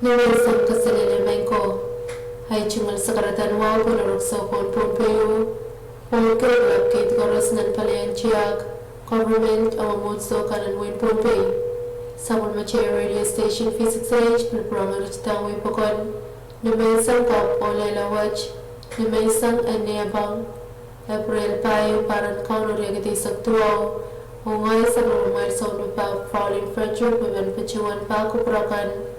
Niwesam kasalele menko hay chungal sakaratan wow punaruksa pon pompeyo pon kirlap kit koros nan palayan chiak government awamot so kanan win pompey sabon mache radio station V6AH pilpranga rachitang wipakon nimaysang kap olela wach nimaysang anebang April payo paran kauno regati saktuaw ungay sa rumay sa pa falling fracture paman pachuan pa kuprakan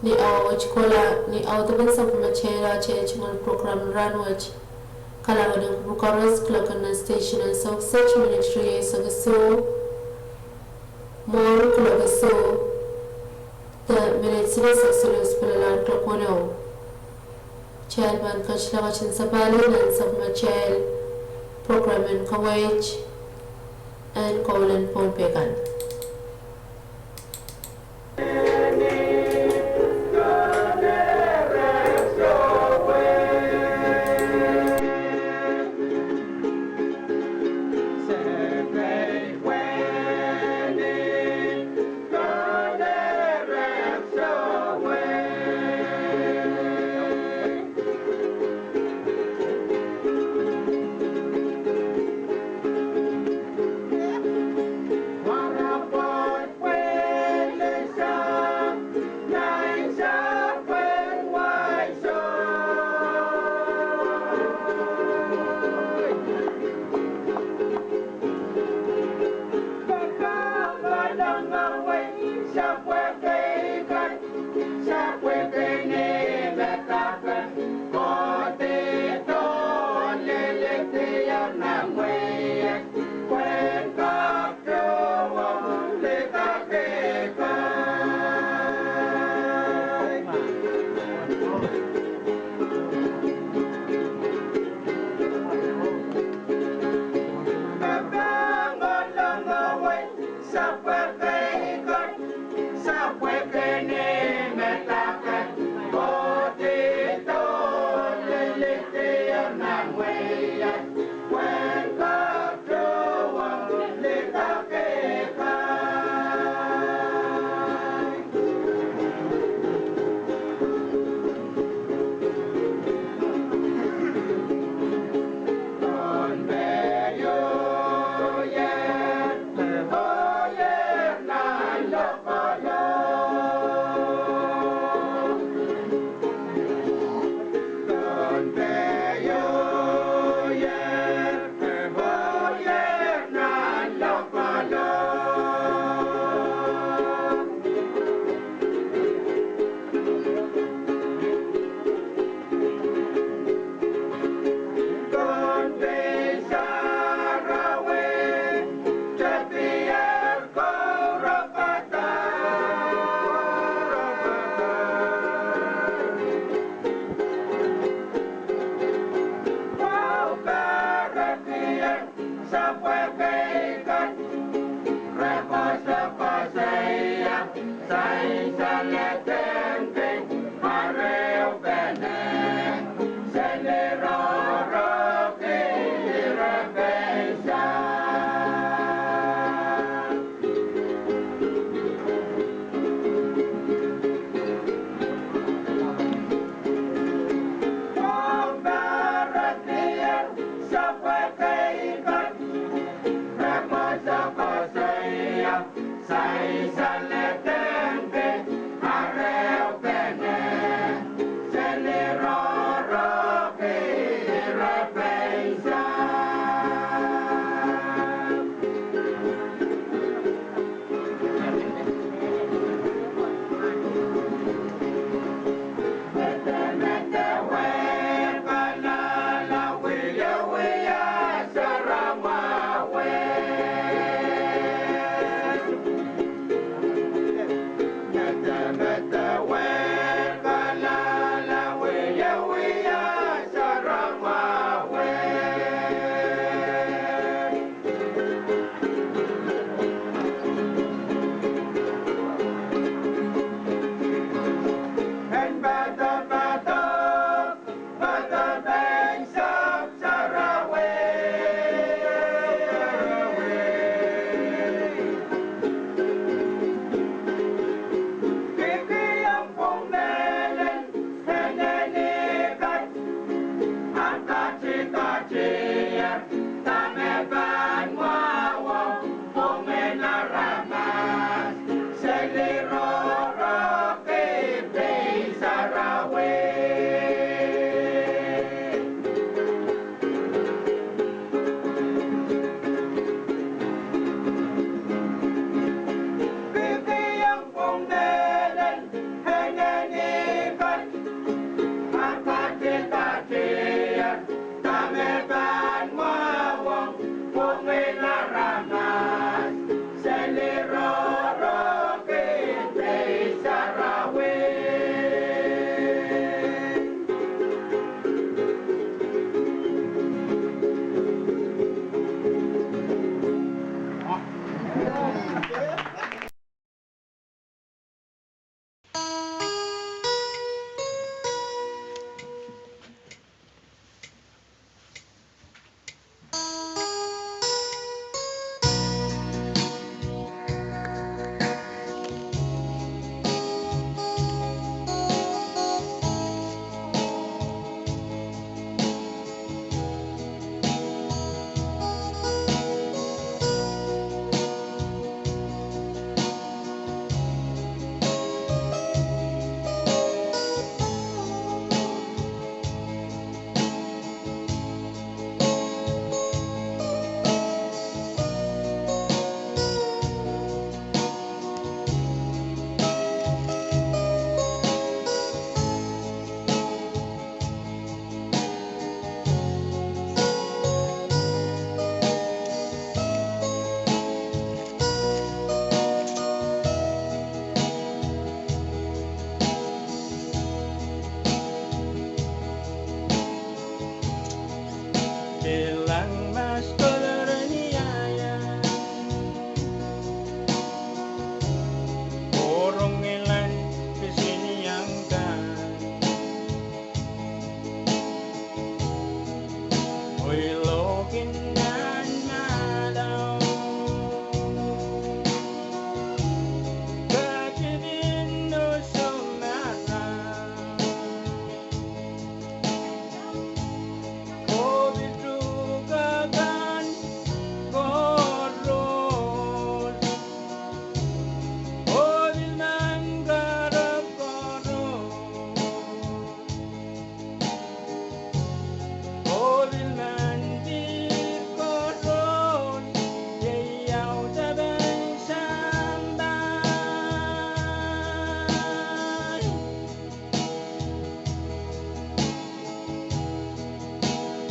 ni awaj kola ni awtaban sa machera chechungal program ranwaj kalawan ng bukaras klakan na station ang such ministry sa gaso more klagaso the minutes na saksulos palalan klakono chelban kashlakachin sa balinan sa machel program and kawaj and kaulan pompekan Yeah.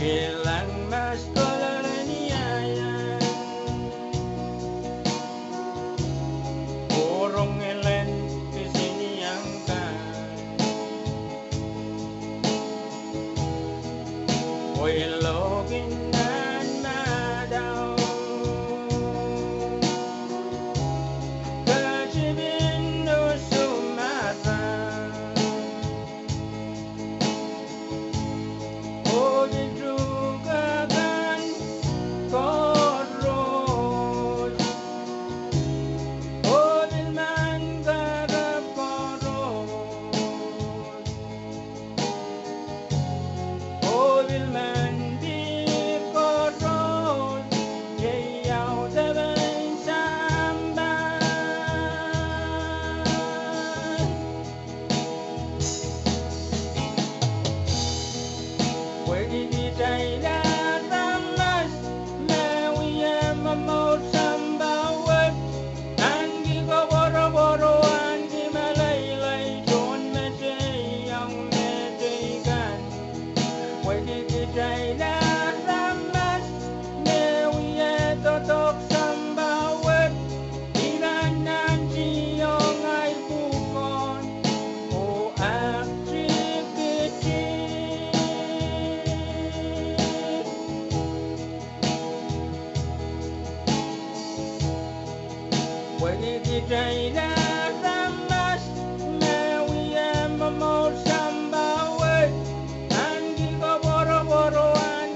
Kailan mas koloniayan Burong ilan kesiniyangkan Wilogin nan madaw Kajibin no Sumatra Boro-boroan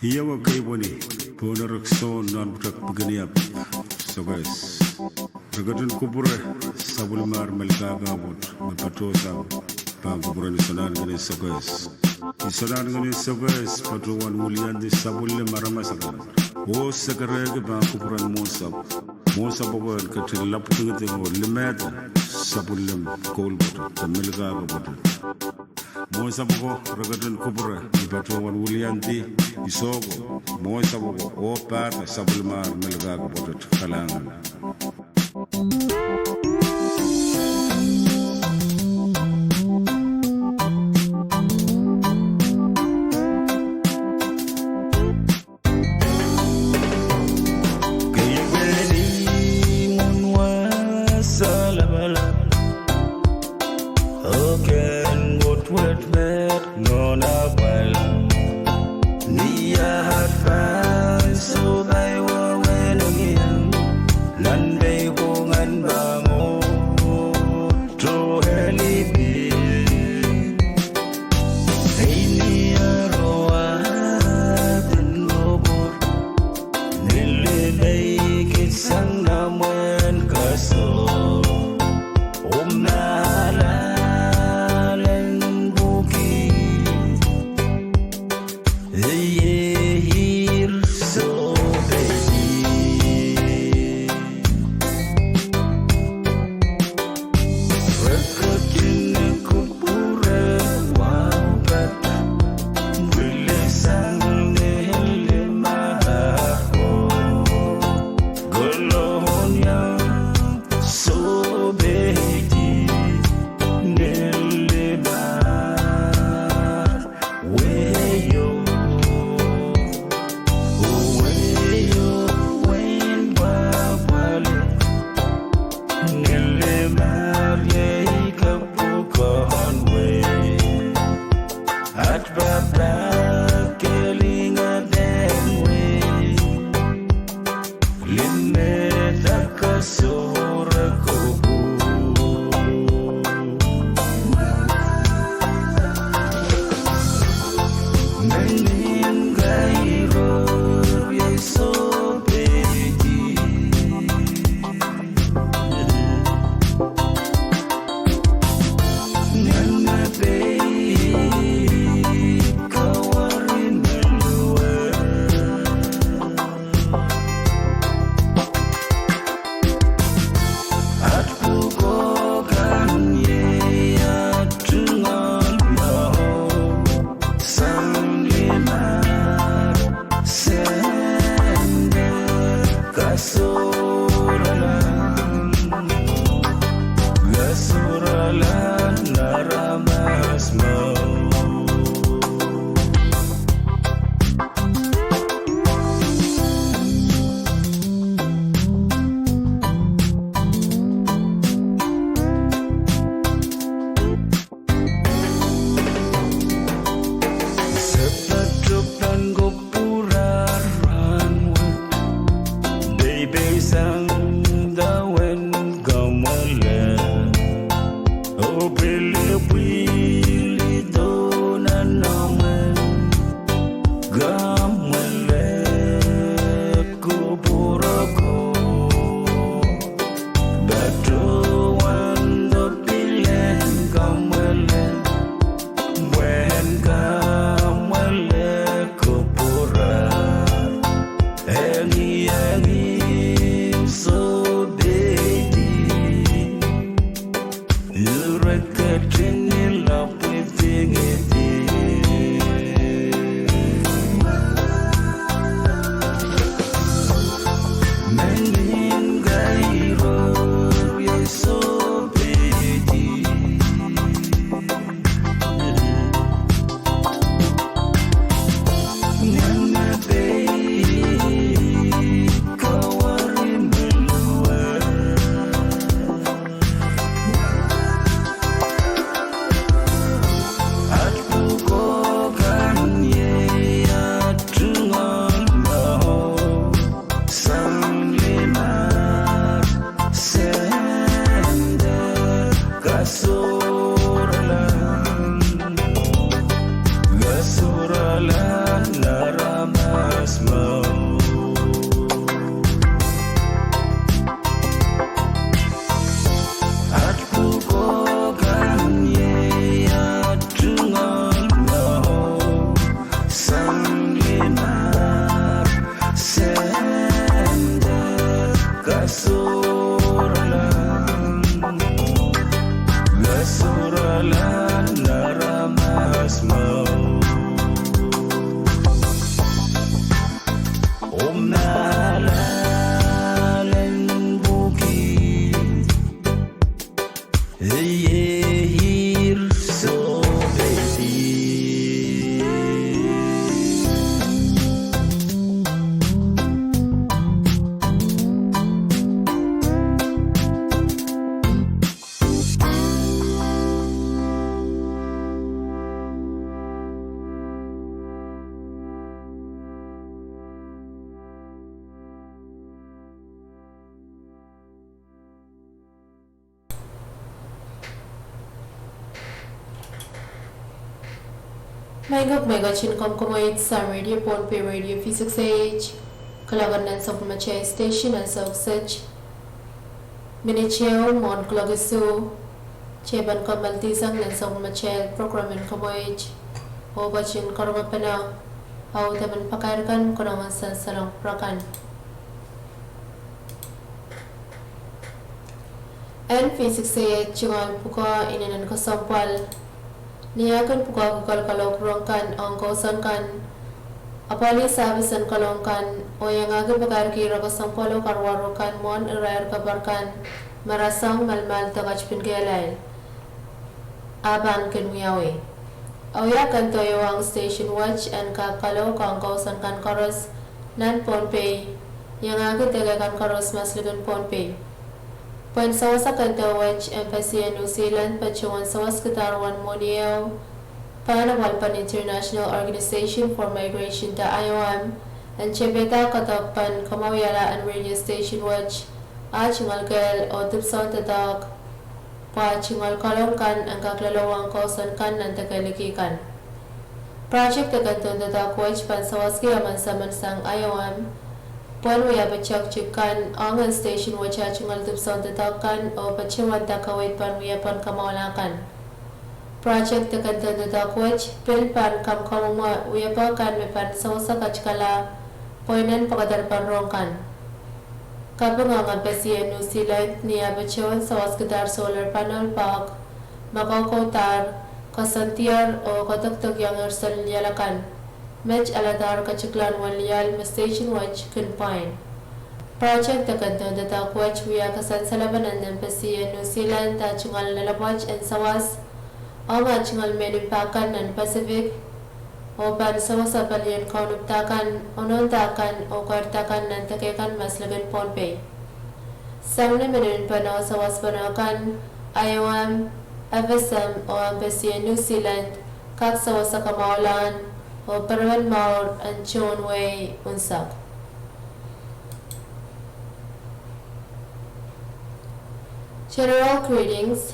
Yawa kaiboni ponarak so non prak pagani up. So guys, regatun kupure sabul mar melka gabut mapatosa Pangkuburan Sonan Gani Sogas. Sonan Gani Sogas, Patuan Mulian di Sabulle Maramasara. O Sakareg Pangkuburan Mosap. Mosap over Katil Lapung Limata, Sabulim, Cold Butter, the Milga Butter. Mosabogo, Ragadan Kubura, Patuan Mulianti, Isogo, Mosabogo, O Pat, Sabulmar, Milga Butter, Kalangan. When come Maigok Megachin Komkomoid Sam Radio Ponpe Radio V6AH Kalagan and Sokmache Station and Sok Search Minicheo Mon Klogisu Cheban Kamaltisang and Sokmache Program in Komoij Obachin Kormapana Autaman Pakarkan Korangan Sansarang Prakan and V6AH Chingal Puka in an Kosampal Niyakan puka kukal kalok ang kausan kan apali sabisan kalongkan o yang agi bakar kira kasampalo karwarukan mon irayar kabarkan marasang malmal tagach pinggelail aban kenwiawi awiyakan toyo ang station watch and kakalo kang kausan kan karos nan ponpay yang agi tagakan karos masligan ponpay Pan sawas akan watch embassy New Zealand pacuan sawas ketarwan moniel Panawalpan International Organization for Migration ta IOM and Chebeta katakpan kamawiyala and radio station watch chingal kel o tupson tatak pa chingal kalongkan ang kaklalawang kausan kan ng takalikikan. Project tagatun tatak watch pan sawas kiyaman sa mansang IOM Puan waya bachak chikan angan station wacha chingal tupson tatakan o pachiwan takawit pan waya pan kamawalakan. Project takantan tatakwach pil pan kam kamuma waya pa kan me pan sawasa kachkala poinan pakadar pan rongkan. Kapag ang Embassy New Zealand niya bachiwan sawas kadar solar panel park makaukotar kasantiar o kataktak yang arsal yalakan. Match aladar kachiklan walyal station watch confined. Project takantan tatakwach wiya kasan salabanan ng Embassy New Zealand ta chingal nalabwach and sawas o nga chingal menupakan ng Pacific o ban sawas sa palian kaunuptakan o nontakan o kwartakan ng takekan maslagan Ponpay. Samna menun panaw sawas panakan IOM, FSM o Embassy New Zealand kak sawas sa kamaulan o Parawan Maur and Chon Way Unsak. General greetings.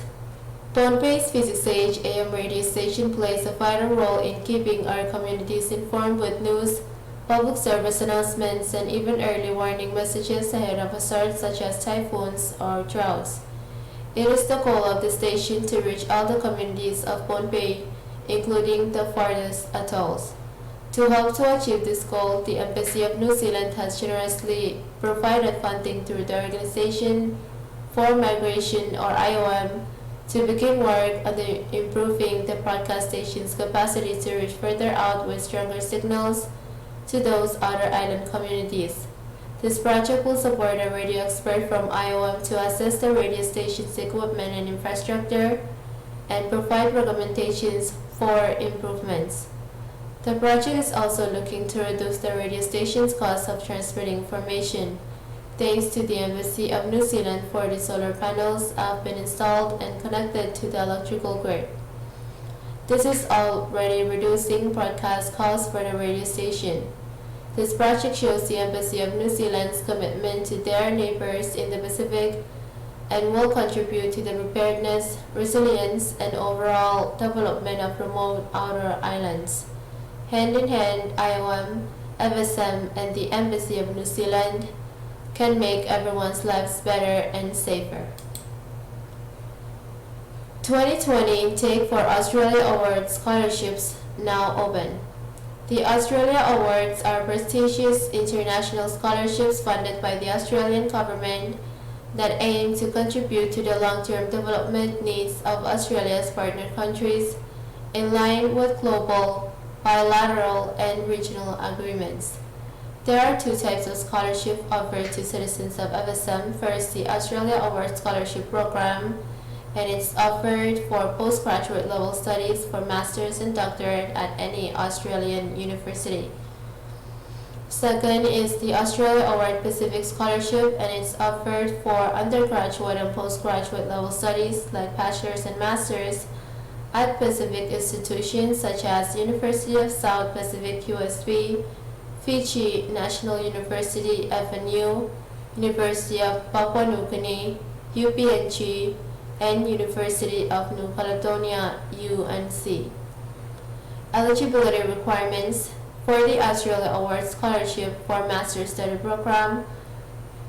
Ponpay's V6AH AM radio station plays a vital role in keeping our communities informed with news, public service announcements, and even early warning messages ahead of hazards such as typhoons or droughts. It is the goal of the station to reach all the communities of Ponpay, including the farthest atolls. To help to achieve this goal, the Embassy of New Zealand has generously provided funding through the Organization for Migration or IOM to begin work on improving the broadcast station's capacity to reach further out with stronger signals to those other island communities. This project will support a radio expert from IOM to assess the radio station's equipment and infrastructure and provide recommendations for improvements. The project is also looking to reduce the radio station's cost of transmitting information. Thanks to the Embassy of New Zealand for the solar panels have been installed and connected to the electrical grid. This is already reducing broadcast costs for the radio station. This project shows the Embassy of New Zealand's commitment to their neighbors in the Pacific and will contribute to the preparedness, resilience, and overall development of remote outer islands. Hand in hand, IOM, FSM, and the Embassy of New Zealand can make everyone's lives better and safer. 2020 intake for Australia Awards scholarships now open. The Australia Awards are prestigious international scholarships funded by the Australian government that aim to contribute to the long-term development needs of Australia's partner countries in line with global, bilateral, and regional agreements. There are two types of scholarship offered to citizens of FSM. First, the Australia Awards Scholarship Program, and it's offered for postgraduate level studies for master's and doctorate at any Australian university. Second is the Australia Award Pacific Scholarship, and it's offered for undergraduate and postgraduate level studies like bachelor's and master's at Pacific institutions such as University of South Pacific USB, Fiji National University FNU, University of Papua New Guinea, UPNG, and University of New Caledonia UNC. Eligibility requirements for the Australia Award Scholarship for Master's Study Program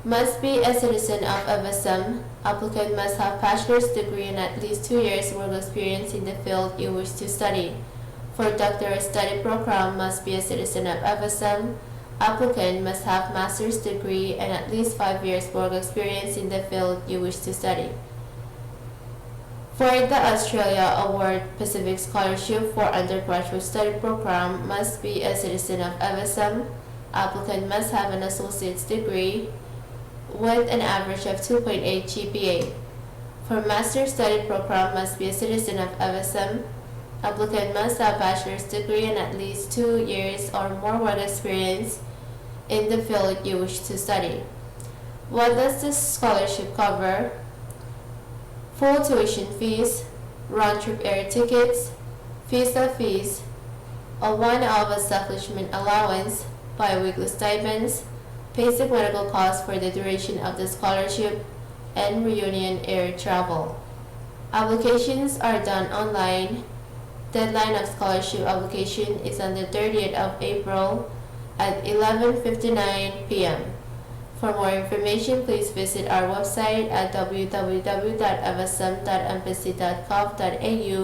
must be a citizen of FSM. Applicant must have bachelor's degree and at least 2 years work experience in the field you wish to study. For doctorate study program must be a citizen of FSM. Applicant must have master's degree and at least 5 years work experience in the field you wish to study. For the Australia Award Pacific Scholarship for Undergraduate Study Program must be a citizen of FSM. Applicant must have an associate's degree with an average of 2.8 GPA. For Master's Study Program must be a citizen of FSM. Applicant must have bachelor's degree and at least 2 years or more work experience in the field you wish to study. What does this scholarship cover? Full tuition fees, round-trip air tickets, visa fees, a one-hour establishment allowance, bi-weekly stipends, basic medical costs for the duration of the scholarship, and reunion air travel. Applications are done online. Deadline of scholarship application is on the 30th of April at 11:59 p.m. For more information, please visit our website at www.fsm.embassy.gov.au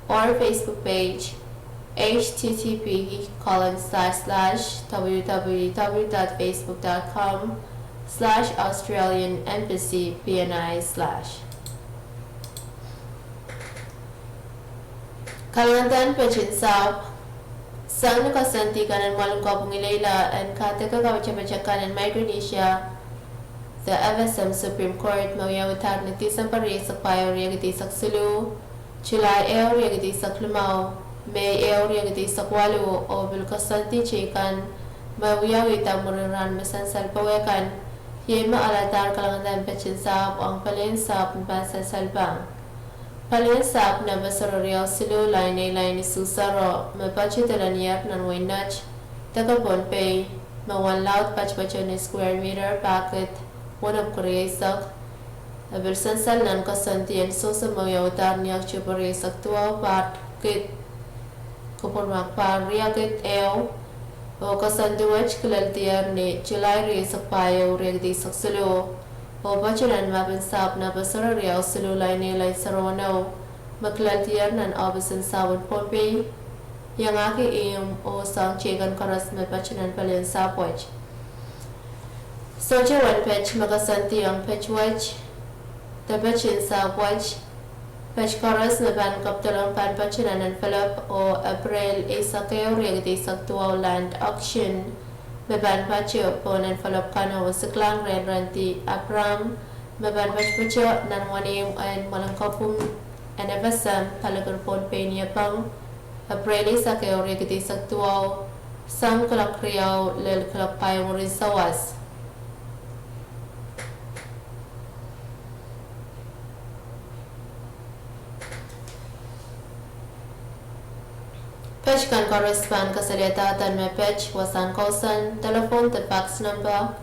or Facebook page http://www.facebook.com/Australian Embassy BNI/. Kalantan Pechin Sab Sang nakasanti kanan walong kapong ilayla and kateka kawacha kanan Micronesia. The FSM Supreme Court mawiyawitag nagtisang pari sa payo riyagiti sa Sulu, July eo riyagiti sa Lumao, May eo riyagiti sa Kualo o bilkasanti chikan mawiyawitag muriran masansal pawekan, yema alatar kalangan Pechin Sab ang palinsap bansa salbang. Palinsap na basarorial Sulu lainay ni susaro mapachitalanyak ng wainach tagapon pay mawanlaut pachpacho ni square meter bakit wanap kuryesak abilsansal nan kasantiyan so sa mawiyawtar niyak chuparyesak tuwa bakit kupurmak pariyakit eo o kasanduwach kalaltiyar ni July riyasak payo riyagdisak Sulu o bachiran mapinsap na basarorial Sulu lainay sarwanaw maglaltiyar nan obisan sawon pompe yang aki iyong o sang chikan karas mapachinan palin sapwach. Soja one pech magasanti ang pechwach tapachin sapwach pech karas mapan kaptalang panpachinan ng Philip o April isakeo riyagdi saktuaw land auction maban pacho po ng Philip kano wasiklang renranti Abram maban pacho nan wanim and malangkapum and FSM palagarpon pe niya pang April isakeo riyagdi saktuaw sang kalakriyaw lel kalakpayong risawas. Page can correspond kasalyatatan may page wasan kausan, telephone the fax number,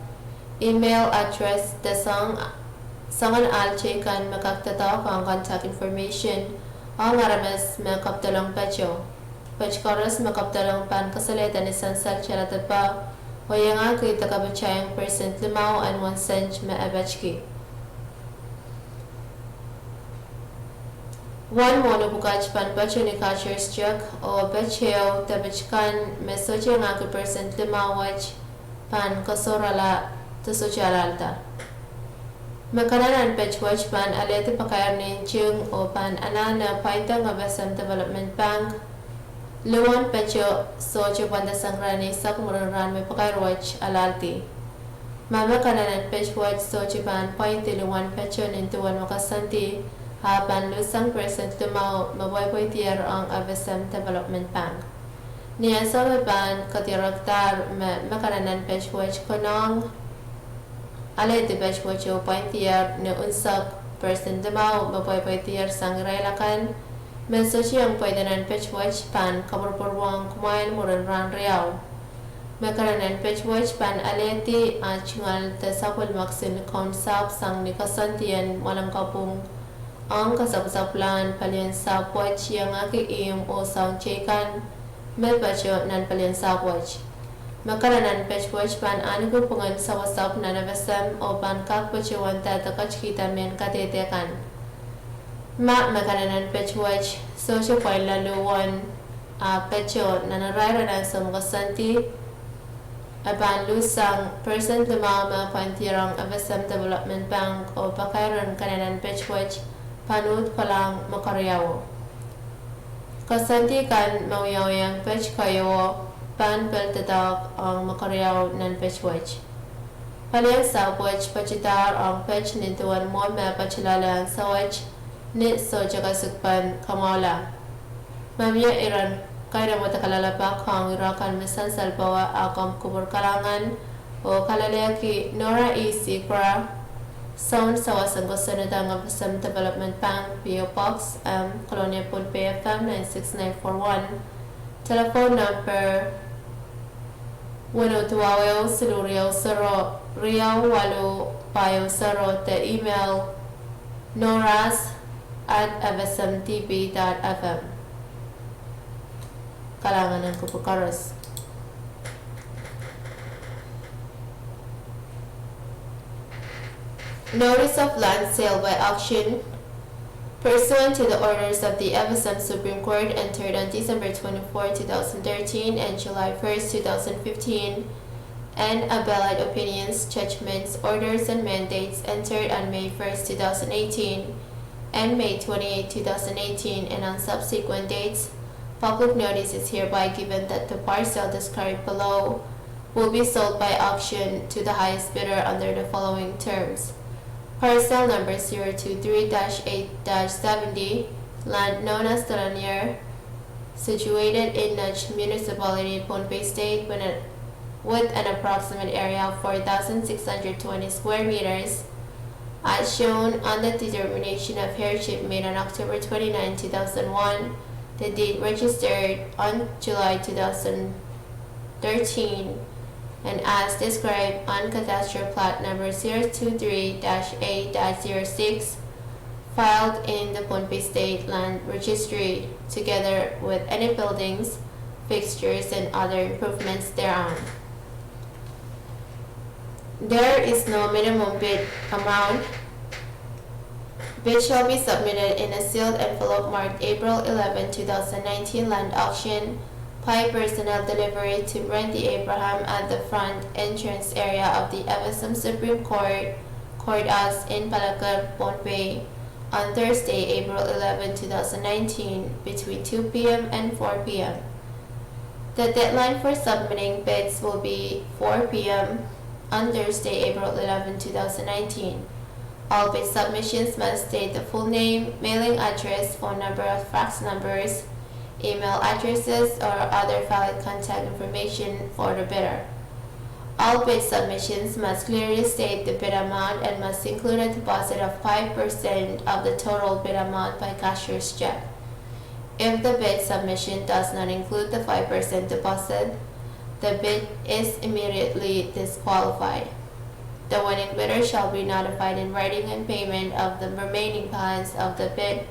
email address the sangan alche kan makaktatao ang contact information ang aramas makaptalang pecho. Page corres makaptalang pan kasalyatan isan sal charata pa o yung aki takabachayang percent 5 and 1 cent maabachki. One mono bukaj pan bacho ni catcher's check o bacheo tabachkan mesoche nga ki percent 5 wach pan kasorala to socialalta. Makananan pech wach pan alete pakayar ni chung o pan anana paita nga Basam Development Bank. Luwan pecho soche panda sangrani sak muraran me pakayar wach alalti. Mama kananan pech wach soche pan paiti luwan pecho nintuwan makasanti haban lusang percent lumao maboy tiyer ang FSM Development Bank. Niya sa ban katiraktar makananan pechwach konong alay di pechwach o point tiyer na unsak percent lumao maboy tiyer sang railakan menso siyang pwederan pechwach pan kaburpurwang kumain muranran real. Makananan pechwach pan aleti achingal tasapul maksin konsap sang nikasantiyan walang kapung ang kasapsaplan palyan sa puwach yang aki iyong o sang chikan me pacho nan palian sabwaj. Makaranan pechwaj pan anigo pungan sa wasap na navasam o pan kakpacho wanta takach kita men katetekan. Makaranan pechwaj social point laluwan pecho nanaraira na samgasanti aban lusang person tumama pantirang avasam development bank o pakairan kananan pechwaj panut palang makaryawo. Kasanti kan mauyawang pech kayo pan peltadag ang makaryaw nan pechwaj. Paliang sabwaj pachitar ang pech nintuan mo me pachilalang sawaj nit so jagasukpan kamala. Mamya iran kaya mo takalalapak ang irakan misan salbawa akam kubur kalangan o kalalaki Nora E. Sikra sound sa wasang gusto na ng Avasam Development Bank PO Box Colonia Punpe FM 96941 telephone number 102 Silurio Saro Rio Walu Payo Saro the email noras@avasamtv.fm kalangan ng Kupukaros. Notice of land sale by auction pursuant to the orders of the Avasam Supreme Court entered on December 24, 2013 and July 1, 2015, and appellate opinions, judgments, orders, and mandates entered on May 1, 2018 and May 28, 2018, and on subsequent dates. Public notice is hereby given that the parcel described below will be sold by auction to the highest bidder under the following terms. Parcel number 023-8-70, land known as Taranier, situated in Nach Municipality, Pohnpei State, with an approximate area of 4,620 square meters, as shown on the determination of heirship made on October 29, 2001, the deed registered on July 2013, and as described on cadastral plot number 023-A-06 filed in the Pohnpei State Land Registry, together with any buildings, fixtures, and other improvements thereon. There is no minimum bid amount. Bid shall be submitted in a sealed envelope marked April 11, 2019 land auction by personnel delivery to Randy Abraham at the front entrance area of the Avasam Supreme Court Courthouse in Palacar, Pohnpei on Thursday, April 11, 2019 between 2 p.m. and 4 p.m. The deadline for submitting bids will be 4 p.m. on Thursday, April 11, 2019. All bid submissions must state the full name, mailing address, phone number, fax numbers, email addresses, or other valid contact information for the bidder. All bid submissions must clearly state the bid amount and must include a deposit of 5% of the total bid amount by cashier's check. If the bid submission does not include the 5% deposit, the bid is immediately disqualified. The winning bidder shall be notified in writing, and payment of the remaining balance of the bid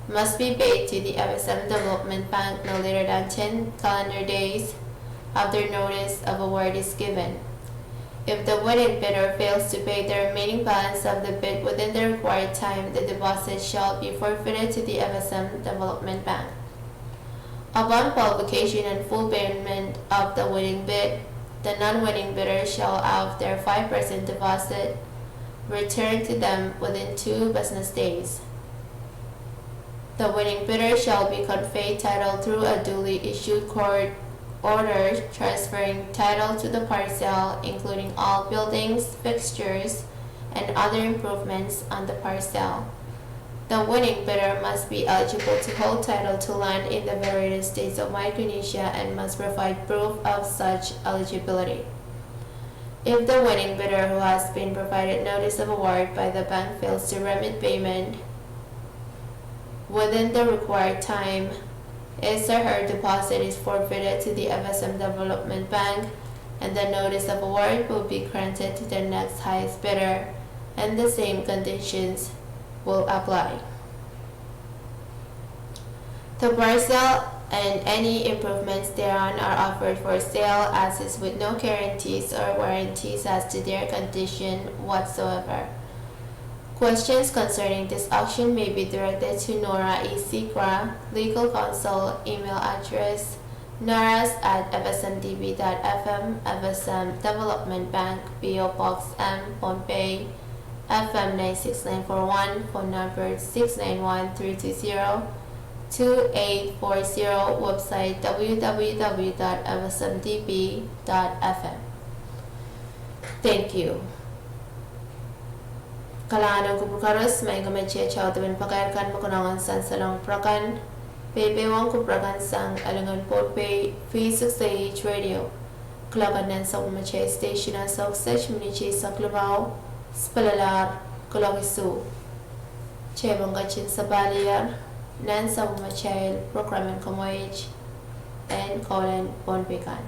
must be paid to the Avasam Development Bank no later than 10 calendar days after notice of award is given. If the winning bidder fails to pay the remaining balance of the bid within the required time, the deposit shall be forfeited to the Avasam Development Bank. Upon qualification and full payment of the winning bid, the non-winning bidder shall have their 5% deposit returned to them within 2 business days. The winning bidder shall be conveyed title through a duly issued court order transferring title to the parcel, including all buildings, fixtures, and other improvements on the parcel. The winning bidder must be eligible to hold title to land in the various states of Micronesia and must provide proof of such eligibility. If the winning bidder who has been provided notice of award by the bank fails to remit payment within the required time, his or her deposit is forfeited to the Avasam Development Bank, and the notice of award will be granted to the next highest bidder, and the same conditions will apply. The parcel and any improvements thereon are offered for sale as is with no guarantees or warranties as to their condition whatsoever. Questions concerning this auction may be directed to Nora E. Segra, Legal Counsel, email address noras@fsmdb.fm, FSM Development Bank, PO Box M, Pohnpei, FM 96941, phone number 691-320-2840, website www.fsmdb.fm. Thank you. Kailangan ng kubukaros may gamadya chow tabin pagayarkan makunangan san salong prakan bebewang kuprakan sang alangan Pohnpei V6AH radio kulakan nan sa umache station ang sa oksech muniche sa klubaw spalalar kulagisu chebang gachin sa baliyar nan sa umache programen kamoyage and Colin Pohnpei kan.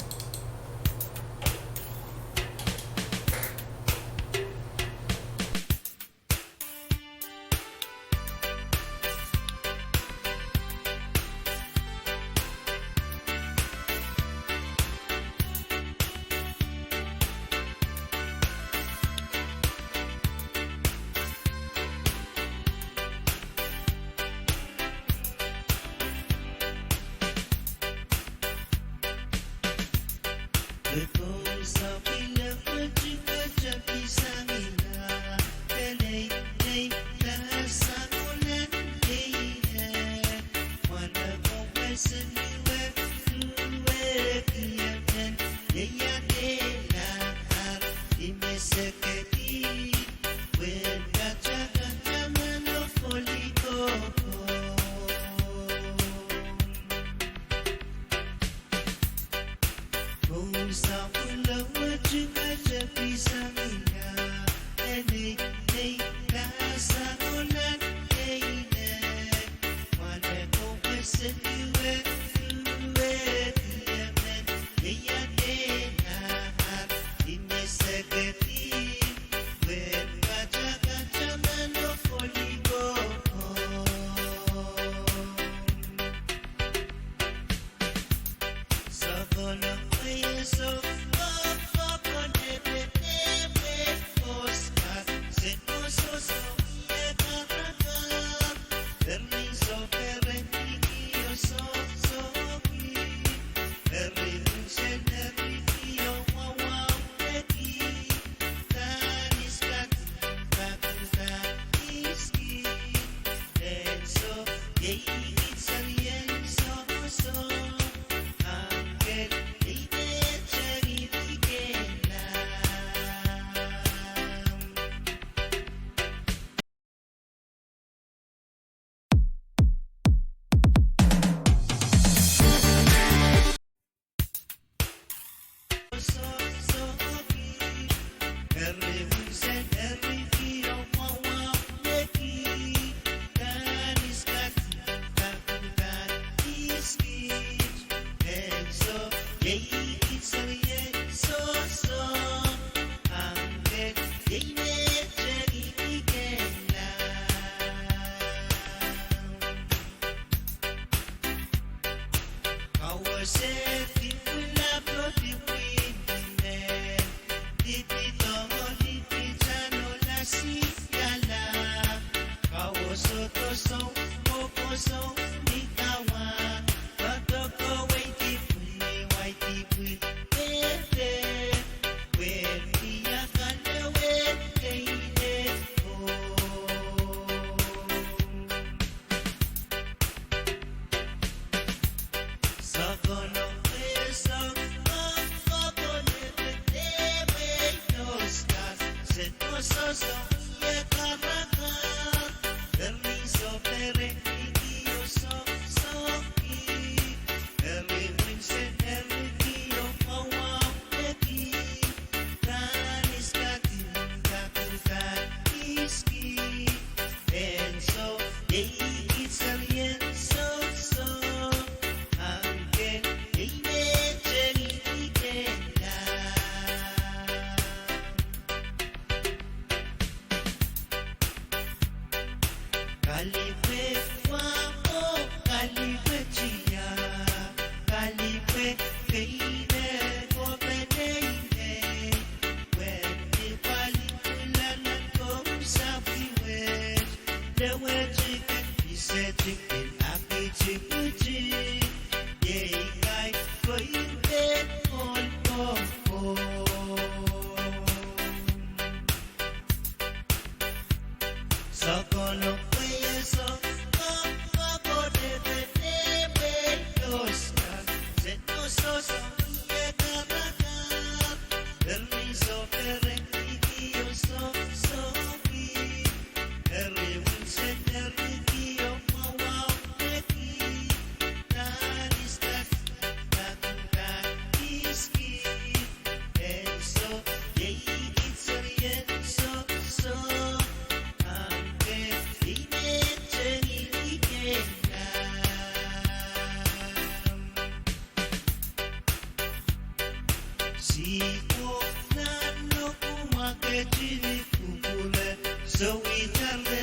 Siko nano kumaketini kukule so itarle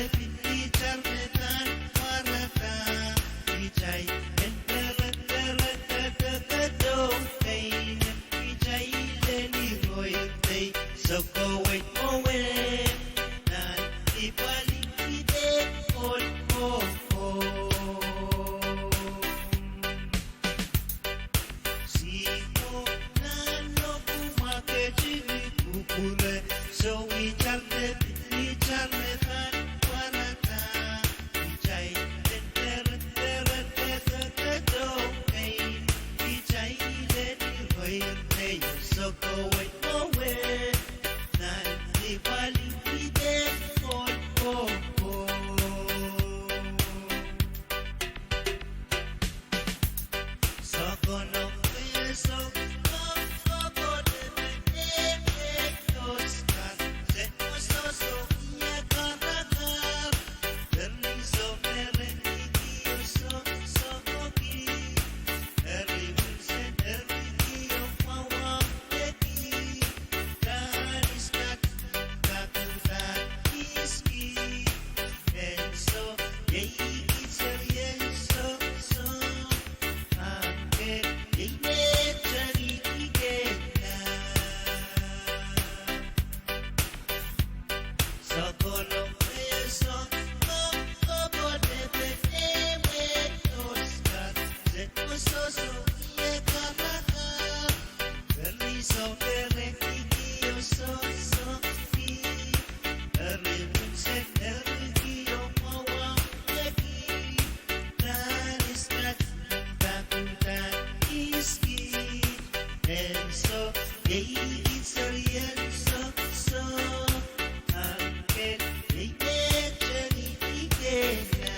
itarle tan warata itai entere tere tere do pain itai leni roite so go away nan ipali ide all Siko nano kumaketini kukule so itarle tan warata itai entere tere tere do pain itai leni roite so go away nan ipali ide all Sokono peso Soko de pequeños Se oso ya carracar Permiso perrenidioso Sokoki Erribusen erridio Mawapeki Kariskat Kakutan Iski Enso Yei itzer yenso So Anche il mezzani di getta Sokono preso Poco de peteme Toscar Se costoso Ie carracar Permiso per requidio So Fi Erribusen erridio Mawapeki Kariskat Kakutan iski Enso Yei itzer yenso So Anche dei mezzani di getta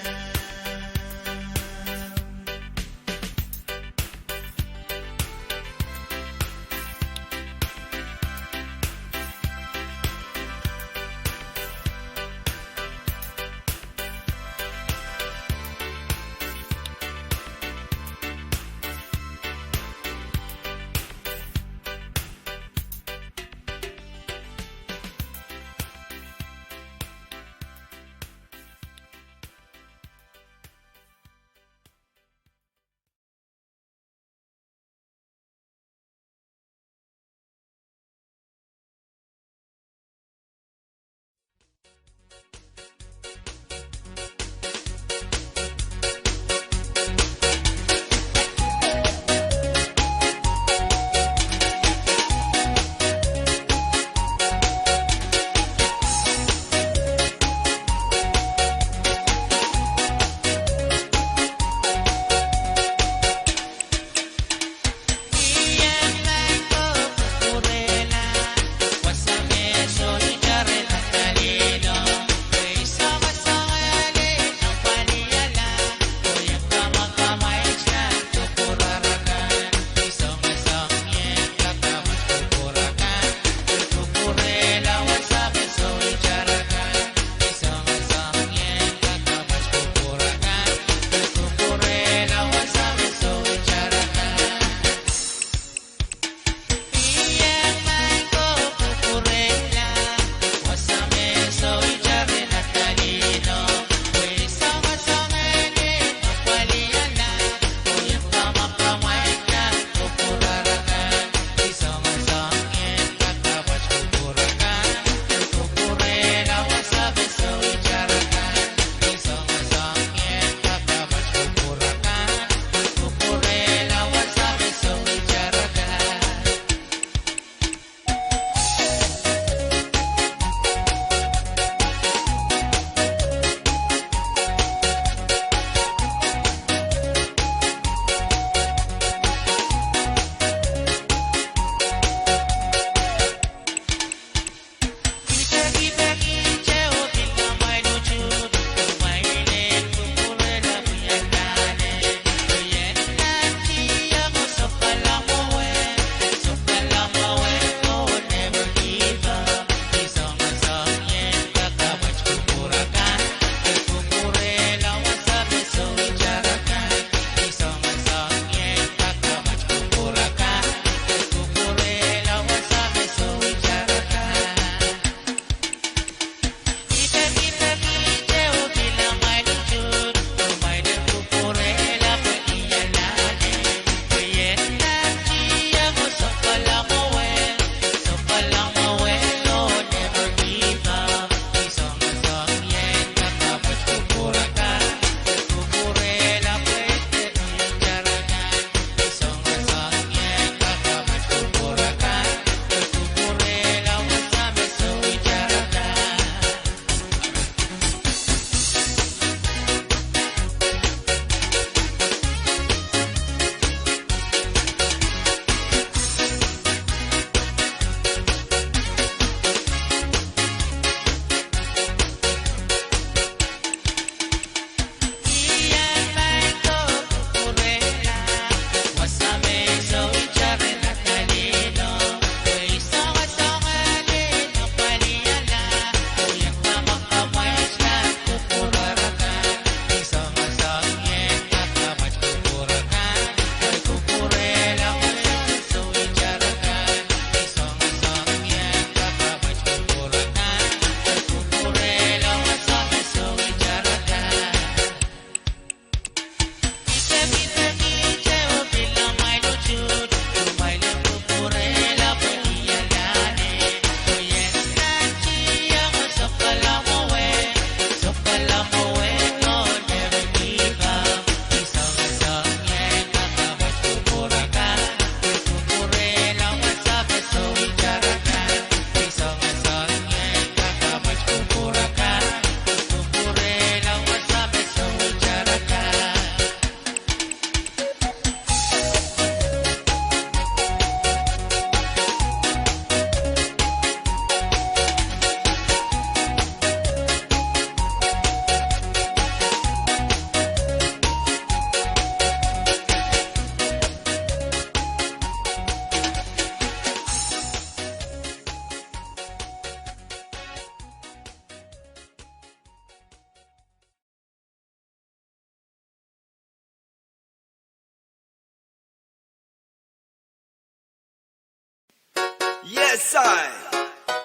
Yes, I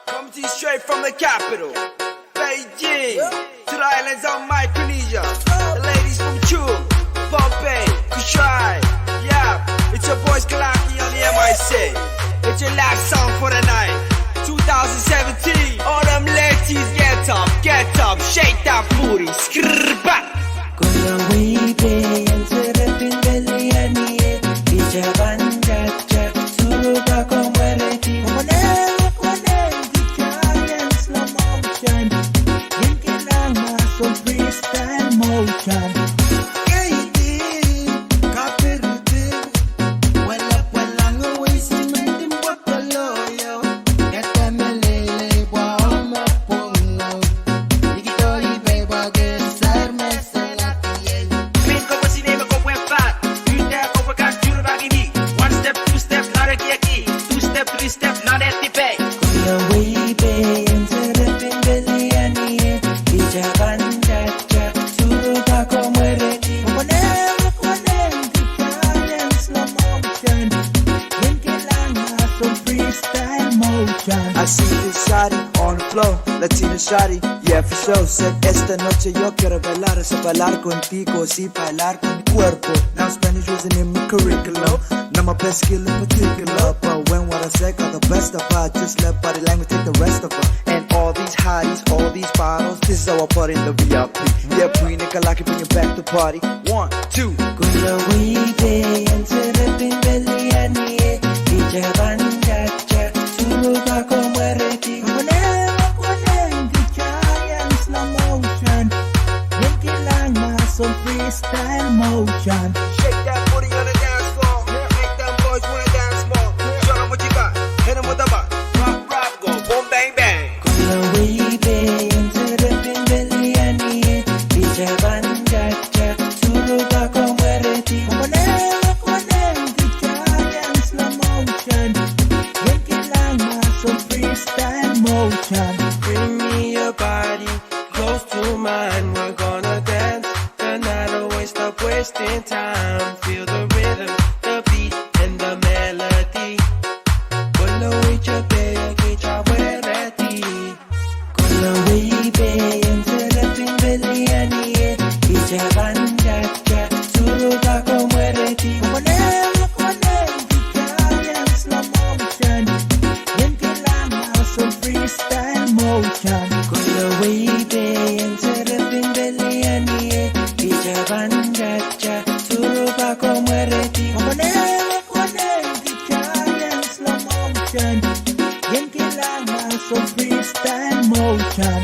come to you straight from the capital, Beijing, to the islands of Micronesia. The ladies from Chul, Bombay, Kushai. Yeah, it's your boys Kalaki on the MIC. It's your last song for the night, 2017. All them ladies, get up, shake that booty, skrrr back. Kuna wipe yanzerepin belianie Ijabanjaja Suruba komwereti Mwanewa giant slow motion Yinkilama some freestyle motion Kaiti kapiriti Wala wisi menti mwakaloyo Yatamelele wa omapolo Ikito ibe wagesar mesela Step, not at the bay. Kuna wipe yanzerepin belianie Ijabanjaja Suruba komwereti Mwanewa giant slow motion Yinkilama some freestyle motion I see this shawty on the floor, Latina shawty, yeah for sure. Said esta noche yo quiero bailar, so bailar contigo, sí bailar con mi cuerpo. Now Spanish wasn't in my curriculum, not my best skill in particular, but when what I said got the best of her, just let body language take the rest of her. And all these hotties, all these bottles, this is how I party in the VIP. Yeah, Pina Kalaki bring it back to party. 1, 2. Kuna wipe yanzerepin belianie Ijabanjaja Suruba komwereti Mwanewa giant slow motion Yinkilama some freestyle motion Shake that booty on the dance floor. Make them boys wanna dance more. Show them what you got. Hit them with the bar. Rock, go, boom, bang, bang. Kuna wipe yanzerepin belianie Ijabanjaja Suruba komwereti Mwanewa giant slow motion Yinkilama some freestyle motion Bring me your body close to mine. We're gonna dance the night away. Stop wasting time. Feel the rhythm, the beat, and the melody. Pull away your day, get your way ready. Kuna wipe yanzerepin belianie Ijabanjaja Suruba komwereti Mwanewa giant slow motion Yinkilama some freestyle motion Kuna wipe yanzerepin belianie Ijabanjaja Suruba komwereti Mwanewa giant slow motion Yinkilama some freestyle motion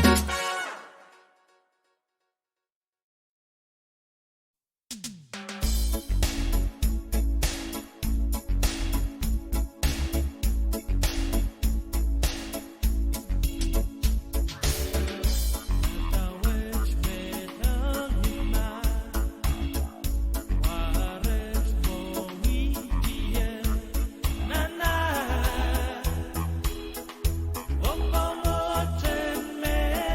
One more time, man.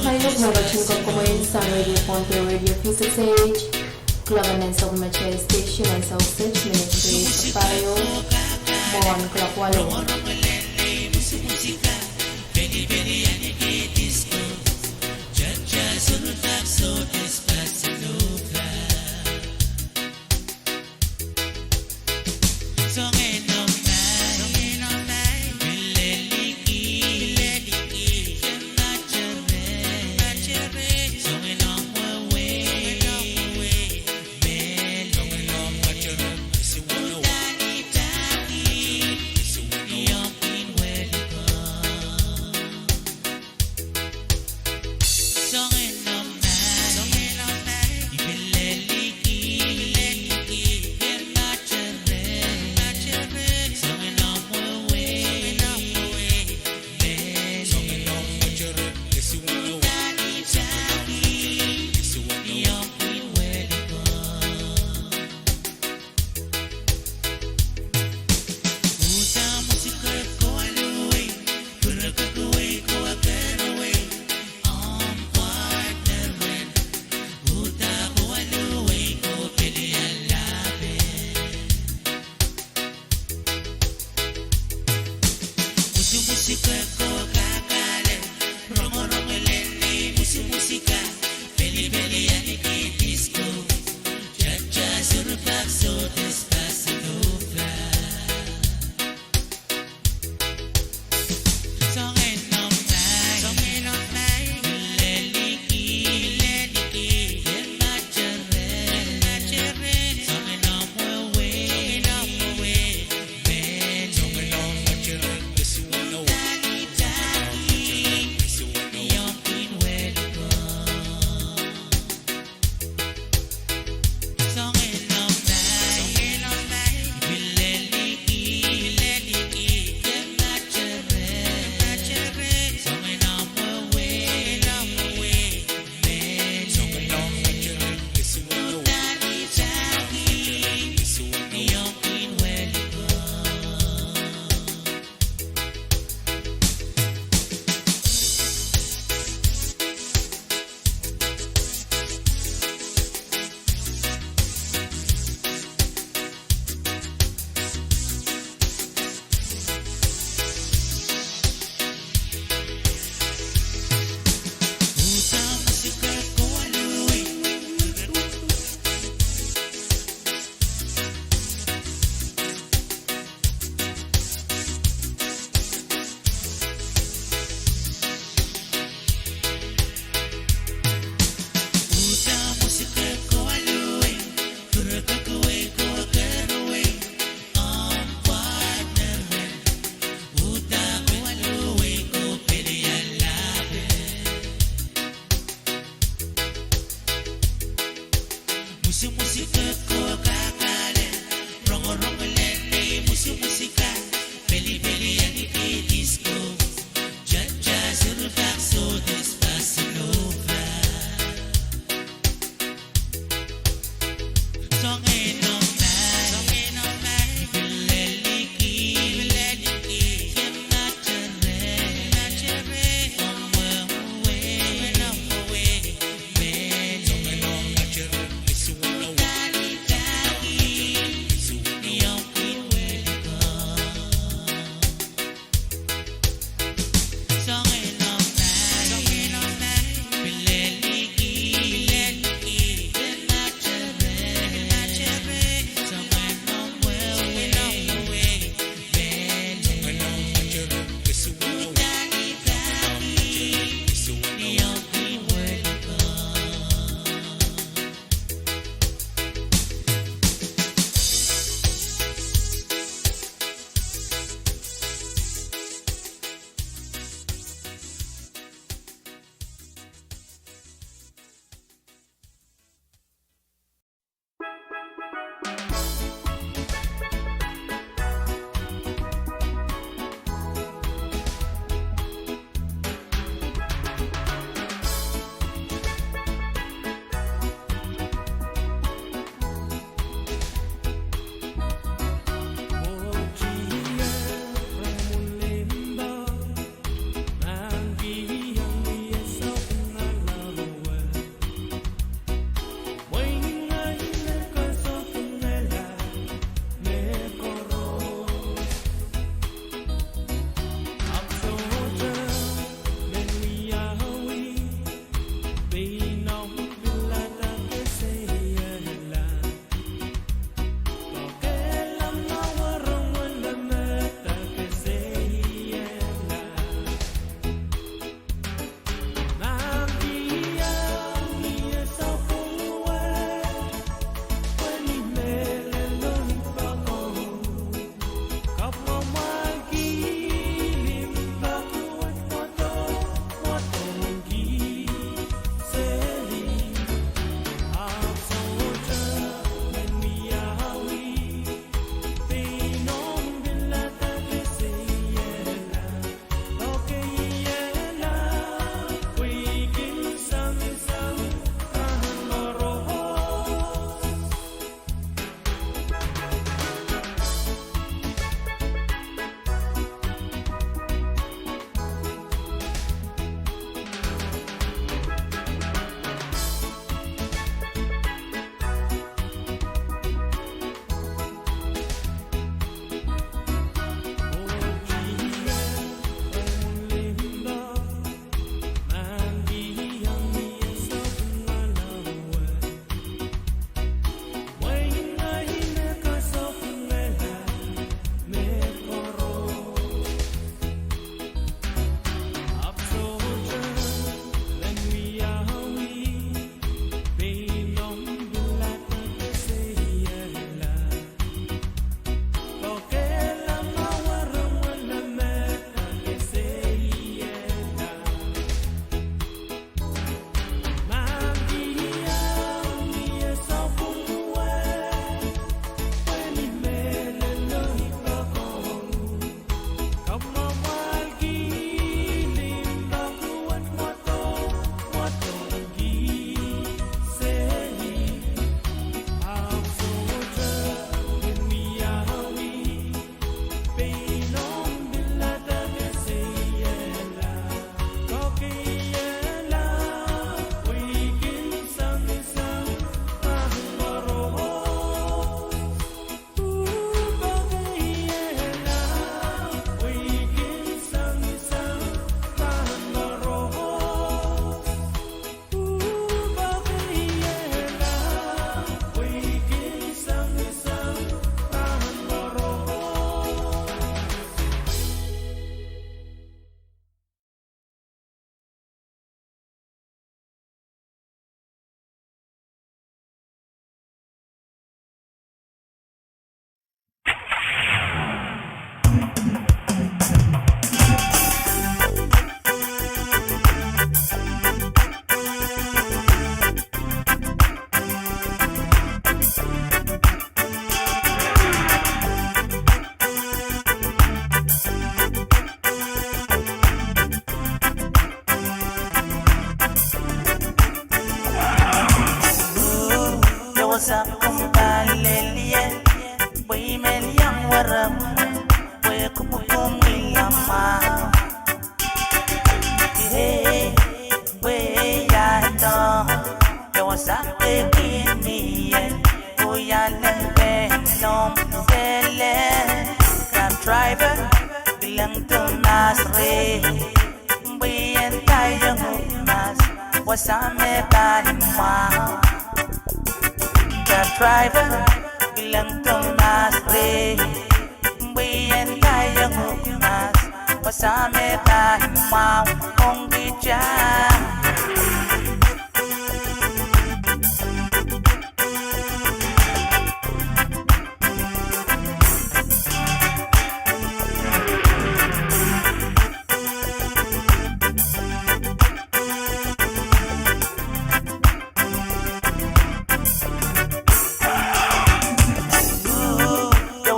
Hayop Marachin Kokomoy, Sun Radio Ponte Radio V6AH, Club and Submetro Station and South Stitch Ministry, Papayo, Mon Club Wallo. wasame bad wow. Cab driver, bilang Tomas Ray. We and I young Mas, wasame bad wow. Kung di dyan.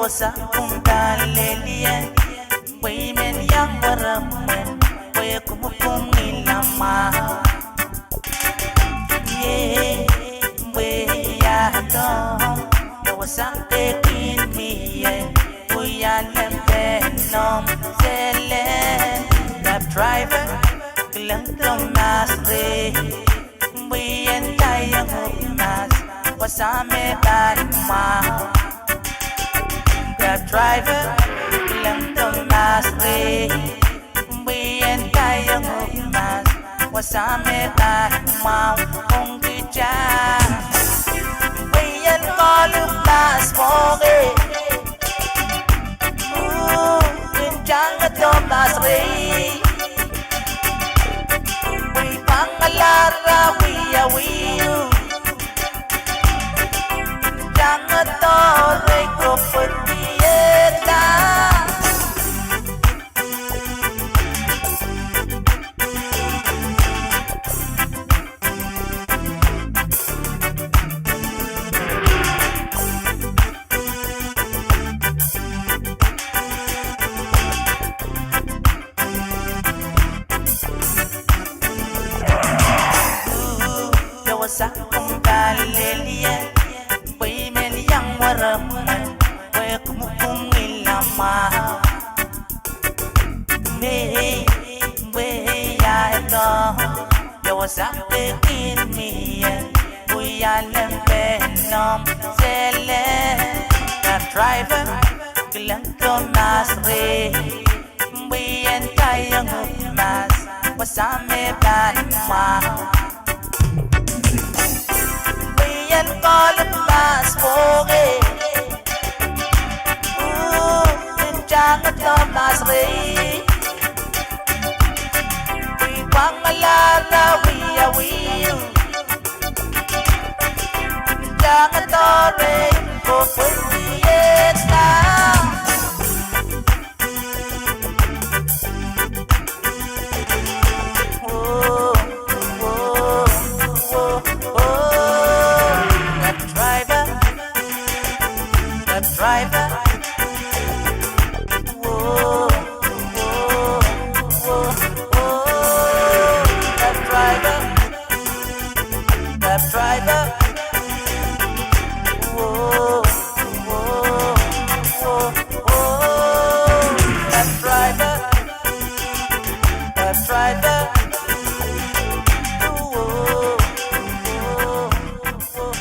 Sa kung dalilian way men yang waramen way kumupong ilama yeah way ya dong yawasak tekin miye uya lempe nom sele cab driver bilang Tomas Ray way entayang umas wasame barima cab driver, bilang Tomas Ray. We and kayang umas, wasame tayo mau kung di dyan. We and kolong las moge. Kinjang na Tomas Ray. We pangalara, we are we you. Kinjang na Toray ko pati. Sa kung dalilian way men yang waraman way kumupong ilama me way ya ito yawasak tekin miye uya lempe nom sele cab driver bilang Tomas Ray way entayang umas wasame barima call it last morning. Kinjang at Tomas Ray. We pangalala, we are we you. Kinjang at Toray, go pwede na. Driver, whoa, whoa, whoa, whoa, that driver, whoa, whoa, whoa, whoa, that driver, whoa, whoa, whoa.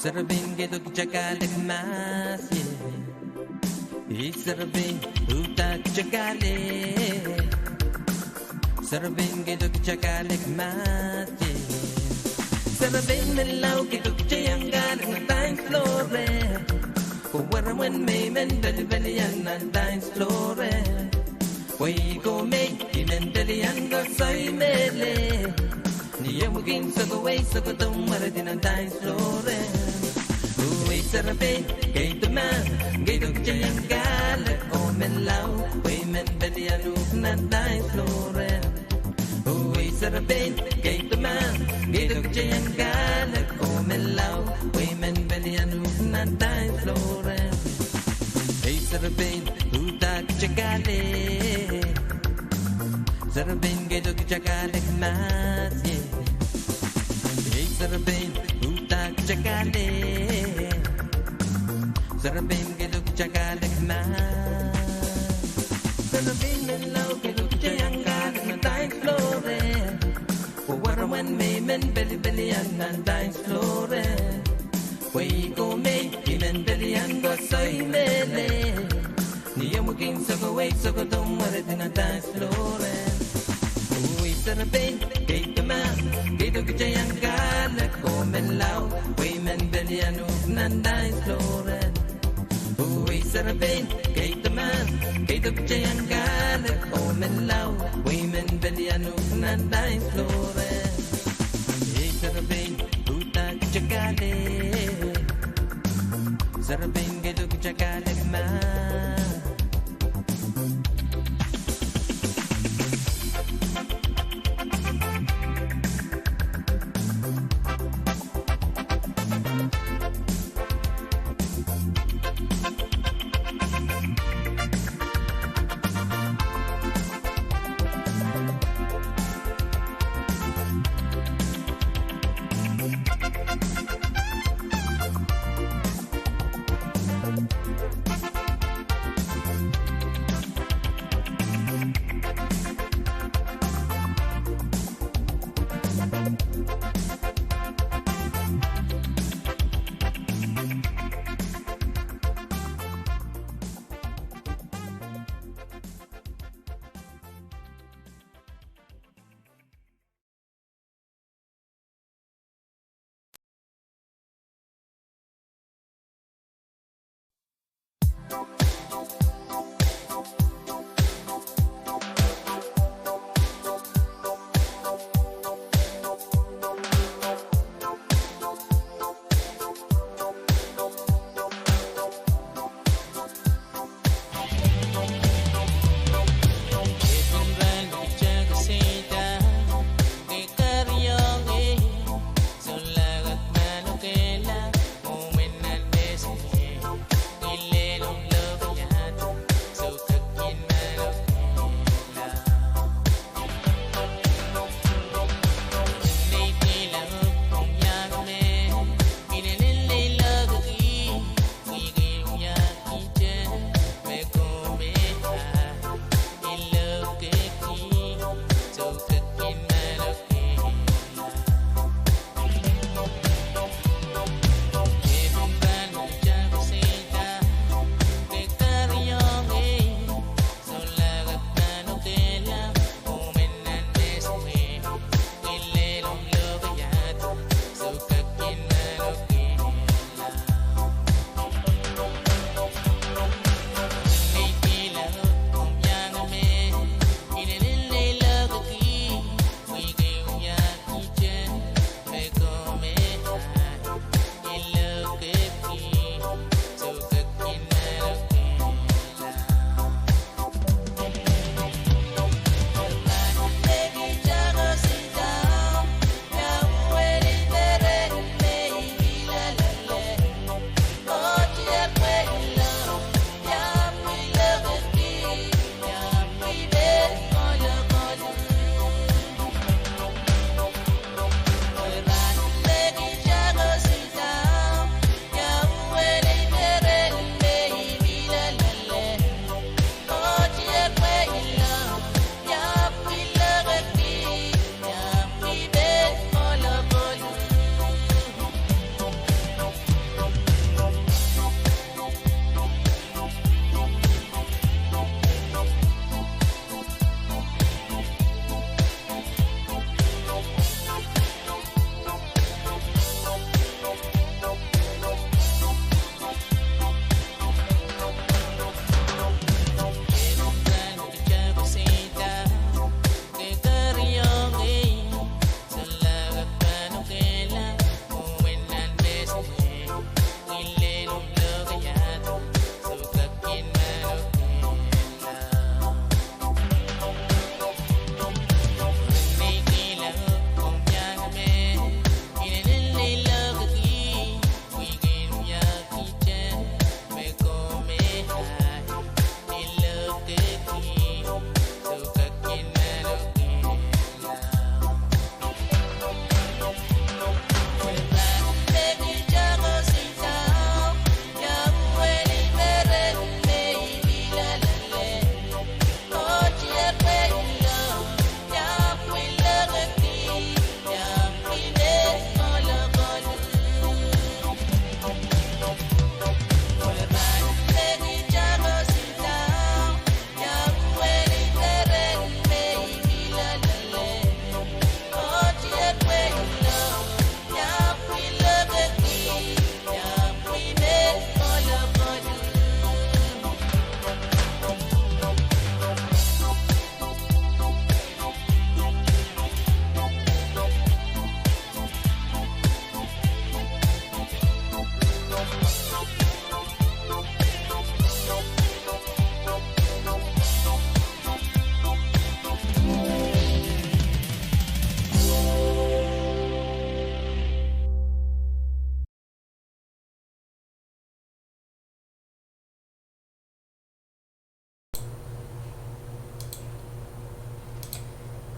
Sarabing gedog chakalik mas Sarabing utak chakale Sarabing gedog chakalik mas Sarabing nalaw gedog chayang galing tayong flore Kuwarawan may men bali-balian ng tayong flore Way go may inendalian go soy mele Niya mugin sa gaway sa kutong maradin ng tayong flore Sarapin, kay tuman, kay dugtiyang galat o menlaw, way men balianuk na tayo floren. Uy, sarapin, kay tuman, kay dugtiyang galat o menlaw, way men balianuk na tayo floren. Hey, sarapin, utak chakale, sarapin, kay dugtiyang galat mas, yeah. Hey, sarapin, utak chakale, Sarabing gedug chakalik na Sarabing nalaw gedug chayang galing na tayong flore Kuwarawan may men bali-balian na tayong flore Way ko may inendalian ko soy mele Niya mugin sa gaway sa kutong maradin na tayong flore Uy sarabing kay tuman gedug chayang galing ko menlaw Way men balian na tayong flore Uy, sarapin, kay taman, kay dugtiyang galat o menlaw, way men balianuk na tayong flore. Hey, sarapin, utak chakale, sarapin, kay dugtiyang galat ma.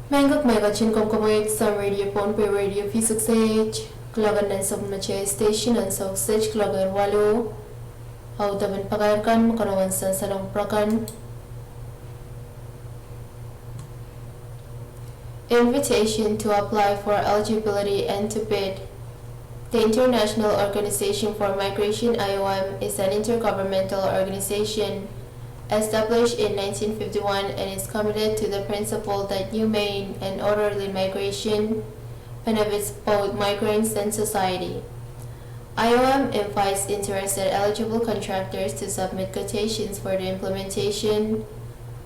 Mangok Megachin Komkomait Sam Radio Ponpe Radio V6AH Klogan dan Sabmache Station and South Sage Klogan Walu Autaban Pagarkan Makanawan San Salong Prakan Invitation to apply for eligibility and to bid. The International Organization for Migration IOM is an intergovernmental organization established in 1951 and is committed to the principle that humane and orderly migration benefits both migrants and society. IOM invites interested eligible contractors to submit quotations for the implementation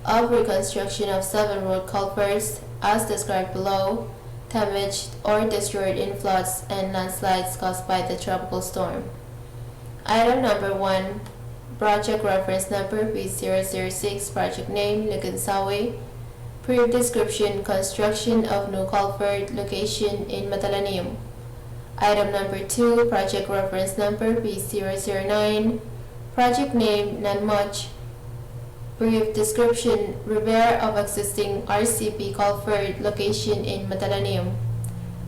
of reconstruction of 7 road culverts as described below, damaged or destroyed in floods and landslides caused by the tropical storm. Item number 1, project reference number V006, project name Ligansawe, brief description, construction of new culvert, location in Matalaniem. Item number 2, project reference number V009, project name Nanmuch, brief description, repair of existing RCP culvert, location in Matalaniem.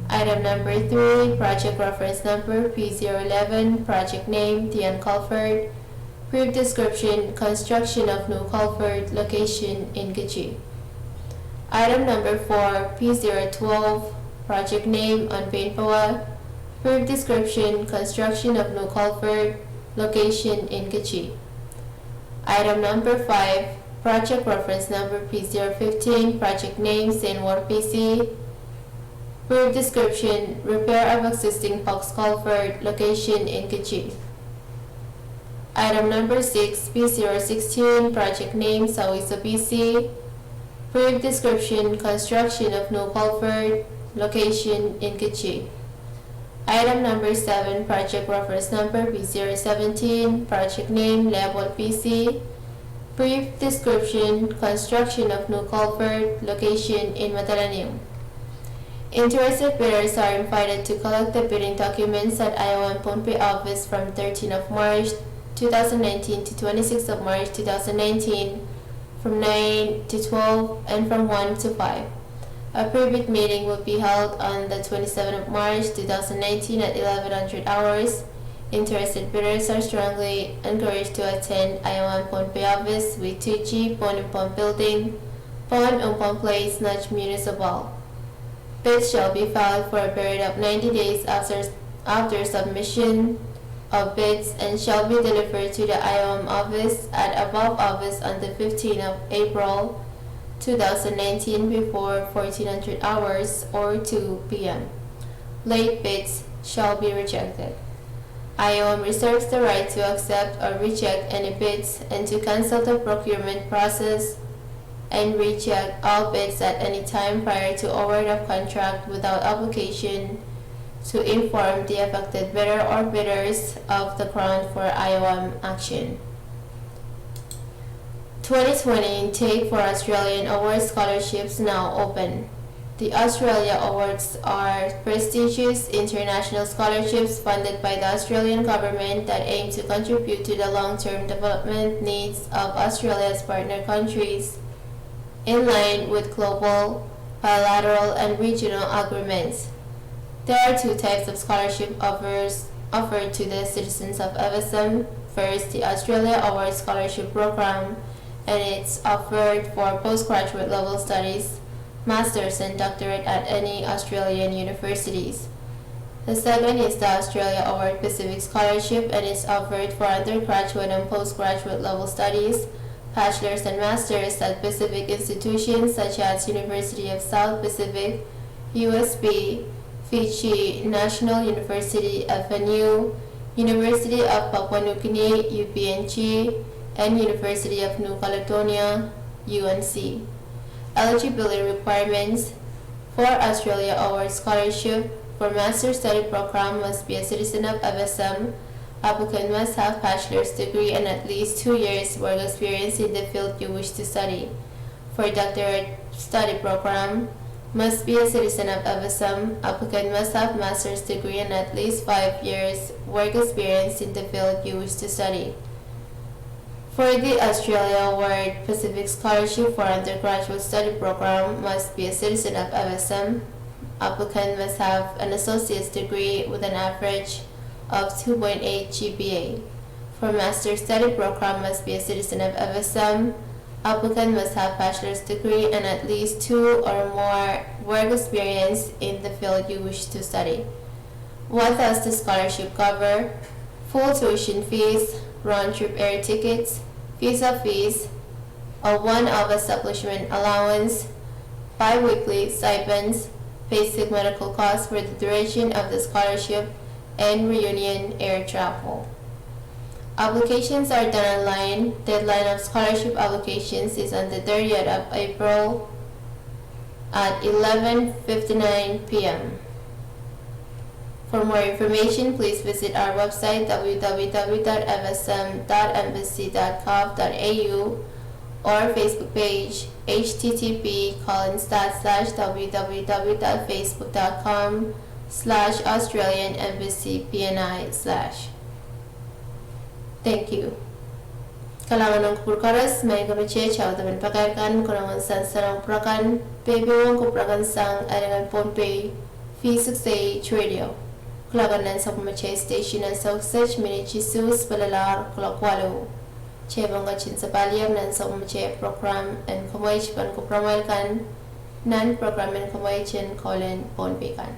Item number 3, project reference number P011, project name Tian Culvert, brief description, construction of new culvert, location in Gichi. Item number 4, P012, project name Anpainpawa, brief description, construction of new culvert, location in Gichi. Item number 5, project reference number P015, project name Senwar PC, brief description, repair of existing box culvert, location in Gichi. Item number 6, P016, project name Sawiso PC, brief description, construction of new culvert, location in Gichi. Item number 7, project reference number P017, project name Level PC, brief description, construction of new culvert, location in Matalaniem. Interested bidders are invited to collect the bidding documents at IOM Pohnpei office from 13 of March 2019 to 26 of March 2019 from 9 to 12 and from 1 to 5. A pre-bid meeting will be held on the 27th of March 2019 at 1100 hours. Interested bidders are strongly encouraged to attend IOM Pohnpei office with 2G Pon Umpon Building, Pon Umpon Place, Nach Municipal. Bids shall be filed for a period of 90 days after submission of bids and shall be delivered to the IOM office at above office on the 15th of April 2019 before 1400 hours or 2 p.m. Late bids shall be rejected. IOM reserves the right to accept or reject any bids and to cancel the procurement process and reject all bids at any time prior to award of contract without obligation to inform the affected bidder or bidders of the ground for IOM action. 2020 intake for Australian Award scholarships now open. The Australia Awards are prestigious international scholarships funded by the Australian government that aim to contribute to the long-term development needs of Australia's partner countries in line with global, bilateral, and regional agreements. There are 2 types of scholarship offered to the citizens of FSM. First, the Australia Award Scholarship Program, and it's offered for postgraduate level studies, master's and doctorate at any Australian universities. The second is the Australia Award Pacific Scholarship, and it's offered for undergraduate and postgraduate level studies, bachelor's and master's at Pacific institutions such as University of South Pacific, USB, Fiji National University, FNU, University of Papua New Guinea, UPNG, and University of New Caledonia, UNC. Eligibility requirements for Australia Award Scholarship for Master's Study Program must be a citizen of FSM. Applicant must have bachelor's degree and at least 2 years work experience in the field you wish to study. For doctorate study program, must be a citizen of FSM. Applicant must have master's degree and at least 5 years work experience in the field you wish to study. For the Australia-wide Pacific Scholarship for Undergraduate Study Program must be a citizen of FSM. Applicant must have an associate's degree with an average of 2.8 GPA. For Master's Study Program must be a citizen of FSM. Applicant must have bachelor's degree and at least 2 or more work experience in the field you wish to study. What does the scholarship cover? Full tuition fees, round-trip air tickets, visa fees, a one-hour supplement allowance, bi-weekly stipends, basic medical costs for the duration of the scholarship, and reunion air travel. Applications are done online. Deadline of scholarship applications is on the 30th of April at 11:59 p.m. For more information, please visit our website www.fsm.embassy.gov.au or Facebook page http://www.facebook.com/Australian Embassy PNI/. Thank you. Kalangan ng purkaras may kamache chow taban pakaikan kurangan san sarang prakan pebewang ko prakan sang arangan Pohnpei V6AH radio. Kulagan nan sa kamache station nan sa search mini Jesus palalar kulakwalo. Chebang ka chin sa palyam nan sa kamache program and kamay pan ko promal kan nan program and kamay chin kolen Pohnpei kan.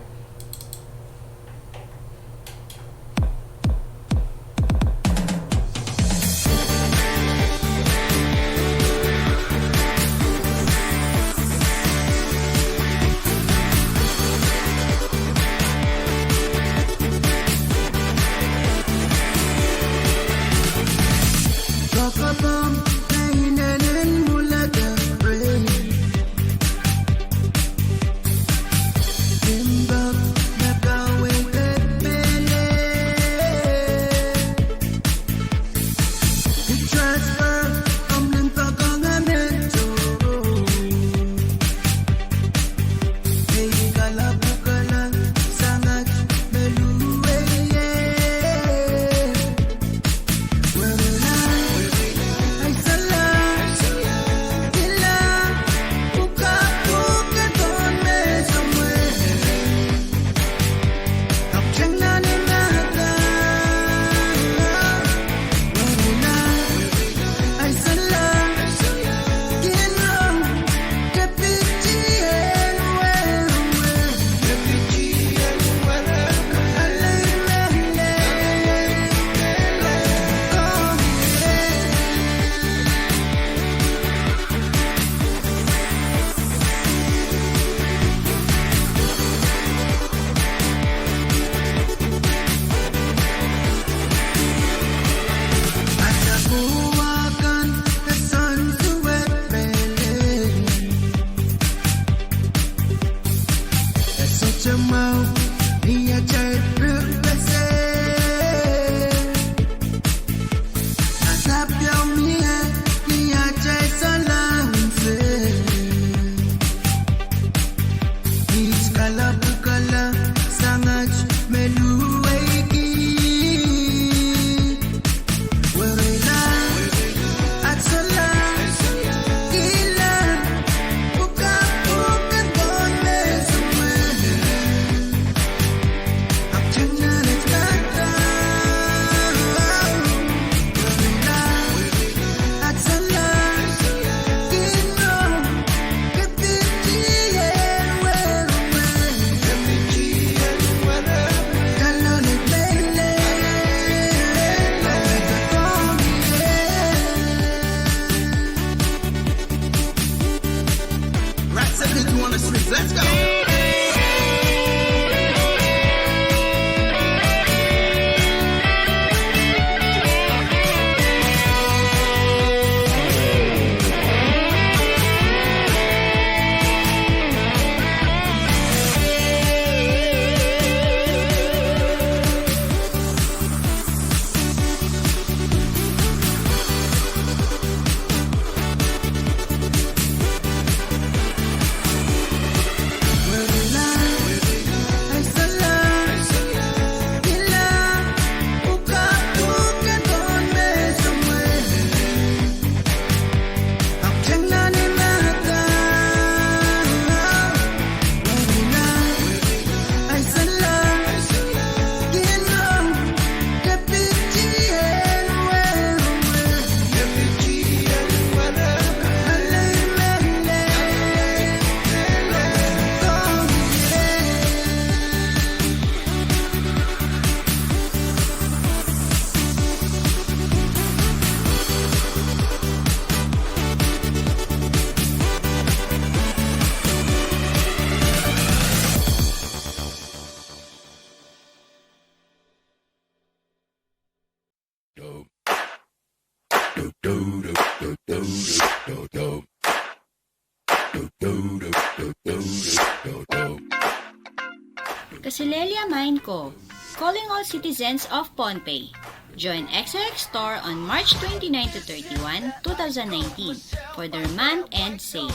Kasilelia Mine Co. Calling all citizens of Pohnpei. Join XRX Store on March 29 to 31, 2019 for their month-end sale.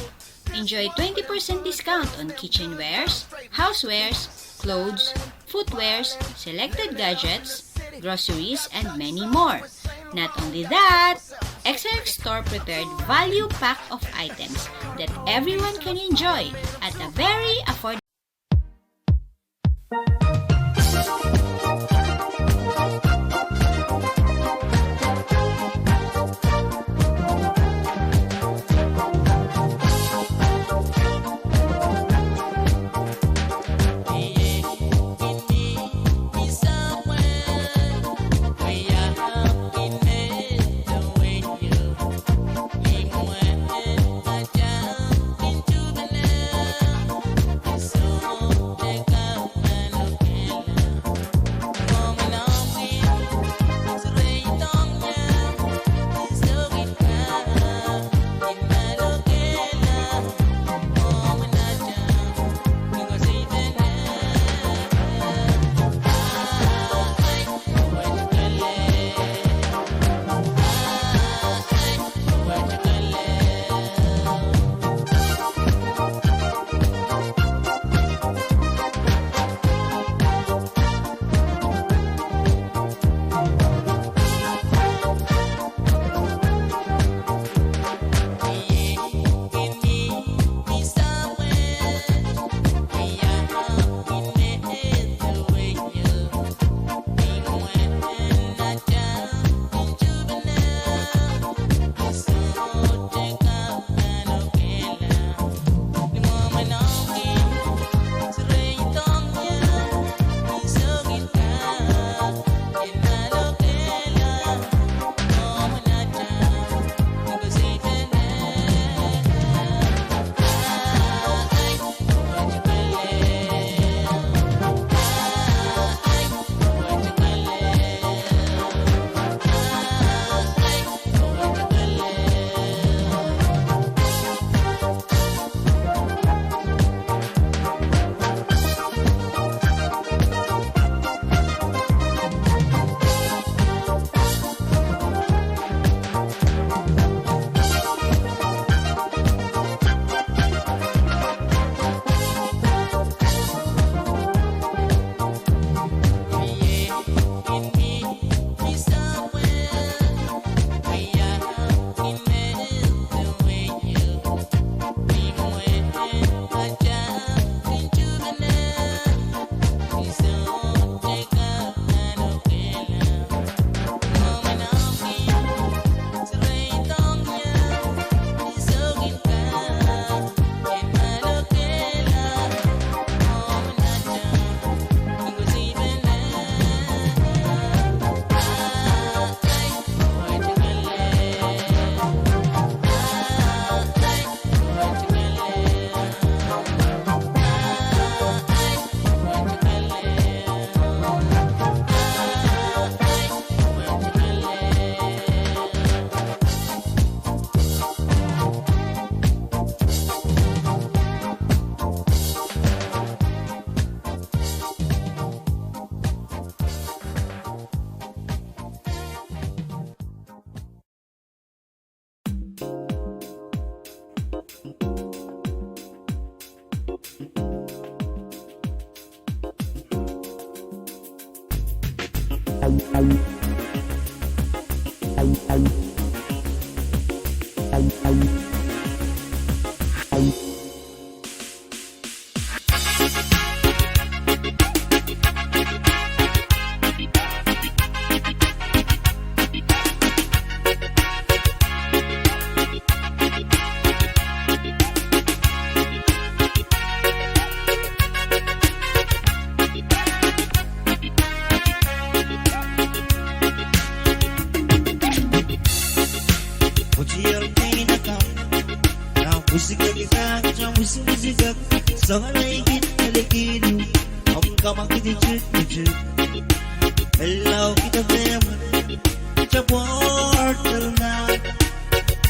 Enjoy 20% discount on kitchenwares, housewares, clothes, footwears, selected gadgets, groceries, and many more. Not only that, XRX Store prepared value pack of items that everyone can enjoy at a very affordable.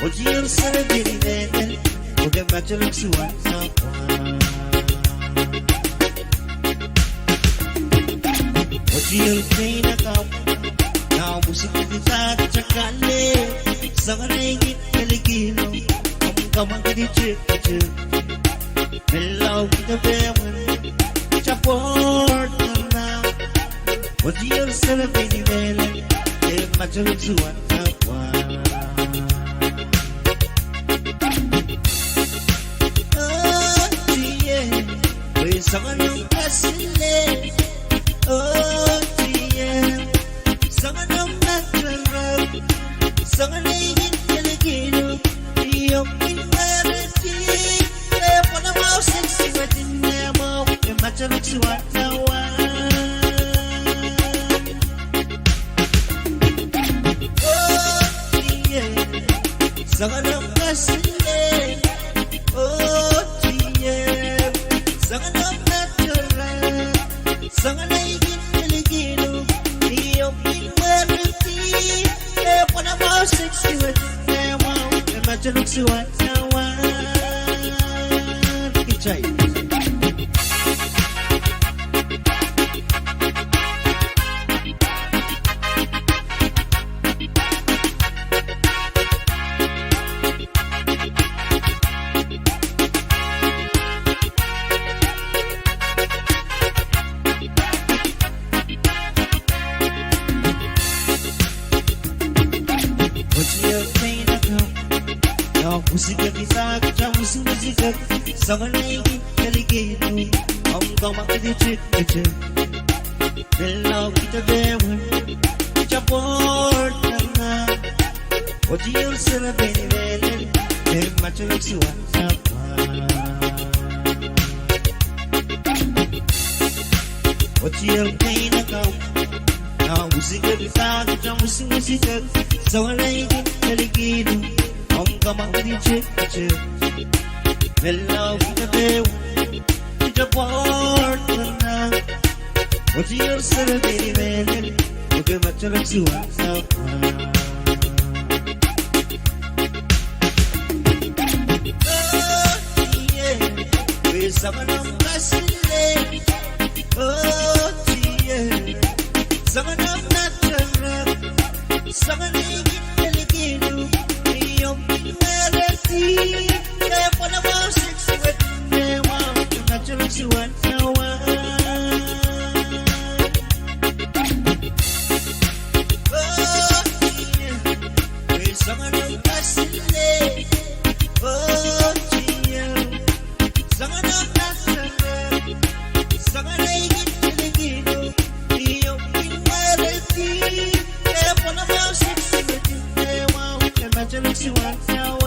What you're celebrating, look at my looks one now. What you're playing about now, music is that chakale, Sangaring Peligino, come on, get it. Hello, the family, Chaport now. What you're celebrating, my looks one now. Someone who passes it. Oh, dear. Someone who matters. Someone who is delicate. You're in reality. For the most sexy, but in their mouth, the matter looks what I want. Oh, dear. Someone who passes it. Oh, dear. Someone who Someone like it, you're in reality. When I'm all 60 with them, imagine looks what I want. It's right. Música que sabe, já música. Someone like it, delicate. Come on, get it. Hello, get the devil. Chaport now. What you're celebrating, very much looks you want. What you're playing about now, música que sabe, já música. Someone like it, delicate. Come on, get it. Hello, get the devil. Chaport now. What you're celebrating, look at what looks you want. Someone I'm passing it. Oh, dear. Someone I'm not around. Someone ain't delicate. You're in reality. Yeah, for the most sexy with them. You're not your looks you want now. Oh, dear. Someone I'm passing it. Oh, dear. Someone I'm not around. Someone ain't delicate. You're in reality. Yeah, for the most sexy with them. Imagine looks you want now.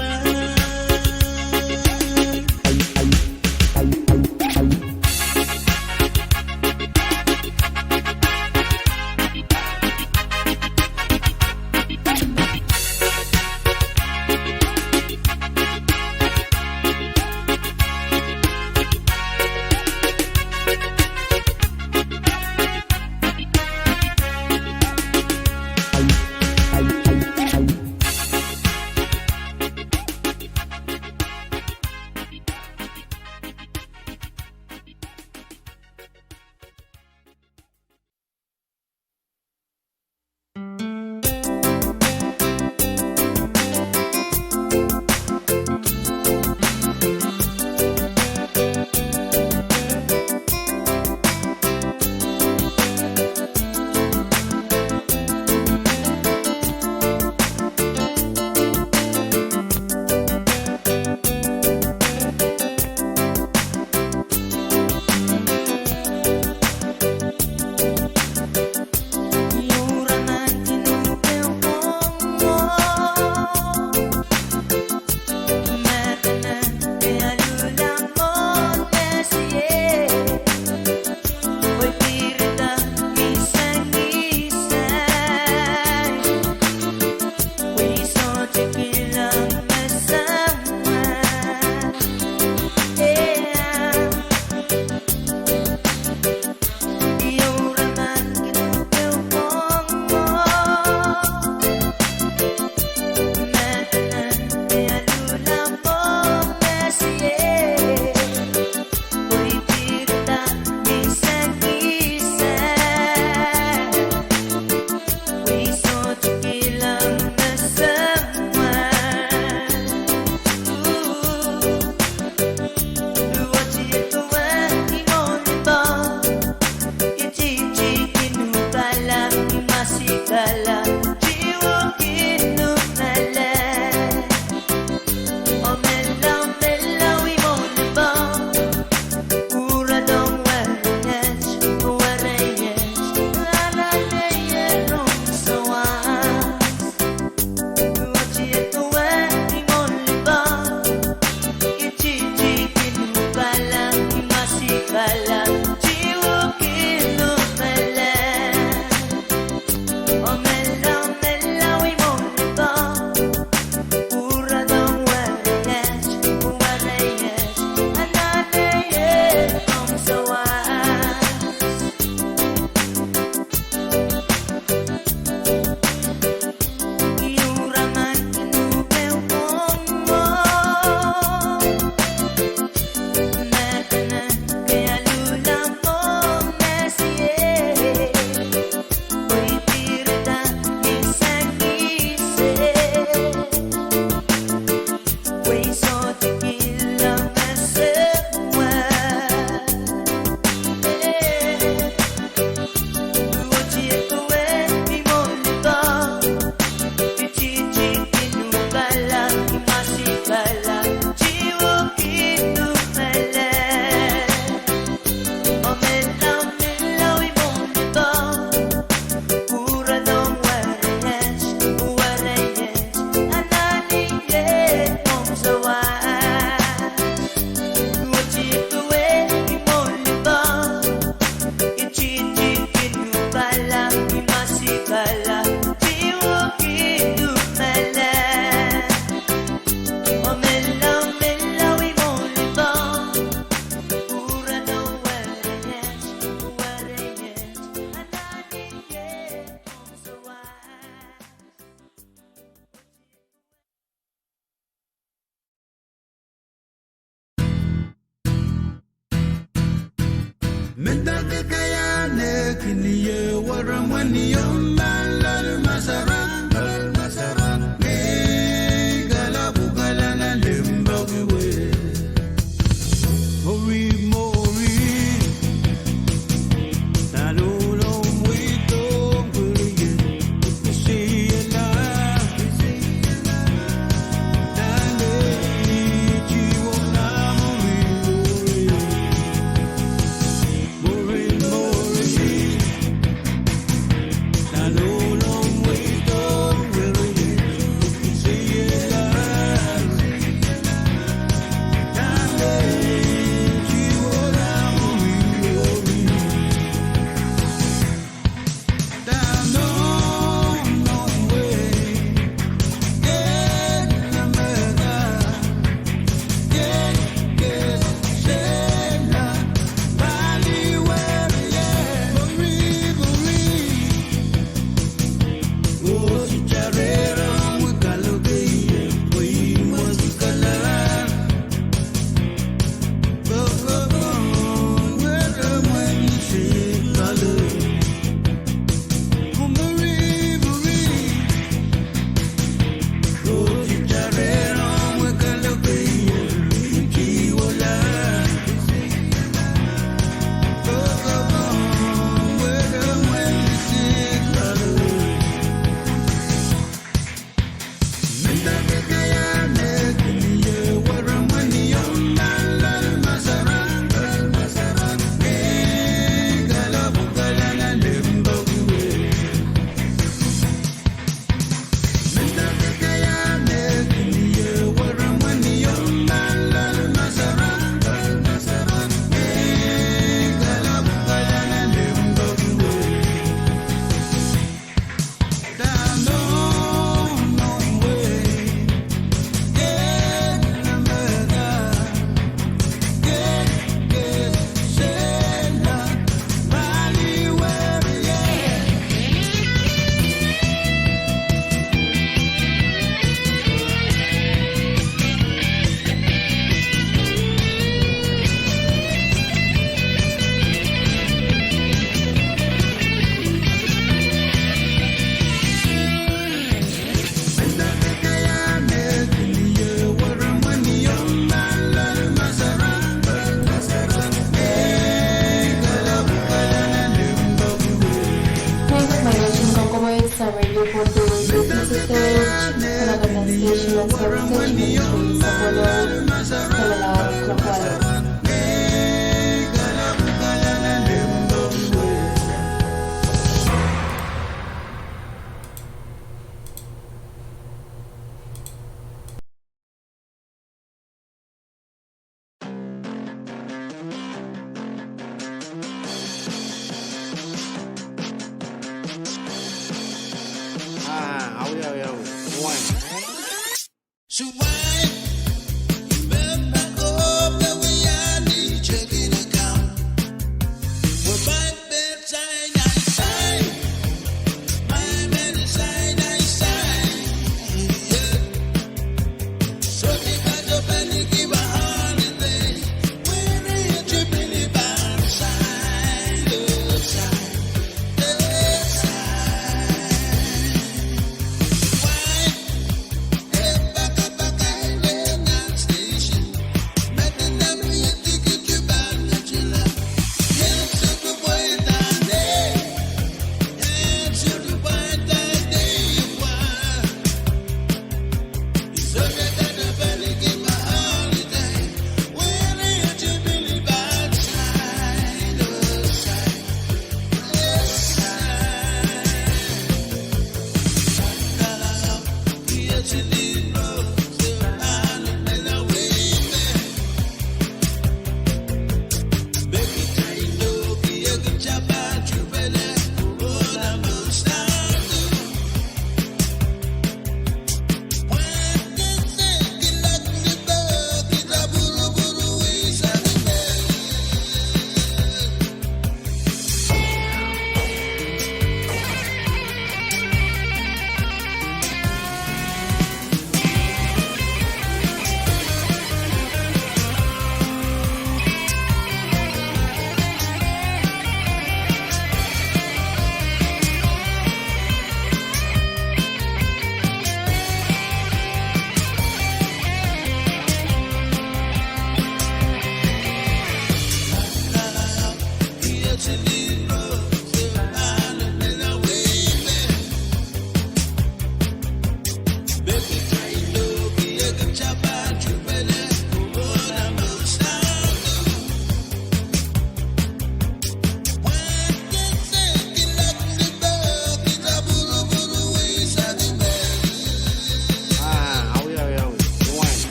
Mental kaya nekniye waramani yombala masaran masaran me gala bugala na limba we mori mori nanulo muito buye see la dale chiwo na mori mori mori nanulo muito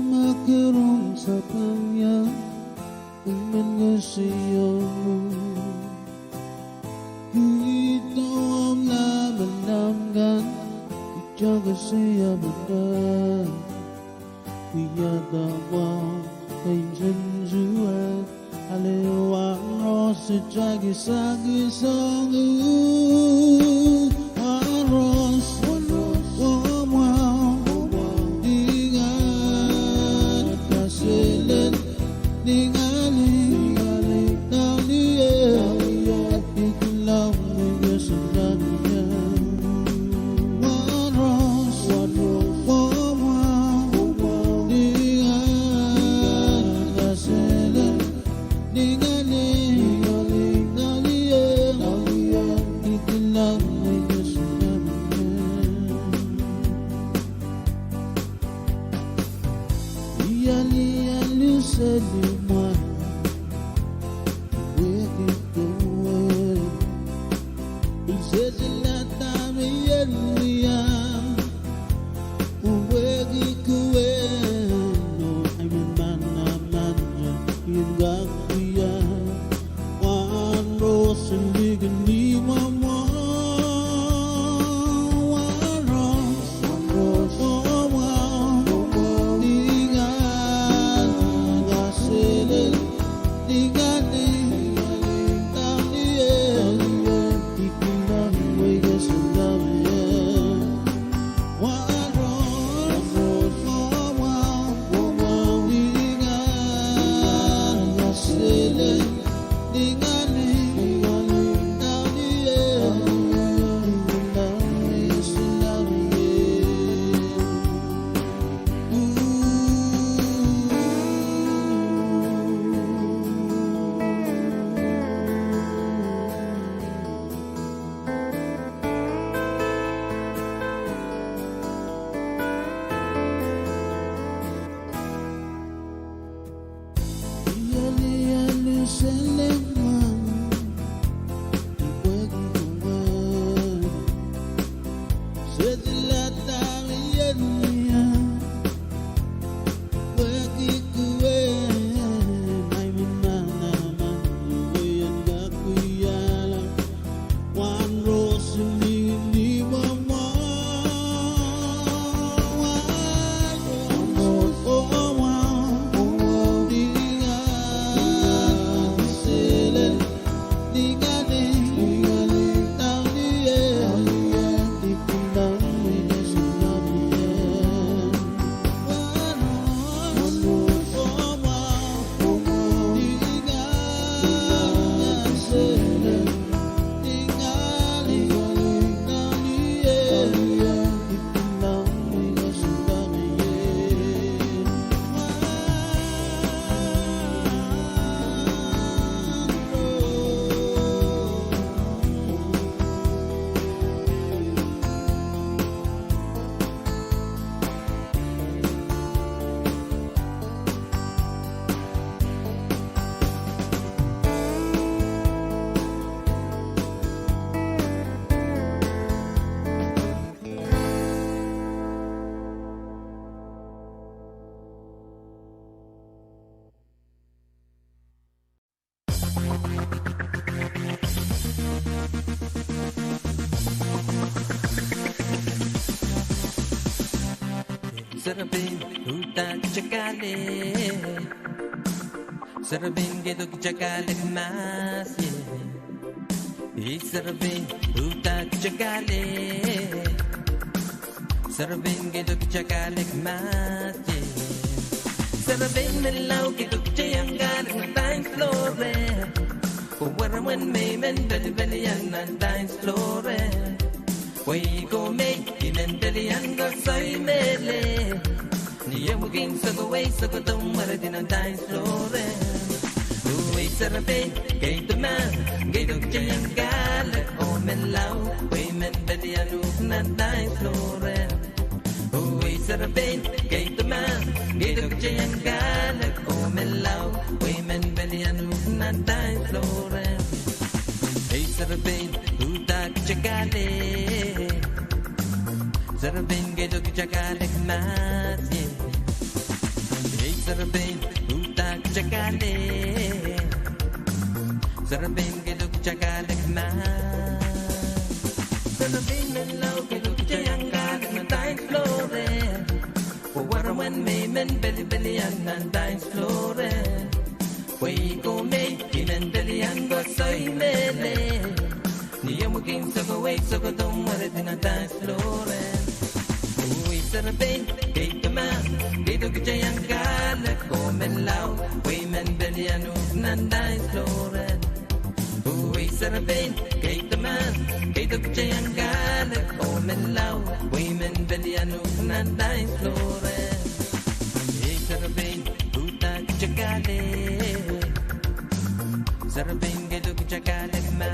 makarong sa kanya Mengesiyonu Ito ang laman-lamgan Ijaga siya benar Kuyatawa kay Zenzuan Alewang rosi jagi sagi sangu Aros Wamwang Dingan Kasilan Ningali Nalia Ikulang Megasadanya Aros Wamwang Dingan Kasilan Ningali Nalia Ikulang Megasadanya Iyali Selimah where it going? It says a lot of me where it going? No, I'm a man, you got me one rose and big and me mama. One rose, oh wow. Sarabin utak cakale Sarabin gedok cakale mas Sarabin utak cakale Sarabin gedok cakale mas Sarabin melau gedok cayanggal dance floor Where when me men belly and dance floor Way go make in and belly and go say mele Niyamukin sa go way sa go dum maradin ang dance floor Way sarabin gay the man gay dog chayang galat o melaw Way men belly and na dance floor Way sarabin gay the man gay dog chayang galat o melaw Way men belly and na dance floor Hey sarabin utak chakale Sarabin gedok chakale mas sarabing utak chakale sarabing geluk chakale na sarabing nalaw geluk chayangkal na dance floor when me men belly belly and dance floor we go me in belly and go soy mele ni yamu king so go wait so go don't worry in a dance floor we sarabing gate the man gate the jayang gal go men low we men belly and dance floor we sarabing gate the man gate the jayang gal go men low we men belly and dance floor sarabing utak chakale sarabing geluk chakale ma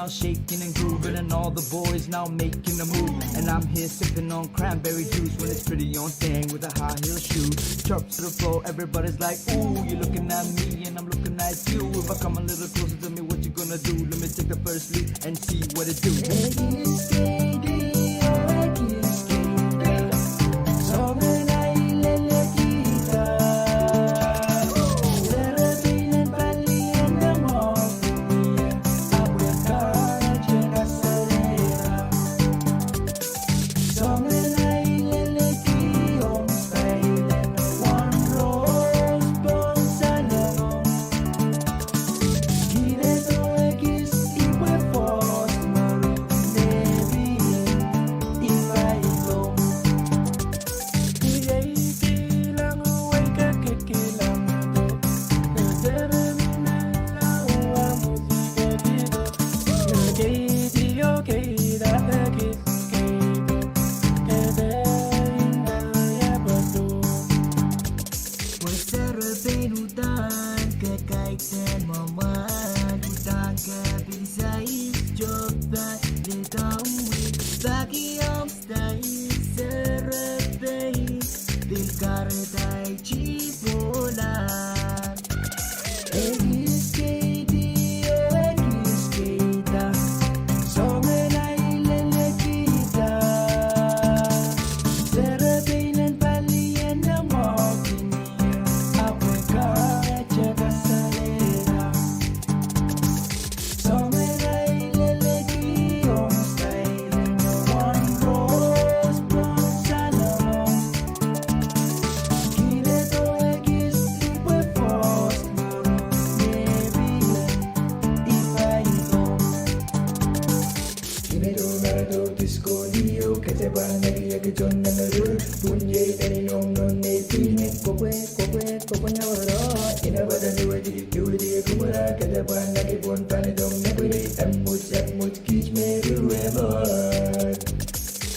now shaking and grooving, and all the boys now making a move. And I'm here sipping on cranberry juice when it's pretty on thing with a high heel shoe. Chirp to the floor, everybody's like, ooh, you're looking at me and I'm looking at you. If I come a little closer, tell me what you gonna do. Let me take the first lead and see what it do.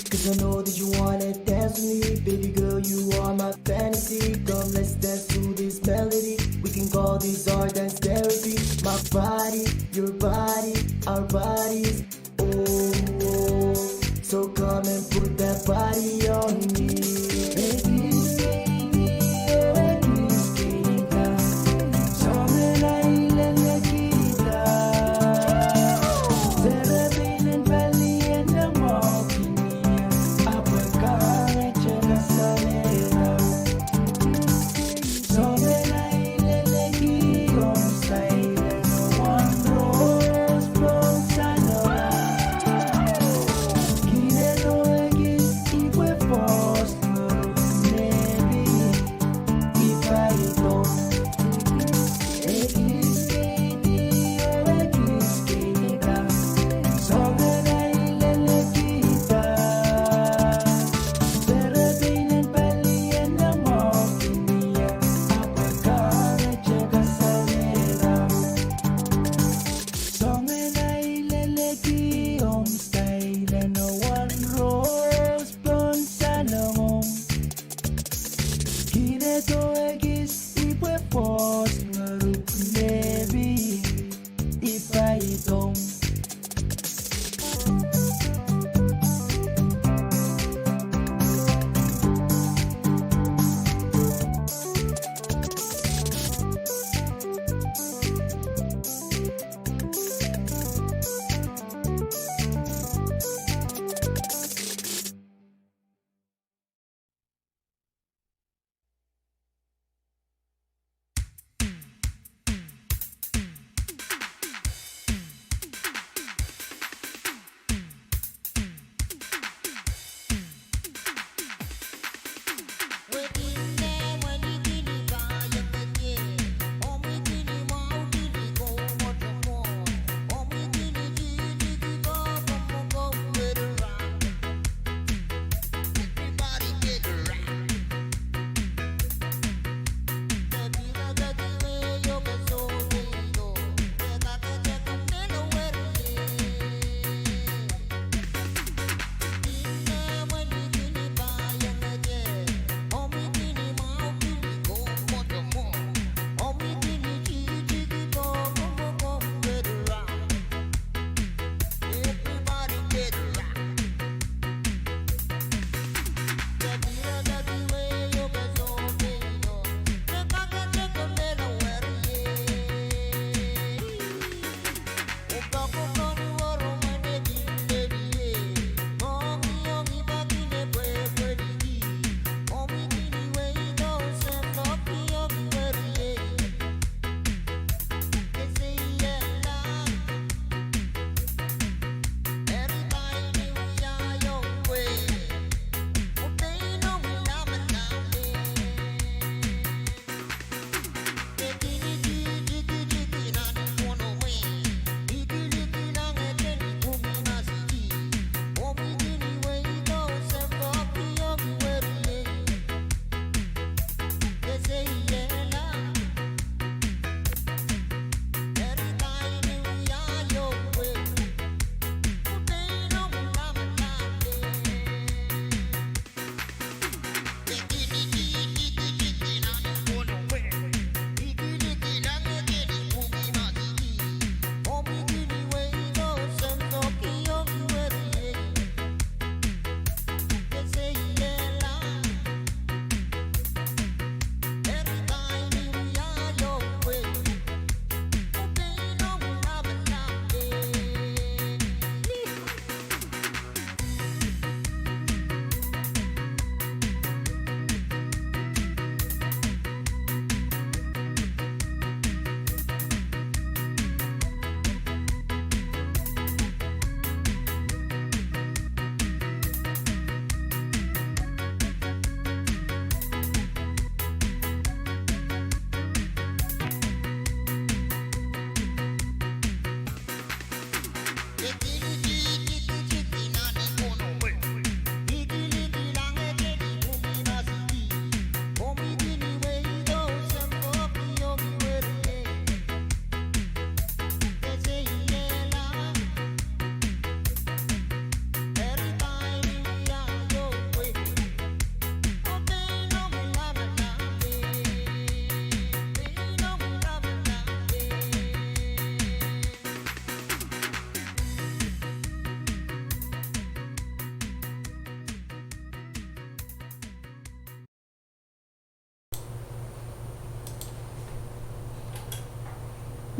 Cause I know that you wanna dance with me. Baby girl, you are my fantasy. Come, let's dance to this melody. We can call this our dance therapy. My body, your body, our bodies. Oh, oh. So come and put that body on me. Baby,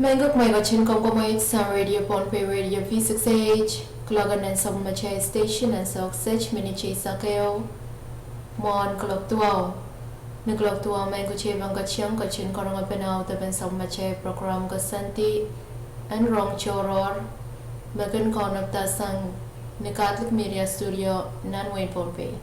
Mengok may gachin kong kumait sa Radio Ponpe Radio V6AH, Kulagan and sa Machay Station and sa Oxech Minichi sa kayo, Mon Kulok Tuaw. Naglok tuaw may kuchi bang kachyang kachin korong apenaw taban sa Machay program kasanti and rong choror, magan konap tasang ni Catholic Media Studio nan Wayne Ponpe.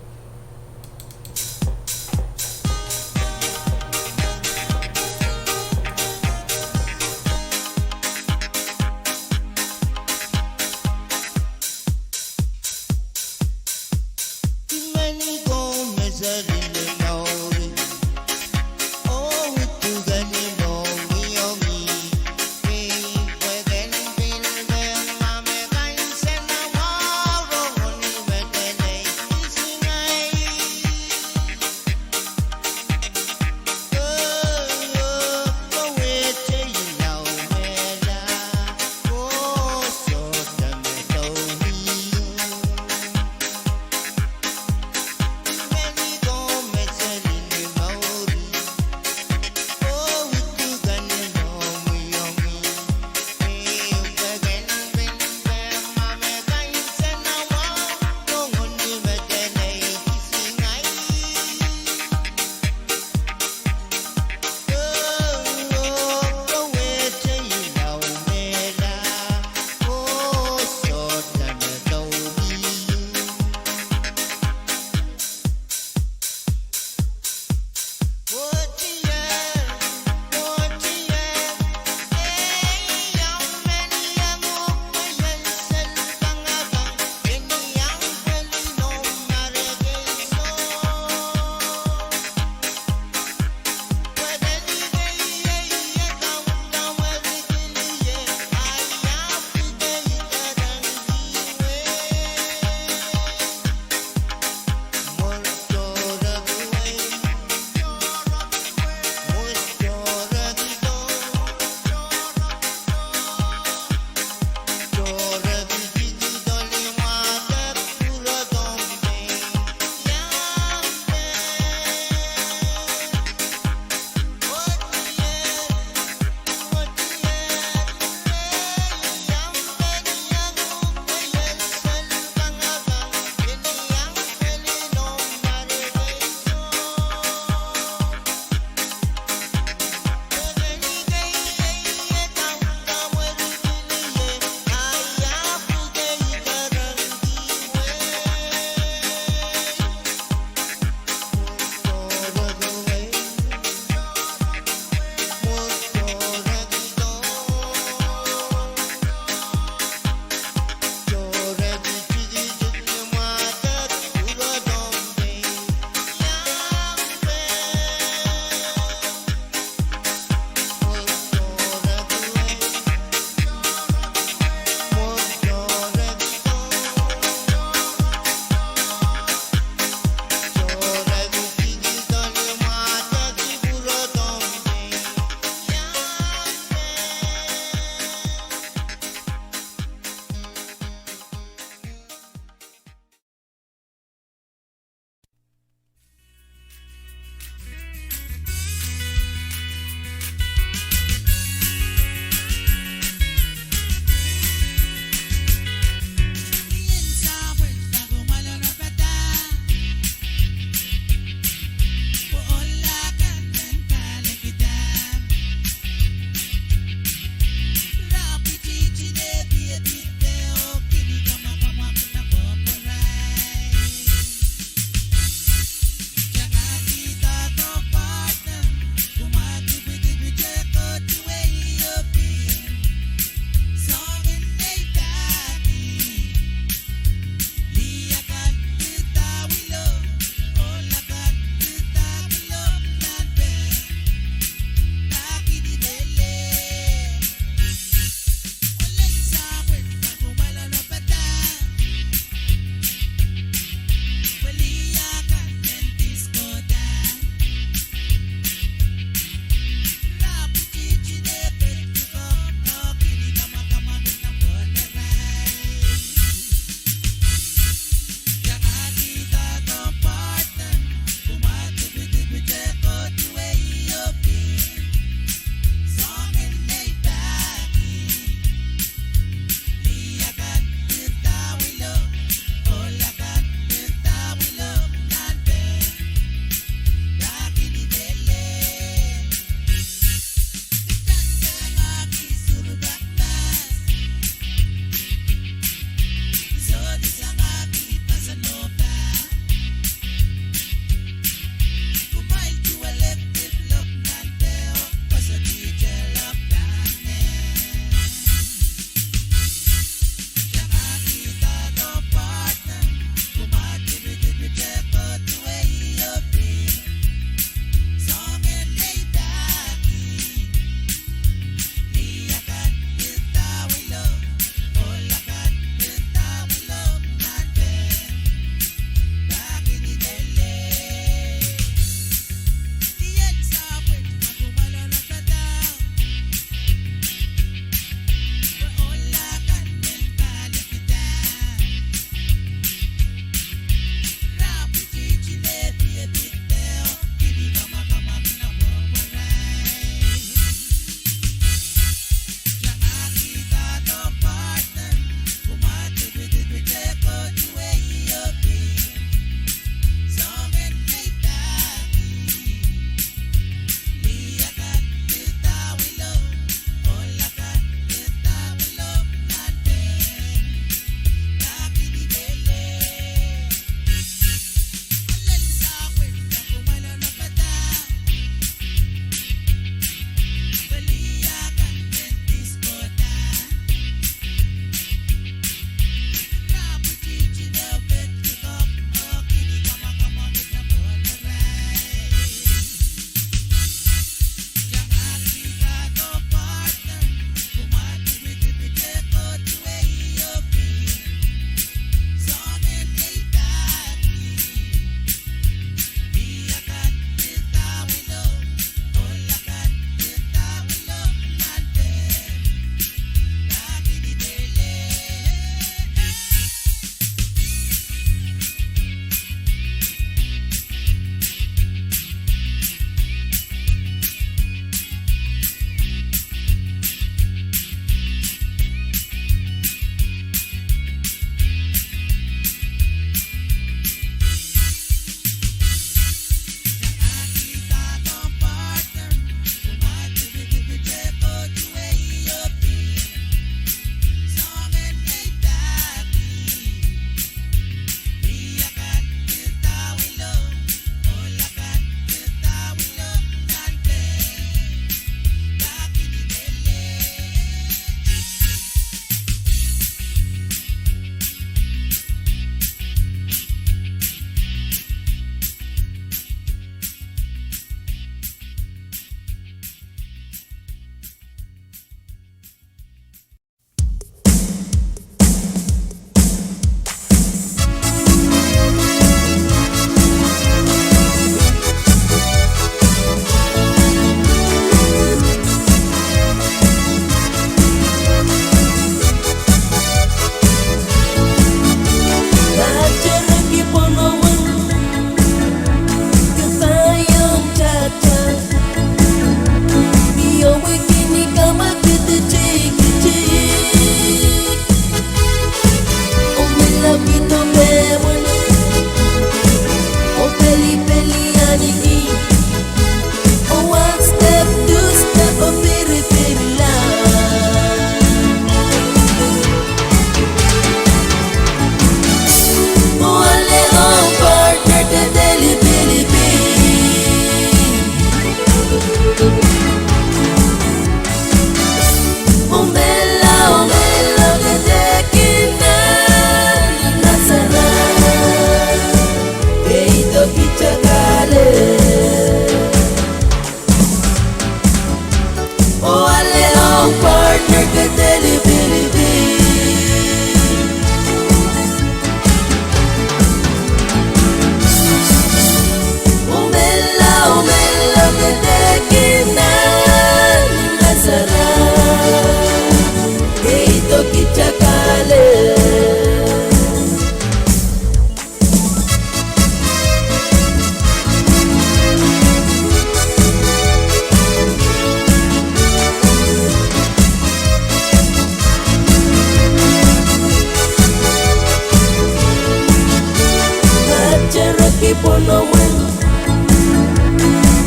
pono wen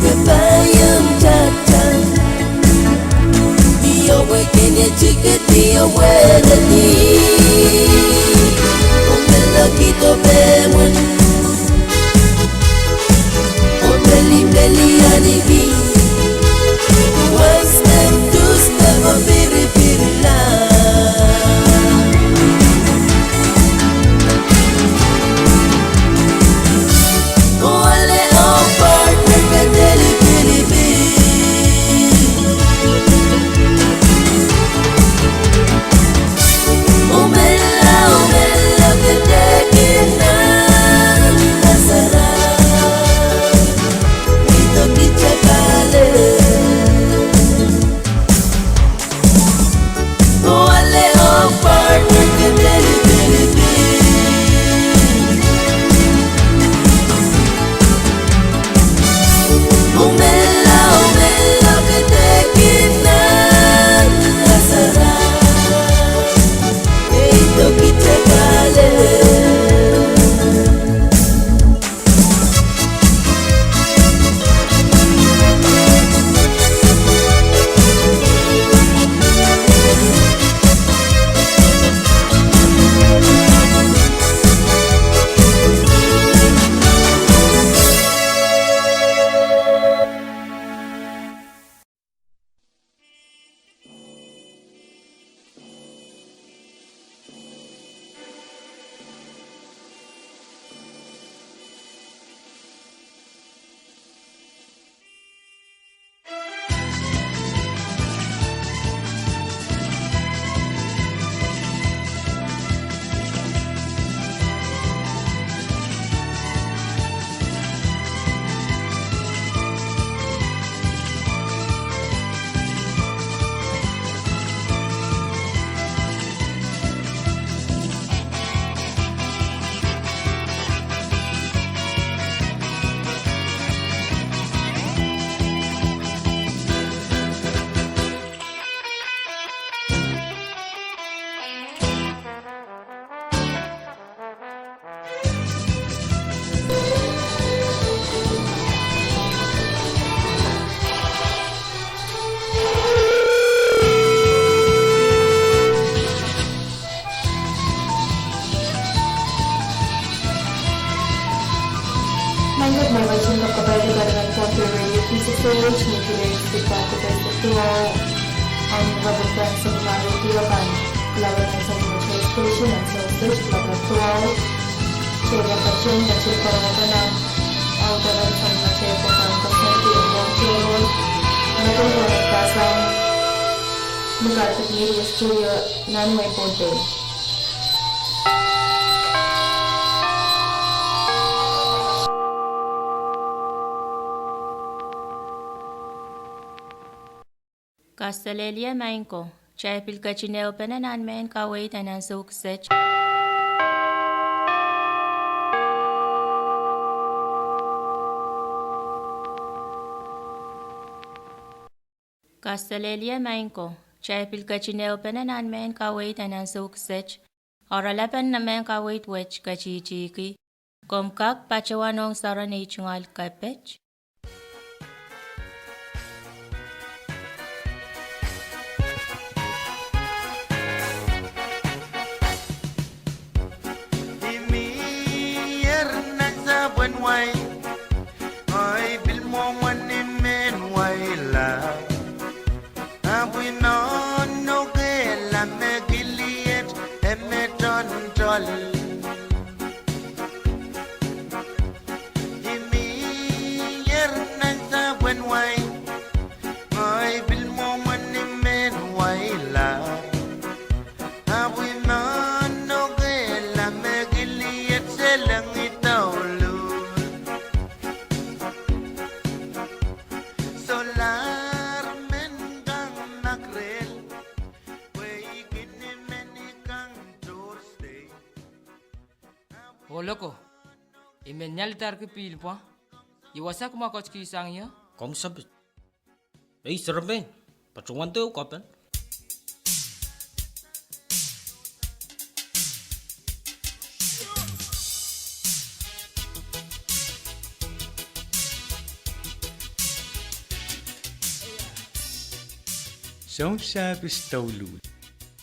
Gapayam tata Dio wekene chike dio wedani Omela kito bemwen Omeli beli anibi One step, two step, a biri biri la Wale on partner kadeli biri biri Omela kadekina Nasara Ito kichakale Wale on partner kadeli biri biri Umela kadekina Nasara Ito kichakale Manggap mewajib kepada badan Ponte Radio V6AH Nuclear Speaker Ketua Robert Seminario Tiapan Kelabaran Social Station and Social Laboratorial Sehingga Pasien dan Sirkar Matanang Autaran Sama Saya Pokan Pasenti yang Bongkirol Nakal Konektasan Mengkatak Media Studio Nanmai Ponte Castellelia Mainko, Chapel Cachineo Penanan Men Kawait and Azuk Sech. Castellelia Mainko, Chapel Cachineo Penanan Men Kawait and Azuk Sech, or a lepen na men kawait wech kachichiki, Komkak Pachawanong Saranachungal Kapech. Way, I feel more money men waila. We know no girl, I'm a Gilead, and me done doll. Give me your answer when why I feel more money men waila. We know no girl, I'm a Gilead, selling it all. Oh loko, imenyal tar ke pil po. Iwasak mo kot kisang ya. Kong sabit. Serben. Pacuan tu kapan? Song sabis taulul.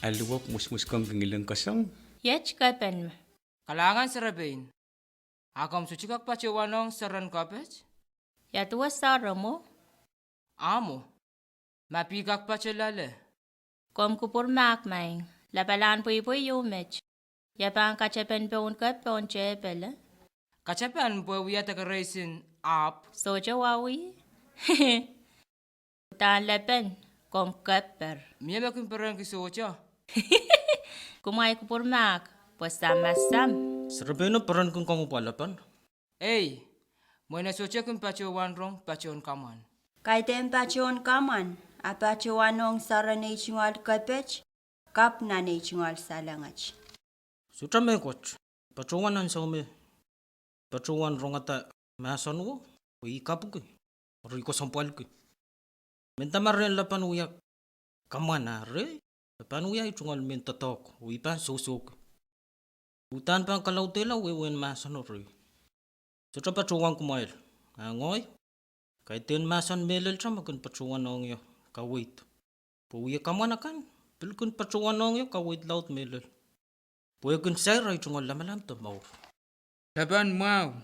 Aluwap musmus kong kingilang kasong. Yech kapen. Kalangan Sarabain. Akam suci kak pacewanong saran kapech? Yatua sara mo. Amo. Mapi kak pacelale. Kom kupur mak maing. Lapalan pui yumech. Yapang kacepen peun kapon cepele. Kacapan po wiyata ka racing up. Soja wawi. Tan lepen. Kom kapper. Miya ba kumparang kisocha? Kumay kupur mak. Pues sam. Sarabeno peran kung kamu palapan. Hey, mo na socha kung pacewan rong pacewan kaman. Kaitem pacewan kaman. Apacewanong sara nationgal kapech. Kap na nationgal salangach. Sutra me coach. Pacuanan sa me. Pacuan rong ata mason wo. Ui kapu ke. Riko sampal ke. Menta marren lapan uyak. Kamana re. Lapan uyak cungal menta tok. Ui pan susuk. Hutan pang kalau tela wewen mason re. Sutra pacuan kumail. Angoy. Kaiten mason melel sama kun pacuan ong yo. Kawit. Puya kamana kan. Pilkun pacuan ong yo kawit laut melel. Puya kun sayra cungal lamalam to mau. Laban mau.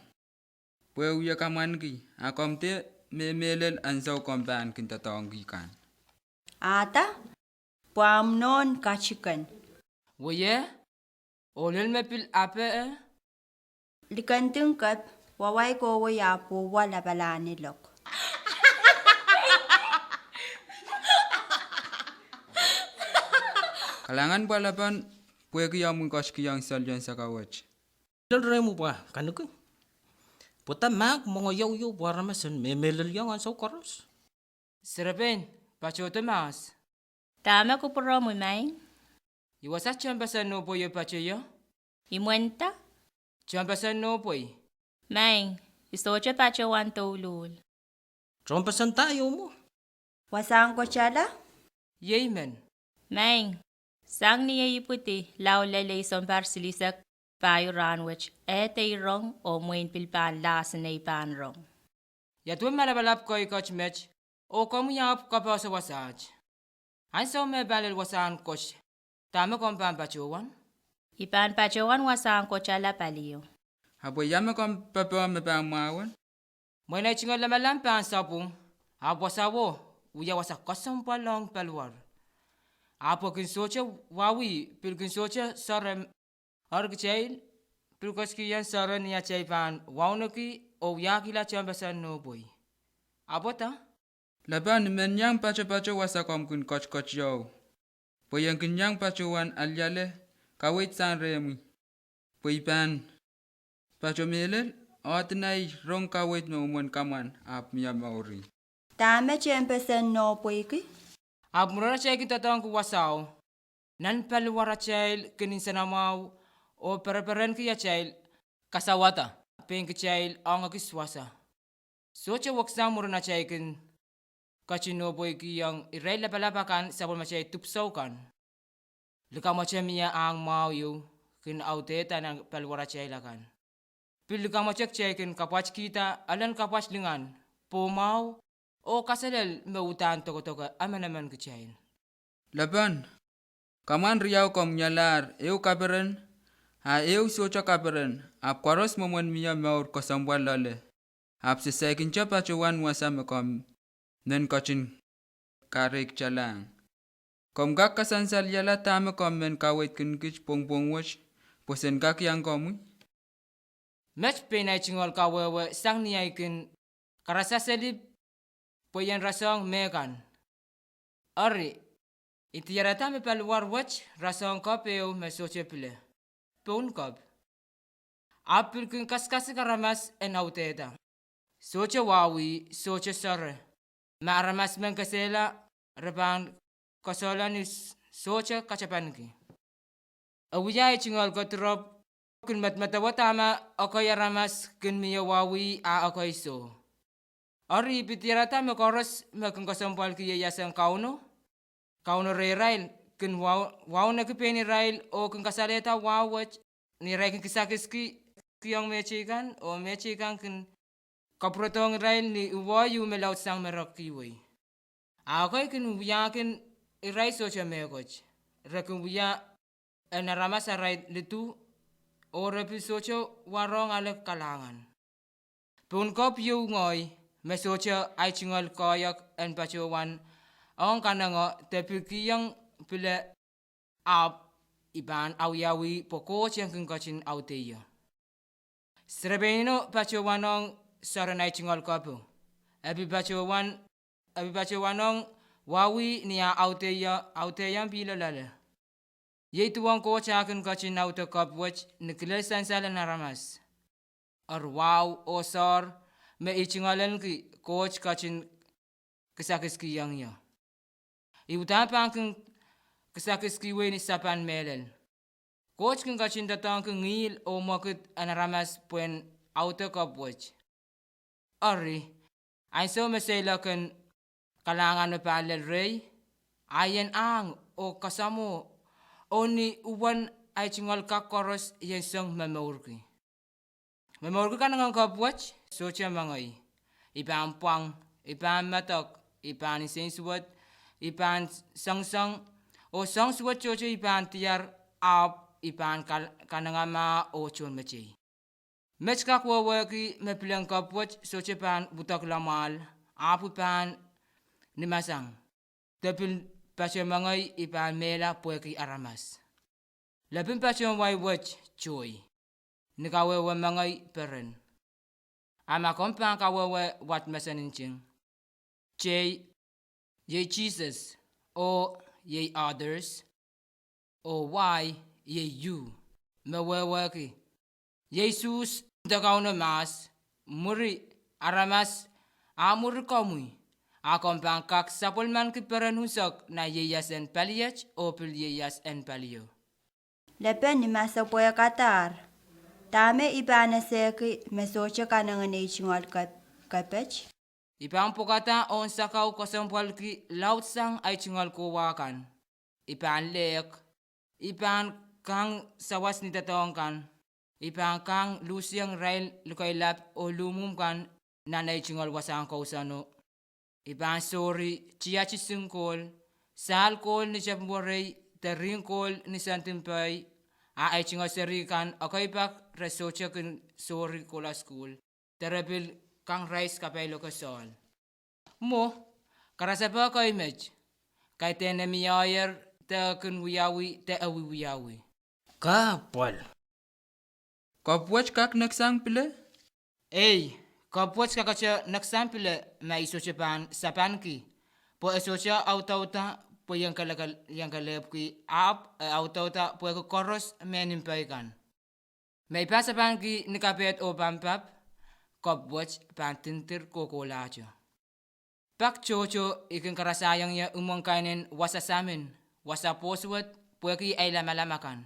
Puya uya kaman ki. Akom te melel ansau kompan kinta tonggi kan. Ata? Puam non kachikan. Woye? Olel me pil ape eh? Likantung kap. Wawai ko waya po wala balani lok. Kalangan palapan puya ki yang mungkos ki yang salyan sakawach. Dal remu pa kanuku. Puta mak mga yaw para masan memelel yang ansau koros. Sarabain, pacewa mas. Tama kupur mo maing. Iwasa chambasan no boy paceya? Imuenta? Chambasan no boy. Maing, isocha pacewan taulul. Trompasan tayo mo. Wasang ko chala? Yemen. Maing, sang niya iputi, lau lele son parsilisak payo ranwich, rong o muin pilpan lasan na ipan rong. Yatun malabalap ko coach match, o kumuyap ka pa sa wasaj. Ay so me balil wasan coach, tama kong pampachuan? Ipan pachuan wasang ko chala paliyo. Hapo yama kom papa me pang mawan. May na chingal lamalam pa ang sapong, wasawo, uya wasak kasam palong palwar. Apo kinsocha wawi, pil kinsocha sarem argchail, pil kaskiyan saran niya chay pan waunoki o yakila chambasan no boy. Apo ta? Laban menyang pacho wasakom kun koch yaw. Puyang kenyang pacuan alyale kawit san remi. Puipan pacho melel otnai rong kawit no umon kaman ap miya mauri. Tama chempesan no puiki? Ap murara chay kita tawang kuwasaw. Nan palwara chay kininsanamaw o pereperen kiya chay kasawata. Pink chay ang akiswasa. So chay waksang murana chay kin kachinoboy kiyang iray lapalapakan sabon machay tupsaw kan. Lika machay miya ang mauyo kin auteta ng palwara chay lakan. Pilika machay chay kin kapwach kita alan kapwach lingan pumaw o kasalel mautan toko-toko aman-aman kichay. Laban kaman riyaw kom nyalar eu kaberen ha eu socha kaberen ap kwaros momon miya maur kosambwal lale ap sisekin chapa chuan wasam kom nen kochin karik chalang. Kom gak kasansal yala tame kom men kawit kinkich pong wach posen gak yang komu. Mech penay chingol kawewe sang niyay kin karasaselib poyan rasong mekan. Ari, itiyarata me palwar wach rasong kopeo me soche pile. Pun kop. Apil kin kaskasi karamas en auteta. Soche wawi, soche sore. Maaramas men kasela repang kasolanis socha kachapanki. Awiyay chingol kotrop kun matmatawatama akoy aramas kun miyawawi a akoy so. Ari pitirata me koros me kun kasampal ki yayasan kauno. Kauno rail kun wow na kipeni rail o kun kasaleta wawach ni ray kun kisakiski kiyong mechikan o mechikan kun kaprotong rail ni uwayu me laut sang merokiwi. Ako'y kun yakin irai socha mekoch. Rekumbuya en aramas arai litu o repi socha warong ale kalangan. Pun kop yu ngoy me socha ay chingal koyak en pachuan ong kanango tepiki yang pile ap iban awiyawi poko yang kengkachin auteya. Srebeno pachuanong saranay chingal kopu. Abi pachuanong wawi niya auteya pila lale. Ye tuang ko chakin kachin auto kop wach niklesan salan aramas. Wow o sor me ichingalan ki coach kachin kisakiski yang ya. Iutapang keng kisakiski we ni sapan melel. Coach keng kachin datang keng ngil o makit anaramas puen auto kapwach. Ari, ay so mesela ken kalangan na palel rey, ayen ang o kasamo o ni uwan ay chingal kakoros yesong memorki. Memorki ka nang kapwach, so siya mangay. Ipan puang, ipan matok, ipan sensuat, ipan sangsang, o sangswat chocho ipan tiar ap, ipan kanangama o chon meche. Mech kakwa waki me pilang kapwach, so siya pan butak lamal, apu pan ni masang. Tepil pasya mangay ipan mela pueki aramas. Lapin pasya way wach choy. Nikawewe mangay peren. Ama kompang kawewe wat mesaninching. Ye Jesus, o ye others, o why ye you. Mewewe ki. Jesus dakaw na mas, muri aramas, amuri kamui. Akompang kak sapulman ki peren husak na yeyas en paliyach o pil yeyas en paliyo. Lepen ni masa poya katar. Tame ibana seki mesocha kanangan chingal kapech. Ipang pokata on sakaw kosampal ki laut sang ay chingal ko wakan. Ipan lek, ipan kang sawas ni tatongkan, ipan kang lusyang rail lukailap o lumumkan nanay chingal wasang kausano. Ipan sorry, chiachi singkol, sal kol ni japmorey, terin kol ni santimpay, ay chingal serikan, okay pak resocha kin sorry kola school, terapil kang rice kapelo kasol. Mo, karasa pa kay mech, kay tenemiyayer te kun wiyawi te awi wiyawi. Kapal. Kapwach kak nagsang pile? Ey, kapwach kakasya nagsang pile may isocha pan sapan ki. Po isocha auta po yang kalep ki ap auta po ko koros menimpay kan. May pasapan ki nikapet o pampap, kapwach pantintir kokolacho. Pak chocho ikin karasayang ya umangkainin wasa samin, wasa poswat, puweki ay lamalamakan.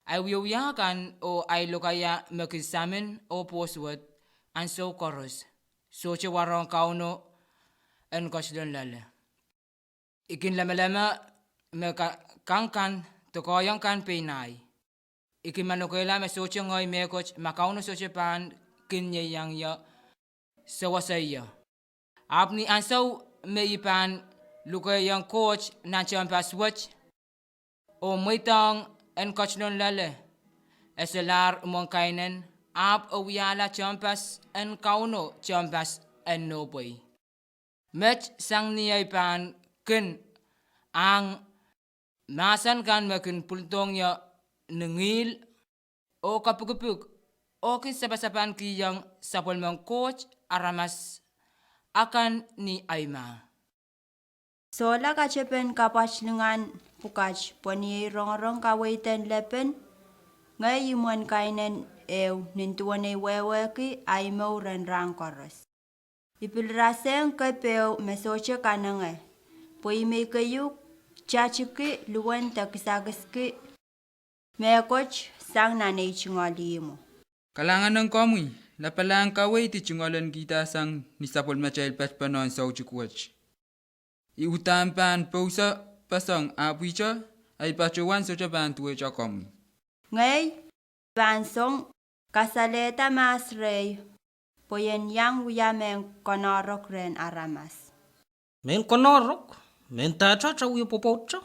Ay wiyakan o ay lokaya makisamin o poswat, an so koros, socho warong kauno, en kasdon lala. Ikin lamalama, kangkan, tokoyang kan pinay. Ikin manukela me socho ngoy mekoch, makauno socho pan, kinyayang ya, sawasaya. Apni ansaw me ipan lukay yang coach na champas watch o maitang en coach non lale eselar umong kainen ap o wiyala champas en kauno champas en noboy. Mech sang niya ipan kin ang masan kan makin pultong ya nengil o kapugupug o kin sabasapan kiyang sapol mong coach aramas akan ni Aima. Sola kachepen kapach dengan pukach poni rong kawaitan lepen ngay imuan kainen ew nintuan ay wewe ki ay mauran rang koros. Ipilraseng kay pew mesoche kananga. Po ime kayuk chachiki luwan takisakiski mekoch sang nanay chingali mo. Kalangan ng kamoy. Napalang kaway ti chingolan kita sang nisapol machail patpanon sa uchikwach. Iutampan pausa pasang apuicha ay pachuan sa chaban tuwe chakom. Ngay, bansong kasaleta mas rey, poyen yang uyameng konorok ren aramas. Men konorok, Menta cha uyo popot cha.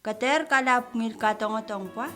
Kater kalap ngil katong-tong pa.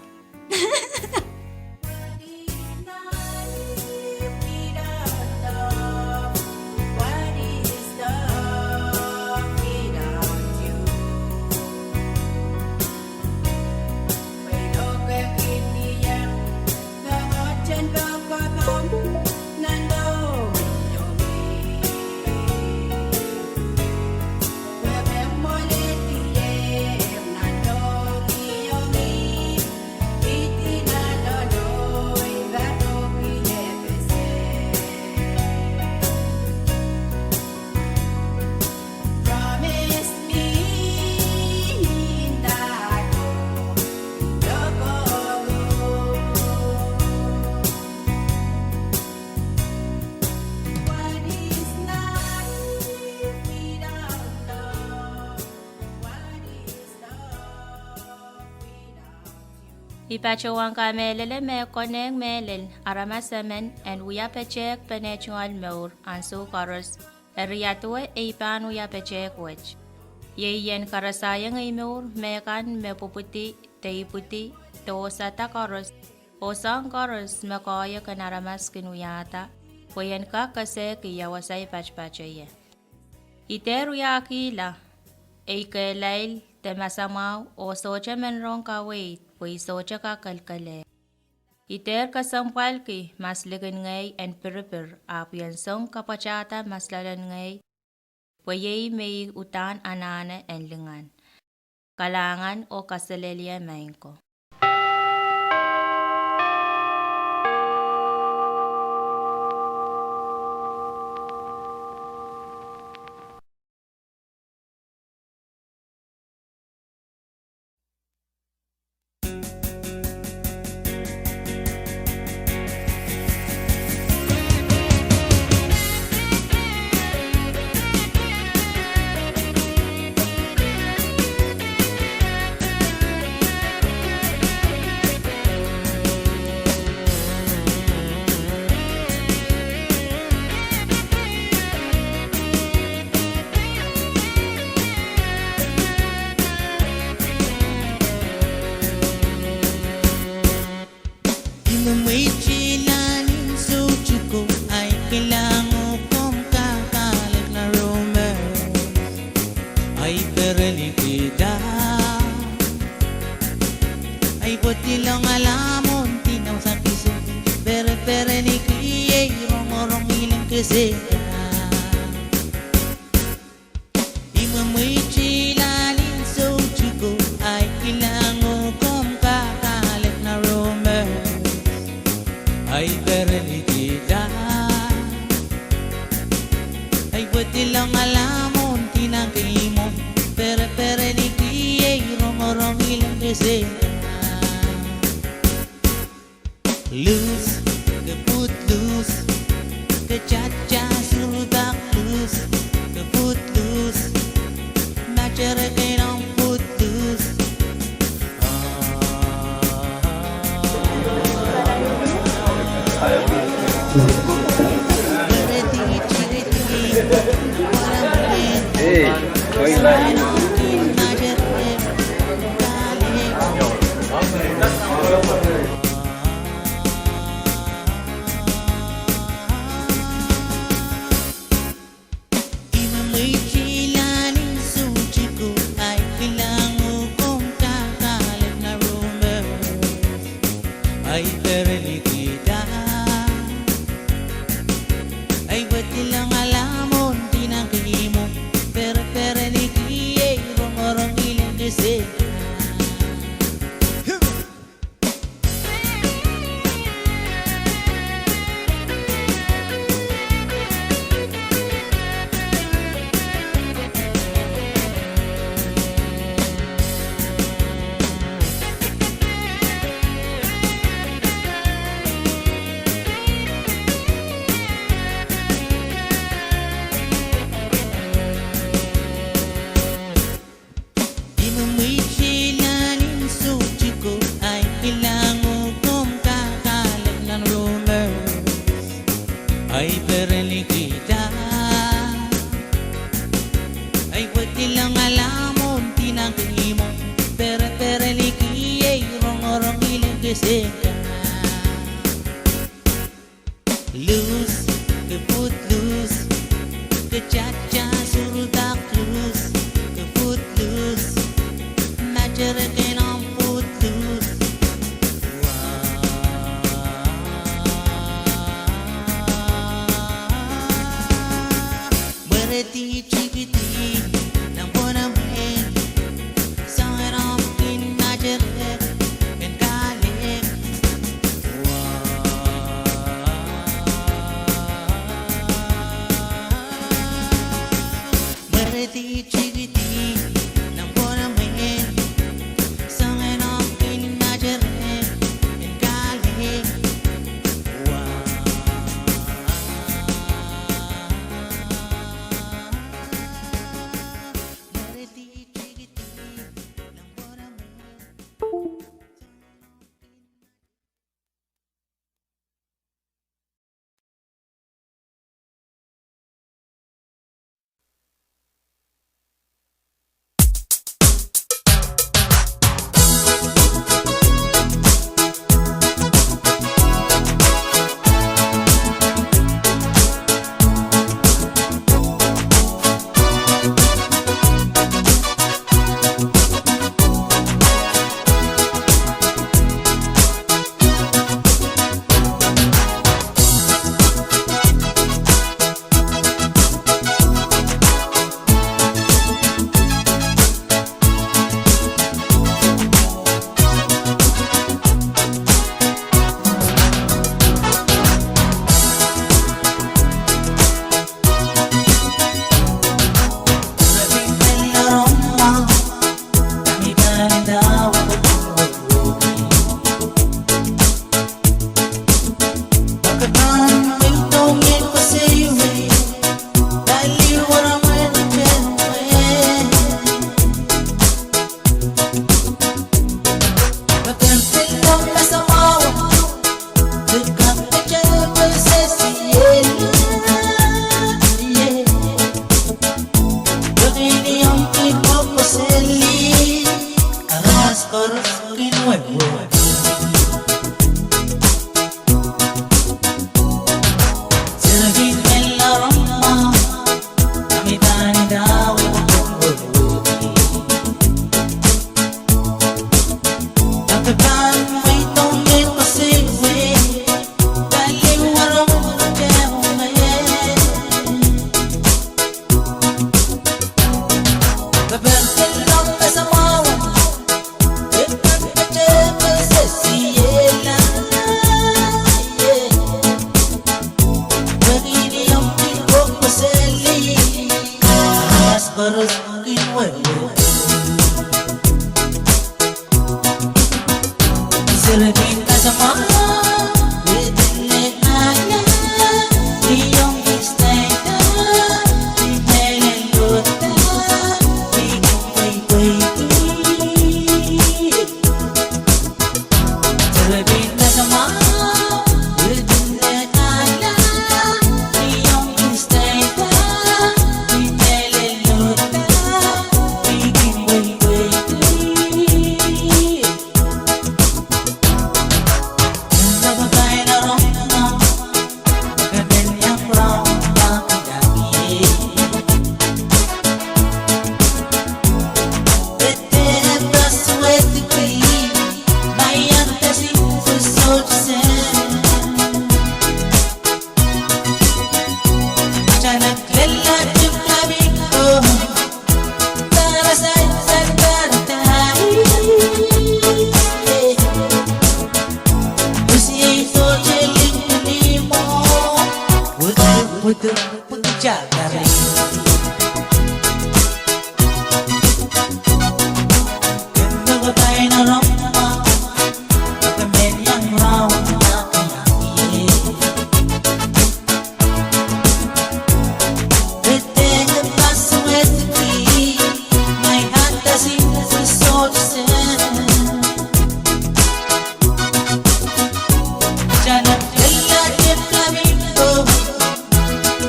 Ipachawang ka melele me koneng melel aramasamen and uyapechek penechual meur anso karos eriatue eipan uyapechek wech. Yeyen karasayang imeur mekan me puputi te iputi te osata karos osang karos me kaya kanaramas kinuyata wayan ka kase kiyawasay pachpachaye. Iteru ya akila eikelail te masamaw o socha menrong kawait pway socha ka kalkale. Iter kasampal ki mas ligan ngay and piripir apian song kapachata mas lalan ngay pwayay may utan anana and lingan. Kalangan o kasalelya main ko. Loose, the foot loose, the cha-cha suruh tak loose, the foot loose, macam kenang foot loose. Hey, koi lain. Ay perlikita ay batilang alamon tinangkimo perliki ay romorong ilang kasi ay perlikita ay pati lang alam ng imo Pere likiyay rong ilang gising ka Loose, ke foot loose Ke cha-cha surudak loose Ke foot loose Macere ke nam foot loose Bereti cikiti Nang bonamin Sangat amkin macere Ken kalik Bereti cikiti Nang bonamin Sangat amkin macere Ken kalik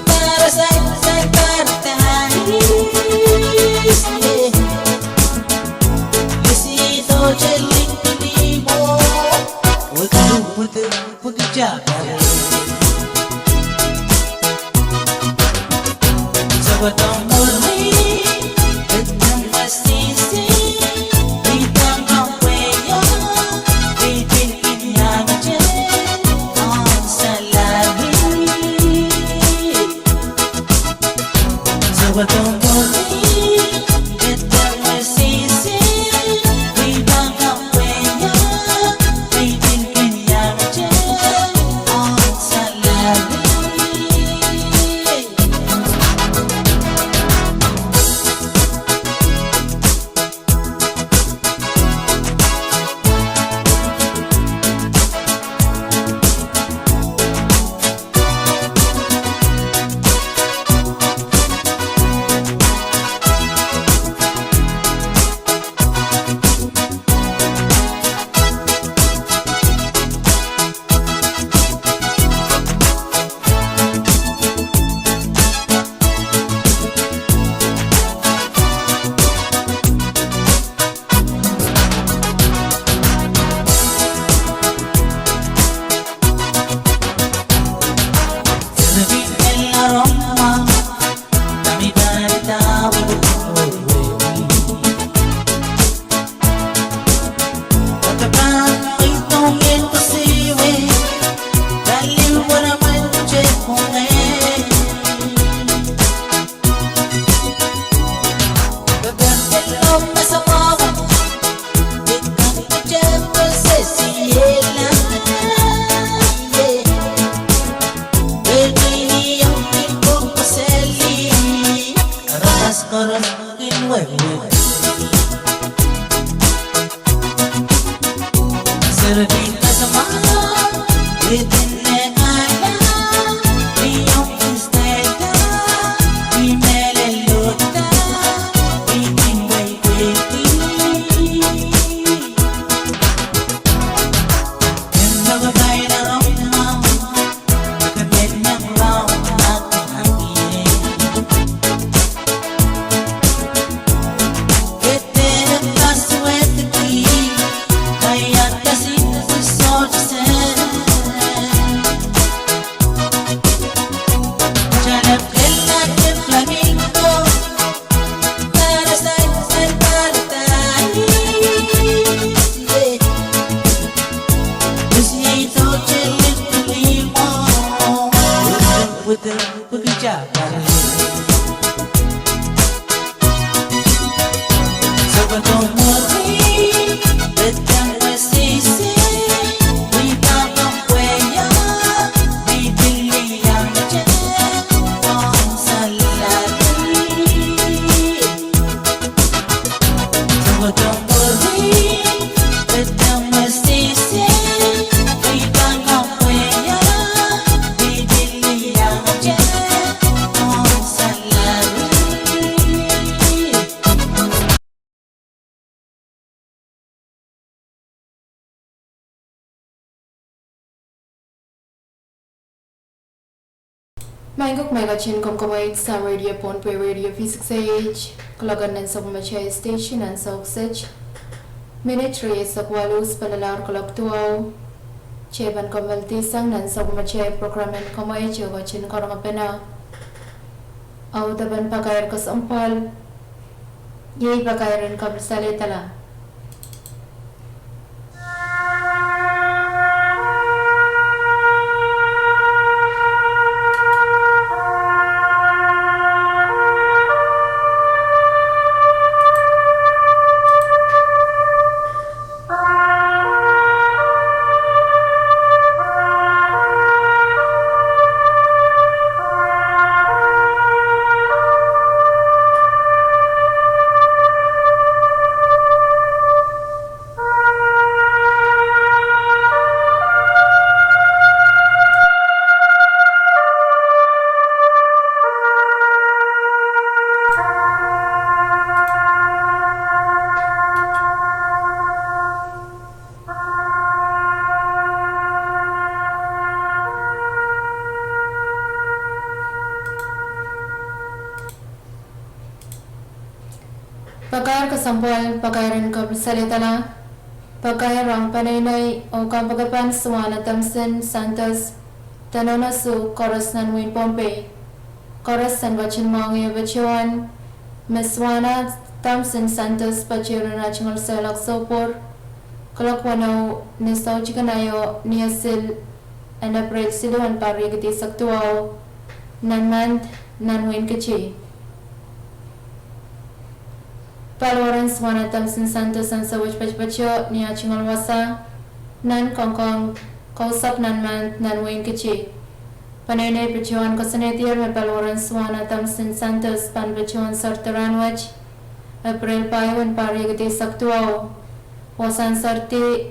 Para sa Mangok Megachin Komkawait Star Radio Ponpe Radio V6AH Kalagan ng Sagmachay Station and Sauksech Minute 3 sa Kualus Palalar Kalaktuaw Cheban Kamaltisang ng Sagmachay Programen Kamay Chogachin Karangapena Au Daban Pagayar Kasampal Yay Pagayaran Kabsalitala Pagkayar kasampal, pagkayaran kabsalitala, pagkayarang panaynay o kapagapan suwana Tamsin Santos, Tanonasu, Koros Nanwin Pompey, Chorus and Bachinmangi Bachuan, Miss Wana Thompson Santos Pachiro National Selok Sopor, Kalakwano Nisau Chikanayo Niasil and April Silu and Parigati Saktuao, Nanmant Nanwin Kichi. Palwarans Wana Thompson Santos and Sawich Pachpacho Niachingal Wasa, Nan Kongkong, Kausap Nanmant Nanwin Kichi. Panene Pichuan Cosanetir Mepaloran Swana Thompson Santos Pan Pichuan Sartaranwach April Payon Parigati Saktuao Wasan Sarti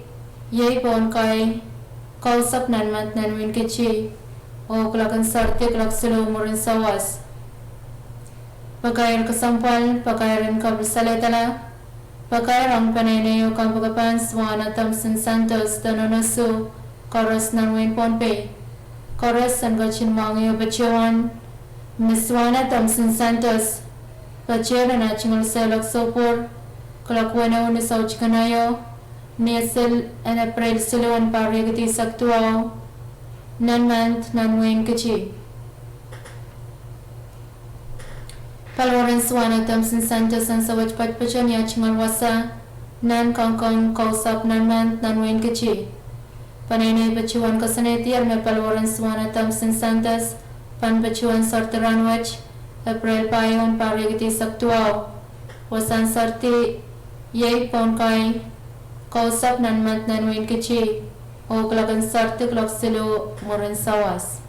Yay Pon Kai Kausap Nanmant Nanwin Kichi O Klakan Sarti Klaksulu Murin Sawas Pagkair Kasampal Pagkairin Kabrisaletala Pagkairang Panene Yo Kampagapan Swana Thompson Santos Danonasu Chorus Nanwin Ponpe Chorus and Bachinmangi Bachuan, Miss Wana Thompson Santos, Pachera National Selok Sopor, Kalakwano Nisau Chikanayo, Niasil and April Silu and Parigati Saktuao, Nanmant Nanwin Kichi. Palwaran Swana Thompson Santos and Sawach Patpachan Yachingal Wasa, Nan Kongkong Kausap Nanmant Nanwin Kichi. Panene Bachuan Cosanetir Mepaloran Swana Thompson Santos, Pan Bachuan Sartaranwach, April Payon Parigati Saktuao, Wasan Sarti Yay Ponkai, Kausap Nanmant Nanwin Kichi, O Klagan Sarti Kloksilo Murin Sawas.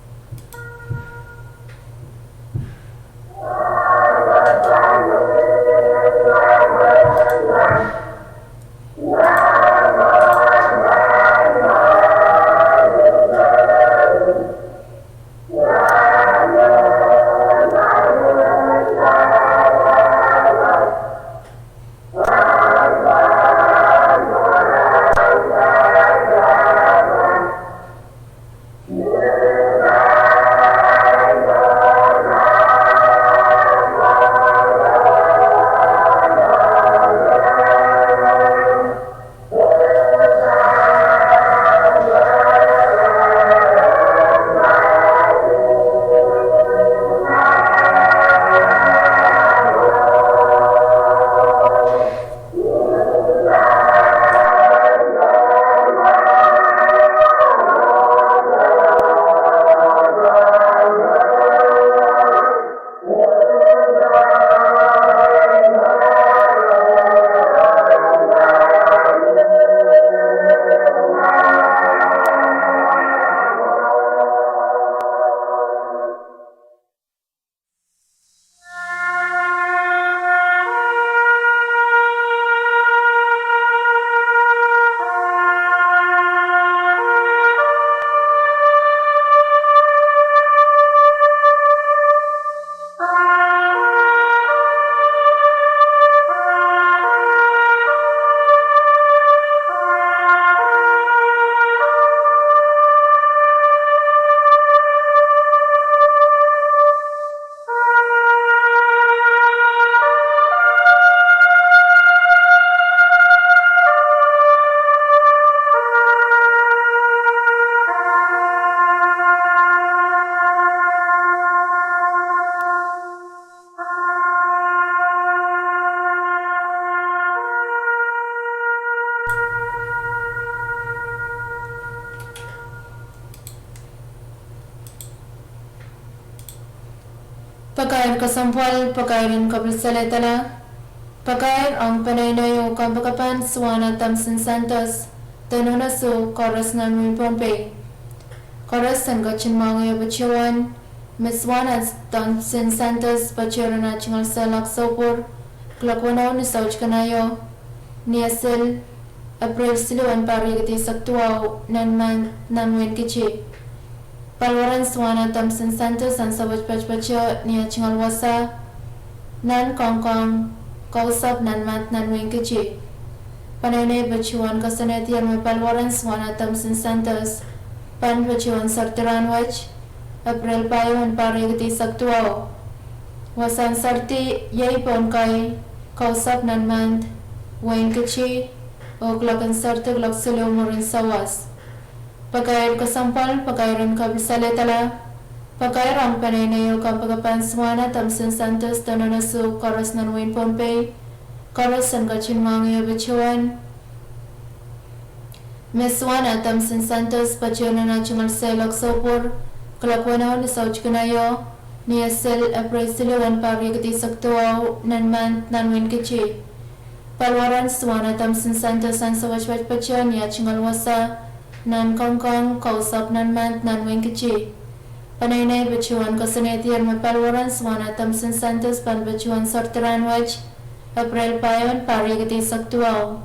Pagkain Kasampal, Pagkairin Kabrisaletala, Pagkain ang Panaynayo Kampakapan Swana Thompson Santos, Tanunasu, Chorus Nanwin Pompe, Chorus and Gachinmangi Bachuan, Miss Wana Thompson Santos, Pachera National Selok Sopor, Klakwano ni Sauch Kanayo, Niasil, April Silu and Parigati Saktuao, Nanwin Kichi. Palwaran Swana Thompson Santos and Sawach Pachpacho Nia Chingal Wasa Nan Kongkong Kausap Nanmat Nanwin Kichi Panene Bachuan Kasanetian Me Palwaran Swana Thompson Santos Pan Bachuan Sartaran Wach April Payo and Parigati Saktuao Wasan Sarti Yay Ponkai Kausap Nanmant Wayne Kichi Oklakan Sarti Gloksilo Murin Sawas Pagkain Kasampal, Pagkairin Kabrisaletala, Pakai rang panay na iyo kampagapan swana tamsin santos tananasu koros nanwin Pompey, koros san kachin mga bichuan. Meswana tamsin santos pachiona na chungal selok sopor, kalakwana ni sauch kanayo, ni asel apresiluan pari kati saktuaw nanman nanwin kichi. Palwaran swana tamsin santos san sawachwach pachion ya chungal wasa, nan kongkong kausap nanman nanwin kichi. Panay bachuan kasanetian mapalwaran swana tamsin santos pan bachuan sorteran wach April payon pari kati saktuaw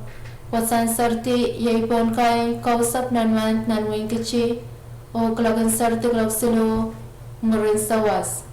wasan sarti yaipon kai kausap nanman nanwing kichi o klagan sarti klak silo murin sawas.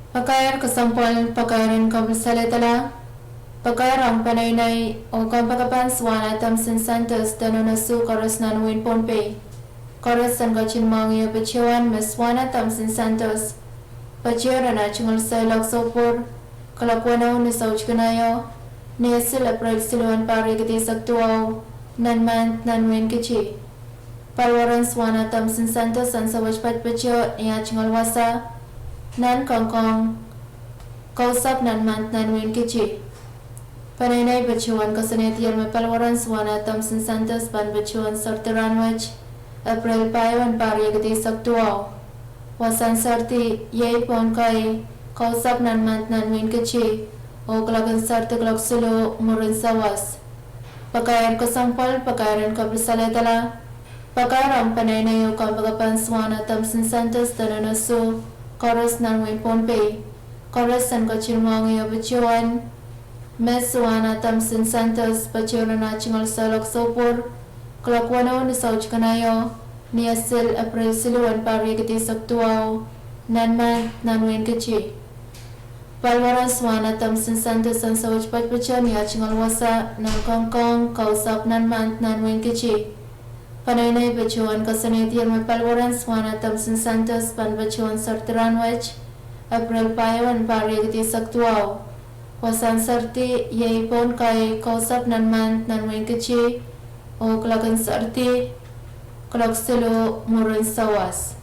Pakaian kesampul pakaian kabisaletala pakaian panainay o kampakapan swana tamsin santos danonasu koros nanwin Pompey koros san kachin mangi pachiwan meswana tamsin santos pachiwan na chungal sailak sopor kalakwana ni sauch kanayo ni asil april siluan pari kati saktuaw nanman nanwin kichi palwaran swana tamsin santos san sawachpat pachiyo niya chungal wasa nan kongkong kausap nan mant nan win kichi panay bachuan kasanetian mapalwaran swana tamsin santos ban bachuan sorteran wach April payon pari kati saktuaw wasan sarti yay pon kai kausap nan mant nan win kichi o klagan sarti klak silo murin sawas pakaian kasampal pakaian kabisaletala pakaian panay na yung kampagapan swana tamsin santos danonasu koros nanwin Pompey, koros san kacilmang iyo bachuan, meswana tamsin santos bachuan na chingal salok sopor, kalakwano ni sauch kanayo, ni asil april siluan pari kiti saktuaw, nanman nanwin kichi. Palwaran swana tamsin santos san sauch patpacha ni chingal wasa, nang kongkong kausap nanman nanwin kichi. Panay bachuan kasanetian mapalwaran swana tamsin santos pan bachuan sorteran wach April payon pari kiti saktuaw wasan sarti yaipon kai kausap nanman nanwin kichi o klagan sarti klak silo murin sawas.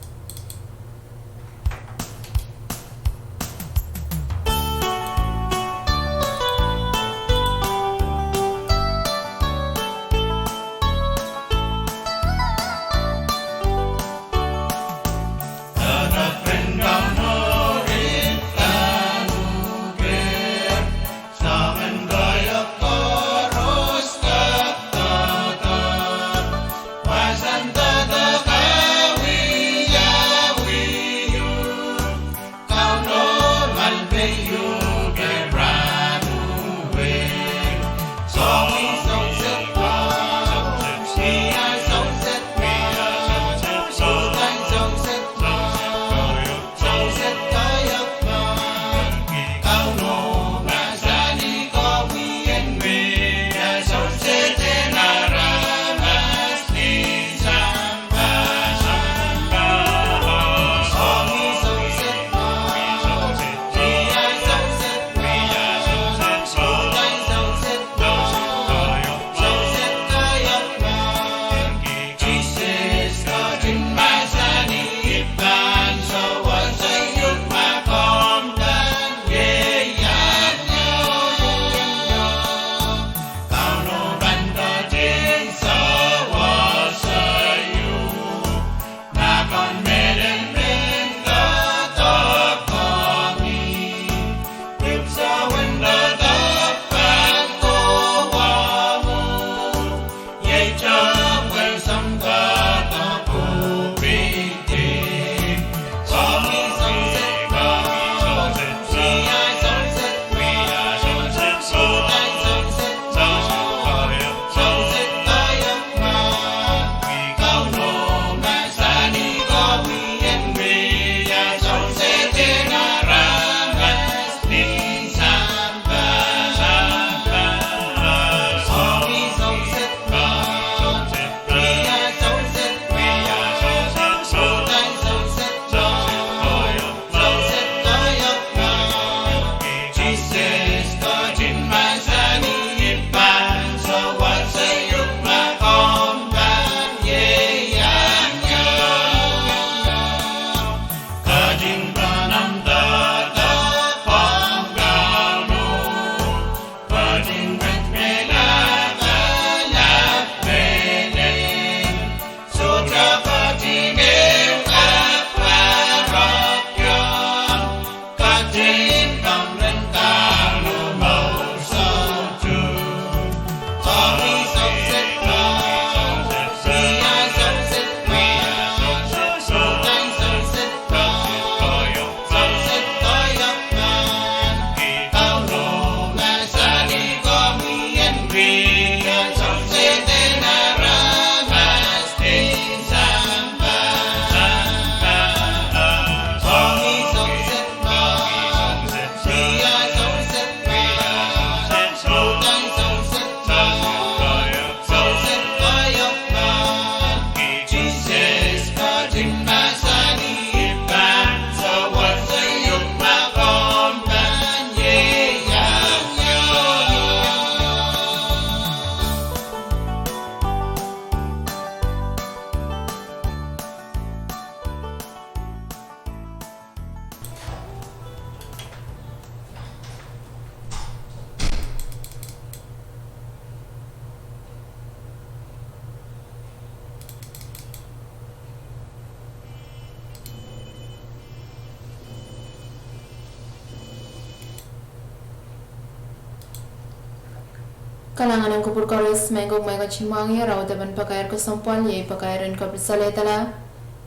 Kalangan ng kupur koris mengkong may kachimangi raw daban pagkair ko sampal ye pagkairan ko bersaletala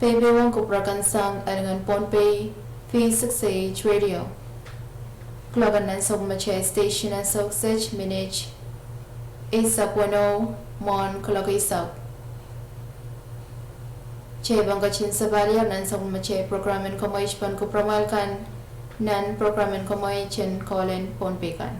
pebewang kuprakan sang alangan Ponpey V6AH radio. Klogan nan sok mache station and sok sech minage isak wano mon kolok isak. Che bangka chin sabalia nan sok mache programen komoy pan kupramalkan nan programen komoy chen kolen Ponpey kan.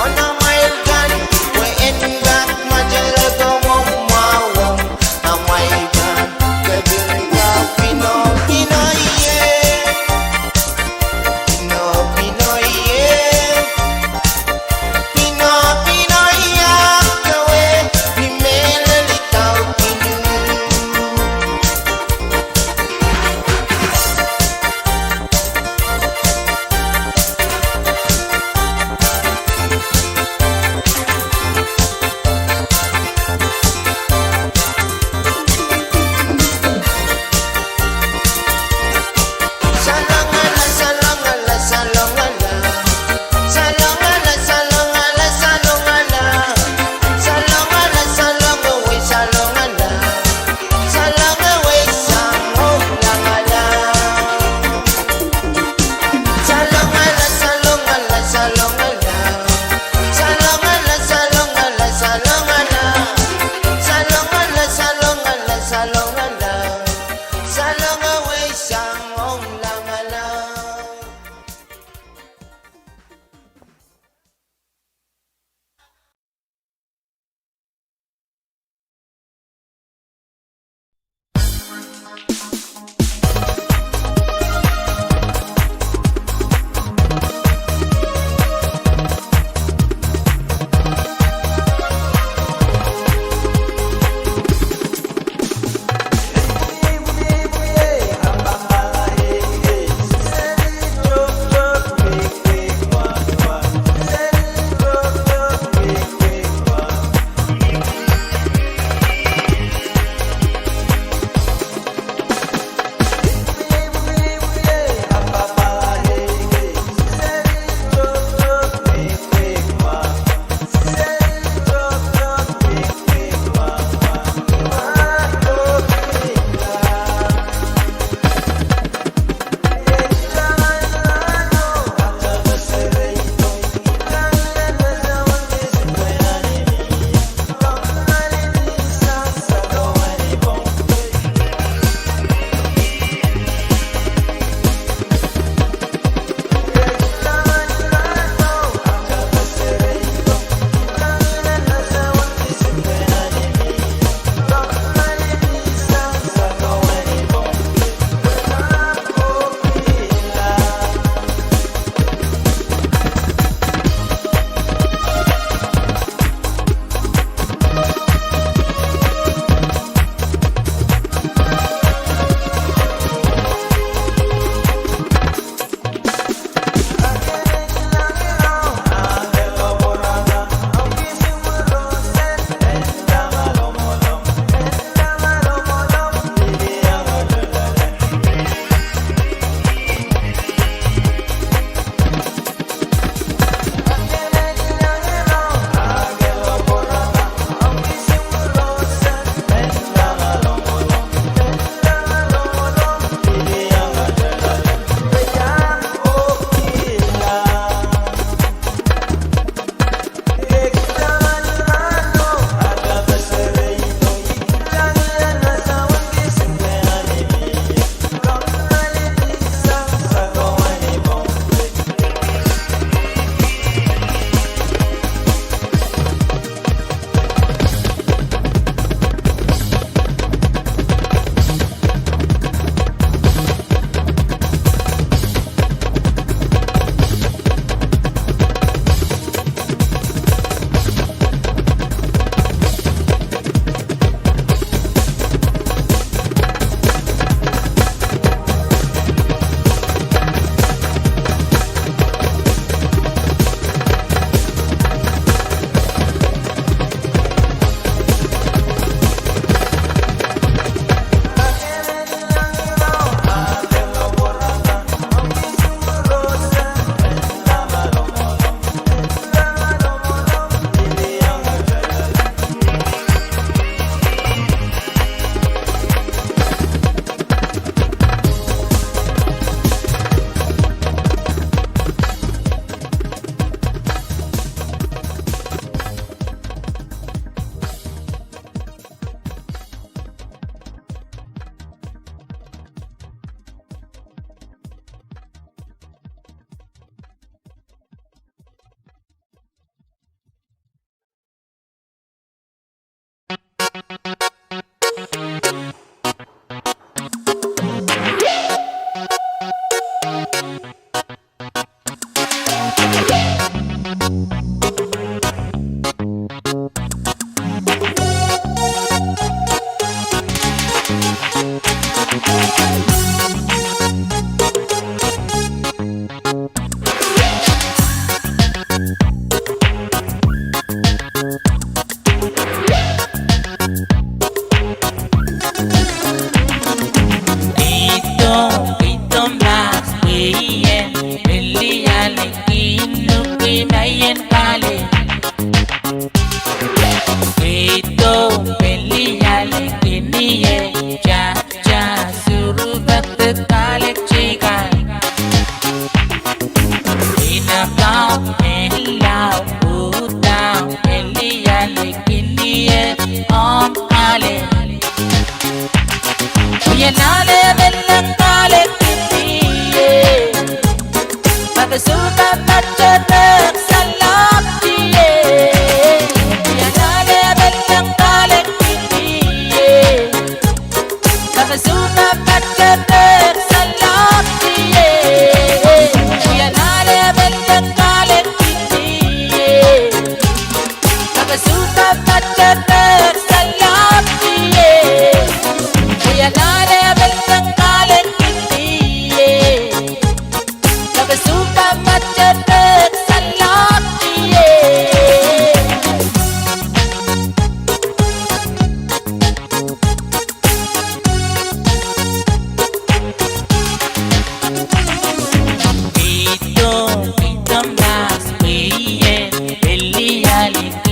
One of my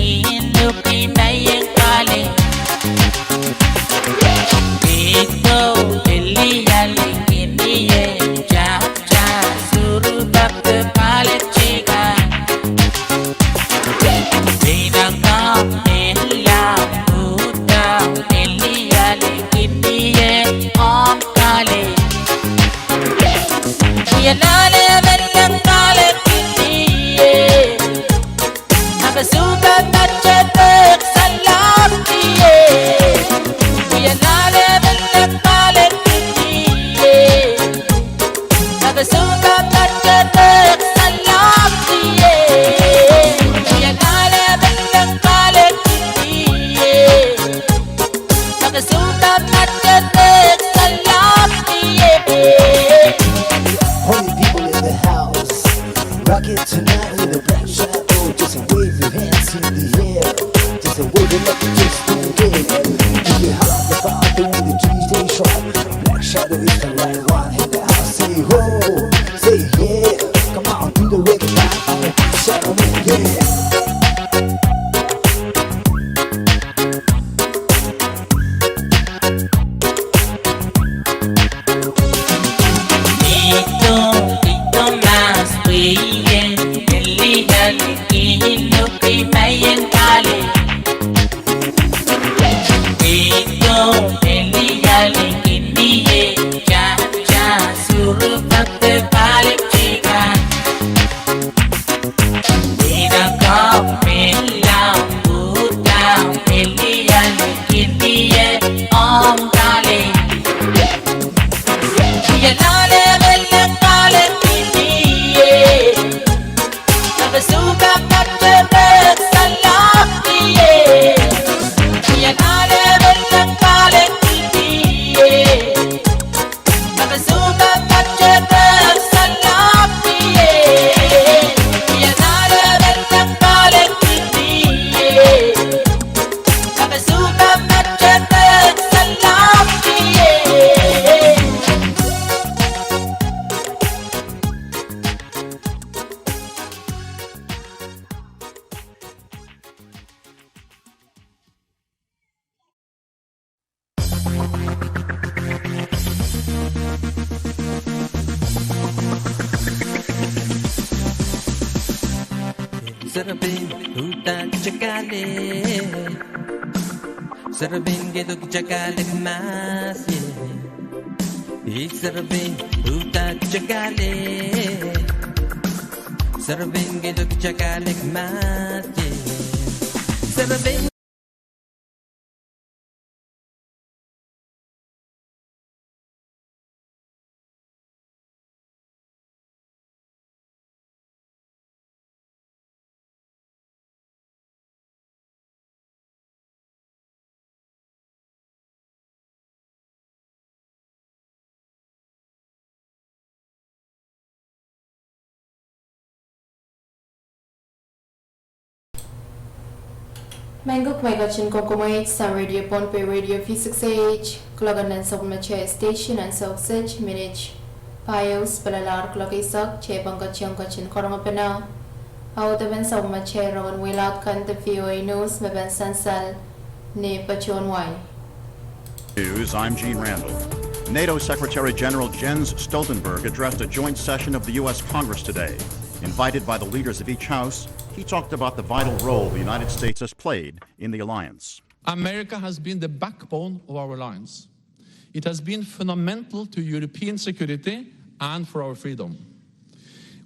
Inupi na yung kali Ito Eliyaling iniye Cha-cha surubak kepalit chika Binakam nilang utang Eliyaling iniye om kali Yanale velang kali iniye Nakasukat na chetek sa lapiye Yanale velang kali iniye Nakasukat na chetek sa lapiye Yanale velang kali iniye Nakasukat na chetek sa lapiye Holy people in the house, rock it tonight with a black shadow. Just wave your hands in the air, just wave it like you just don't care. If you have the bottle with the DJ sharp, black shadow is the right one in the house. Say ho, say yeah, come on, do the reggae vibe. I'm a black shadow man, yeah. Ito mas piye Elihan inupi mayan kali Ito Elihan iniye Cha-cha surubak terbalik jika Binakam nilang utang Elihan iniye om kali Yanale velang kali iniye Nakasukat na chetek sa lapiye Yanale velang kali iniye Nakasukat na chetek sa lapiye Yanale velang kali iniye Nakasukat na chetek sa lapiye Sarabing hutan chakale Sarabing gedog chakale masi Sarabing hutan chakale Sarabing gedog chakale masi Sarabing Mango Kwegachin Kokomait sa Radio Ponpe Radio V6AH Kloganan sa Kumache Station and Soksage Minich Payos Palalar Klokisak Che Bangkachang Kachin Koromapena Autaban sa Kumache Rawan Wilat Kan the VOA News Maban Sansal Ne Pachon Wai News, I'm Gene Randall. NATO Secretary General Jens Stoltenberg addressed a joint session of the U.S. Congress today. Invited by the leaders of each house, he talked about the vital role the United States has played in the alliance. America has been the backbone of our alliance. It has been fundamental to European security and for our freedom.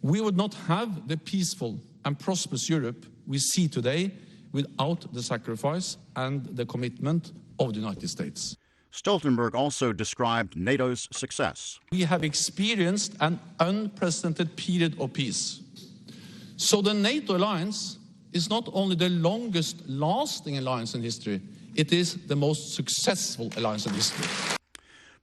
We would not have the peaceful and prosperous Europe we see today without the sacrifice and the commitment of the United States. Stoltenberg also described NATO's success. We have experienced an unprecedented period of peace. So the NATO alliance is not only the longest lasting alliance in history, it is the most successful alliance in history.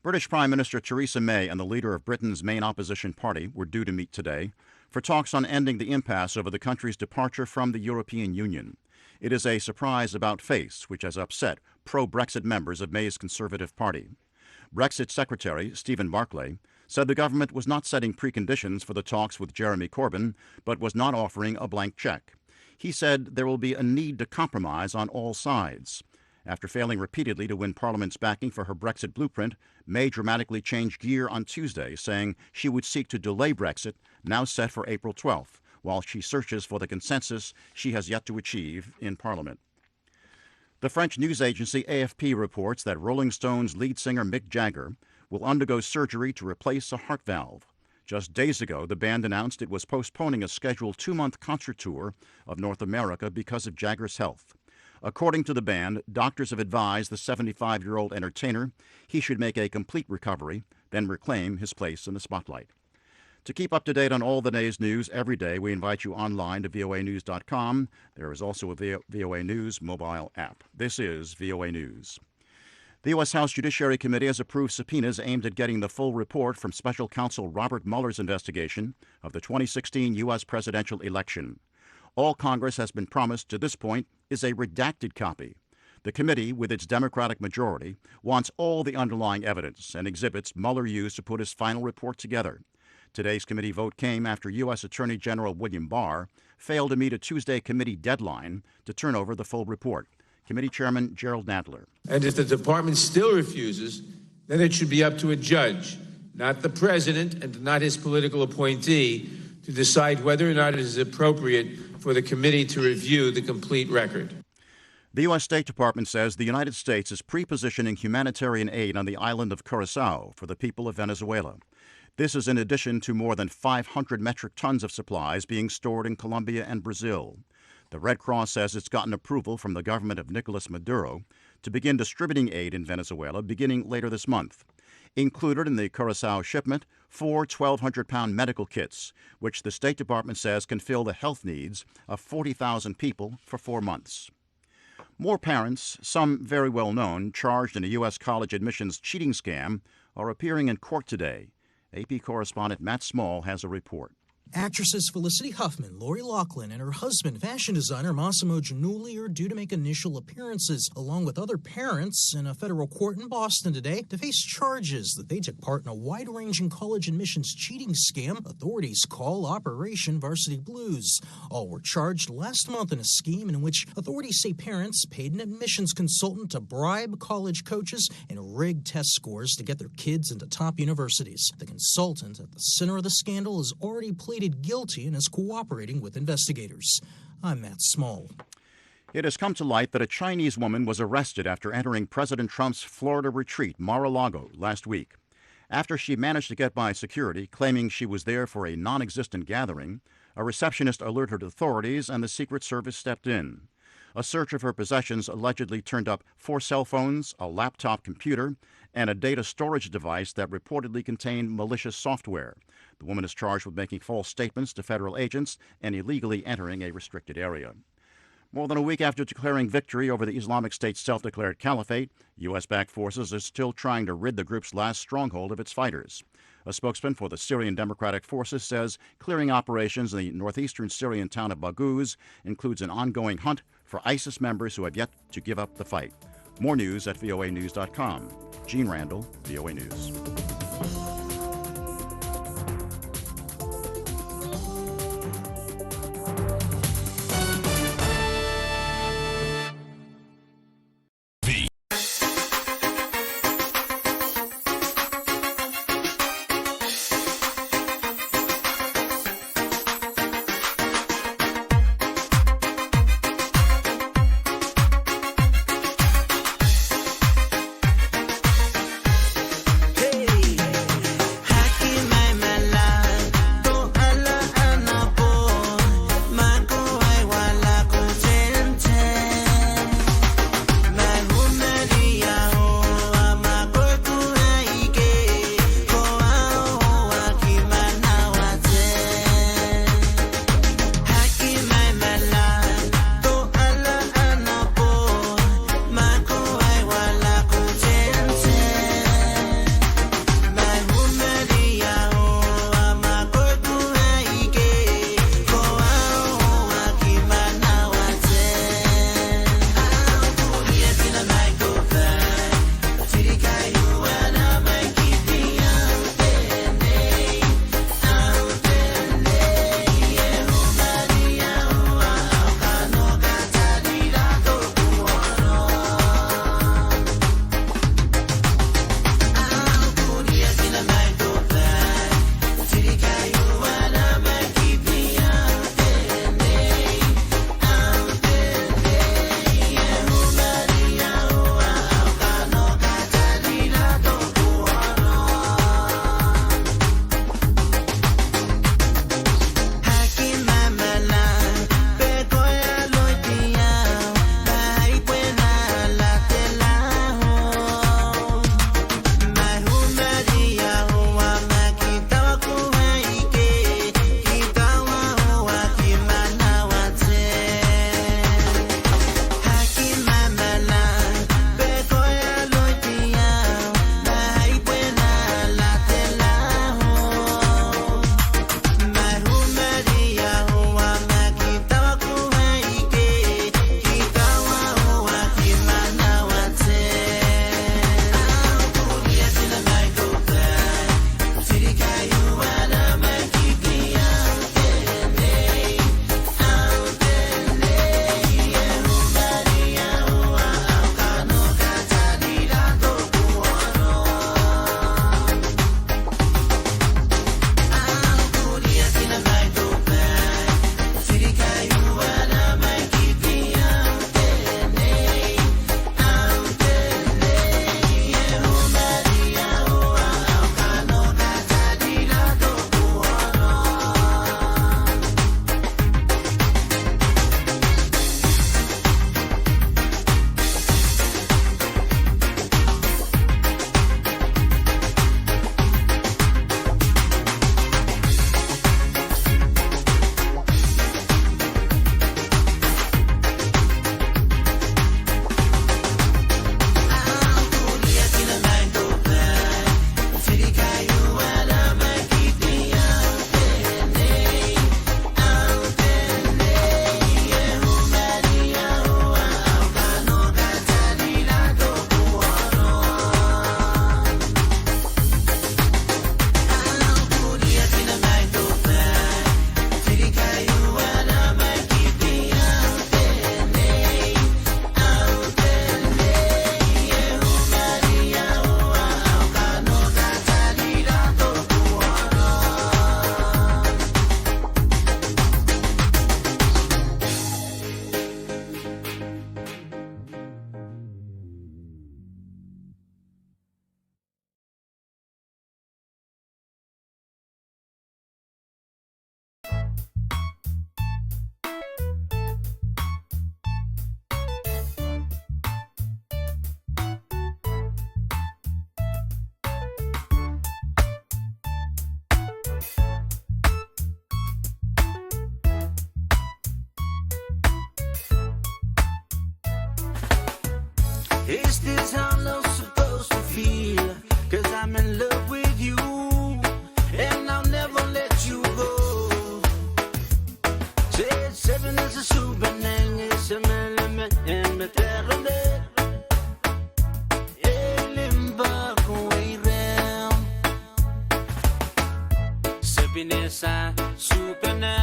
British Prime Minister Theresa May and the leader of Britain's main opposition party were due to meet today for talks on ending the impasse over the country's departure from the European Union. It is a surprise about-face which has upset pro-Brexit members of May's Conservative Party. Brexit Secretary Stephen Barclay said the government was not setting preconditions for the talks with Jeremy Corbyn, but was not offering a blank cheque. He said there will be a need to compromise on all sides. After failing repeatedly to win Parliament's backing for her Brexit blueprint, May dramatically changed gear on Tuesday, saying she would seek to delay Brexit, now set for April 12th, while she searches for the consensus she has yet to achieve in Parliament. The French news agency AFP reports that Rolling Stones lead singer Mick Jagger will undergo surgery to replace a heart valve. Just days ago, the band announced it was postponing a scheduled 2-month concert tour of North America because of Jagger's health. According to the band, doctors have advised the 75-year-old entertainer he should make a complete recovery, then reclaim his place in the spotlight. To keep up to date on all the day's news every day, we invite you online to voanews.com. There is also a VOA News mobile app. This is VOA News. The U.S. House Judiciary Committee has approved subpoenas aimed at getting the full report from Special Counsel Robert Mueller's investigation of the 2016 U.S. presidential election. All Congress has been promised to this point is a redacted copy. The committee, with its Democratic majority, wants all the underlying evidence and exhibits Mueller used to put his final report together. Today's committee vote came after U.S. Attorney General William Barr failed to meet a Tuesday committee deadline to turn over the full report. Committee Chairman Gerald Nadler. And if the department still refuses, then it should be up to a judge, not the president and not his political appointee, to decide whether or not it is appropriate for the committee to review the complete record. The U.S. State Department says the United States is pre-positioning humanitarian aid on the island of Curacao for the people of Venezuela. This is in addition to more than 500 metric tons of supplies being stored in Colombia and Brazil. The Red Cross says it's gotten approval from the government of Nicolas Maduro to begin distributing aid in Venezuela beginning later this month. Included in the Curacao shipment, 4 1,200-pound medical kits, which the State Department says can fill the health needs of 40,000 people for 4 months. More parents, some very well known, charged in a U.S. college admissions cheating scam, are appearing in court today. AP correspondent Matt Small has a report. Actresses Felicity Huffman, Lori Loughlin, and her husband, fashion designer Massimo Giannulli, are due to make initial appearances, along with other parents, in a federal court in Boston today to face charges that they took part in a wide-ranging college admissions cheating scam authorities call Operation Varsity Blues. All were charged last month in a scheme in which authorities say parents paid an admissions consultant to bribe college coaches and rig test scores to get their kids into top universities. The consultant at the center of the scandal has already pleaded guilty and is cooperating with investigators. I'm Matt Small. It has come to light that a Chinese woman was arrested after entering President Trump's Florida retreat, Mar-a-Lago, last week. After she managed to get by security, claiming she was there for a non-existent gathering, a receptionist alerted authorities and the Secret Service stepped in. A search of her possessions allegedly turned up 4 cell phones, a laptop computer, and a data storage device that reportedly contained malicious software. The woman is charged with making false statements to federal agents and illegally entering a restricted area. More than a week after declaring victory over the Islamic State's self-declared caliphate, U.S.-backed forces are still trying to rid the group's last stronghold of its fighters. A spokesman for the Syrian Democratic Forces says clearing operations in the northeastern Syrian town of Baghouz includes an ongoing hunt for ISIS members who have yet to give up the fight. More news at voanews.com. Gene Randall, VOA News. Hey, Is this how love's supposed to feel? 'Cause I'm in love with you, and I'll never let you go. Say seven is a super name, it's a element in the terror. Sepinesa, supena,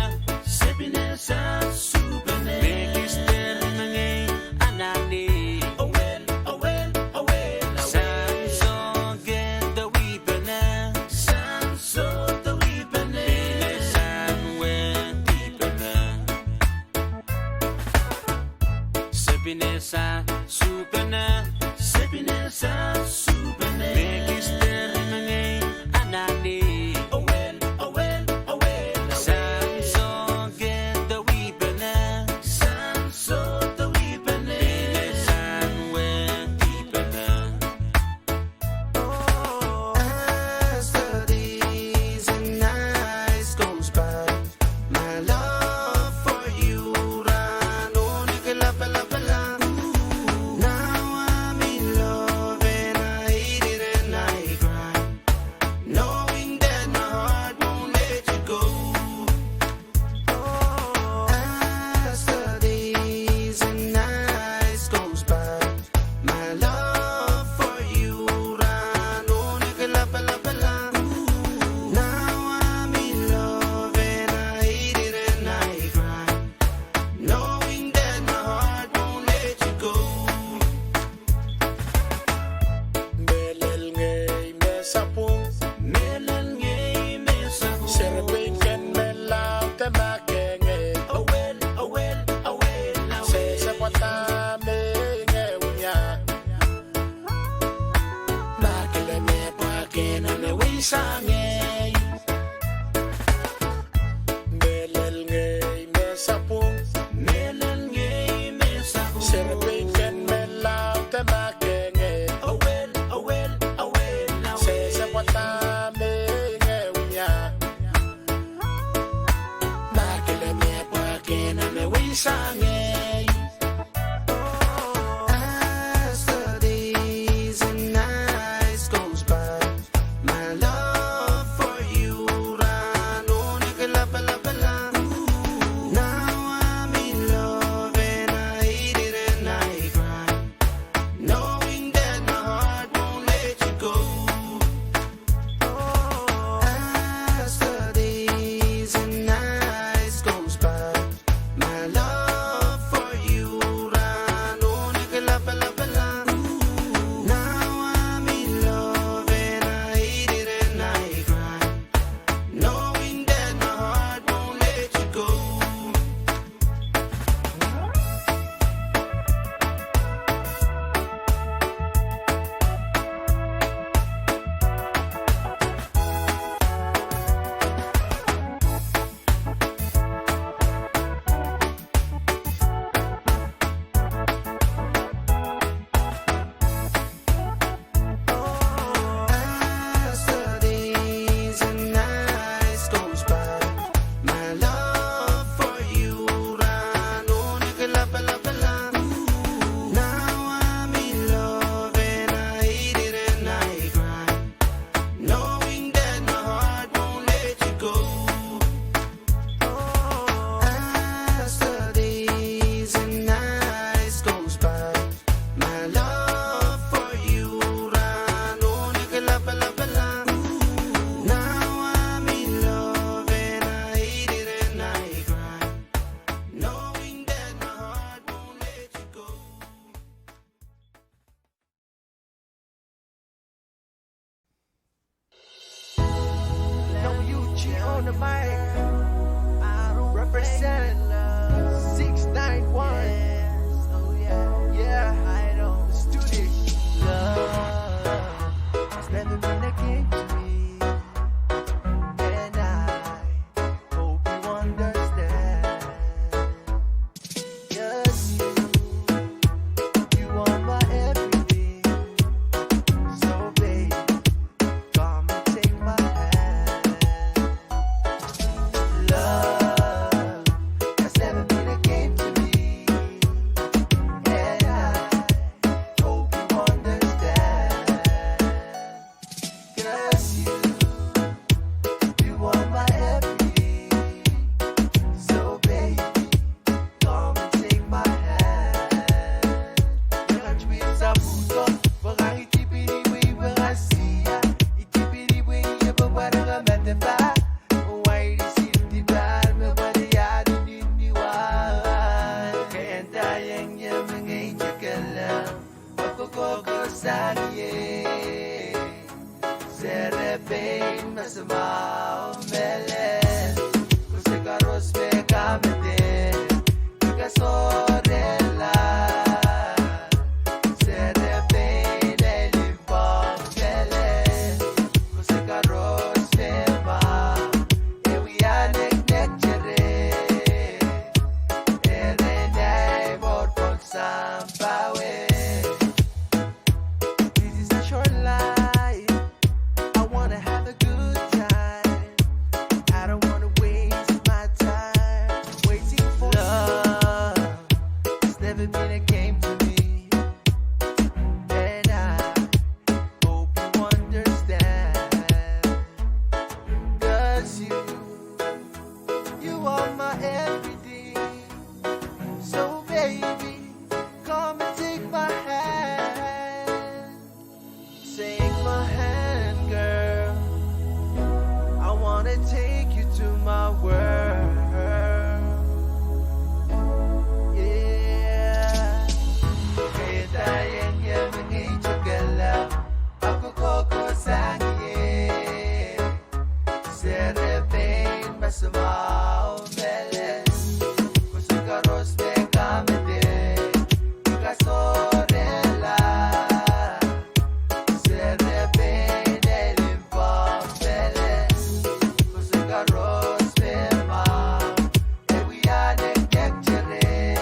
sepinesa, supena. Mekister nangi, anani. Oh well, oh well, oh well. Sanso get the weepena, sanso the weepena. San wen deepena. Sepinesa, supena, sepinesa, supena. Mekister nangi, anani. On the mic, represent 691. Yeah, I don't studio. Love has never been a game to me, and I hope you understand. Yes, you are my everything. So baby, come and take my hand. Love has never been a game to me. sangye Serebein masama mele Kusika rospe kamete Kasorela Serebein elipom mele Kusika rospe ma Ewi anek nekchere Ere nay mor pon sampawe This is a short life I wanna have a good time I don't wanna waste my time Waiting for love It's never been a game to me And I hope you understand 'Cause you are my everything So baby, come and take my hand Take my hand, girl I wanna take you to my world Yeah Kaya tayong yamangi chagala Ako koko sangye Serebein masama umeles Kusika rospe kamete Ikasorela Serebein elimpom meles Kusika rospe ma Ewi anek nekchere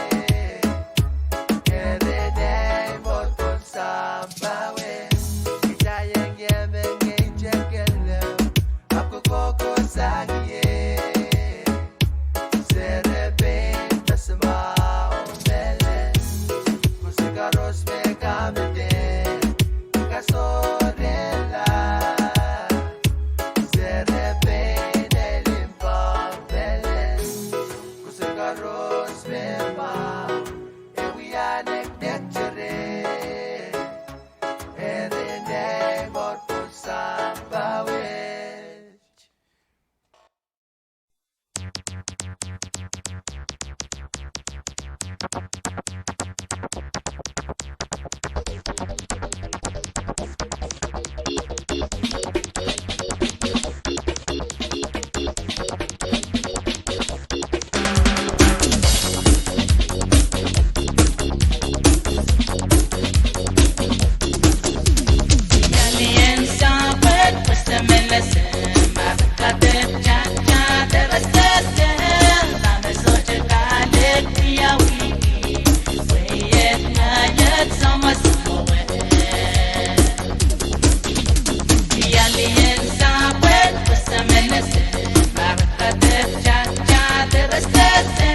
Ere day mot kon sampawe Itayang yemen ngay chagala Ako koko sangye Serebein masama umeles Kusika rospe kamete Ikasorela Serebein elimpom meles Kusika rospe ma Ewi anek nekchere Ere day mot kon sampawe Alien sabet pastemelese markate chacha terasete lame soche kale dia wiki weyet nayet sama sawe Alien sabet pastemelese markate chacha terasete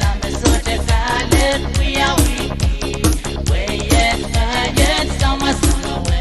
lame soche kale dia wiki weyet nayet sama sawe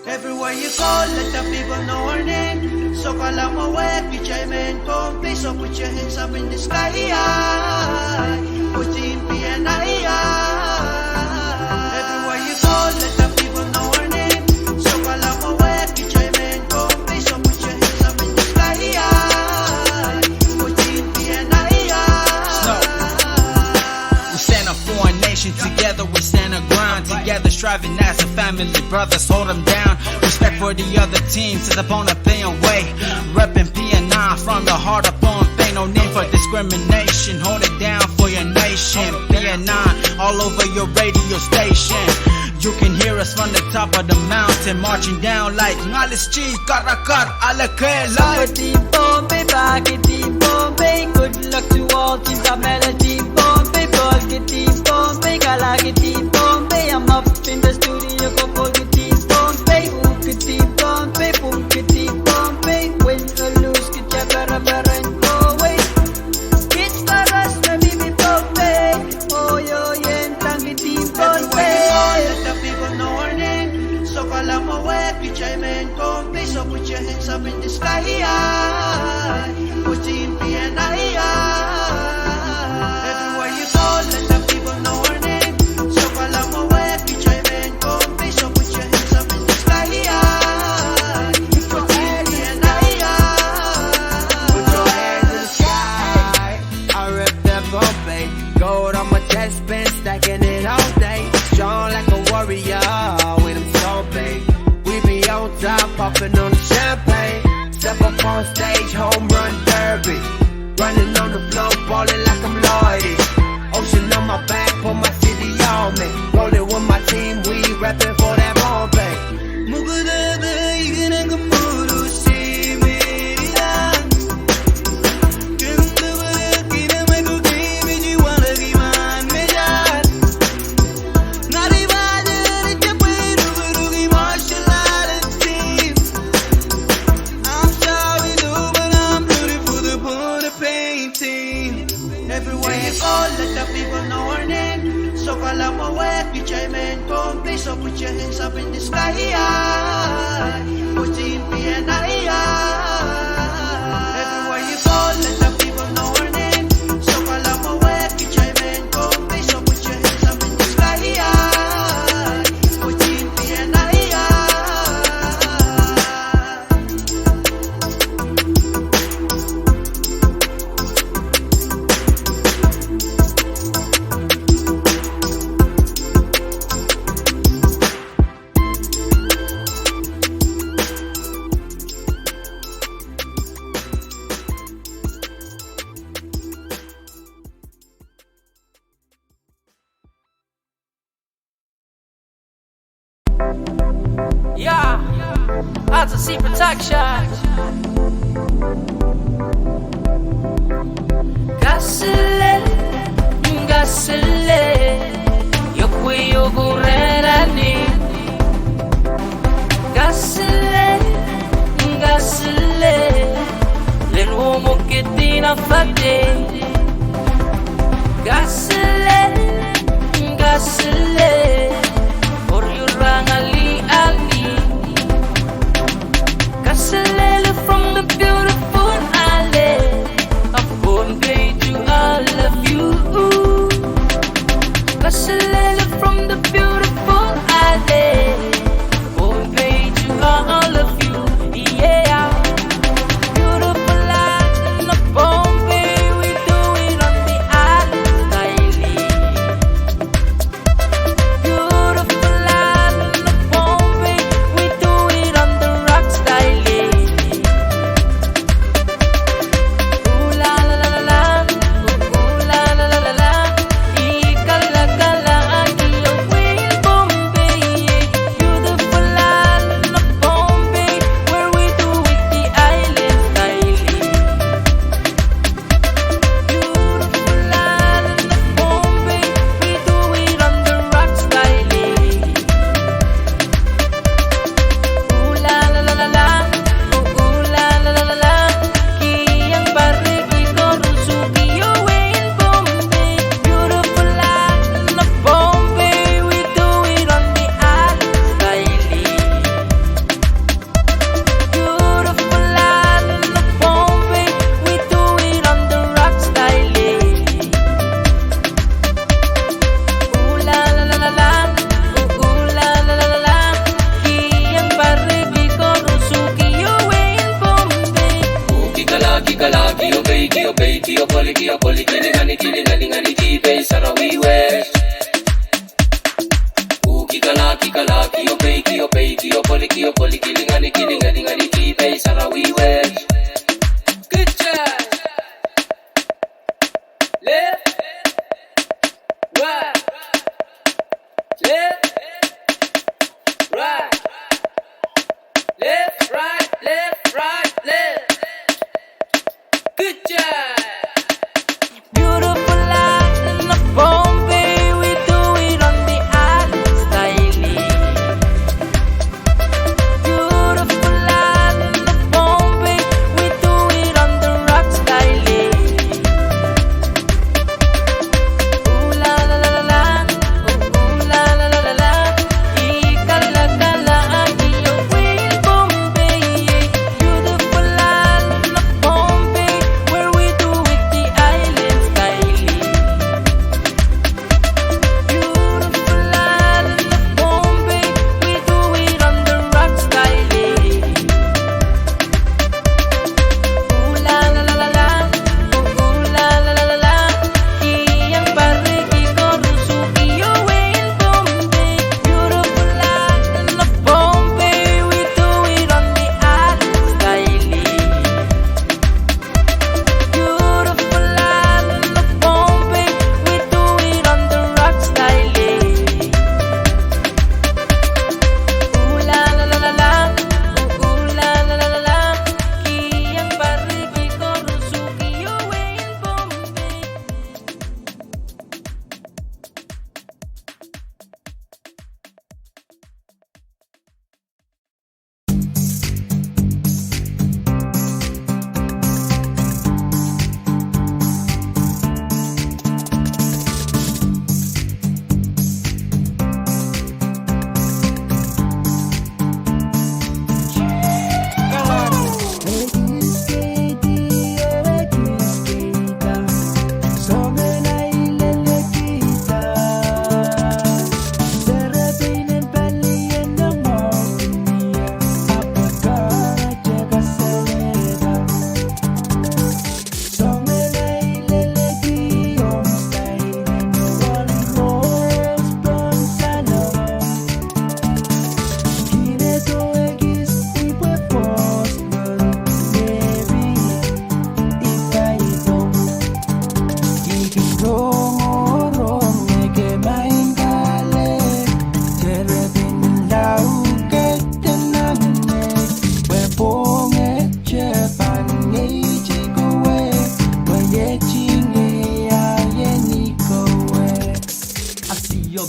Everywhere you go, let the people know our name. So Kalamawe, Pichaymen, Pompe, so put your hands up in the sky. Put in PNI. Everywhere you go, let the people know our name. So Kalamawe, Pichaymen, Pompe, so put your hands up in the sky. Put in PNI. We stand up for a nation together, we stand our ground together, striving as a family, brothers, hold them down. Respect for the other teams, his opponent playing away. Reppin' PNI from the heart up on pain, no need for discrimination. Hold it down for your nation. PNI all over your radio station. You can hear us from the top of the mountain, marching down like Nalichi, Karakar, Alakela. Team Bombay, Baggy Team Bombay. Good luck to all teams, Amela Team Bombay, Bulky Team Bombay, Galagi Team Bombay. I'm up in the studio, go for the Team Bombay, Hook Team Bombay, Book Team Bombay. Win or lose, get your better and go away. It's for us, let me be Bombay. Oh, yo, yeah, Tangy Team Bombay. Let the people know our name. So Kalamawe, Pichaymen, Pompe, so put your hands up in the sky. Put in PNI. Everywhere you go, let the people know our name. So Kalamawe, Pichaymen, Pompe, so put your hands up in the sky. Put in PNI. Put your hands in the sky. I rep that Bombay. Gold on my chest, been stacking it all day. Strong like a warrior, with them so big. We be on top, popping on the champagne. Step up on stage, home run derby. Running on the floor, ballin' like I'm Lloydie. Ocean on my back, put my city on me. Rollin' with my team, we reppin' for that Bombay. Mugudada, igana gamuru, shimiridan. Kundabara, kinamago, kimiji, walagi, man, mejan. Naribada, chaperu, gurugi, martial arts team. I'm sorry, though, but I'm rooting for the Bonaparte team. Everywhere you go, let the people know our name. So Kalamawek, Pichaymen, Kompi. So put your hands up in the sky. Put in PNI. Everywhere you go, let the people know our name. So Kalamawek, Pichaymen, Kompi. So put your hands up in the sky. Put in PNI. Yeah, out to see protection. Gasile, yo cuyo gurerani. Gasile, l'uomo che ti na fate. Gasile, or you rang ali. Gasolele from the beautiful island of Bombay to all of you. Gasolele from the beautiful island of Bombay to all of you. Yeah, beautiful island of Bombay, we do it on the island style. Beautiful island of Bombay, we do it on the rock style.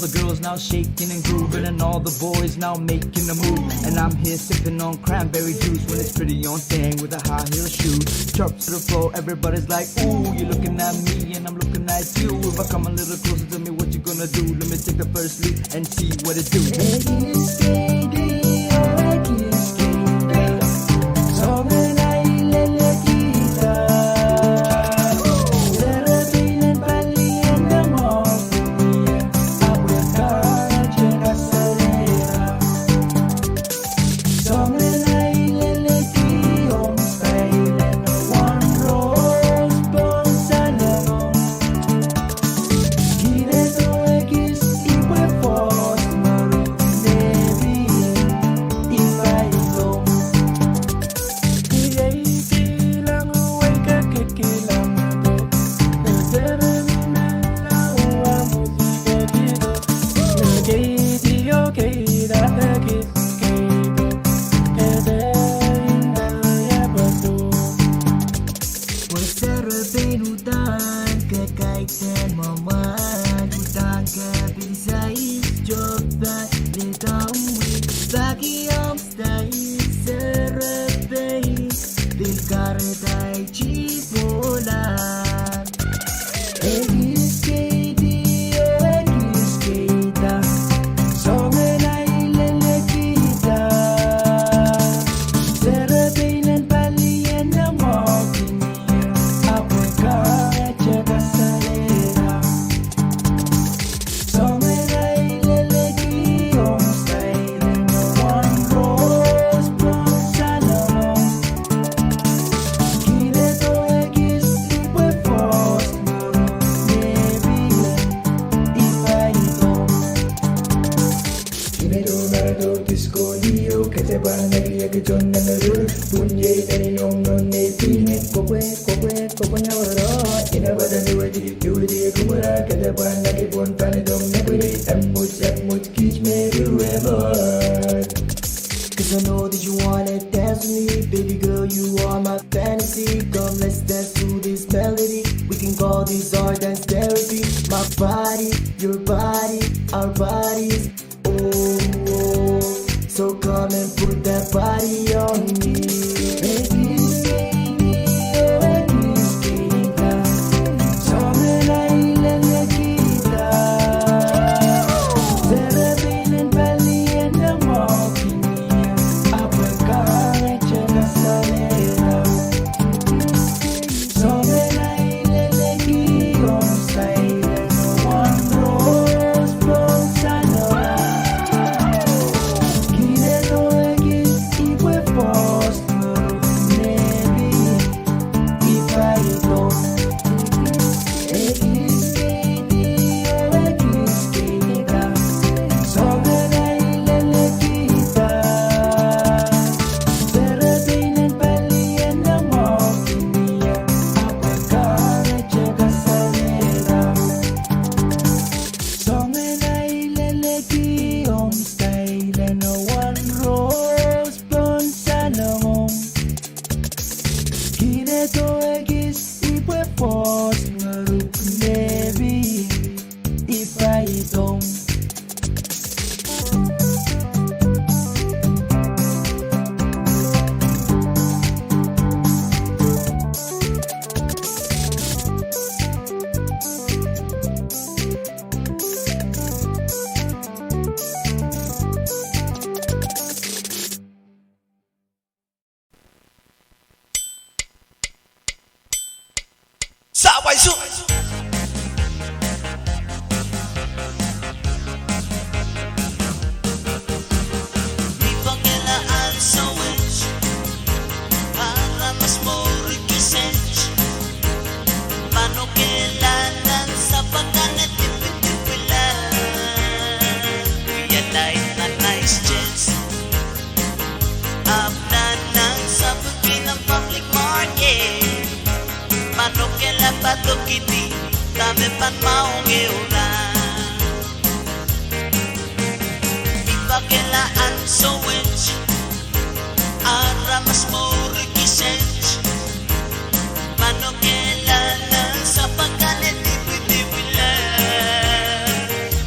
the girls now shaking and grooving, and all the boys now making a move. And I'm here sipping on cranberry juice when it's pretty on thing with a high heel shoe. Chirps to the floor, everybody's like, ooh, you're looking at me and I'm looking at you. If I come a little closer to me, what you gonna do? Let me take the first leap and see what it do. Cause I know that you wanna dance with me. Baby girl, you are my fantasy. Come, let's dance to this melody. We can call this our dance therapy. My body, your body, our bodies. Oh, oh. So come and put that body on me. Baby,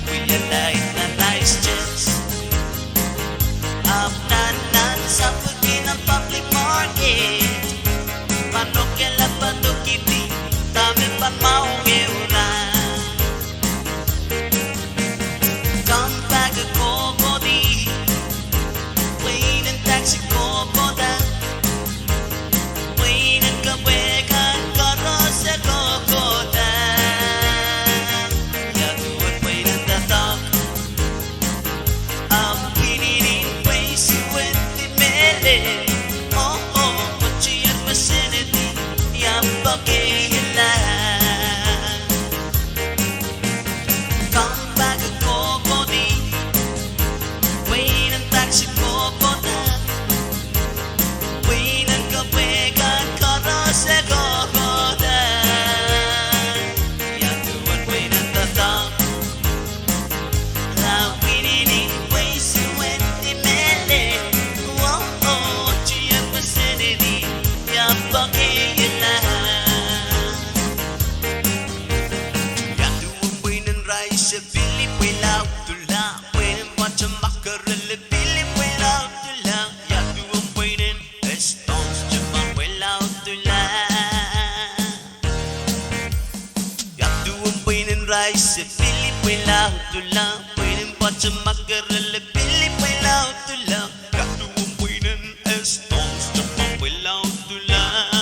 Realize rice Billy without the la when watch a mackerel Billy without the la ya do I'm waiting stones Japan without the la ya do I'm waiting rice Billy without the la when watch a mackerel Billy without the la ya do I'm waiting stones Japan without the la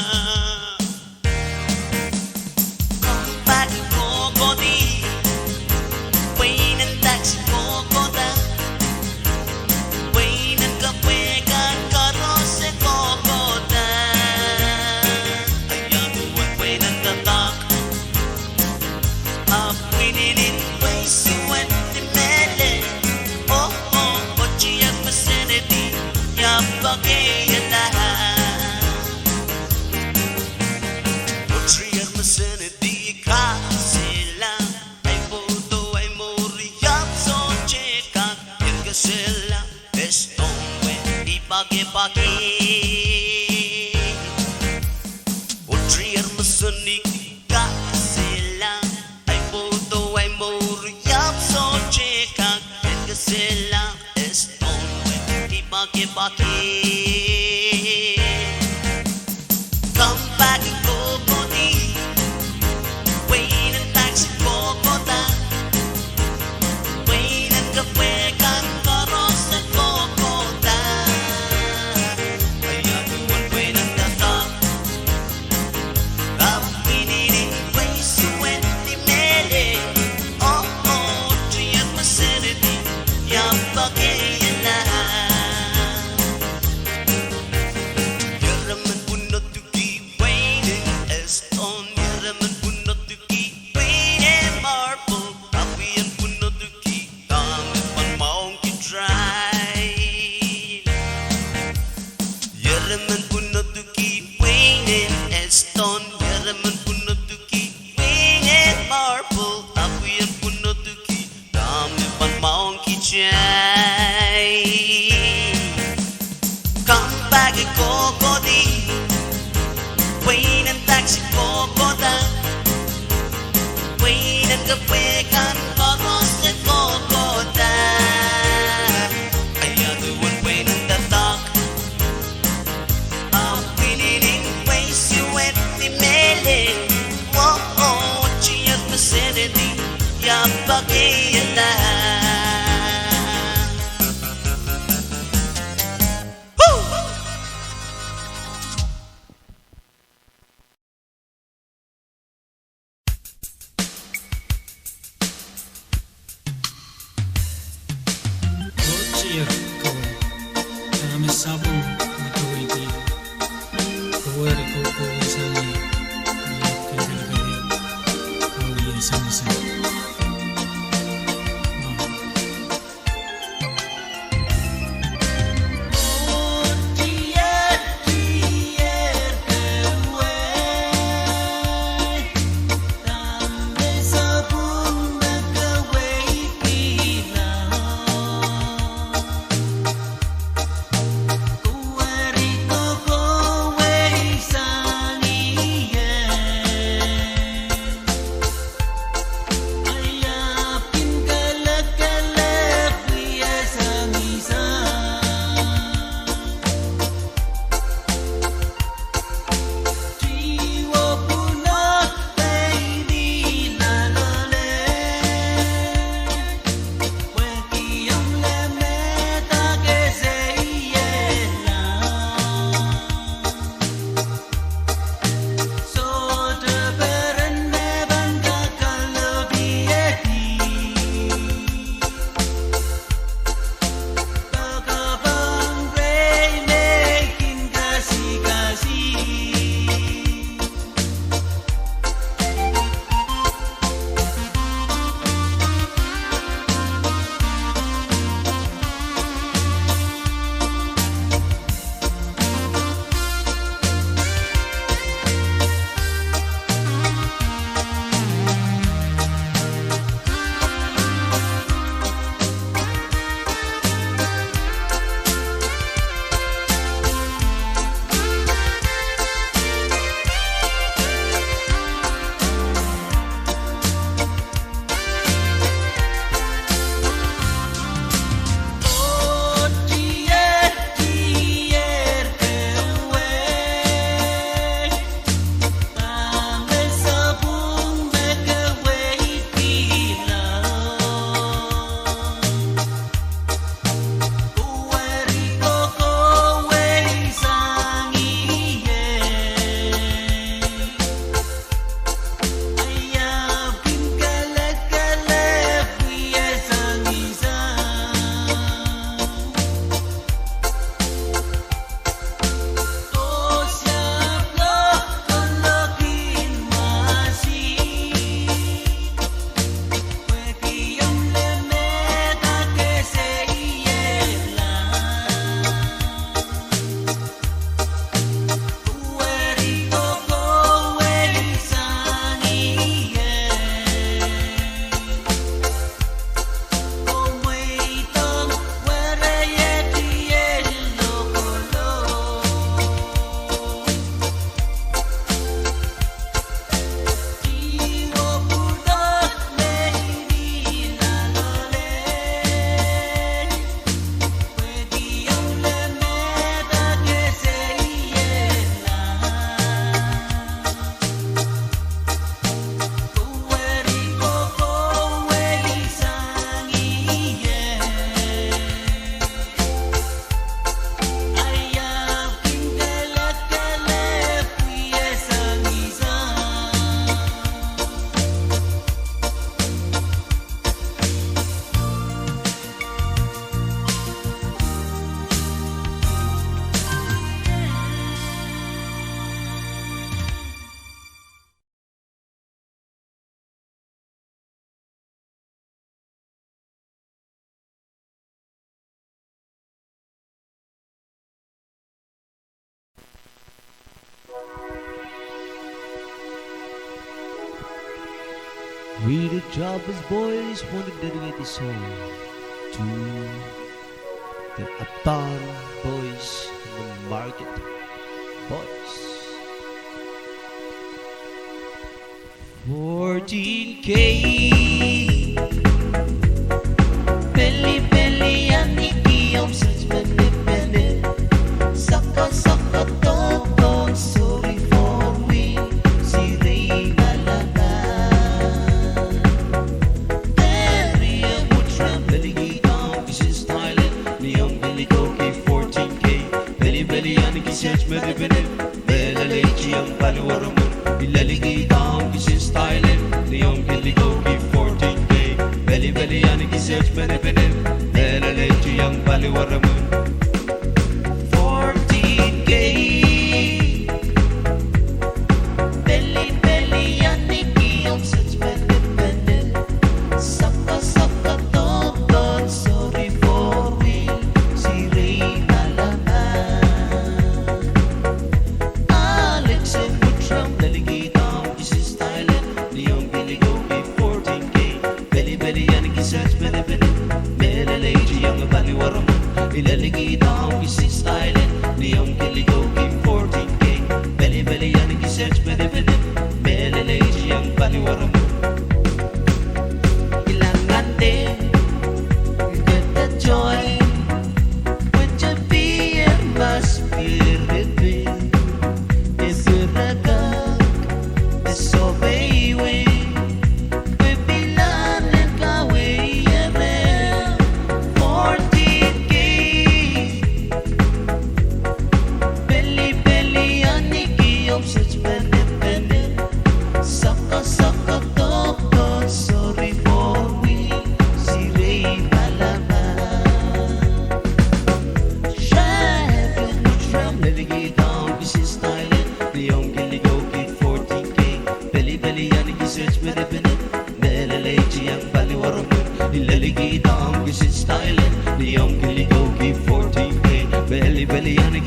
We the Jobbers Boys want to dedicate this song to the Uptown Boys and the Market Boys. 14K Belly belly and ikiyom such benefit Saka saka toto sorry for we si Ray Malaban Very a mutra belly gitang is Thailand Leon belly koki 14K Belly belly and ikiyom benefit Bella lechi ang paluwaraman Ilaligi down, this is Thailand. The young Billy go give 14K. Belly belly and he search many penny. Then a late young Bally Waraman. 14K. Belly belly and he young search many penny. Saka saka toto sorry for we. Si Ray Malaman. Alex and Woodrum delegate. Search many penny, mele lady young Bally Waraman. Ilaligi down, he sits Thailand. The young Killy go give 14K. Belly belly and he search many penny, mele lady young Bally Waraman. Ilangande, get the joy. Would you be in my spirit? If you're a girl, disobey way.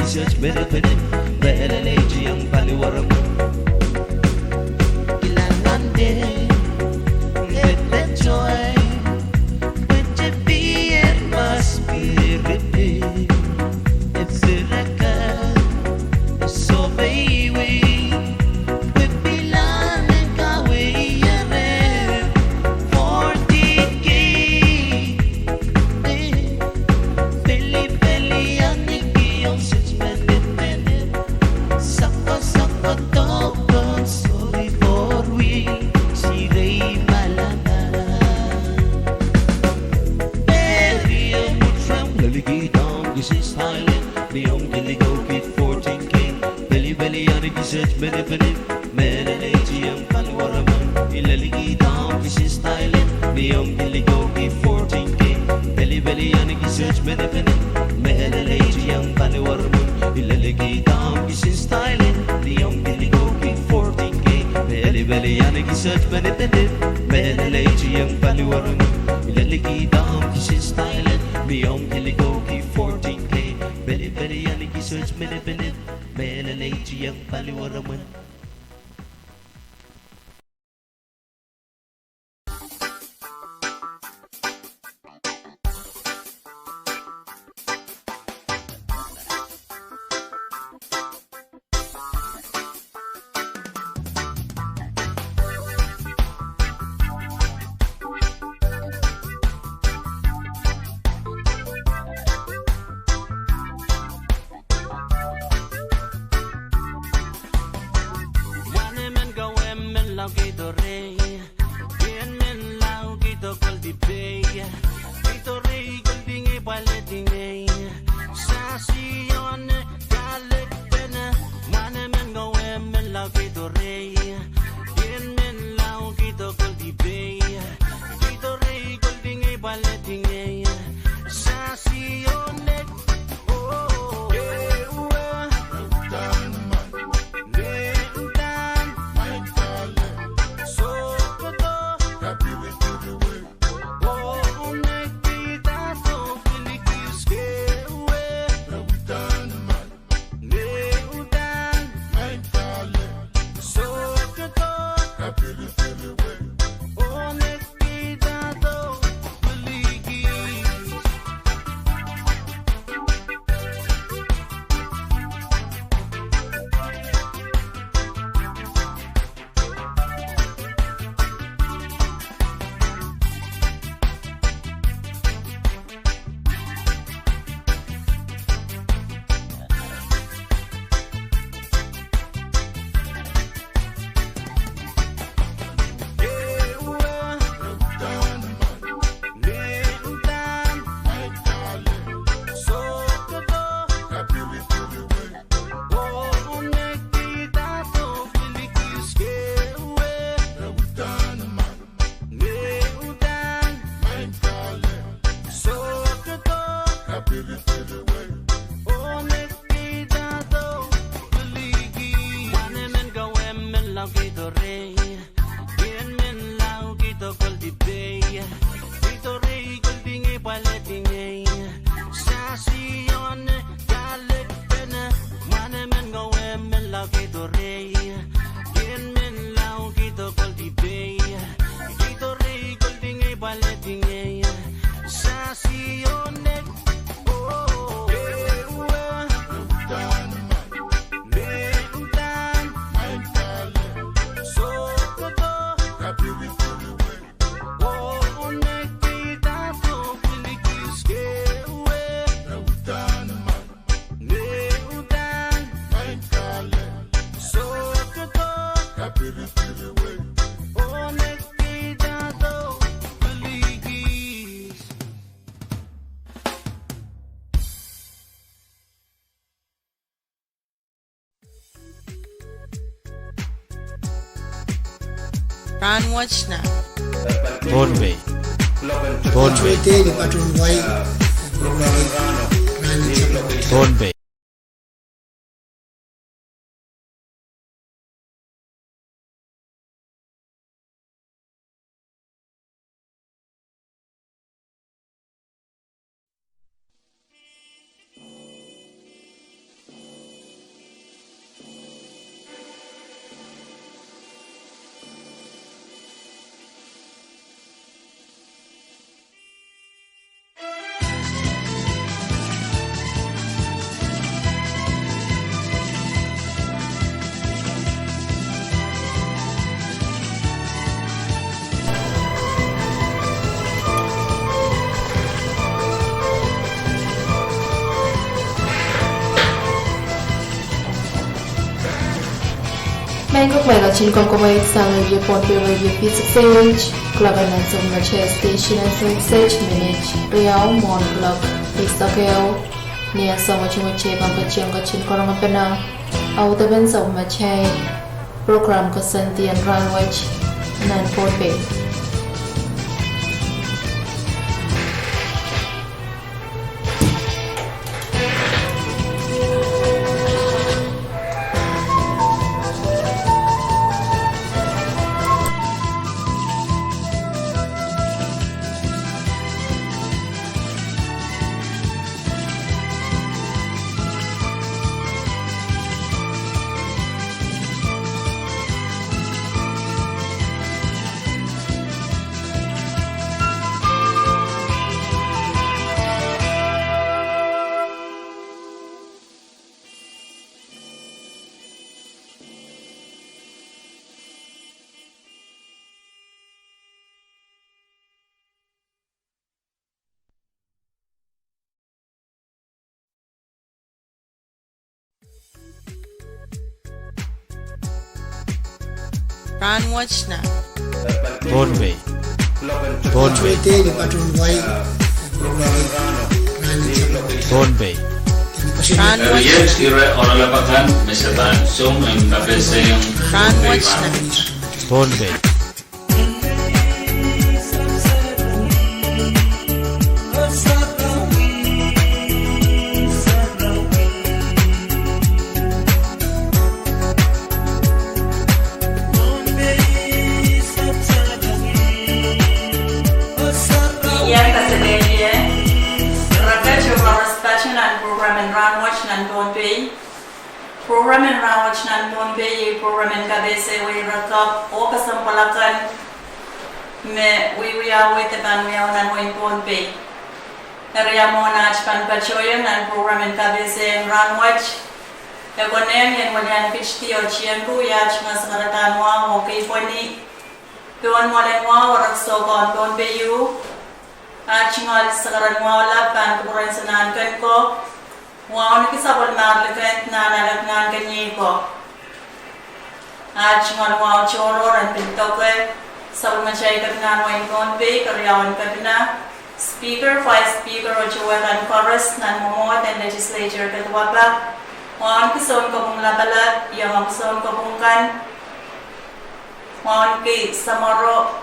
Search better better better lady young Bally Waraman. Ilangande, get that joy. Would you be in my spirit? If the girl is so baby, we belong in Kawaii. 14K, belly belly and ikiyom such Saka saka togon sorry for we si Ray Malaban. Very a mutrang laligi down this is Thailand. The young Billy go get 14K. Belly belly and he search many penny. Many lady young Bally Waraman. Ilaligi down this is Thailand. The young Billy go get 14K. Belly belly and he search many penny. Many lady young Bally Waraman. Ilaligi down this is Thailand. The young Billy go give 14K. Belly belly and he search many penny. Many lady young Bally Waraman. Ilaligi down this is Thailand. The young Billy go give 14K. Belly belly and he search many penny. Many lady young Bally Waraman. Run watch na. Bombay. Bombay. Bangkok may kachin kong kuwait sa radio Ponte Radio V6AH, Club and Nansong na chair station and V6AH Minute, Riau, Mon Club, Istakeo, Nia sa machi pampachiyang kachin korang apena, Autaban sa machay, program ko Santi and Ranwich, Nan Ponte. Run watch na. Bombay. Bombay. Ayer sire orang lapakan mesetan sung ang KPC yung Run watch na. Bombay. Program and rawatch nan Bombay, program and KBC we rakap o kasampalakan me we are with the ban we are nan win Bombay. Area mo na pan pachoyan nan program and KBC rawatch. Ekonem yan walian pitch o chian ku ya mas maratan wa mo kay poni. Tuan mo len wa warak so kon Bombay you. Chingal sakaran mo la pan kuran sanan kan ko. Wow, ni sabon marlikat na nalagnan kanyi ko. Chingal wow choro ran pintoke sabon machay katnan wain konbe karyawan katna. Speaker, 5 speaker o chuwekan chorus nan momot and legislature katwapa. Wow, ni son ko pong labalat yang son ko pong kan. Wow, ni samoro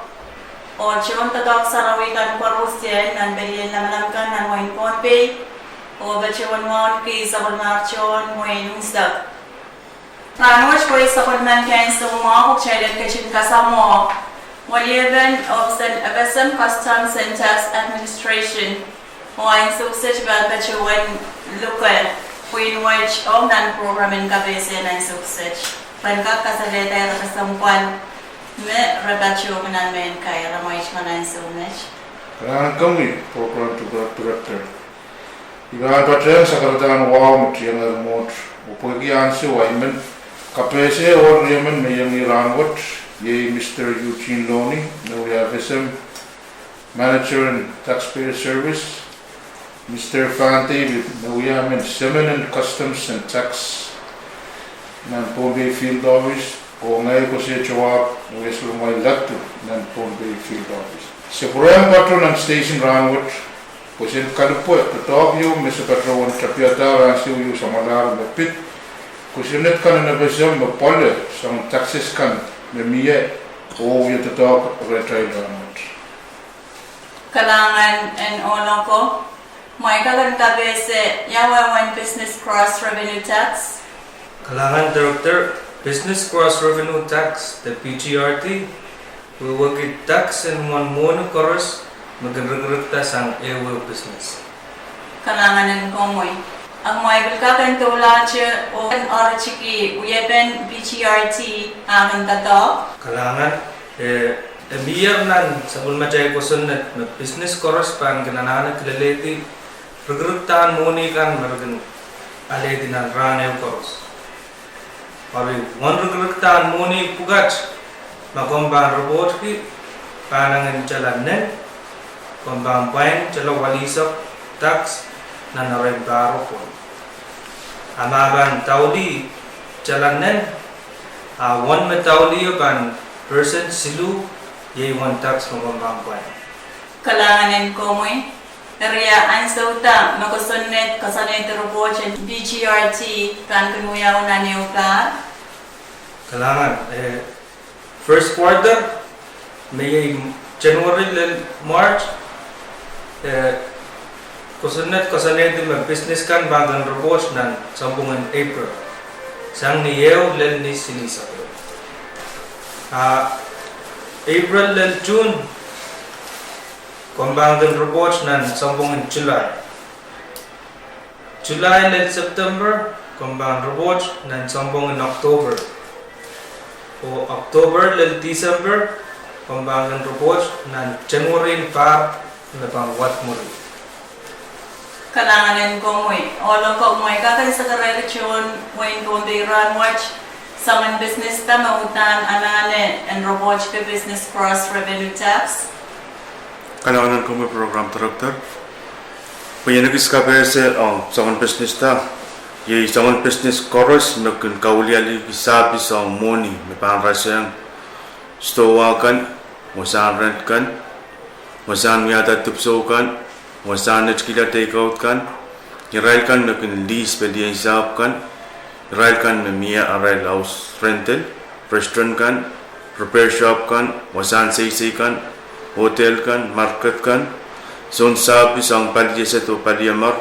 o chon tatok sarawikan korusyen nan beriyan lamlamkan nan wain konbe. O bacawan mon ki sabon marchon moin usdak. Ranwatch ko sabon man kain sa mga kukchayad kashin kasamo. Waliban of St. Abassam Customs and Tax Administration. Moin suksech ba bacawan lokal. Queen which om nan program in KBC na suksech. Pangkak kasalita yung kasampuan. Me rebacho kanan men kay ramoy manan sumech. Kailangan kami, program to director. Iban patren sakaratan wow mutiang remote. Upagi ansi waimen kapese or yemen mayang iranwat ye Mr. Eugene Loney, no we have SM Manager and Taxpayer Service. Mr. Fante with no we have Semen and Customs and Tax. Nan Pombe Field Office. O ngay ko siya jawab no we may latu nan Pombe Field Office. Sa program patron ng station ranwat. Kusin kalupo katog yu mesa patrawan trapiata ransi yu samalar mapit kusinet kan na besam mapole sang taxes kan memiye o yu tatok retry ranot. Kalangan and olong ko may kagan kabese yawa one business cross revenue tax. Kalangan Director, Business Cross Revenue Tax, the PGRT, will work it tax and one mono chorus magagregta sang ewo business. Kalangan ng komoy. Ang mga bilkakan tula siya o ang orchiki uyepen BGRT ang tato. Kalangan emiyar nan sabul macay ko sunnet na business course pan gananana kilaleti regregtaan muni kan maragan aleti nan ranew course. Pari one regregtaan muni pugat makomban report ki panangan jalanen pembampain celo walisok tax na narembaro po. Amaban tauli jalanen one metauli ban person silu ye one tax pembampain. Kalanganin ko mo area ansauta makosonet kasanet report BGRT kan kumuyaw na niyo ka. Kalangan first quarter may January March kusunet di business kan bagan report nan sambungan April sang niyew len ni sinisa April len June kumbangan report nan sambungan July len September kumbangan report nan sambungan October o October len December kumbangan report nan January par na pang wat mo rin. Kalanganin ko mo Olo ko mo kakan sa karelation mo kung they run watch sa business ta mautan anane and report ka business cross revenue tax. Kalangan ko mo program director. Punya nagis ka pese sa business ta. Ye sa business chorus nagkan kauliali bisabi sa money may pangrasang stowa kan mosan rent kan mosan miyata tupso kan mosan kila take out kan irail kan nakin lease pwede hisap kan irail kan miya arail house rental restaurant kan repair shop kan mosan say kan hotel kan market kan zone sabi sang palya sa to palyamar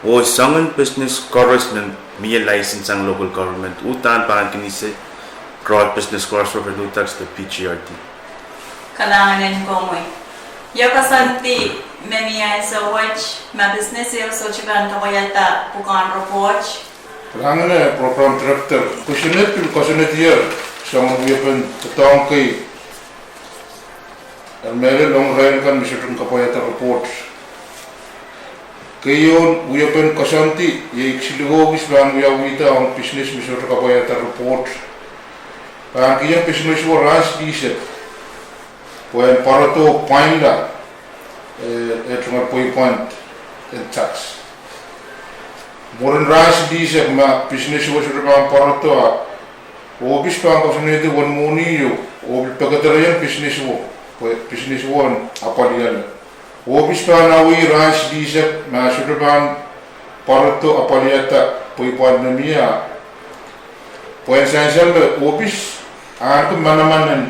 o sangan business chorus ng miya license ang local government utan parang kinise crowd business chorus revenue tax the PGRT. Kalanganin ko mo yo kasanti memiya sa watch ma business yo so chiban ka yata bukan report. Kalangan program director kusunet year sang uyepen tatong kay ang meron long rail kan misutun kapayata report. Kayon uyepen kasanti ye iksilugis bang uyawita ang business misutun kapayata report. Ang kiyang business wo ras diset. When parato point la etuma point in tax. Moren ras diset ma business wo sudah bang parato obis bang kasunete won moni yo obil pagkatarayan business wo apalian. Obis bang nawi ras diset ma sudah bang parato apaliata point na miya. Point sensial obis ang mana-mana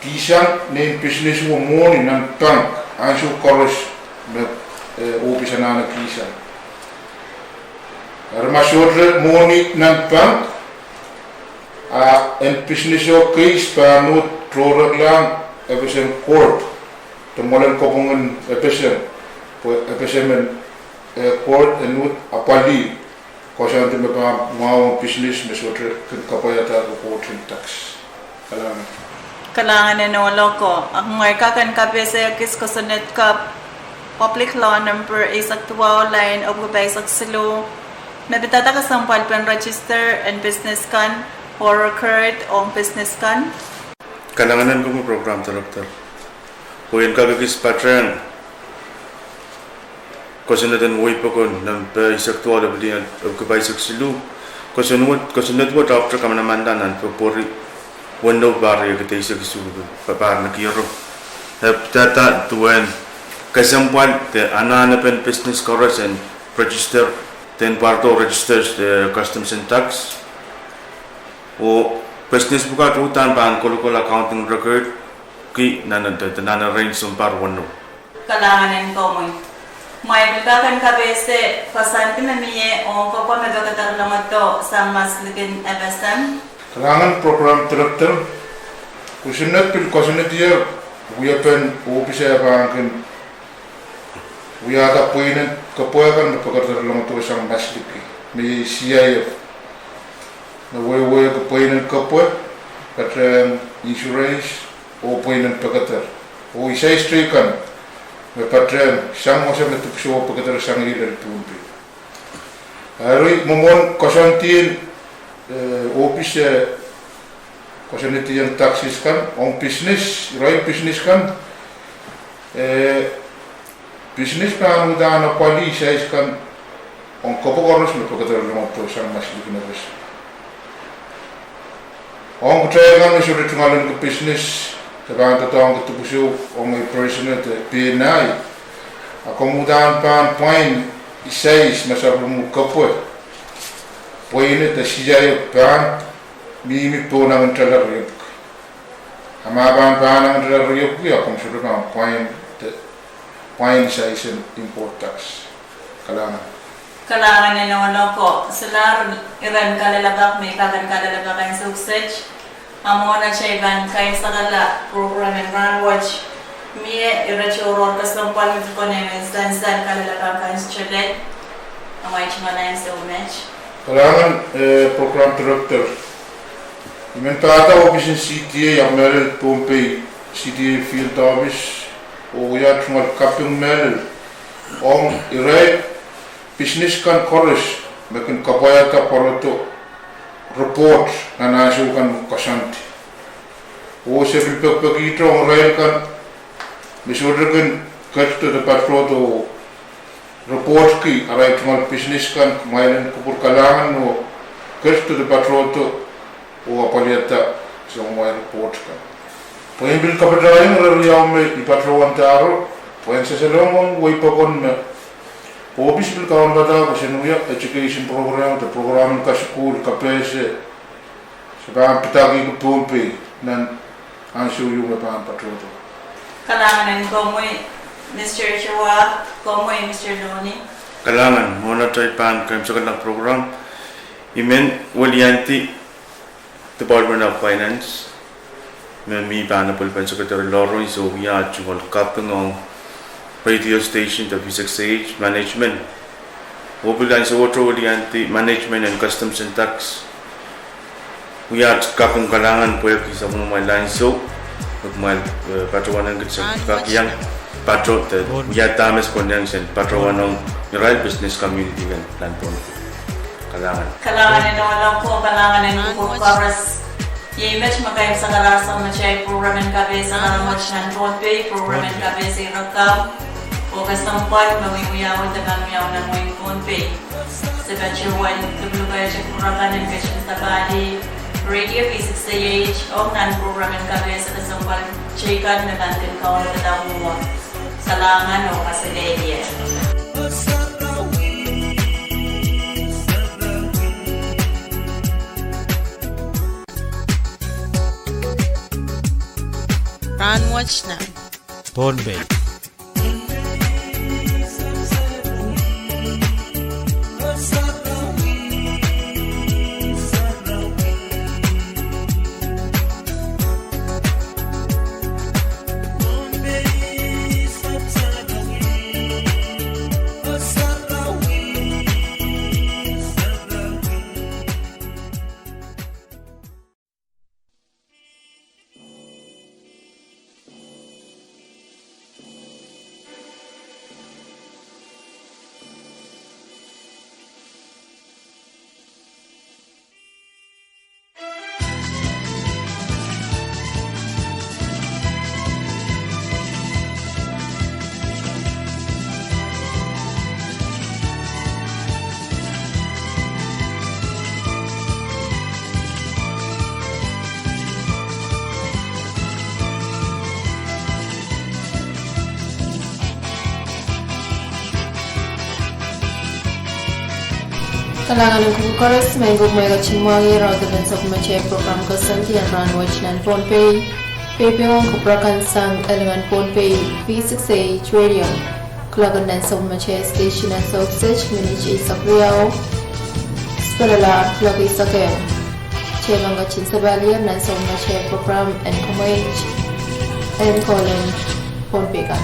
kisang na business mo moni ng tank ang sukaros na office na kisang. Armasur moni ng tank ang business o case pa no trorag lang episem court tumulan ko kung episem court and apali kasi ang timba mga business na sutra kapayata report tax. Salamat. Kailangan na loko. Ang marka kan kabese kis kosunet ka public law number isak tuwa line of gubay isak silo. Mabitata ka sampal pen register and business kan or record on business kan. Kailangan ko mo program director. Kuyan kagagis patron. Kosunetan mo ipakon ng isak tuwa line of gubay isak silo. Kosunet mo doctor ka manamandanan pupuri. Window barrier kita isa kisubu papar na kiro. Tata tuan kasampan the anana pen business chorus and register ten parto registers the customs and tax. O business buka tutan pan kolokol accounting record ki nana range sumpar window. Kailangan ko mo. May bitakan kabese pasanti mamiye o ko pa medokata lang to sa mas ligin evasan. Kailangan program director kusunat pil kusunat dia wiapen officer bangkin wiada puinen kapoyakan pekerja dalam tu sang basliki mi CIF na wewe kapoinen kapoy patron insurance o puinen pekerja o isai strikan me patron sang masa metu show pekerja sang hilir tumpi hari momon kosantin office kosaniti yang taxis kan on business kan business kan udah na pali size kan on kopokoros me pagkatalo mo to sang masli kinabes on kutrayan me sudah tungalan ke business sebab tatang ke tubusu on my personal PNI akomodan pan point size masabro mo kapoy poine ta sijayo pan mimi pona ngentala riyop ama ban pan ngentala riyop ya kom sudah kan point size import tax kailangan na ko sila iran kalalagak may kalalagak ang sausage amo na siya iban kay sa kala program and run watch miye irachoro kasampal mit ko na instance dan kalalagak ang student amay chimana yung sa match. Kailangan program director. Inventata office CTA yang merel Pompei CTA field office o ya cuma kaping merel. Om irai business kan chorus makin kapaya ta paroto report na nasu kan kasanti. O se pipek ito ang rail kan misodrekan kerto de patroto report ki arai cuma business kan kemarin kupur kalangan no kerto de patroto o apaliata semua report kan. Poin bil kapadayang rariyaw me ipatruan taro poin seselomong way pakon me obis bil kawan bada kusenuya education program the program ka school ka pese sebab pitagi ku Pompei nan ansu yung pa patroto. Kailangan ko mo Mr. Chua, como Mr. Noni? Kailangan muna tayo pan kayo sa kanilang program. Imen walianti Department of Finance. May paano pulpan Secretary Lawrence so ya chungol kapeng ng radio station the V6AH management. Wobulan sa otro walianti management and customs and tax. Uya kapeng kailangan po yung isa mong may line so magmal patrawanan sa kakiyang patro the ya tames connection patrowanong rural business community kan plan po kailangan na walang po kailangan ng kukuparas i-image magkayong sa karasang na siya program and kabesa na watch ng Pompei program and kabesa yung rakam o kasampal mawimuyaw at nagamiyaw ng mga Pompei sa Bachiwan lublugay siya kurakan ng kasyon sa bali radio V6AH o non-program and kabesa kasampal chikan na bantin ka o nagadamuwa Salangan o Kasiledia. Run watch na. Bombay. Kalangan ng chorus may gumay ka chingwangi rather than sa kumache program ka santi ang ran watch nan phone pay paypayong kuprakan sang elengan phone pay V6AH radio kalagan nan sa kumache station at sa search minich isapriyaw sparala plagi sakem chelang ka chin sabalian nan sa kumache program and kumay and calling phone pay ka.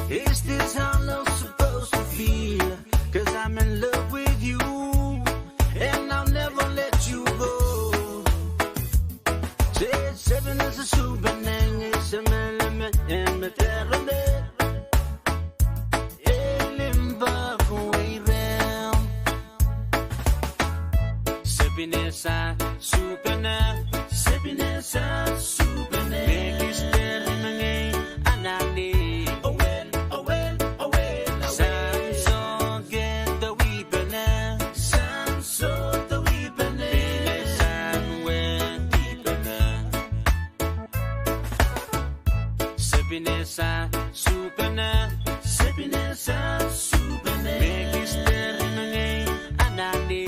Is this how love's supposed to feel? 'Cause I'm in love with you, and I'll never let you go. Say seven is a super name, it's a element in the terror. Sepinesa, supena, sepinesa, supena. Make it steady, mangi, anani. Oh well, oh well, oh well. Samson get the weepena, Samson the weepena. Samuel deepena. Sepinesa, supena, sepinesa, supena. Make it steady, mangi, anani.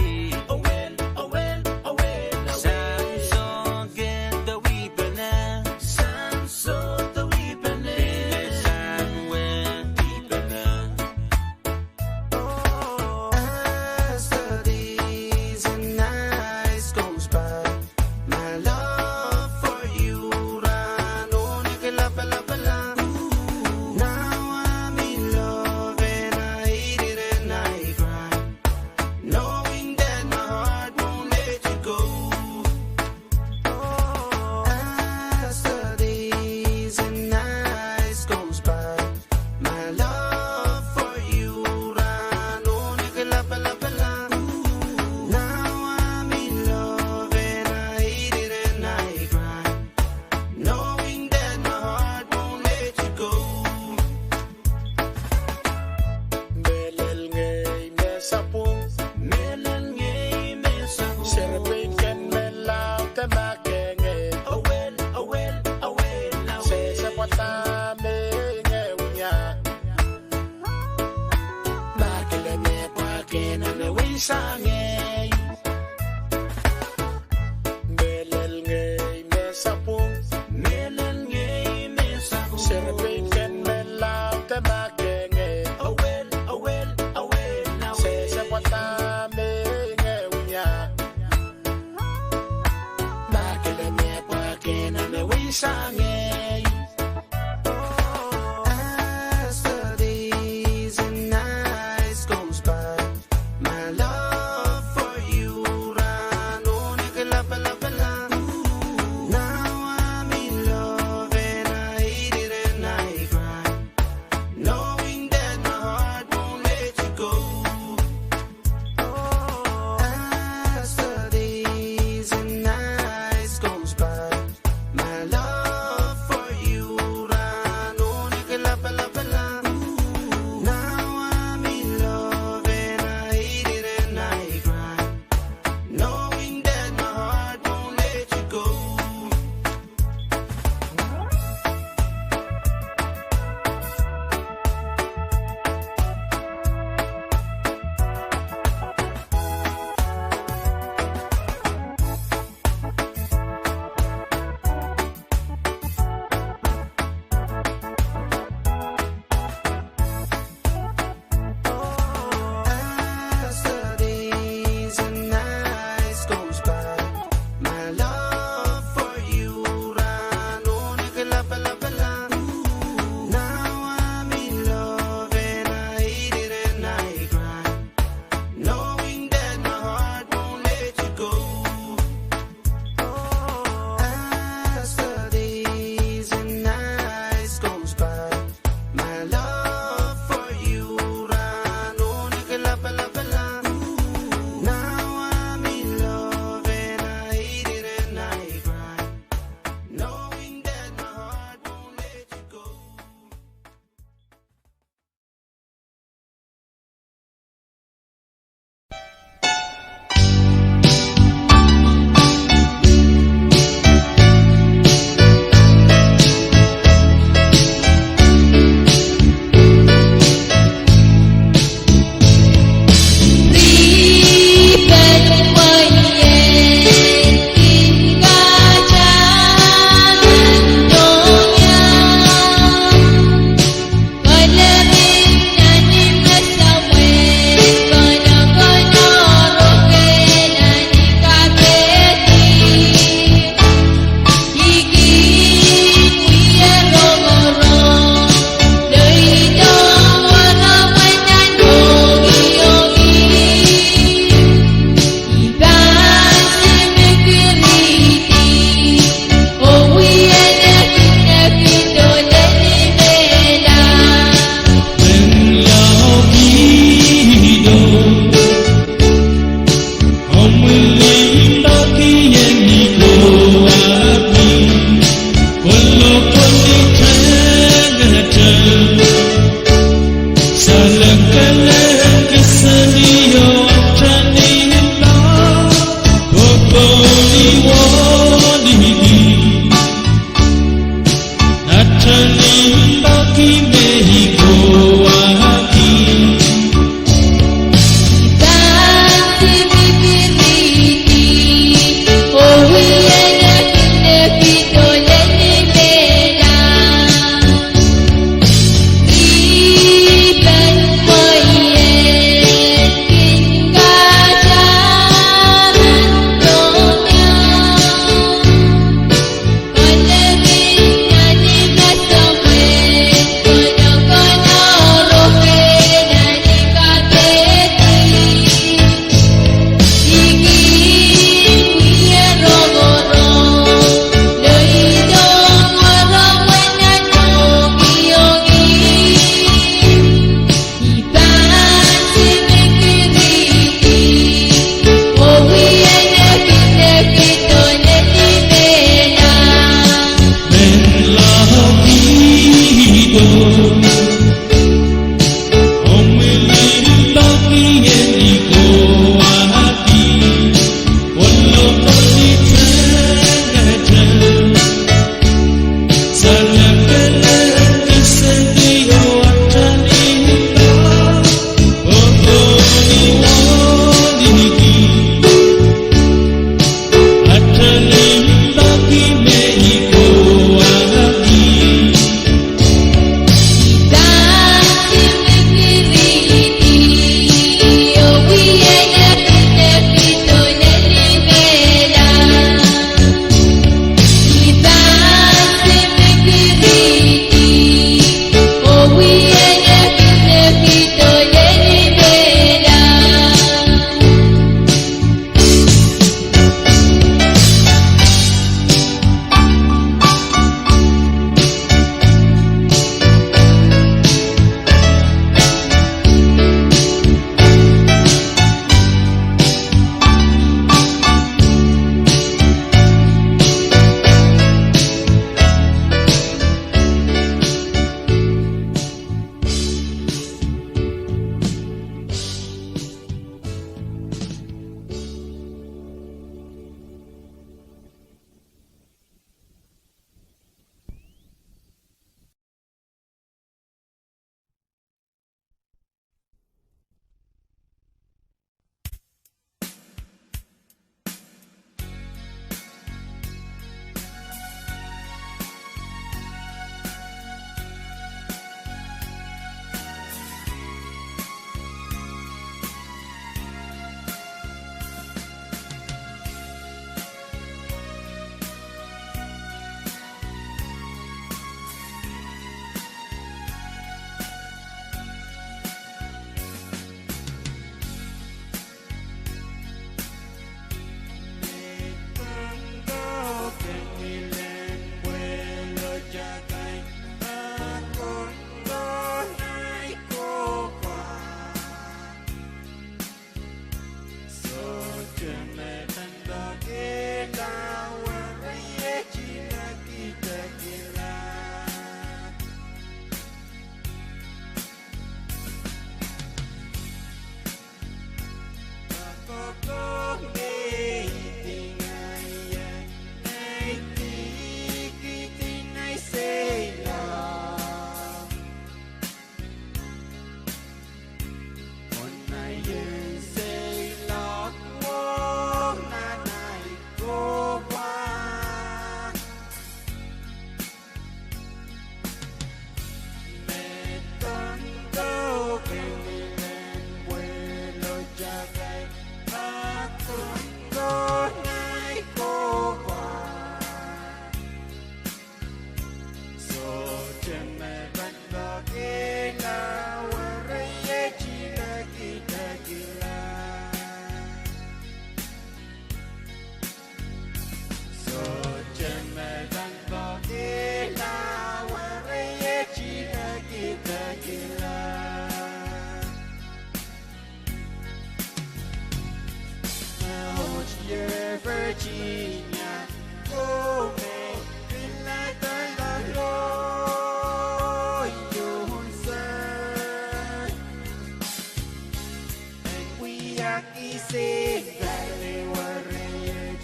sing Gally warrior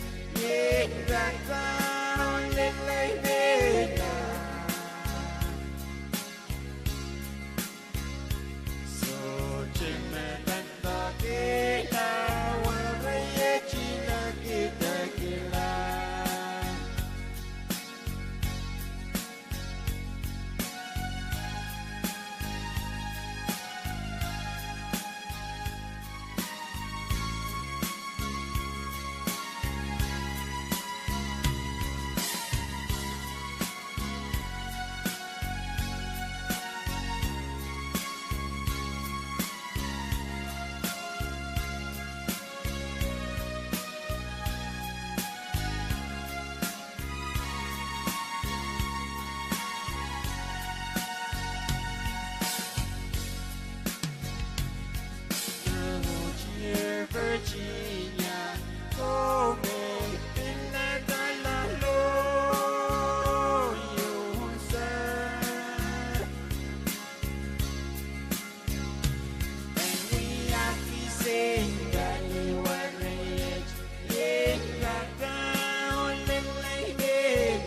Ying rạc down lên lấy bên So chime banda kila warrior chila kita kila Virginia, go make in la lo you sir. And we are to sing Gally warrior, ying rạc down lên lấy bên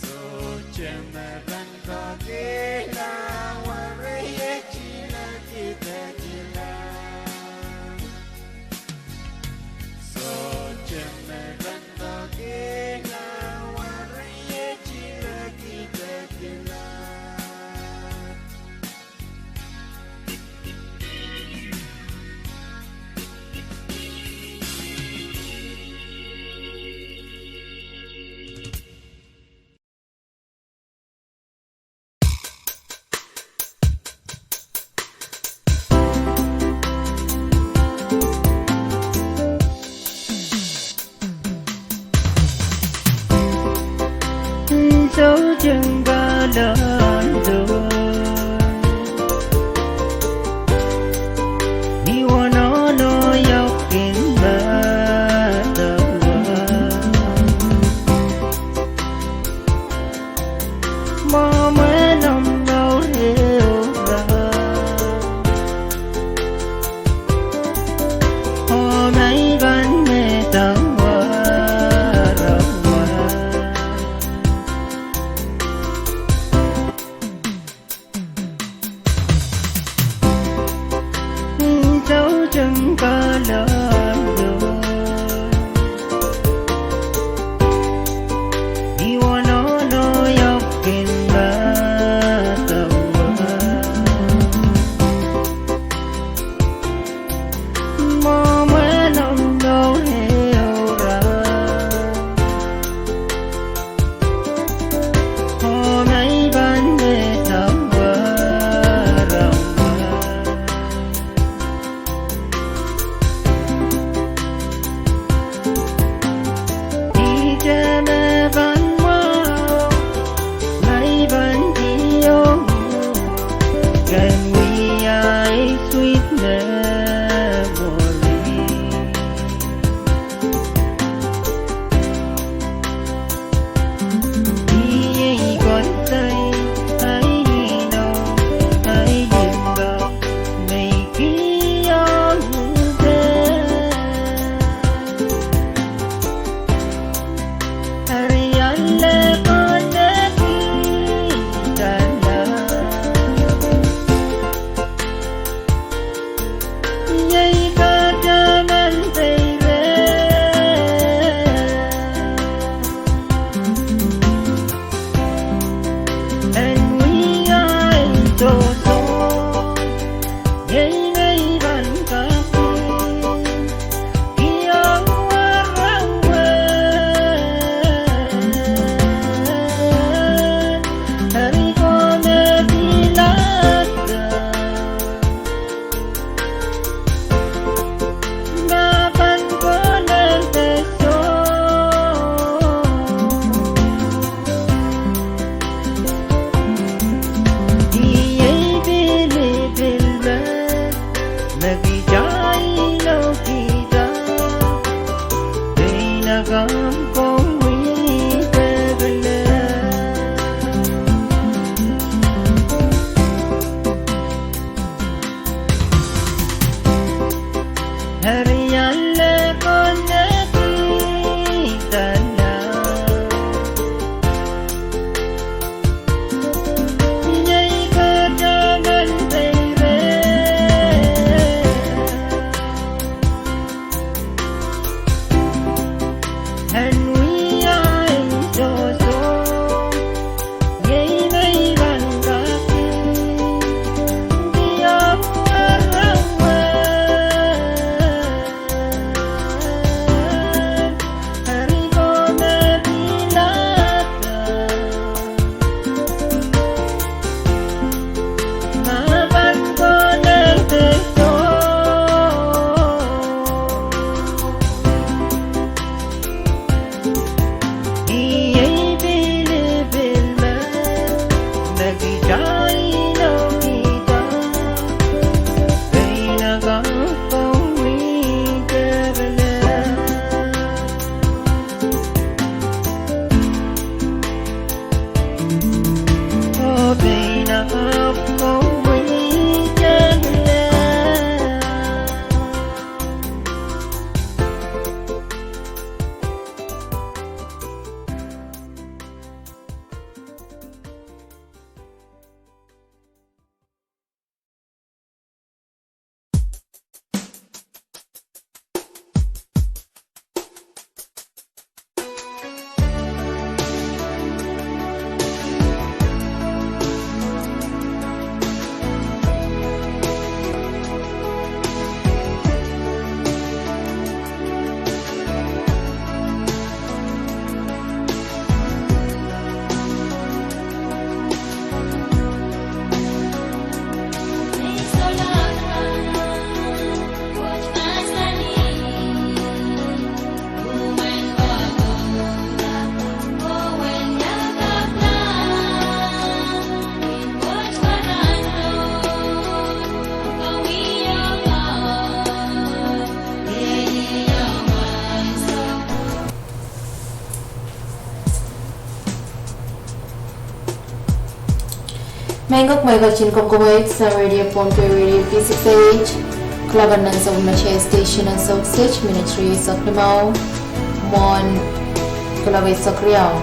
So chime banda kila warrior chila kita kila So chime banda kila warrior chila kita kila dấu chân ba lần rồi ni wa nó dọc kín ba tờ mơ mấy năm đâu hiểu ra hôm nay vẫn nghe tao chân ca lần rồi đi qua nó dọc kín ba Mengok may gachin kong kuwait sa radio pon pe radio V6AH Klaban ng sa Umache Station ng South Sich Ministry sa Klimaw Mon Kalaway sa Kriyaw.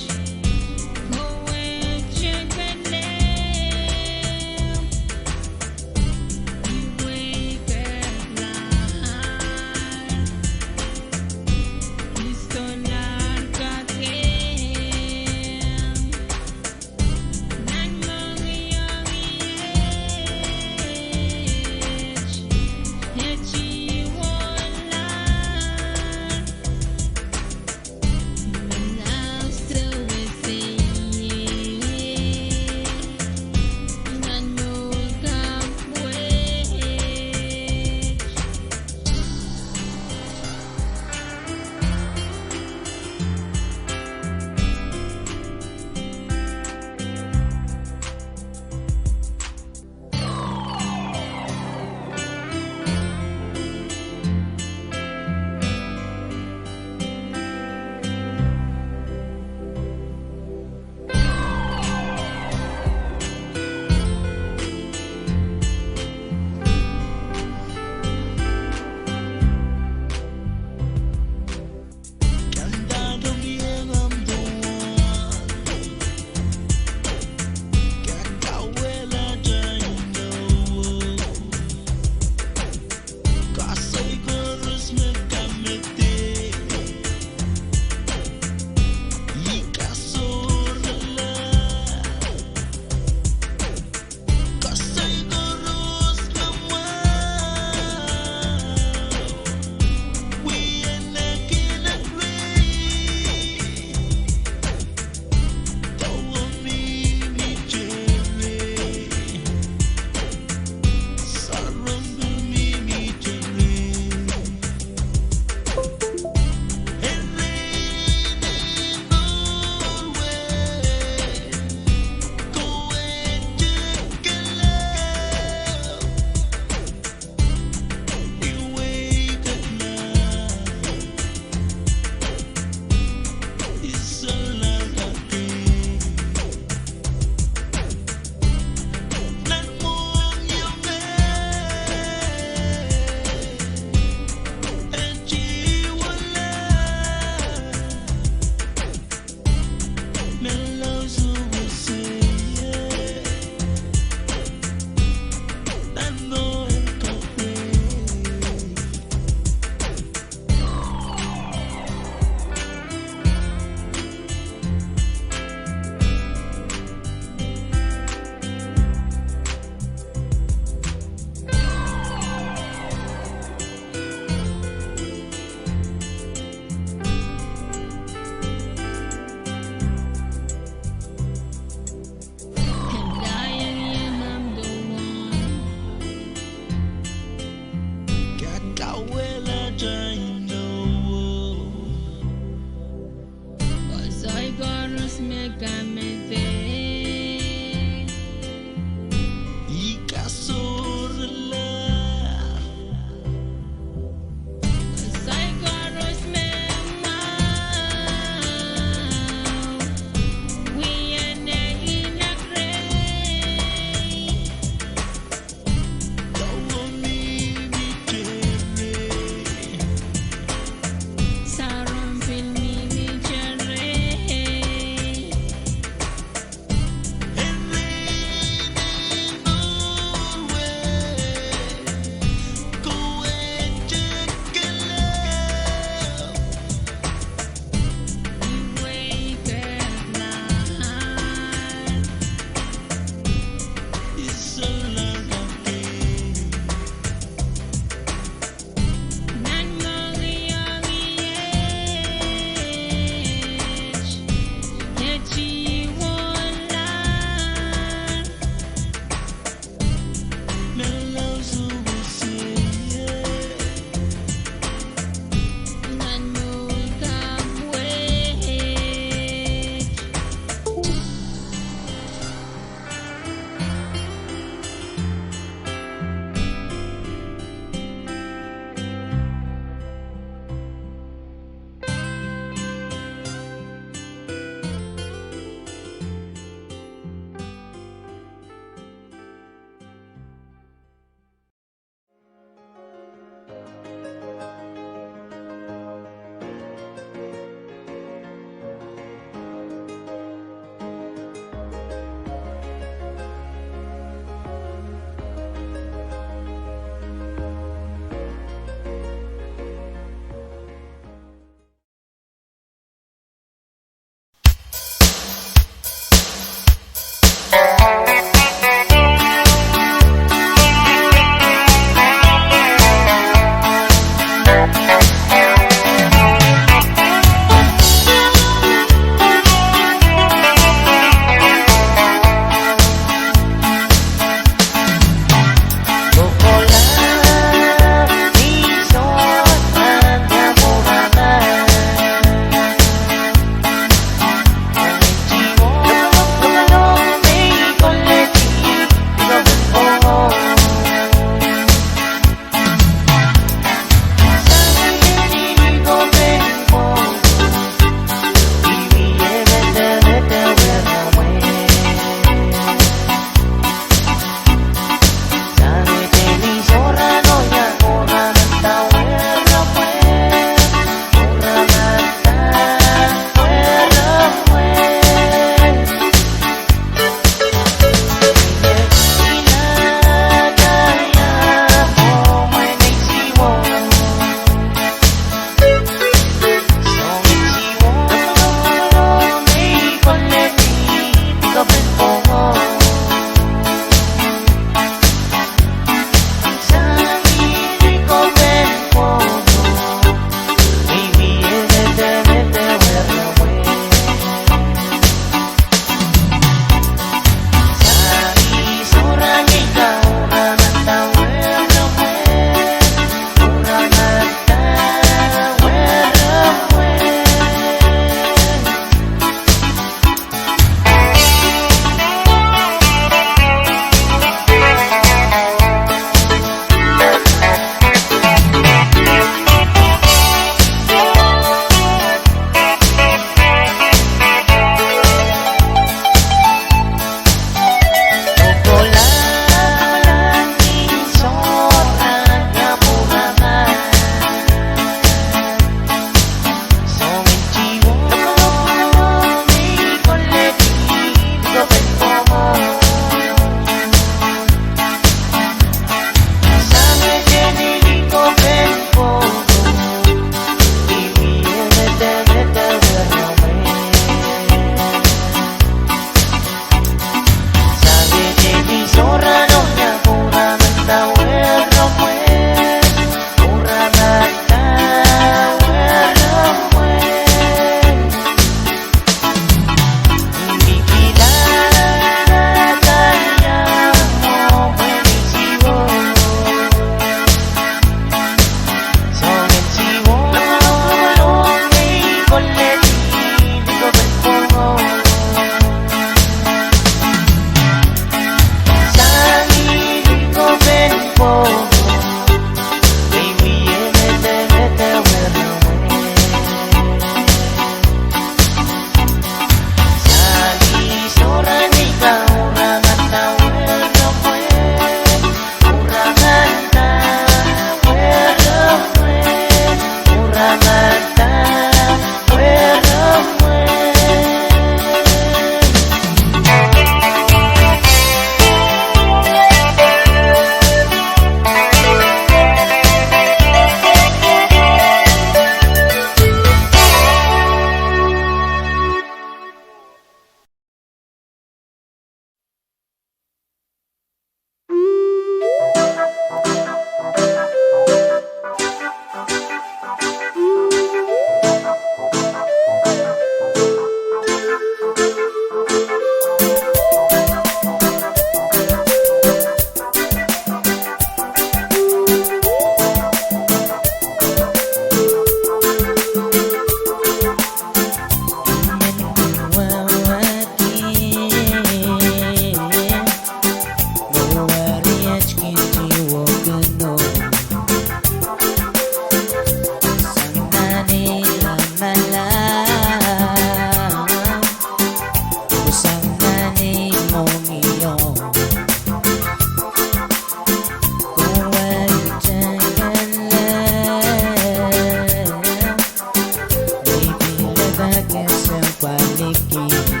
paligid.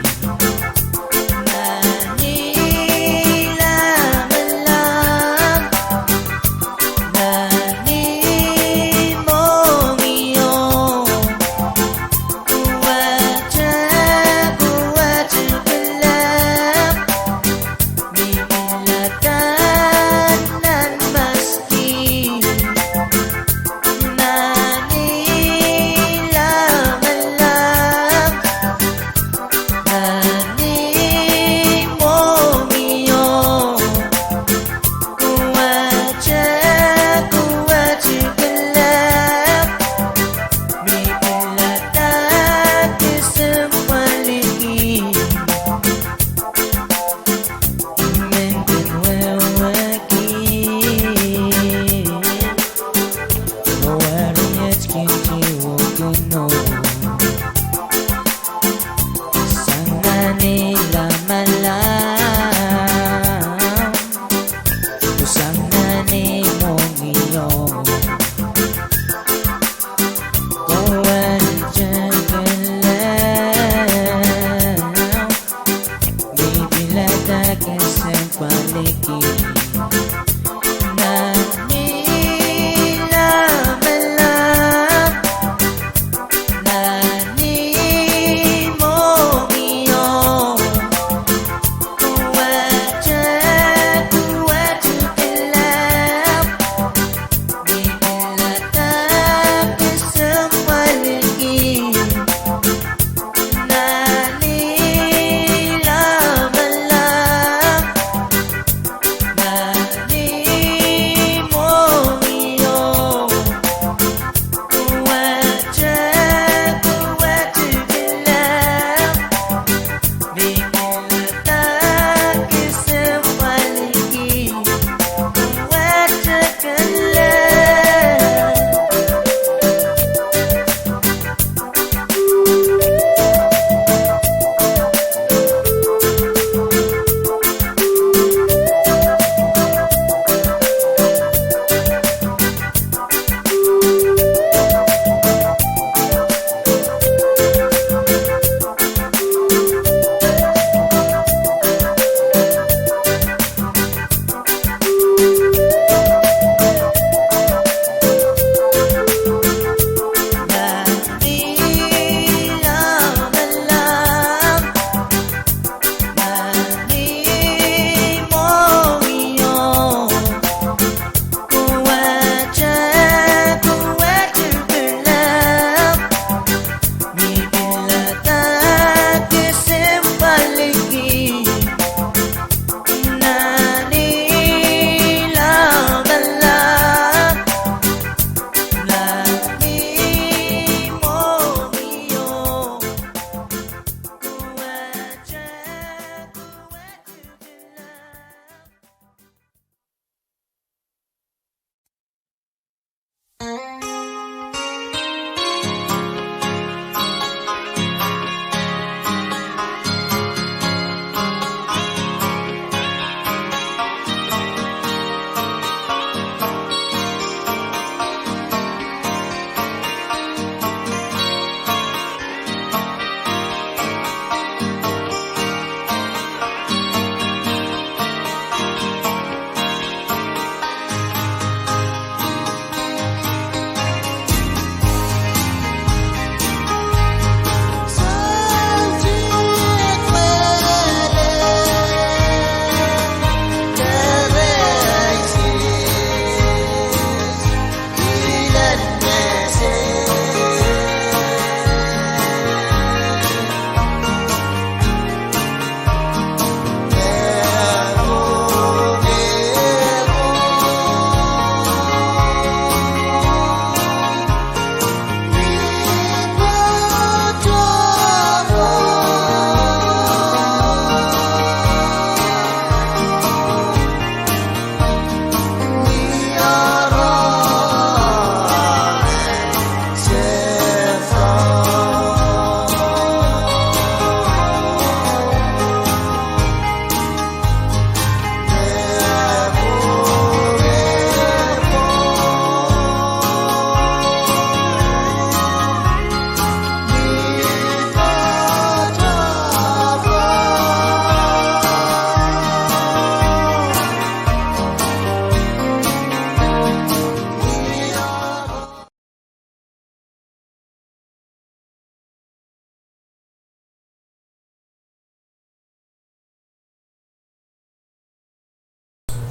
Nanilaman lang, nani mong iyong kuwaja ka lang, bibigatan ng maski. Nanilaman lang,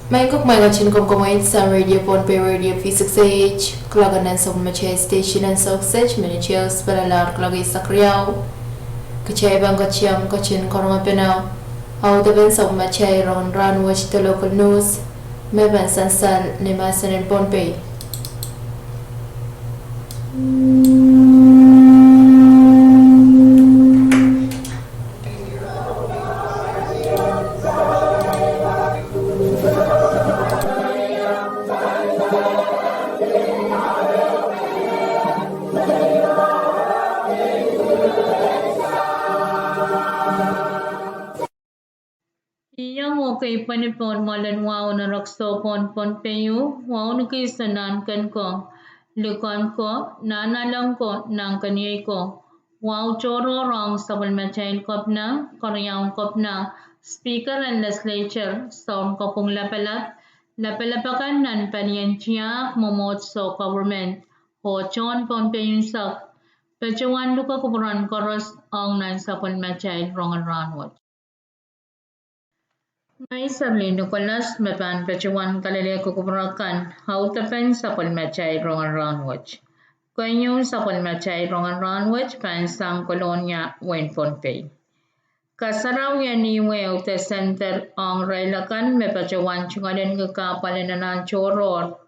Maikok may gachin kom kumain sa radio Ponpe Radio V6AH klaganan sa machay station and sausage minichels balalar klagi sa kriyaw kachay bang gachiyam gachin korong penaw au taben sa machay ron ran watch the local news may ban sansal ni masan in Ponpe. Iyang okay panipon malan wow na rakso pon peyo wow na kay sanan kan ko lukan ko nanalang ko nang kaniyay ko wow choro rong sabal machain kop na koryang kop na speaker and legislature sound ko pong lapalapakan nan paniyan siya momot so government ho chon pon peyo sak pechawan luka kuburan koros ang nan sabal machain rong ranwat. May sarili Nicolas Mepan Pechuan Kalele Kukubarakan, how to pen sapol machay rongan ranwich. Kwenyo sapol machay rongan ranwich pan sang kolonya wen Ponpe. Kasaraw yan ni Weo te center ang railakan me Pechuan chungaden kakapalinanan choror.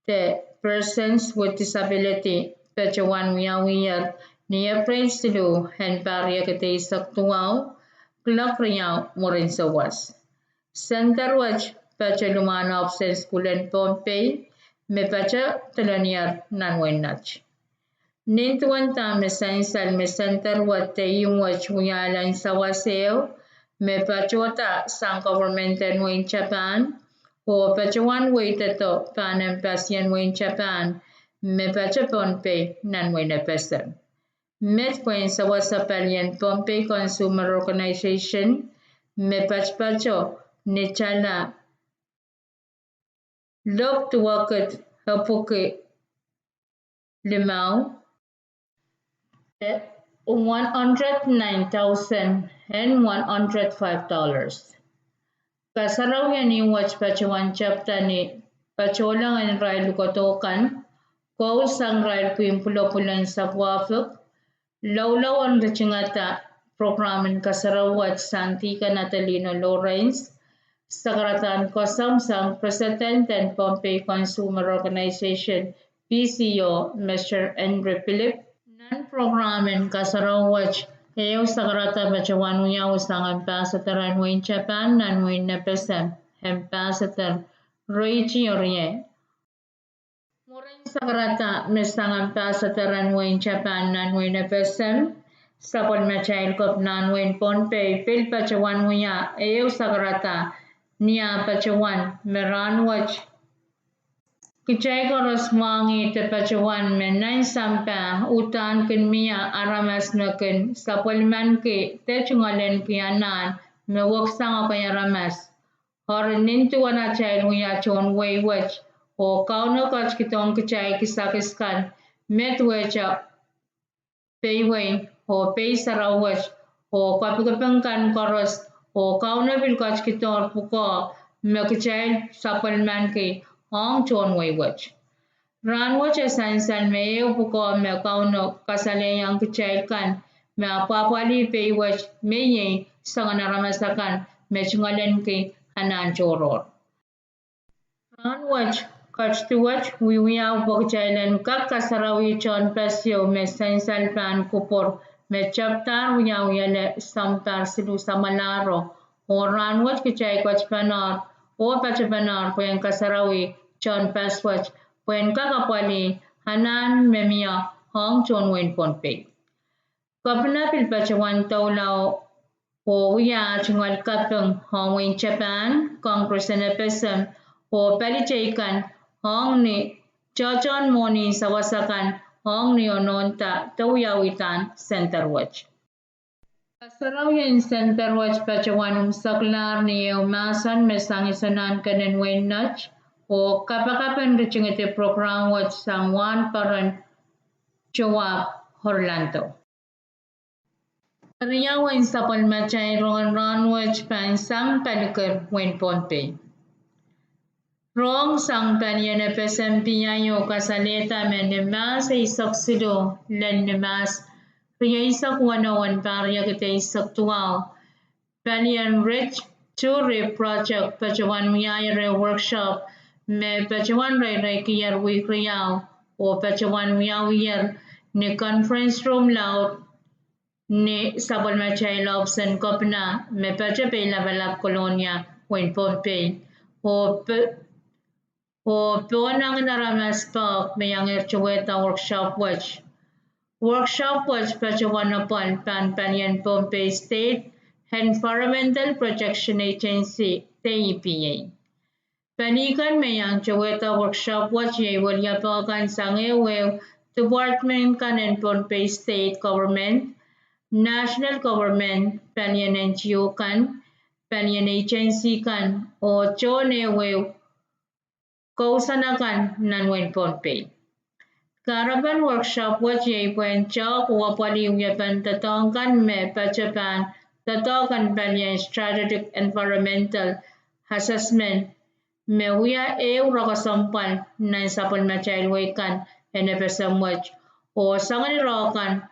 The persons with disability Pechuan wiyawiyar niya praise silu hen parya kate saktuaw. Klak riyaw mo rin sa was. Center watch pacha lumana opsen schoolen Ponpe me pacha talanyar nanwen nach. Nintuan ta me sainsal me center wat te yung watch wiyalan sa waseo me pachota sang government en win Japan o pacha one way tato panem pasyan win Japan me pacha Ponpe nanwen na pesan. Medpoint sa wasapalyan Ponpe Consumer Organization me pachpacho ni chala lok tuwakat hapuke limau $109,105. Kasaraw yan yung watch pachawan chapta ni pacholang ang rail lukotokan kau sang rail puimpulo-pulan sa wafuk Lawlaw ang rachingata programen kasarawat Santika Natalino Lawrence sa karatan kosam sang President and Ponpe Consumer Organization PCO Mr. Andre Philip nan programen kasarawat ayaw sa karata bacawan uyaw sang Ambassador Anwin Japan nanwin na pesan Ambassador Reichi Orie Morin sagrata mesang Ambassador Anwin Japan nanwin na pesan sapon machail kop nanwin Ponpe pil pachawan uya ayaw sagrata niya pachawan meran watch Kichay koros mangi te pachawan menain sampa utan kin miya aramas na kin sapol man ki te chungalen kianan me waksang apay aramas Horin tuwan na chail uya chon way watch o kauna kach kitong kichay kisakiskan metwecha payway o pay sarawach o kapikapangkan koros o kauna bilkach kitong puko me kichay sapalman ki hong chon way watch ranwach esansan me puko me kauna kasalayang kichay kan me apapali paywach me ye sanganaramasakan me chungalen ki hanan choror ranwach Kachtuwach wiwiyaw bokjailen kak kasarawi chon pesyo me sensal pan kupor me chaptar wiyaw yale samtar silu samalaro o ranwach kichay kwach panar o pachapanar puen kasarawi chon peswach puen kakapwali hanan memia hong chon wen Ponpe. Kapna pilpachawan tawlaw o wiya chungal kapeng hong wen Japan Congress and pesem o palichaykan Hong ni Chochon Moni sa wasakan Hong ni Ononta Tawyawitan Center Watch. Kasaraw yan Center Watch pachawanum saklar ni umasan mesang isanan kanen wen nach o kapakapan reaching iti program watch sang wan paran Chowap Orlando. Kariyawan sa palmachay rongan watch pan sang palikar wen Ponpe. Rong sang panian PSMPIO kasaleta men nemas isak sido len nemas ria isak 101 paria kita isak tuau panian rich tour project pajawan miaya workshop me pajawan rai kiyar wi kriau o pajawan miya ne conference room loud ne sabol machay lobsen kopna me pajape labalap kolonia wen pompe o Ponang naramas pa mayang irchueta workshop watch pachawanapon pan Pompey State Environmental Protection Agency TEPA. Panikan mayang chueta workshop watch ye walyapakan sangewe department kan and Pompey State Government, National Government, Panian NGO kan, Panian Agency kan, o chonewe kausanakan nanwen Pompey. Caravan workshop wajay puen chok wapali uyapan tatongkan me pachapan tatokan banyan strategic environmental assessment me uya rakasampal nan sapal machay wekan NFSM waj o sangan rokan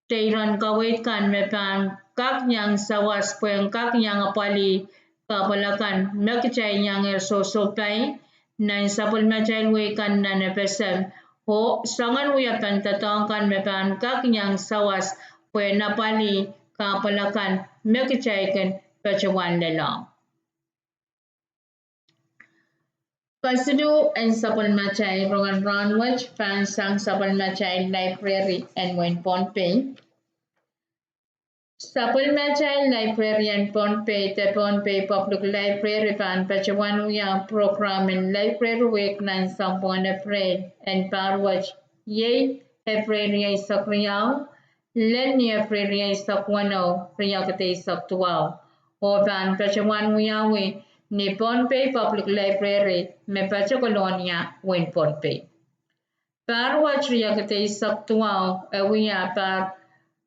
Tayron kawait kan me pan kak nyang sawas puen kak nyang apali kapalakan mekichay nyang sosopay nan sapal machay wekan nan NFSM o sangan uyapan tatongkan me pan kak nyang sawas puen napali kapalakan mekichay pachawan lelang. Pasidu and sapal machay rongan ranwach pan sang sapal machay library and wen Pompey. Sapal machay library and Pompey te Pompey public library pan pachawan uya program in library week nan sampon April and parwach ye April ay sakriyaw len ni April ay sakwano riyakate saktuaw o pan pachawan uya we ni Pompey Public Library me pacha colonia wen Pompey. Parwach riyakate saktuaw awiya par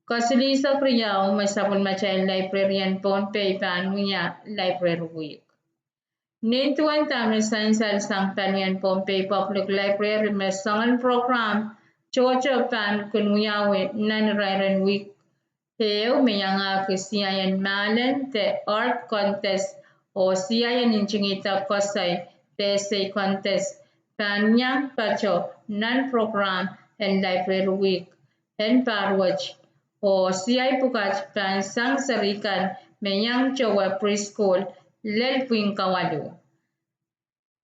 kasili sakriyaw may sapon machay librarian Pompey pan uya library week. Nintuan tamen sansal sang panian Pompey Public Library me sangan program chocho pan kunuyawe nan rairan week. Teo mayanga kisiyan malen te art contest o siyayan inchingita kosay te say contest panyang pacho nan program and library week and parwach o siyay pukat pan sang sarikan mayang chowa preschool lel puing kawalu.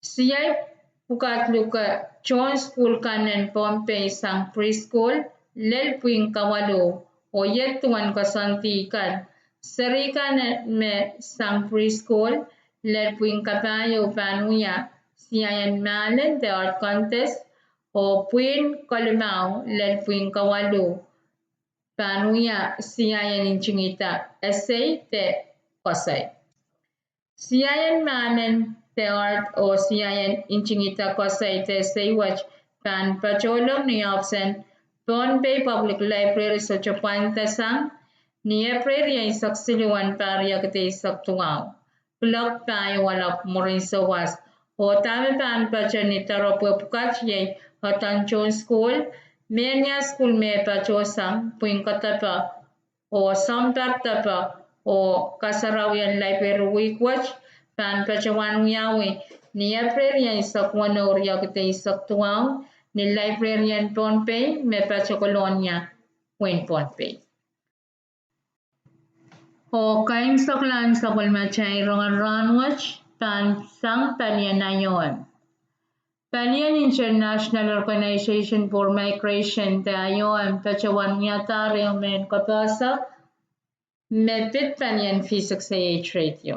Siyay pukat luka John School kanen Pompey sang preschool lel puing kawalu o yetuan kasantikan sarikan me sang preschool lel puing kapayo panuya siyayan malen te art contest o puing kalimao lel puing kawalu panuya siyayan inchingita essay te kosay. Siyayan malen te art o siyayan inchingita kosay te essay wach pan pacholong ni option Pompey Public Library sa Chapantasang ni April ay saksiluan pariya kate saktuaw. Plok tayo walap mo rin sa was. O tami paan pa dyan ni Taropo Pukat yay Hatanchon School, Menya School me pachosang puing katapa o sampar tapa o kasarawian library week watch paan pachawan yawi ni April ay sakwano riya kate saktuaw ni librarian Pompey me pachokolonya wen Pompey. O kain saklan sa kulmachay rongan ranwach pan sang palian na yon. Palian International Organization for Migration te ayon pachawan yatari men kapasa me pit palian V6AH radio.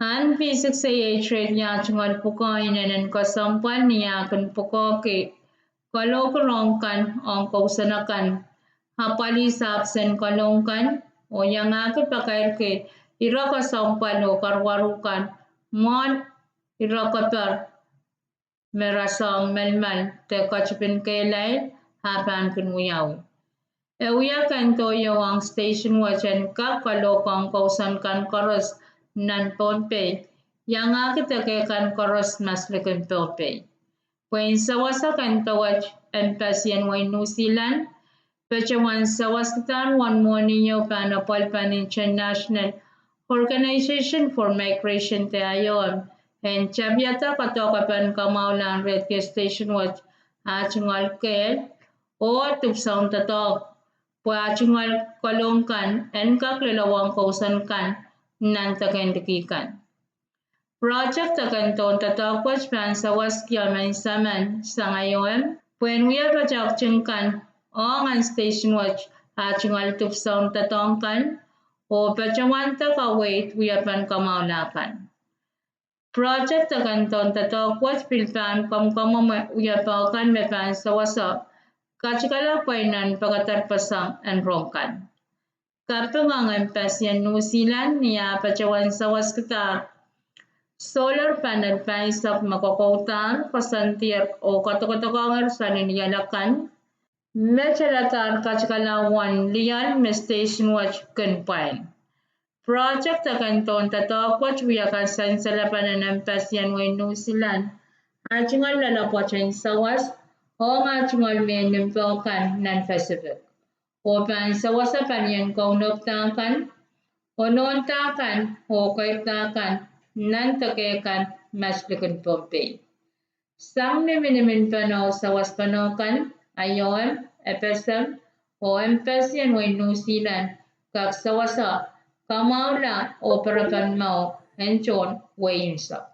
An V6AH radio chungal pukoy nanan kasampan niya kan pukoke kalokorongkan ang kausanakan hapali sapsen kalongkan o yang akit pakair ke iraka sampan o karwarukan mon iraka per merasang melmal te kachipin kailay hapan kunwiyaw. Ewiya kan toyo ang station wajan ka kalokang kausan kan karos nan Pompey Yang kita kekan koros maslekan tope. Poin sawasa kan tawaj empasian wa New Zealand. Pacawan sawas kitan one morning yo panapal pan international organization for migration te ayon. En cabiata katokapan kamaulan red station watch acungal kel o tupsaun tato. Po acungal kalongkan en kaklelawang kausan kan nantaken dekikan. Project akan ton tatakwaj pan sawas kiaman saman sangayon. When we are rajak on station watch acungal tupsaun tatongkan o pacawan takawait we apan kamaulapan. Project akan ton tatakwaj pilpan kamkamama we apakan mepan sawasa kachikala painan pagatarpasang and rongkan. Kartungang empasian New Zealand niya pacawan sawas kita solar panel paisap makakautan pasantir o katokotokangar sa niniyalakan mechalatan kachikalawan liyan me station watch kenpain. Project akan ton tatakwaj wiyakan san salapan ng empasian wa New Zealand acungal lalapwachen sawas o acungal menimpokan nan Pacific. O pan sawasa panyan kaunop takan o noon takan o kay takan nan takekan maslikan pompe. Sang neminimin panaw sawas panokan ayon FSM o empasian wa New Zealand kag sawasa kamaula o parapan mau enchon wa yunsa.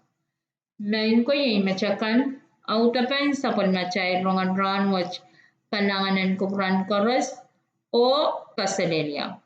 Main ko yung macakan autapan sa palmachay rongan ranwach pananganan kubran koros o kasalelia.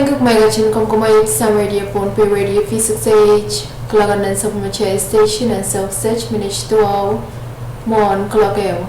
Menguk magazine komkomay sa radio phone pe radio V6AH kalaganan sa pamachay station and self-search minutes to mon kalagaw.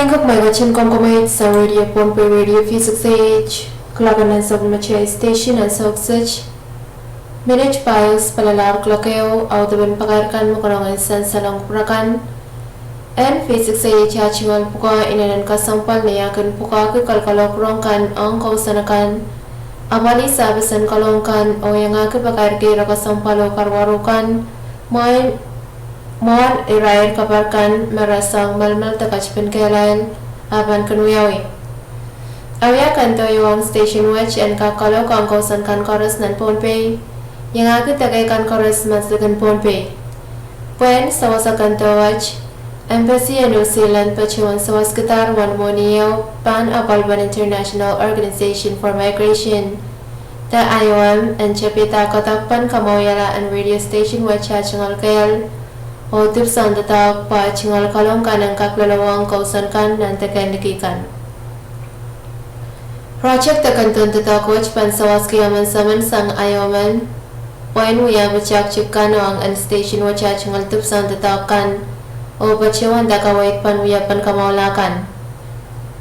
Bangkok Magachin Concomate sa Radio Pompe Radio V6AH Kulagan sa Machay Station and Soksach Minute Piles Palalar Klakeo Audubon Pakarkan Mukarang San Salang Purakan and V6AH Hachingol Puka Inanan Kasampal Niyakan Puka Kalkalok Rongkan Ang Kausanakan Amali Sabasan Kalongkan O Yang Aki Pakarki Rakasampalo Karwarukan Mon irayan kabarkan merasang malmal takach penkelal aban kanuyawi. Awya kanto yung station watch and kakalo kang kausan kan koras nan ponpay. Yang agad tagay kan koras masdagan ponpay. Puen sawas kanto watch. Embassy in New Zealand pachuan sawas gitar wan moniyo Pan Abalban International Organization for Migration. The IOM and Chapita katakpan kamoyala and radio station watch hachangal kayal. O tipsan tatak pa chingal kalong kanang kaklalawang kausan kan nan takandikikan. Project takantun tatak watch pan sawas kiyaman saman sang ayoman. Wain wiya bachak chikano ang station watch chingal tipsan tatak kan. O bachiwan dakawait pan wiya pan kamaulakan.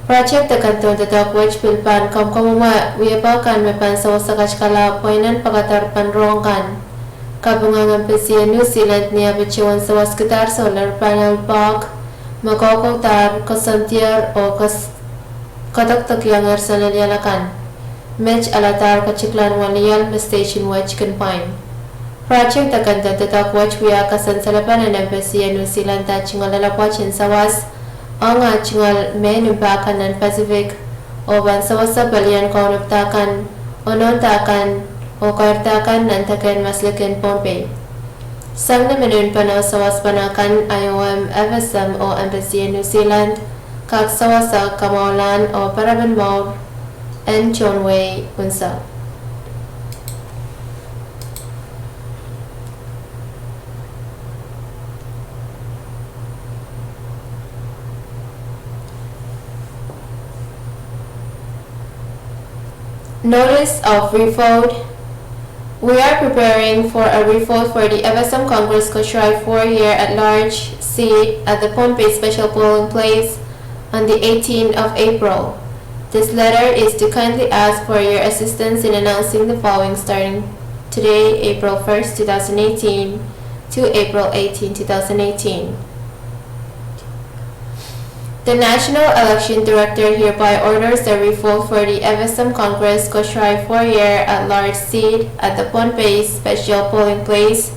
Project takantun tatak watch pilpan kamkamuma wiya pa kan mepan sawas sakachkala poinan pagatar pan rong kan. Kabungangan Pesiya New Zealand niya bachiwan sa waskitar solar panel park makokautar kasantiar o kataktakyangar sa nalyalakan. Medj alatar kachiklan waliyal station watch confine. Project takanta tatak watch wiya kasan salapanan ng Pesiya New Zealand ta chingal lalapwachin sawas o nga chingal menumpakan ng Pacific o ban sawas sa balian kaunuptakan o nontakan o kartakan nan takan maslikin Pompey. Sang na menun panaw sawas panakan IOM FSM o Embassy New Zealand kag sawas sa kamaulan o paraban mauv and chonway unsa. Notice of refold. We are preparing for a refold for the FSM Congress Koshrai 4-year at-large seat at the Pompey Special Polling Place on the 18th of April. This letter is to kindly ask for your assistance in announcing the following starting today, April 1st, 2018 to April 18, 2018. The National Election Director hereby orders the refold for the FSM Congress Koshrai 4-year at-large seat at the Pohnpei Special Polling Place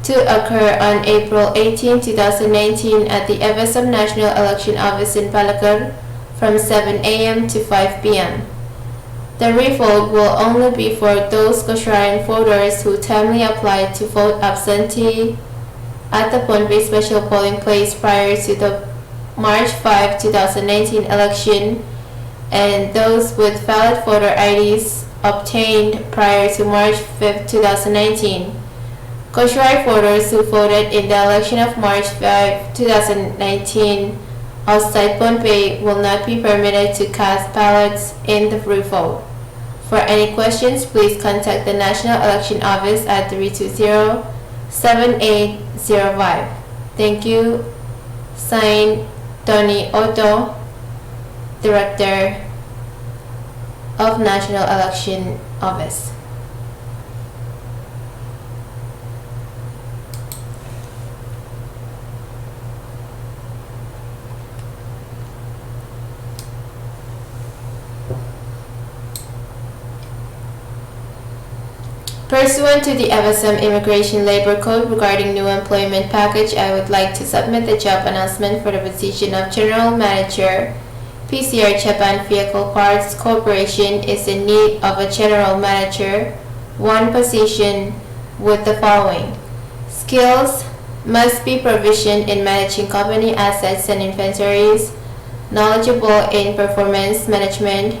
to occur on April 18, 2019 at the FSM National Election Office in Palakkad from 7 a.m. to 5 p.m. The refold will only be for those Koshraian voters who timely applied to vote absentee at the Pohnpei Special Polling Place prior to the March 5, 2019 election and those with valid voter IDs obtained prior to March 5, 2019. Koshrai voters who voted in the election of March 5, 2019 outside Pohnpei will not be permitted to cast ballots in the refold. For any questions, please contact the National Election Office at 320-7805. Thank you. Signed, Tony Otto, Director of National Election Office. Pursuant to the FSM Immigration Labor Code regarding new employment package, I would like to submit the job announcement for the position of General Manager. PCR Japan Vehicle Parts Corporation is in need of a General Manager, one position with the following. Skills must be proficient in managing company assets and inventories, knowledgeable in performance management,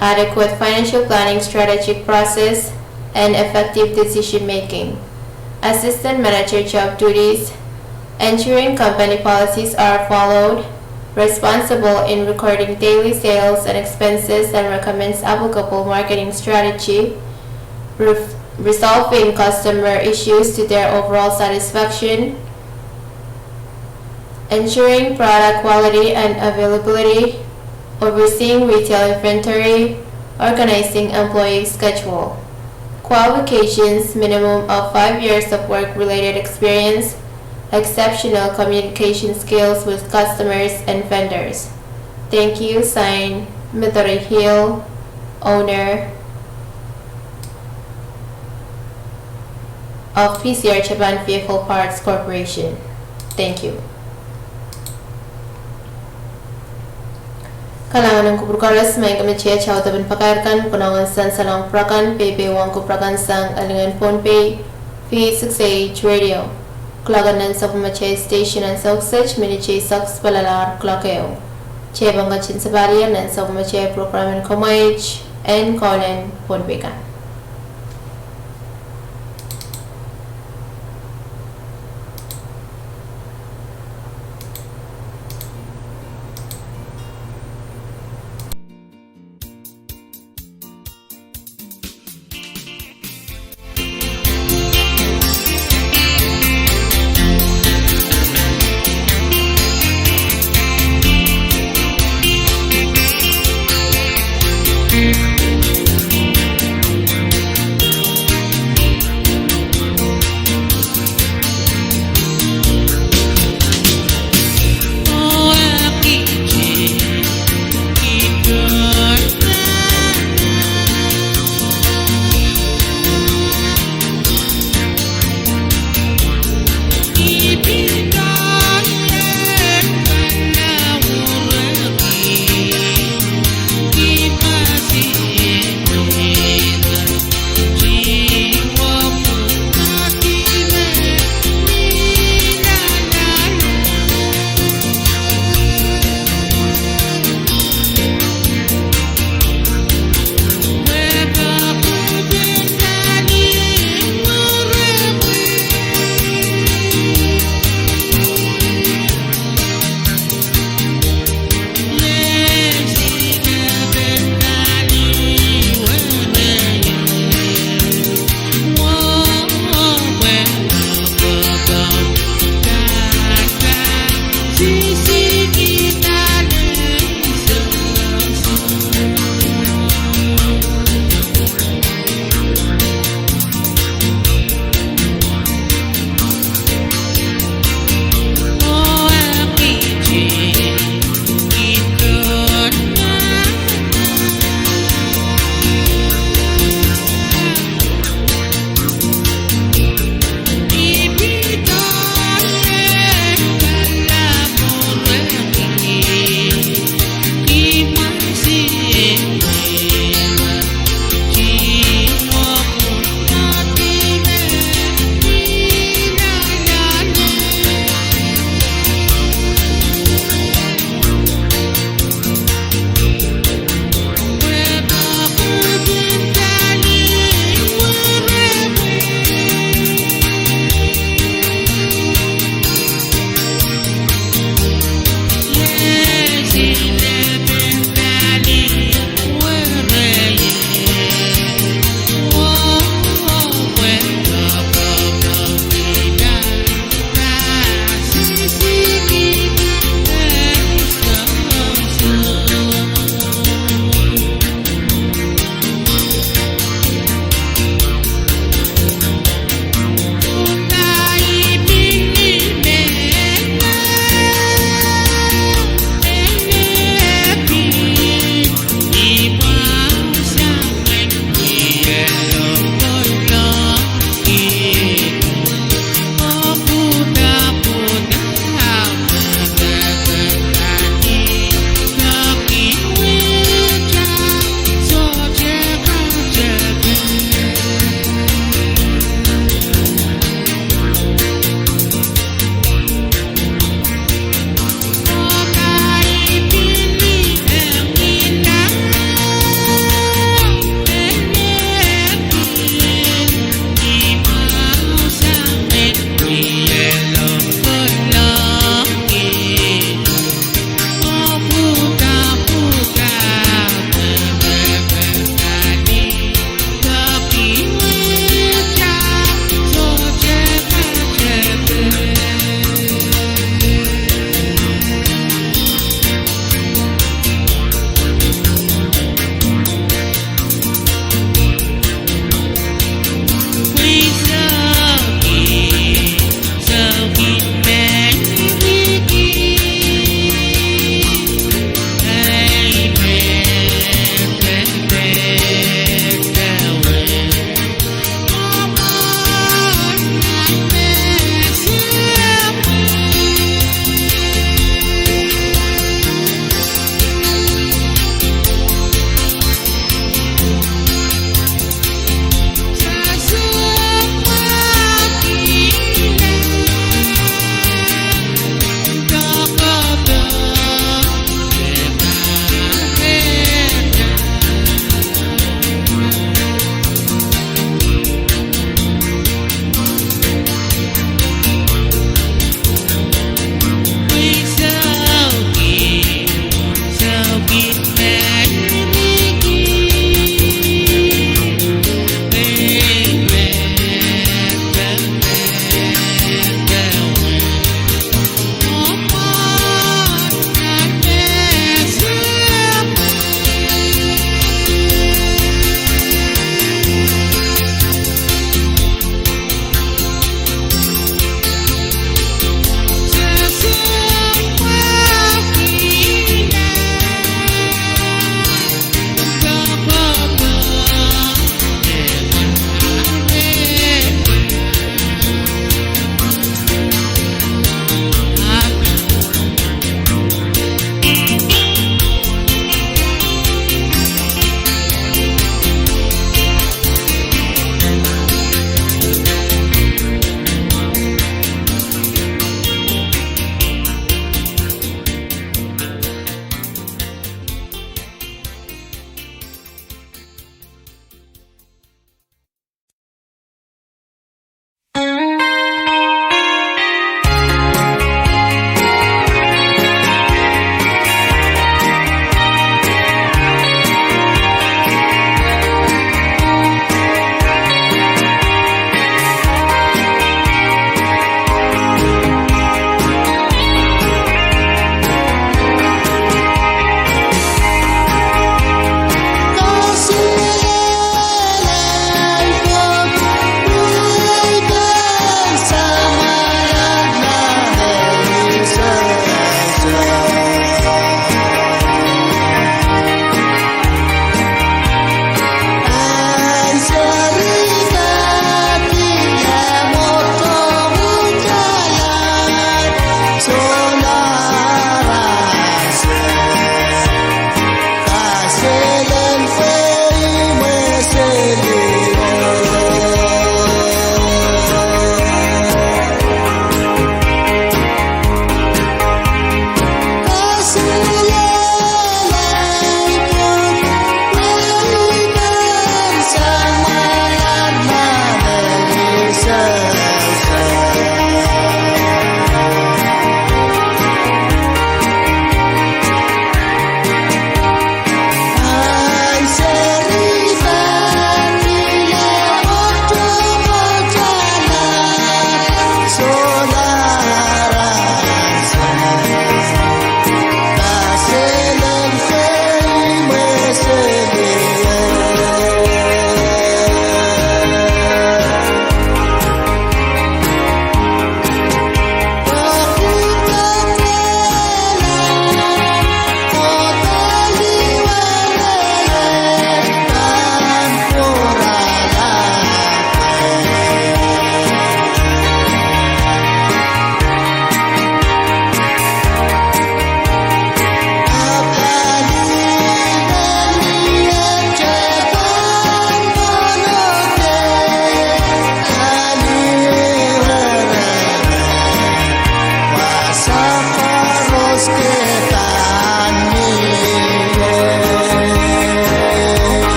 adequate financial planning strategic process, and effective decision-making. Assistant manager job duties: ensuring company policies are followed, responsible in recording daily sales and expenses and recommends applicable marketing strategy, resolving customer issues to their overall satisfaction, ensuring product quality and availability, overseeing retail inventory, organizing employee schedule. Qualifications: minimum of 5 years of work-related experience, exceptional communication skills with customers and vendors. Thank you, signed Midori Hill, owner of PCR Japan Vehicle Parts Corporation. Thank you. Kalangan ng kubukaras may kami siya chow tabin pakarkan kunangan san salang prakan pepe wang kuprakan sang alingan phone pay V6AH radio. Klagan nan sa pumachay station ang sausage minichay saks palalar klakeo. Che bangga chin sabarian nan sa pumachay programan komaych and Colin phone pay kan.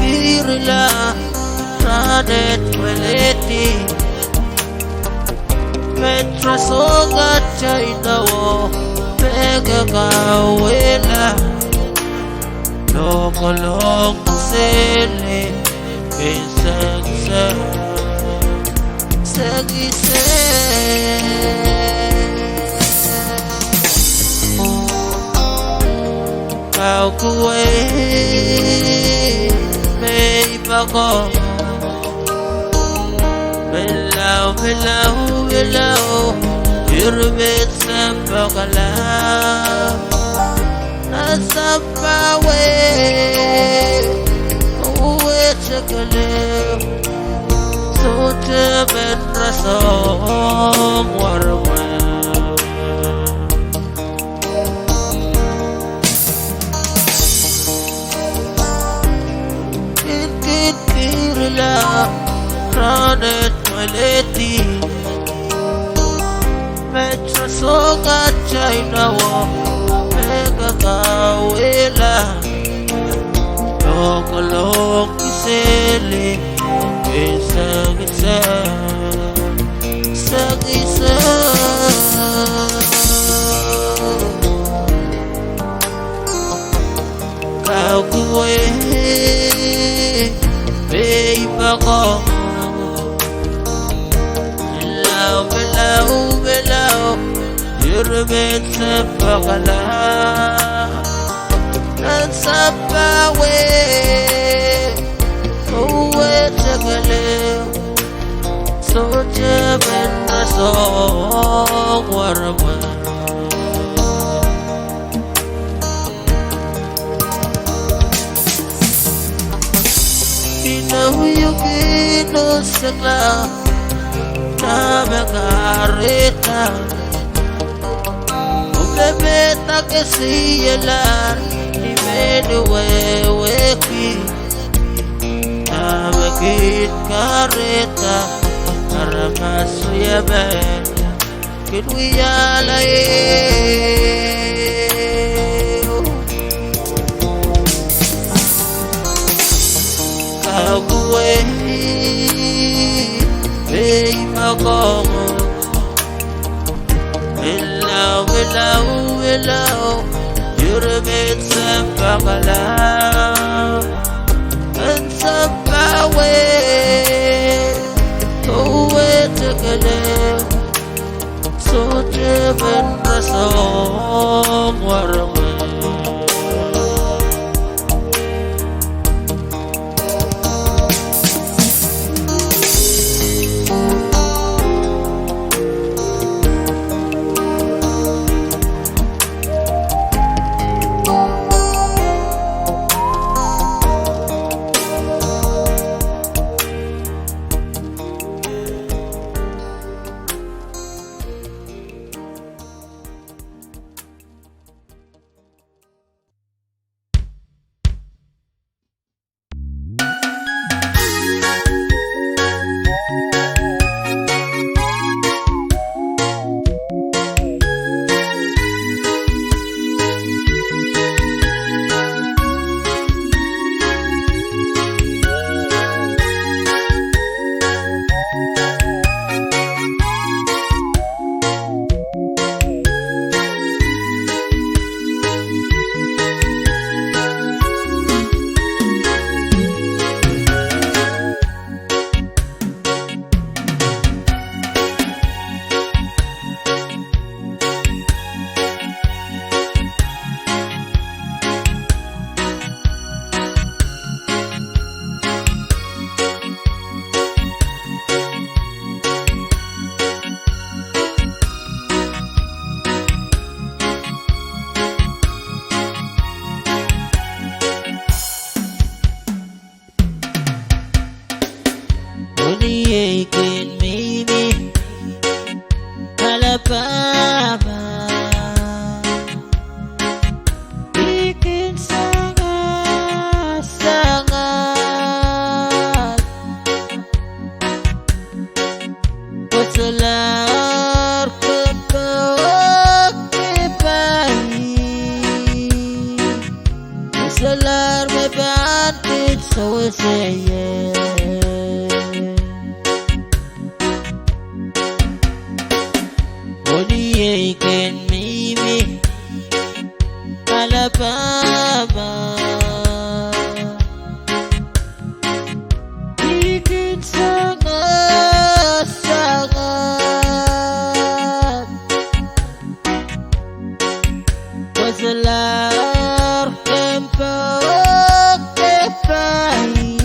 Kirla Radet Meleti Petra Soga China Wo Pega Kawela Loko Loko Sele Kisang Sagi Kau kuwe May pako Bilaw, bilaw, bilaw Irbit sa pagkalaw Nasa pawe Uwi sa kaliw Suti ben rasong warma Kirla Ranet Meleti Petra Soga China Wo Pega Kawela Loko Loko Sele Gisa Gisa Kau kuwe Pako Bilaw, bilaw, bilaw Irbit sa pagkalaw Nasa pawe Uwi sa kaliw Suti ben rasong warma Pinahuyugin sakla na makarita Ugebeta kasi yalan ni menuweweki Na magit karita para masuyaban Kinwiyalay Kuwe May makongo Bilaw, bilaw, bilaw Irbit sa pagkalaw At sa pawe Uwi sa kaliw Suti ben rasong warma alarme bandit so say Body can me Alabama Ikin sangat Wasalar kempok kepai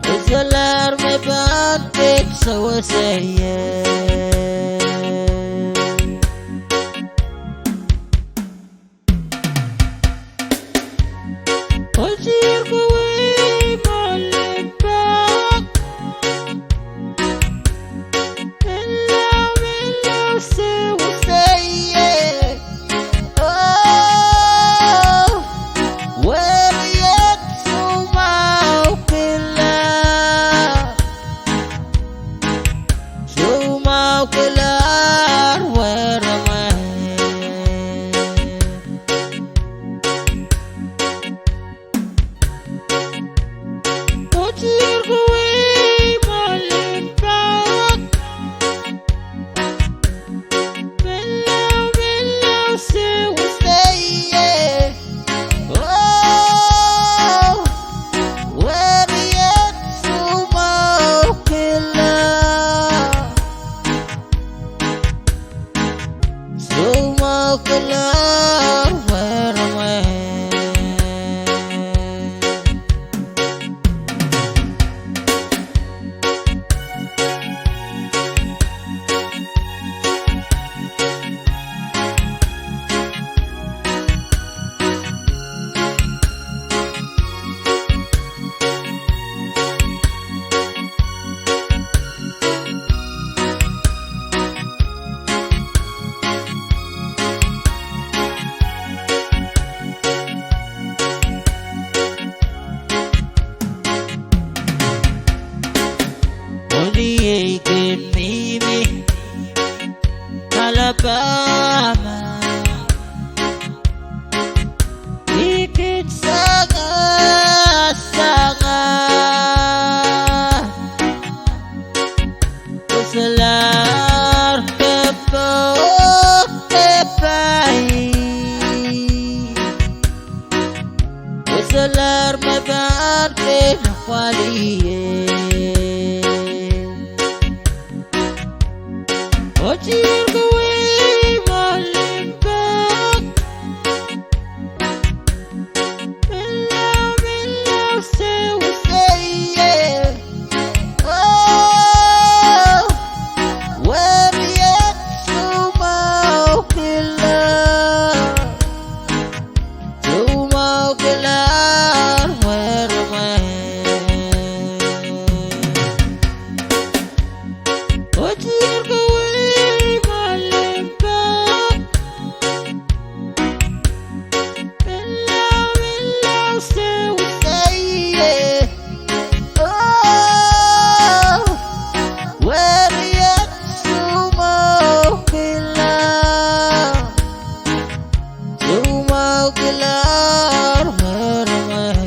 Wasalar mebantik sawa saya Ojir kowe malimbak Melau sewa saya Oh Weliat sumau kelar Sumau kelar Waramai Ojir kowe malimbak Melau sewa saya Oh Weliat sumau kelar Sumau kelar Waramai Only can me Alabama Ikin sangat Wasalar kempok kepai Wasalar mabantik waliye Ojir kowe malimbak Melau sewa saya Oh Weliat sumau kelar Sumau kelar Waramai Ojir kowe malimbak Melau sewa saya Oh Weliat sumau kelar Sumau kelar Waramai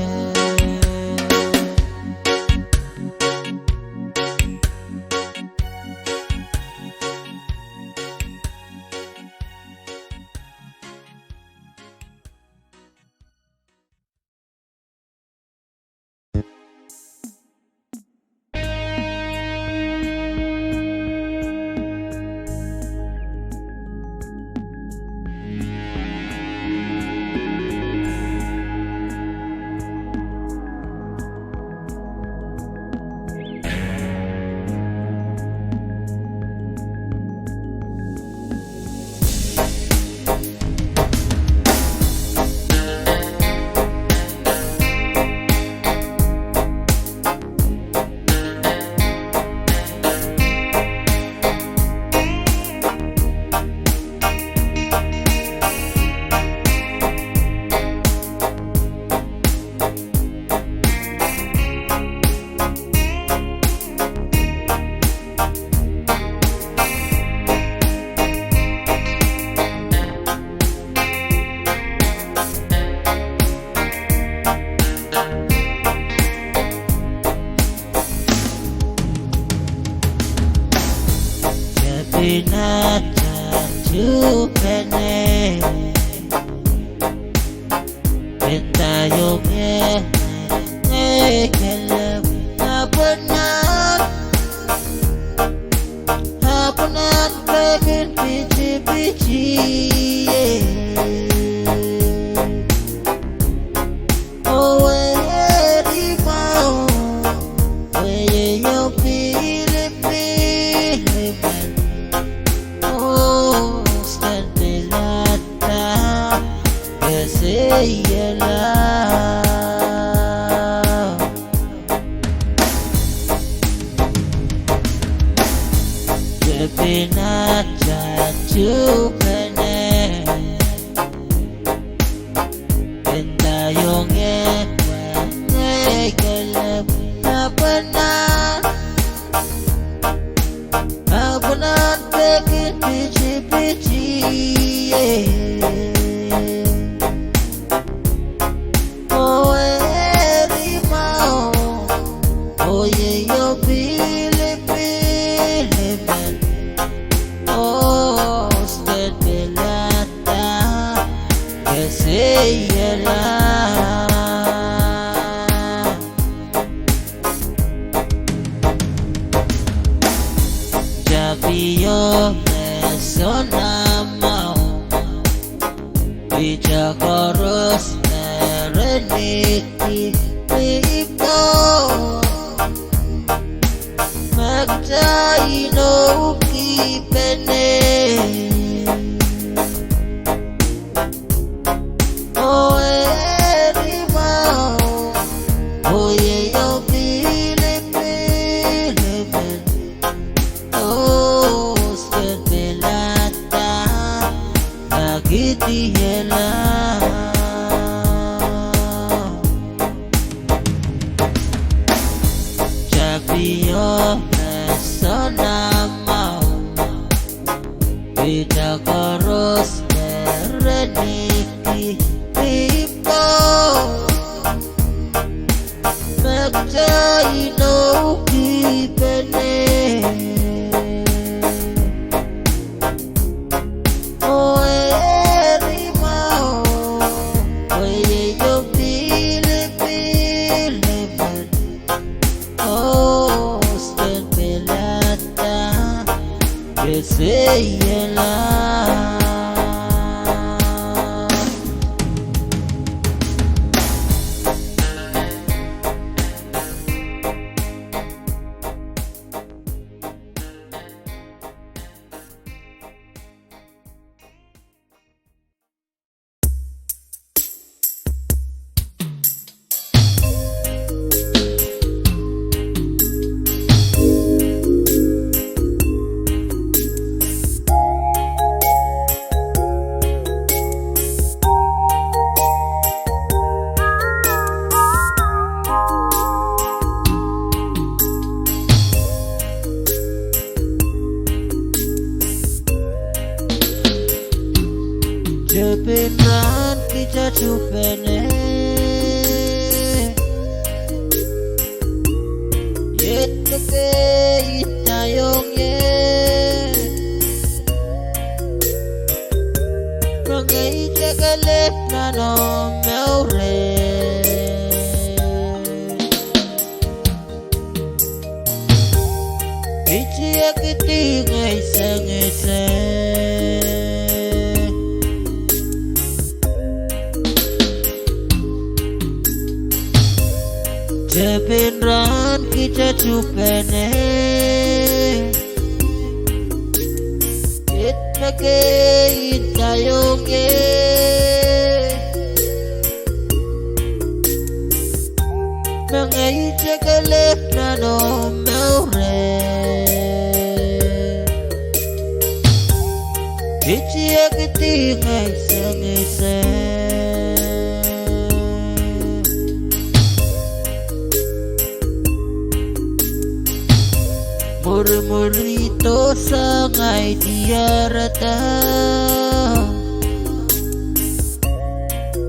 Murmurito sangay tiarata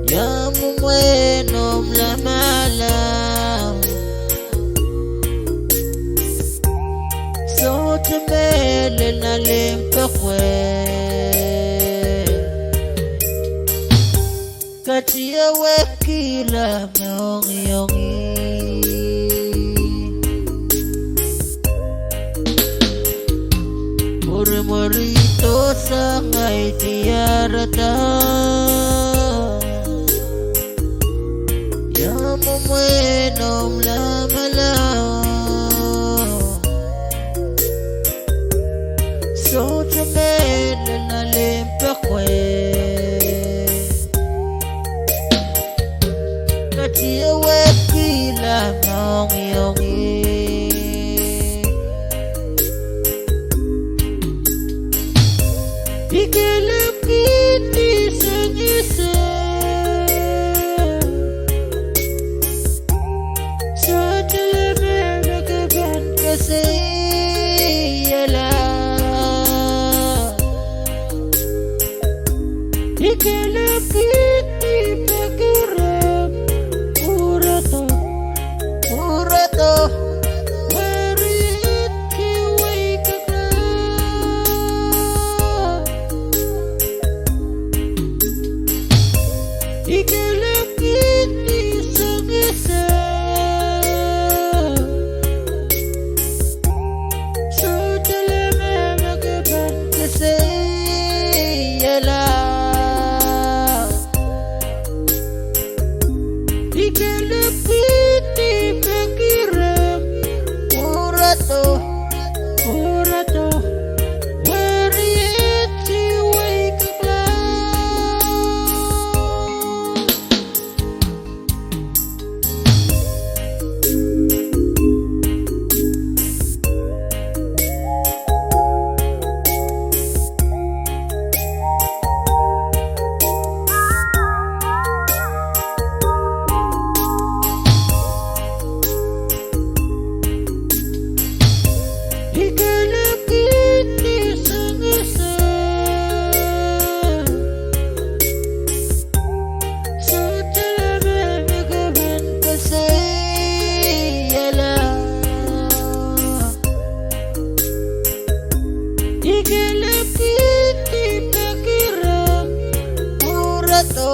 Yamu muenom la malam So temele na lempa kwe Katia wekila meongi ongi Muri-murito sangai tiarata Yamu-muenom lamalaw So chamela na limpakwe Katia wekila meongi ongi Ikilim kiti sengisa Sa tilime nagaban kasi yala Ikilim kiti pakiram Urato Warit kiway kakla Ikilim kiti sengisa Sa tilime nagaban kasi yala Ikilim kiti pakiram Urato Warit kiway kakla Ikilim kiti sengisa Sa tilime nagaban kasi yala Ikilim kiti pakiram Urato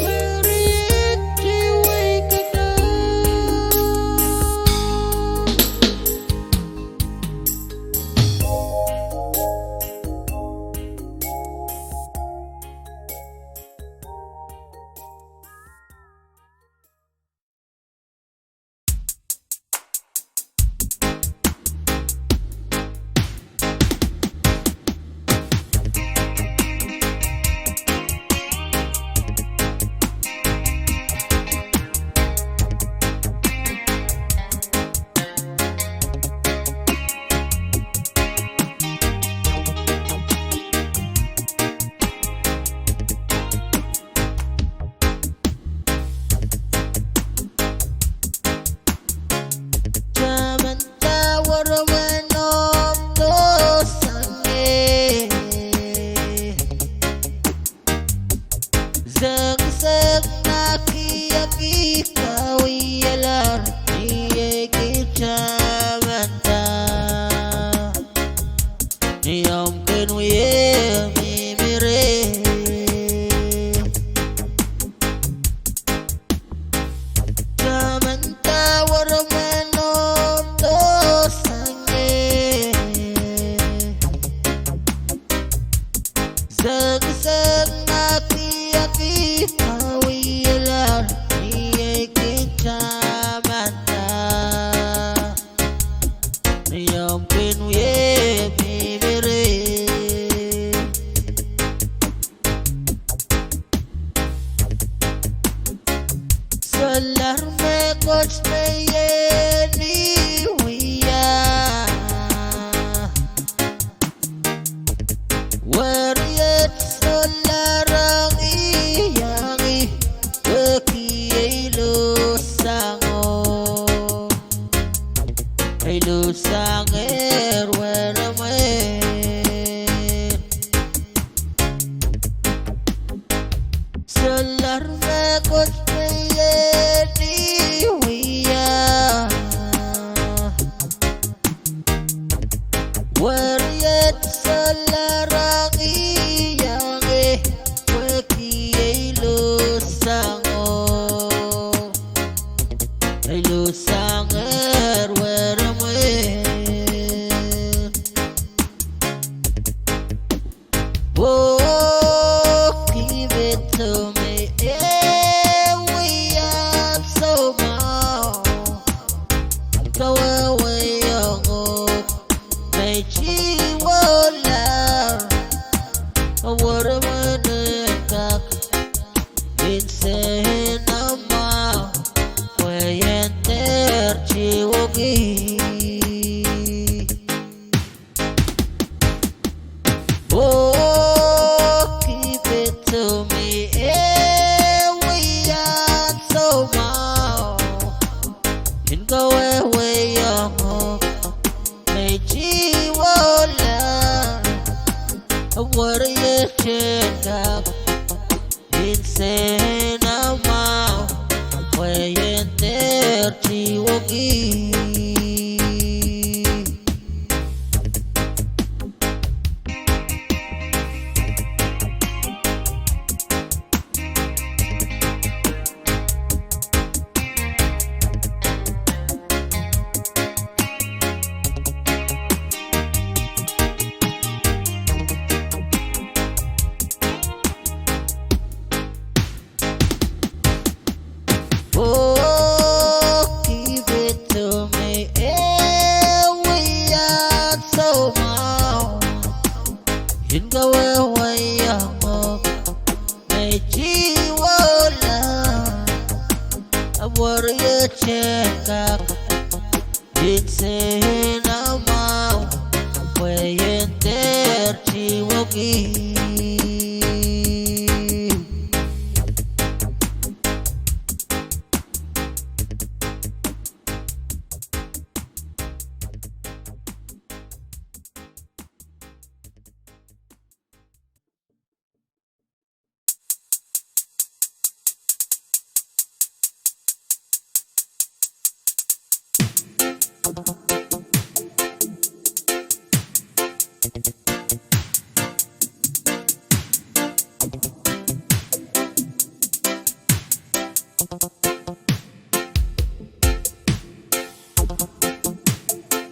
Warit kiway kakla to me. Yeah, we are so more. Go away, young. May she wala. What am I doing? Insane, ama. Way and there, she will be. Oh, keep it to me. Yeah, we are so more. And go away, young. May she wala. What are you check up? Insane amount. Way and there, she will give. Oh, give it to me. Yeah, we are so more. You go away, young. May she wala. What are you check up? Insane amount. Way in there, she will give.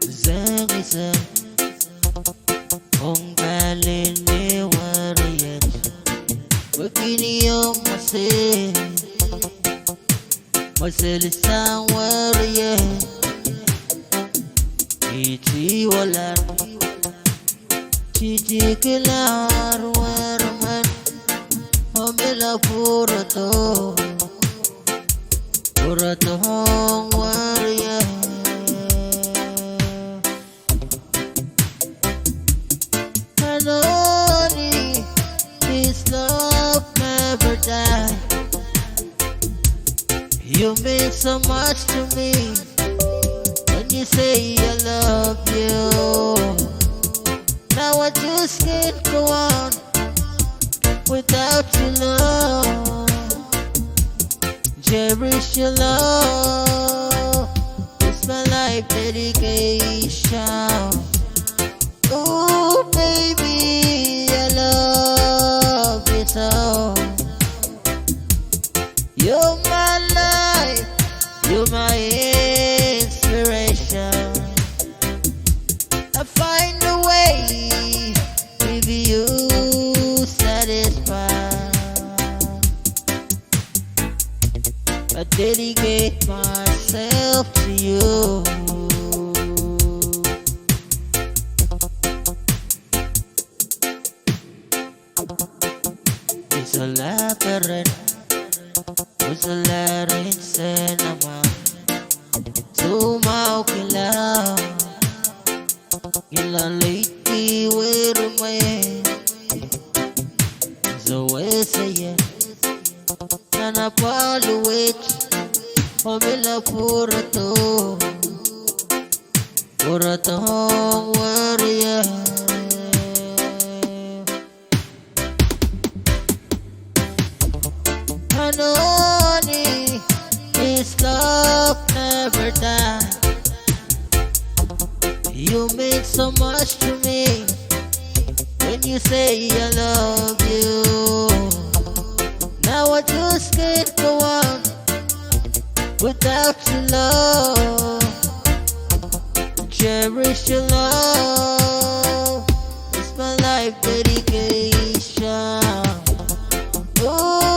Zangisa, kung kaliniwarayan, wakiniyo masilisang warayan, itiwalar, titikilar warman, homila purato hong warayan. Hanoni, this love never die. You mean so much to me when you say I love you. Now I just can't go on without your love. Cherish your love. It's my life dedication. Oh baby, I love you so. You're my life, you're my inspiration. I find a way, baby, you satisfy. I dedicate myself to you. Usalarin sa naman Sumaw kila Lately where am I So say Nanapaluwit Pamila purato Puratong warrior Hanoni, this love never die. You mean so much to me when you say I love you. Now I just can't go on without your love. Cherish your love. It's my life dedication. Oh,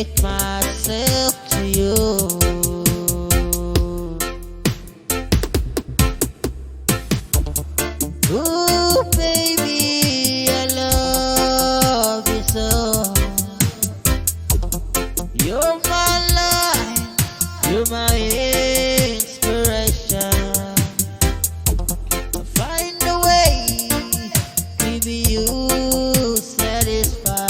dedicate myself to you. Ooh, baby, I love you so. You're my life, you're my inspiration. I find a way, baby, you satisfy.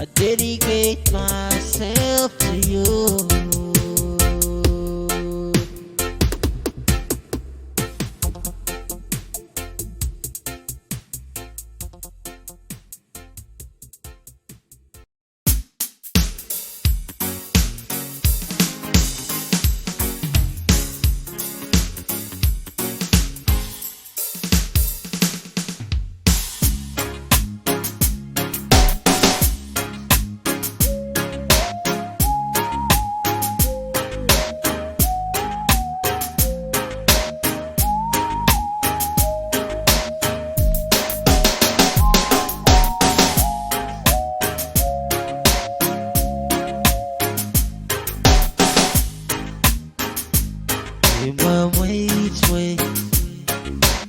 I dedicate myself to you. Wait,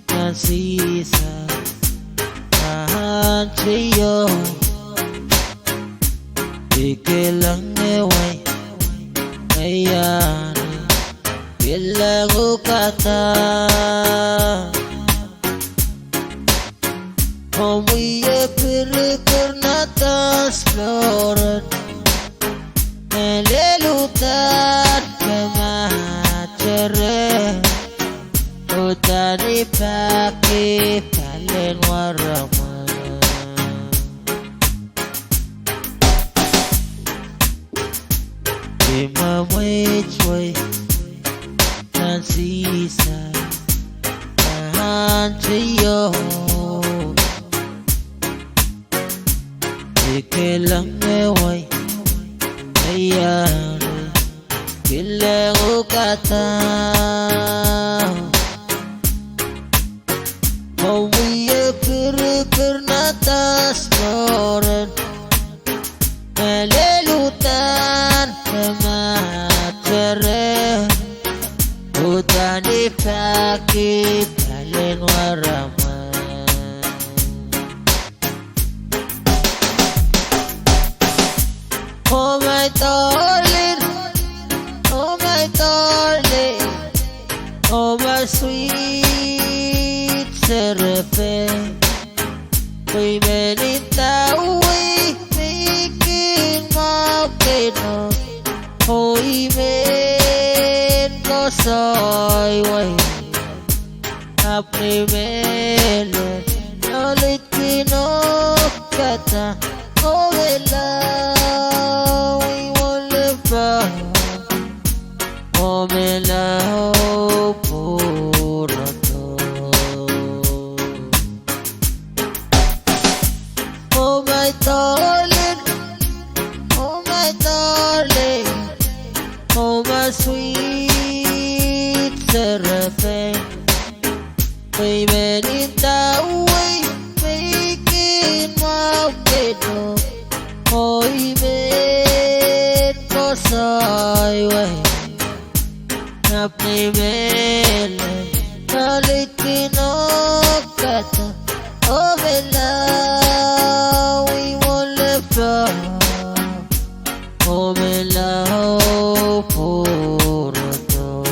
nasisa mahanchiyo ikilang eway ayan bilang ukata homiye pirikernata explorer melelutan kemacere utari pake palen warama Ima wechwe nansisa mahanchiyo ikilang eway ayan bilang ukata Howiye pirikernata explorer melelutan kemacere utani paki palen warama Oh my darling, oh my darling, oh my sweet serape. We made it that way, making my kino. Oh, even go soy way. Apne mele, no lit kino kata. Oh, vela, we won't live far. Oh, vela, oh, puro to. Oh, my darling, oh, my darling, oh, my sweet seraphim. We made it that way, making my kiddo. Oh, even go soy way. Apne mele, nalit kinokata. Oh, vela, we won't live far. Oh, vela, oh, puro to.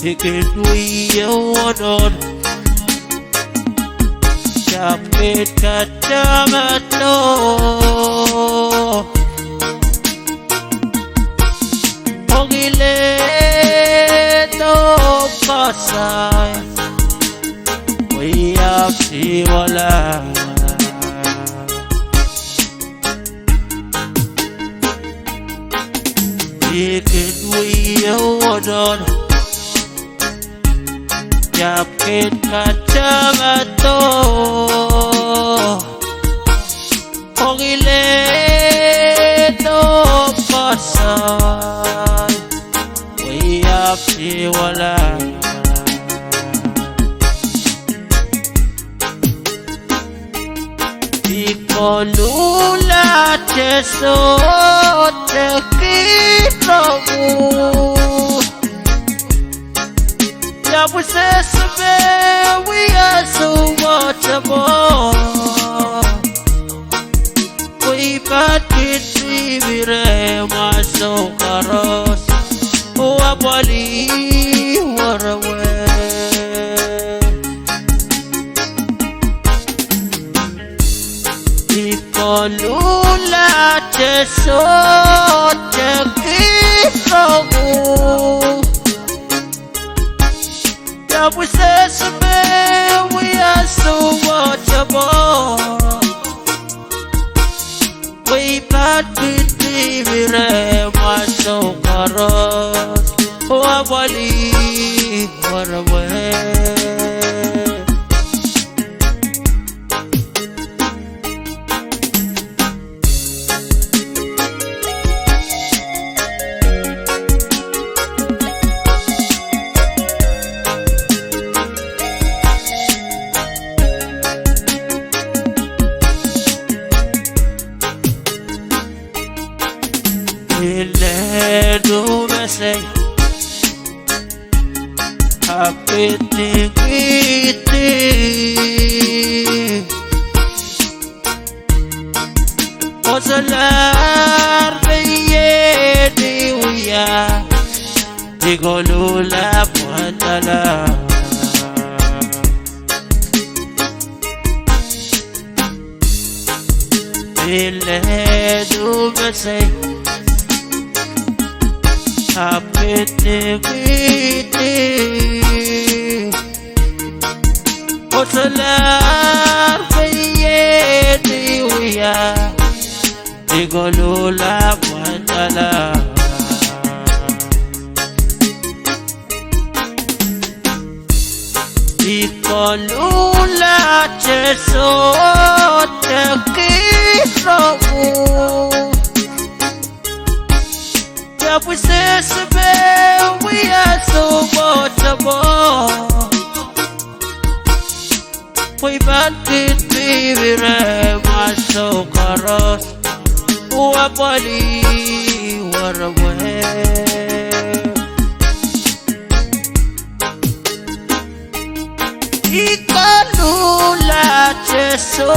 Ikinwiyawanon Kapit kadamato Ogileto pasay Wiyap siwala Ikinwiyawanon Yapit kacamato Ogileto pasay Wiyap siwala Ikolula teso tekiramu We say we are so much more. We back it we my so caros. Oh, I believe what away. Ikolula teso tekiramu we say we are so much more. We part with the my so caros. Oh, I believe what away. Do me say happy Osalar beye diuya Digolula patala Do me say Happy Osalar beye diuya Digolula patala Ikolula teso tekiramu We say we are so much more. We back it we my so caros. Oh, I believe what away. Ikolula teso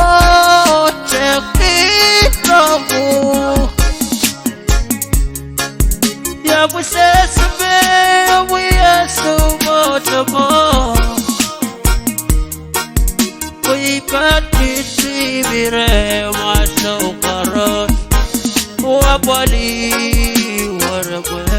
tekiramu We say we are so much more. We part with my so caros. Oh, I believe what away.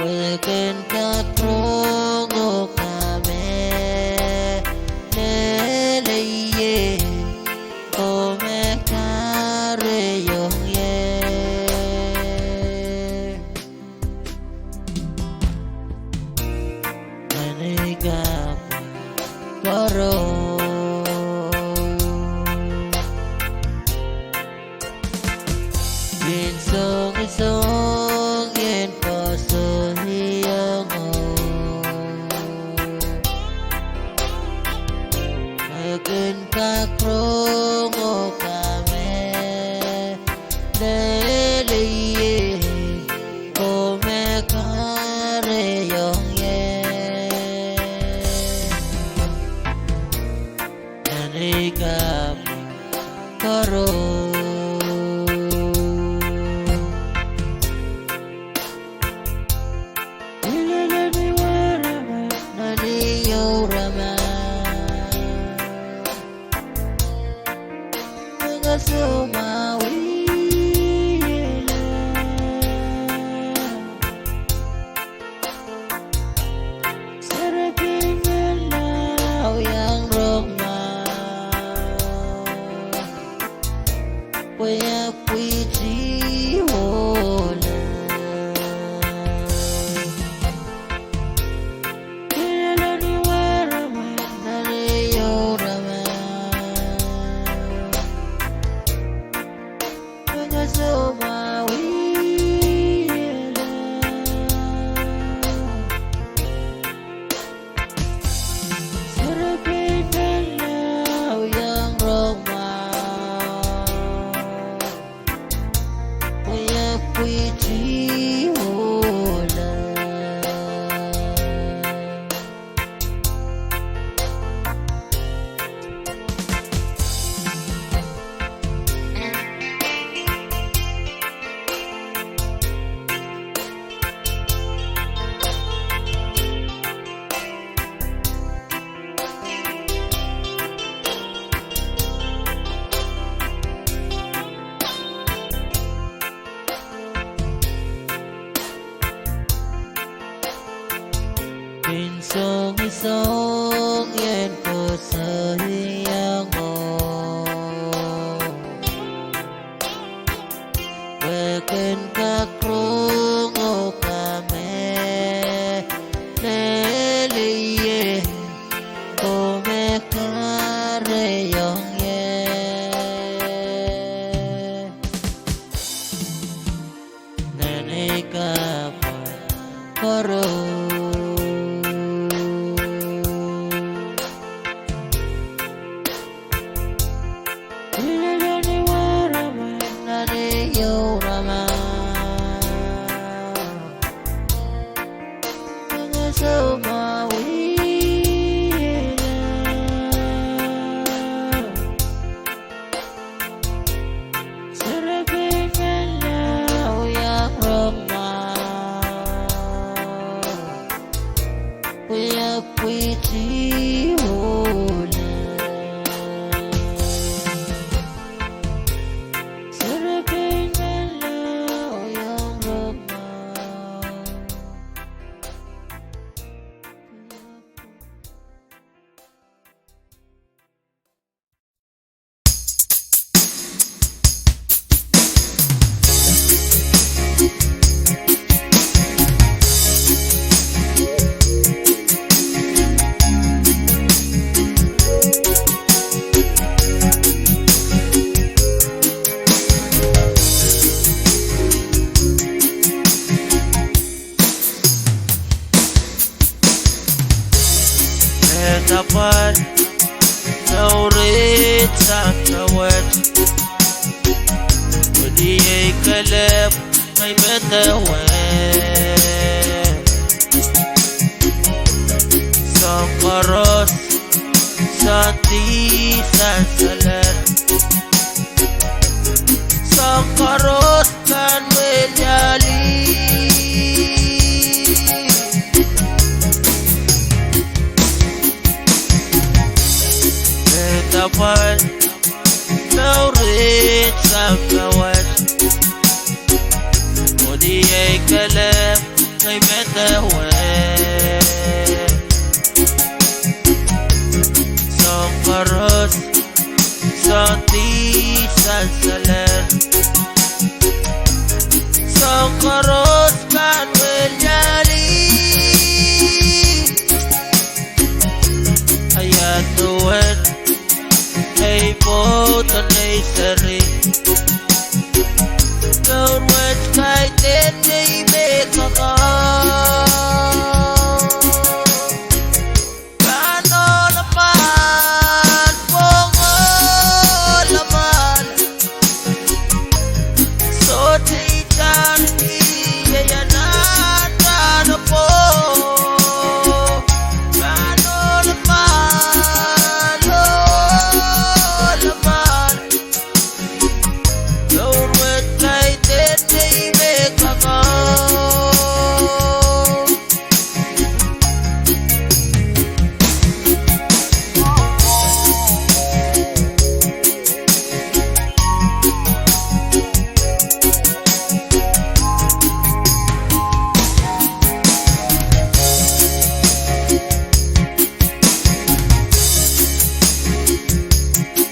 Weken kakrongo kame Leleye Ome kare yong ye Nanigap Koro Song yen paso hiyango Akin kakrongo kame Leliye Kome kare yong ye Nanikap karo Song yen ko sa hiyango Weken kakrongo kame Leliye Kome kare yong ye Nanikap karo Dapat naurit sa kawat Pwede ay kalap may betawan Sa karos sa tisan salat Sa karos kan medyali Dapat naurit sa kawat O di ay kalap may the way. Some caros, some teas and salad. Some caros can well jolly. I had to win. Hey, both the nursery. Don't wait, sky, then they make a call. Can all a man, all a man. So take on me, yeah, not on a pole. Can all a man, all a man. Don't wait, like that, they make a call.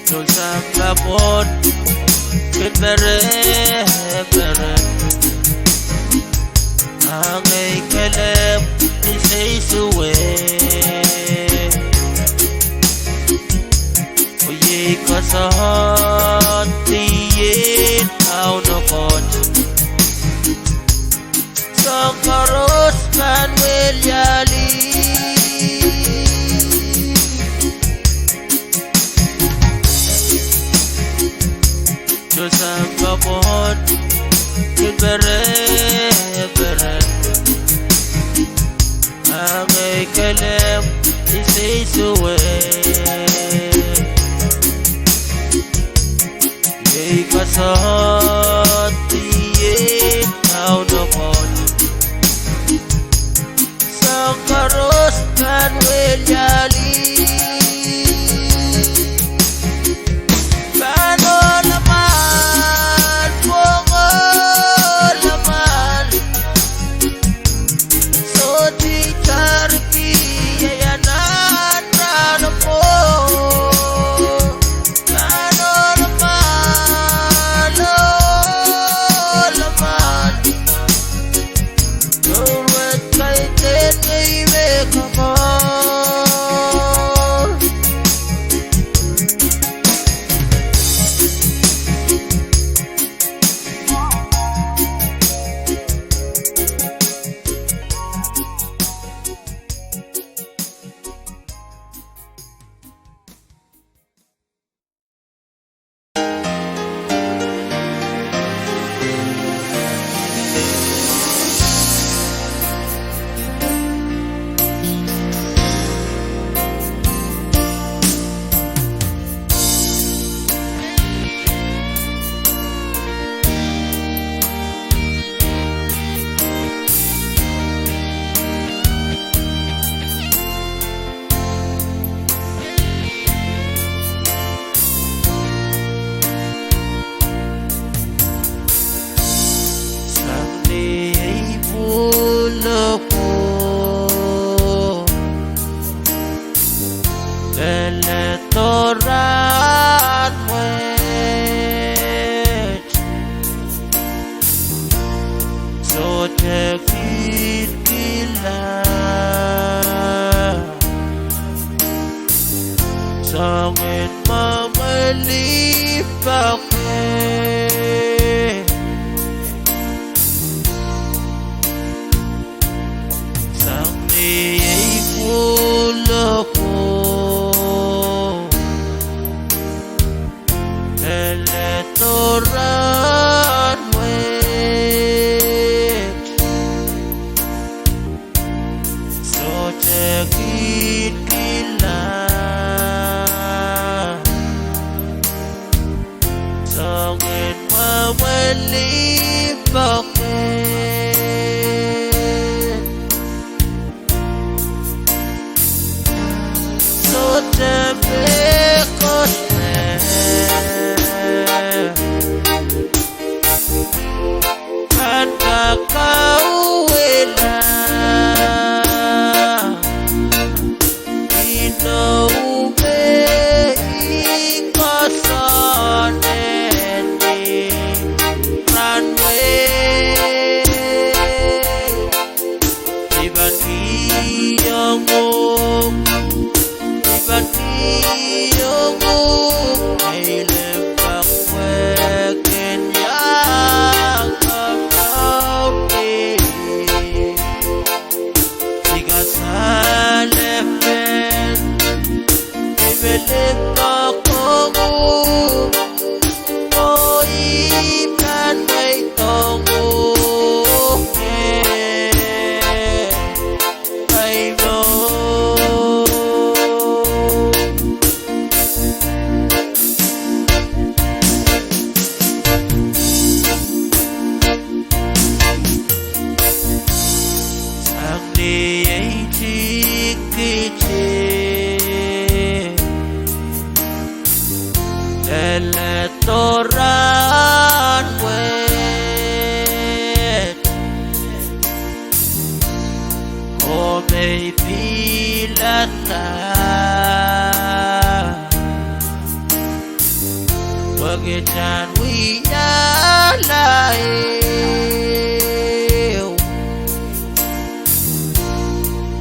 Don't stop the boat, get better, better. Ang ay kalab, isa'y suwe. Uye ka sa hatiyin, how na kot. Sa karos kan wilyali. Diyos ang kapon, kibere, bere. Ang ay kalem, isa'y suwe. Yay ka sa hatiyin, how na kon. Sa karos kan wilyali. Paano naman, bungo naman. So di charity, yayanan na po. Paano naman, naman. Don't wait, kahit din ay may kapal. Someday ay pulo ko Leletoran wet So tekit kila Sangit mamalipake Someday pulo ko Leletoran wet So tekit kila Sangit mamalipake So tebekos kan kakauwilan Toran wet Ko may pilata Wagitan wiyalayo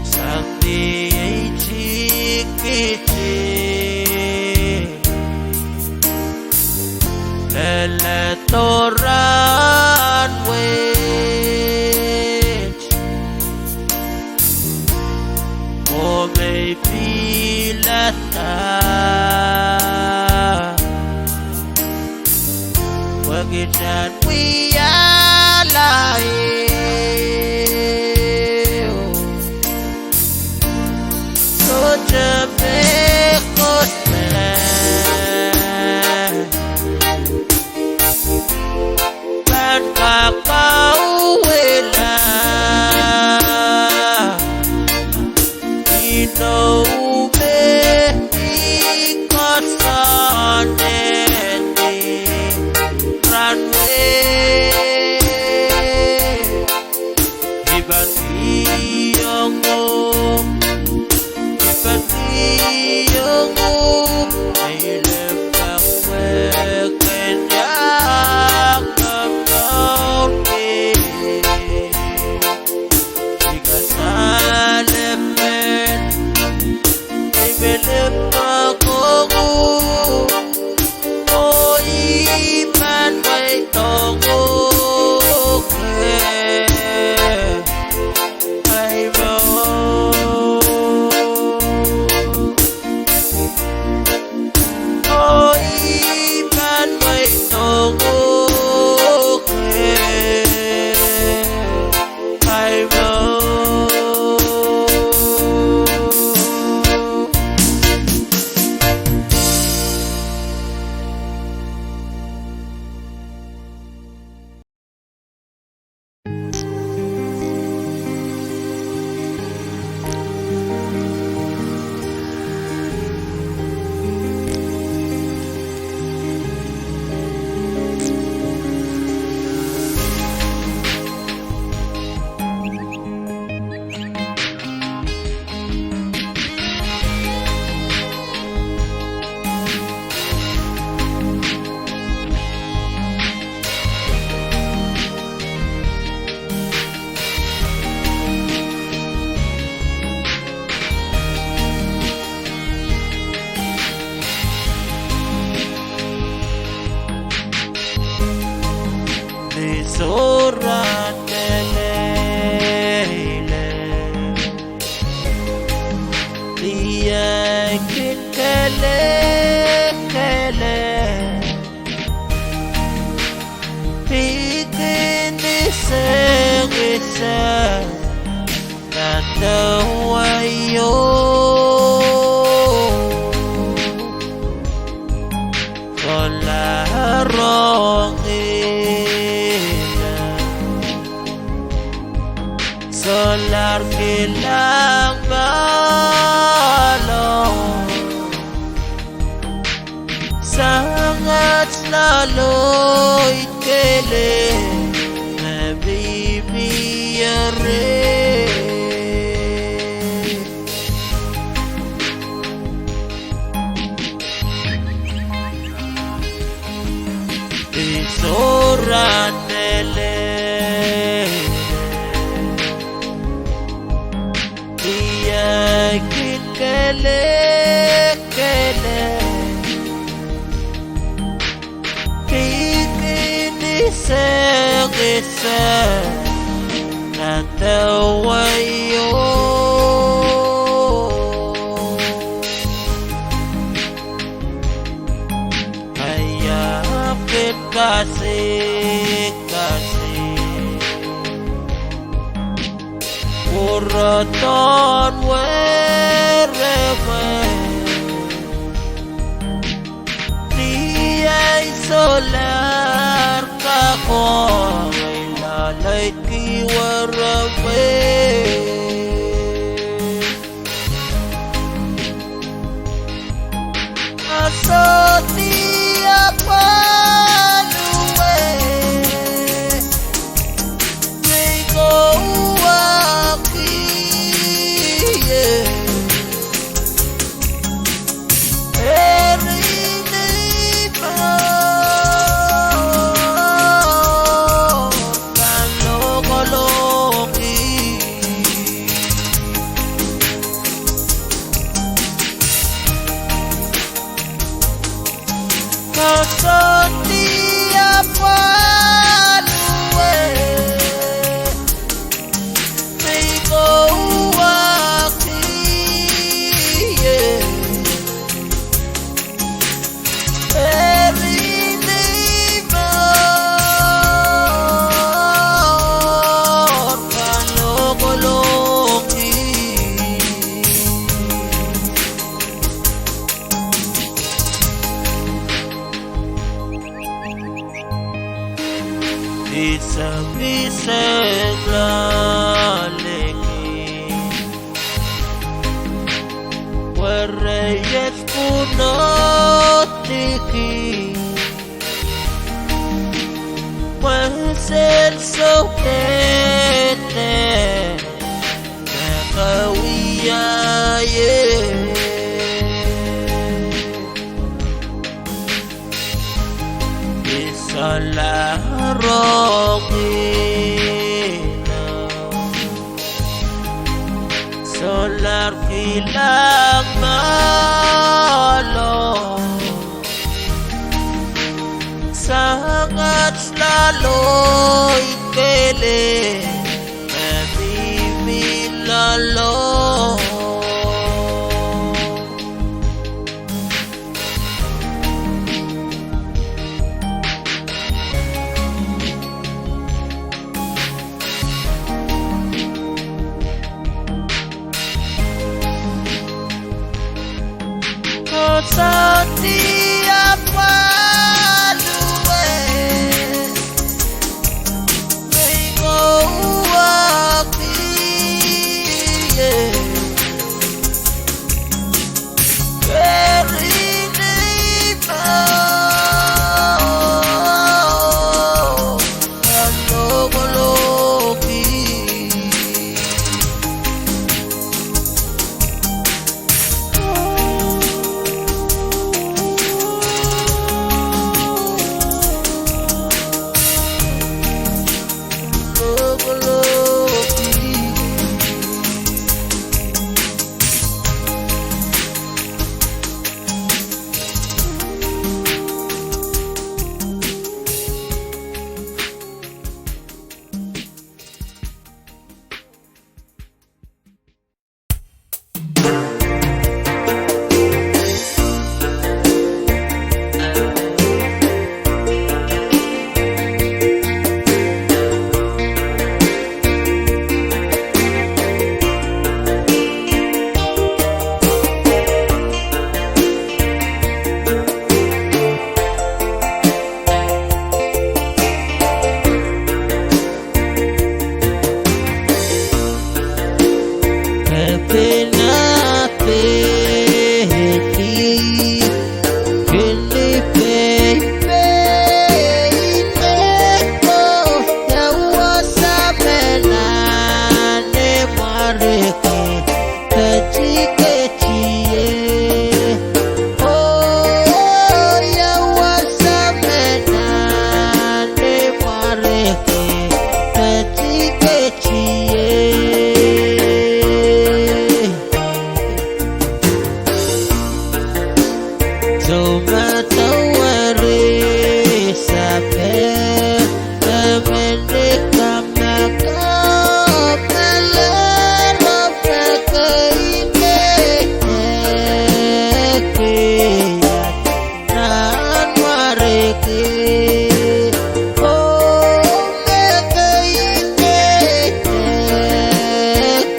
Sakti ay chikiti Toran wet O may pilata Wagitan wiyalayo So jabekot Kakauwela Inoube ikasanete Runway Ibagiyongo Solar kilang balong Sangat lalo'y kele Nabibiyari Isoran nele laikin kele kele kikini segisa natawayo hayapin kasih Uraton wherever Niya'y solar kako Ay lalay kiwarabe Aso tiya paluwe May go V6AH laleki Warayas punotiki Wasel sokete Nakawiyaye Solar kilang malo Sangat lalo'y kele Namimilalo sa tiap paluwe may mawaki very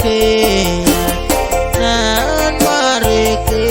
nan mareke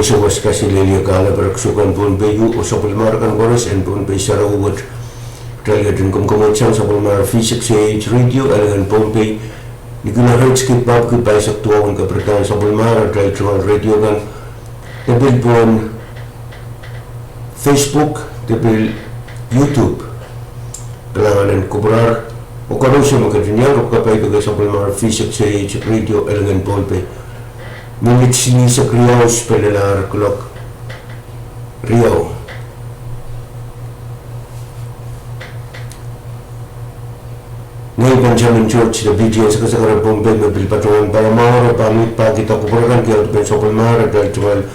Iso was kasi liliakala beraksukan pun bayu o sa pulmar kan koras en pun bay sarawat talaga kum kumutsan sa pulmar V6AH radio alagan pun bay ni guna hertz kit bab kit bay sa tuawan ka bertan sa pulmar talaga radio kan tabil pun Facebook tabil YouTube kalangan kubrar o karusi makadinyar o kapay ka sa pulmar V6AH radio alagan pun bay Milit sini sa Kriyaus pelelar kulok Riyaw Ngayon Benjamin Church, the BGN sa kasagaran Bombay, mabil patungan para maura, pamit pa kita kupurakan kaya ito sa palmara, dahil tumal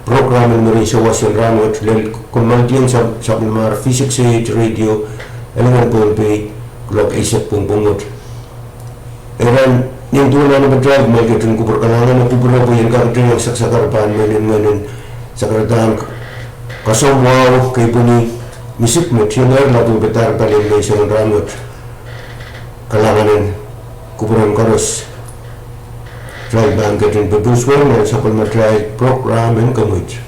program ng Marisa Wasil Ramot, dahil kung maldiyan sa palmara, V6AH Radio, Elangan Bombay, Glock Isaac Pumpungot. Eran, yung doon na drive, may kitang kupurakanangan na pupura po yung kakita yung saksakarapan, manin, sakaratan, kasomwaw, kay puni, misikmot, yung lato betar palin may isang Ramot. Kalanganan kuburan koros drive banket in produce well and supplement drive program and commit.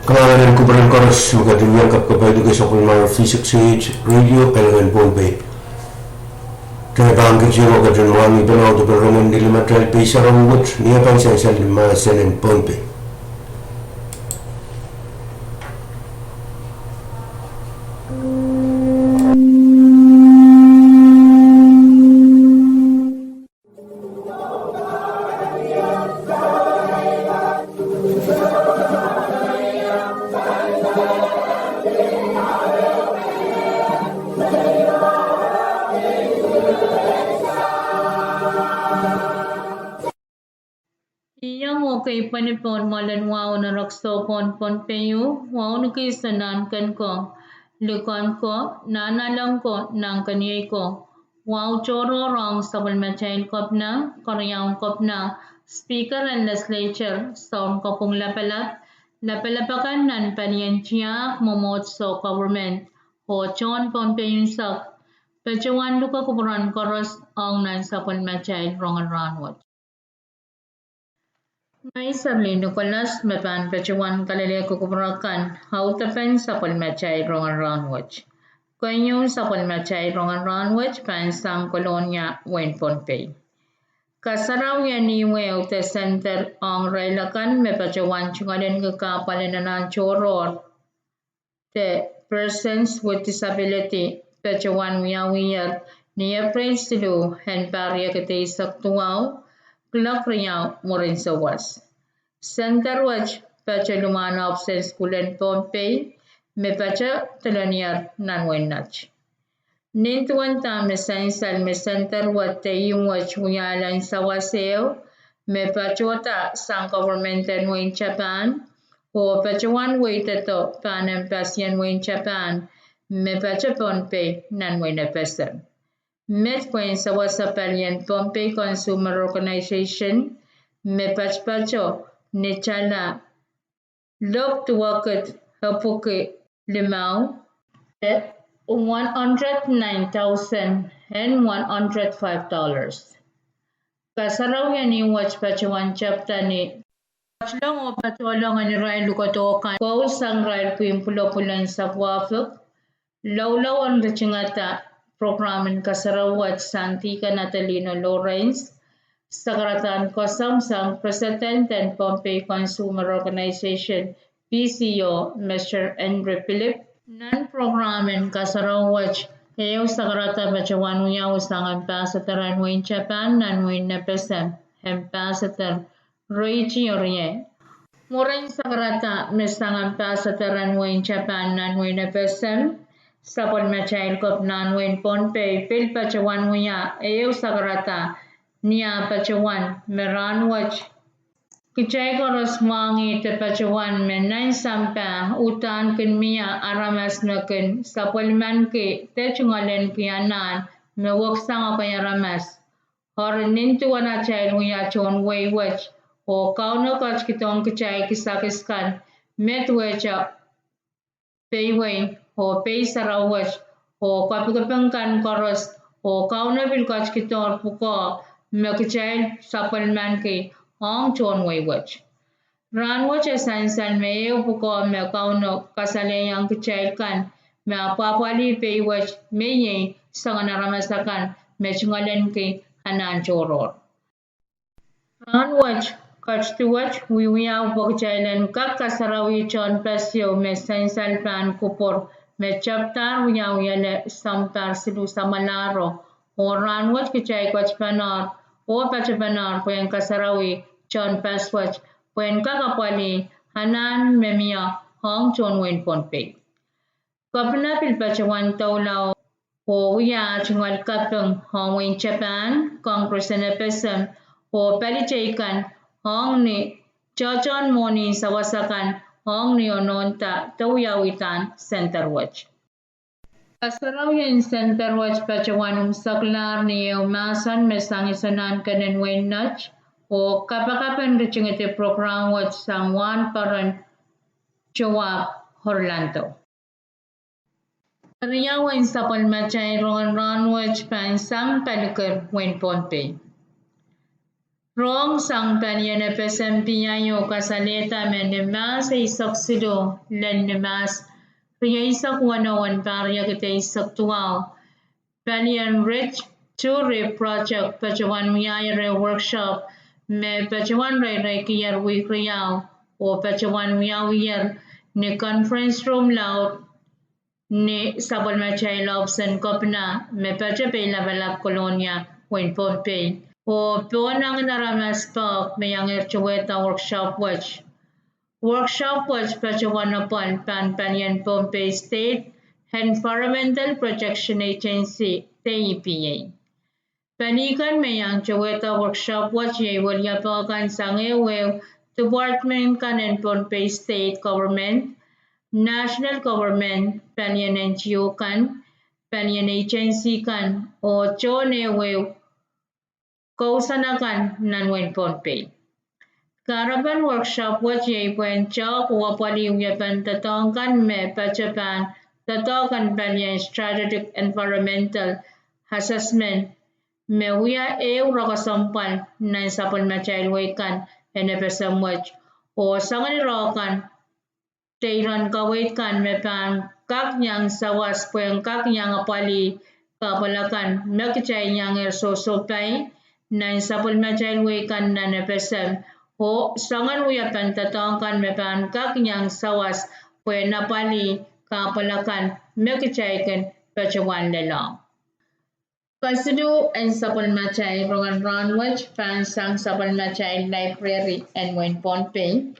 Kailangan kubaran koros magkatunyang kapkabay duga sa kulmar V6AH Radio kailangan Bombay. Kaya kecil waktu wangi benau tu berroman di lima trail pesa rambut ni apa yang saya lima senen Bombay. Iyang okay panipon malan wow na rakso pon peyo wow na kisanan kan ko lukan ko nanalang ko nang kanyay ko wow choro rong sabal machain kop na koryang kop na speaker and legislature sound ko pong lapalapakan nan panian chiak momot so government ho chon pon peyo sak pechawan luka kuburan koros ong nan sabal machain rong ranwat. May sarili Nicolas Mepan Pechuan Kalele Kukubarakan, how to pen sapol machay rongan ranwich. Kwenyo sapol machay rongan ranwich pan sang kolonya wen ponpey. Kasaraw yan iwe o te center ang railakan me Pechuan chungaden kakapalinanan choror. The persons with disability Pechuan wiyawiyar niya praise silu hen barya kate saktuaw. Kelak riau murin sawas. Center waj pacha lumana opsen skulen Pompey me pacha telaniar nanwen nach. Nintuan ta me sainsal me center waj te yung waj huyalan sawaseo me pachota sang government en wen Japan o pachawan way tato panem pasien wen Japan me pacha Pompey nanwen epesan. Metcoin sa Wasapalian Pompey Consumer Organization, Mepachpacho, Nechala, Lok to Wakat, Hapuke, Limau, $109,105. Kasaraw yan yung watch pachawan chapter ni Pachlong o patulong ni Rai Lukotokan, Paul sang Rai Pimpulopulan sa Wafuk, Lawlaw ang Rachingata, Programan Kasarawat Santika Natalino Lawrence, Sakaratan Kosam sang President and Pompey Consumer Organization, PCO, Mr. Andre Philip, non-programan Kasarawat, Eyo Sakarata Bachawanuya sang Ambassador Anwin Japan, Anwin Nepesem, Ambassador Reichi Orie. Murin Sakarata, Misang Ambassador Anwin Japan, Anwin Nepesem, Sapol machail kop nanwen Pompey pil pachawan huya eyo sagarata niya pachawan meran wach kichay koros mangi te pachawan menain sampa utan kin miya aramas na kin sapol man ke te chungalen kianan me waksang apay aramas hor nintu wana chail huya chon way wach o kauna kach kitong kichay kisakiskan met wecha payway o pay sarawach o kapigapangkan koros o kauna bilkach kitor puko mekichail sapalman ke ong chon waywach. Ranwach esansan me puko me kauno kasalayang kichail kan me apapali paywach me ye sanganaramasakan me chungalen ke hanan choror. Ranwach kachtuwach wiwiyaw pagchailan kakasarawi chon pesyo me sensal pan kupor me chaptar wiyaw yale samtar silu samalaro o ranwach kichay kwach panar o pachapanar puen kasarawi chon peswach puen kakapali hanan memia hong chon wen ponpey. Kapna pilpachawan tawlaw o wiya chungal kapeng hong wen Japan Congress and Epesem o palichaykan hong ni Chochon Moni sawasakan hong ni ononta tawiyawitan Center Watch. Kasarawian Center Watch pachawanum saklar ni umasan mesangisanan kanen wenach o kapakapan richingite program watch sang wan paran chawap Orlando. Kariyawan sa palmachay rongan watch pan sang palikar wen Pompey. Rong sang panian FSMP ayo kasaleta men nemas ay saksilo len nemas ria isak wanawan parya kita isak tuaw panian rich Churi project pajawan miyayare workshop me pajawan ray kiyar wikriyaw o pajawan miyawiyar ni conference room laut ni sabol machay lobsen kopna me pajape labalap kolonia win Pompey o ponang naramas park me yang erchueta workshop pajawan upon pan Pompey State Environmental Protection Agency TEPA Panikan mayang chaweta workshop ye walya pakan sangewe department kan and Pohnpei state government, national government, panian NGO kan, panian agency kan, o chonewe kausanakan nanwen Pohnpei. Karaban workshop ye when chok wapali yapan tatongkan me pachapan tatokan panian strategic environmental assessment Mewia rakasampan nan sapon machalwekan NFSM o sangan rokan teiran kawetkan mepan kaknyang sawas pueng kaknyang apali kapalakan mekchay yang sosopay nan sapon machalwekan nan NFSM o sangan uyapan tatongkan mepan kaknyang sawas pueng napali kapalakan mekchayken pachawan lelang. Pasidu and Sapal Machay Rongan Ranwich Pan Sang Sapal Machay Library and Wayne Pohnpei.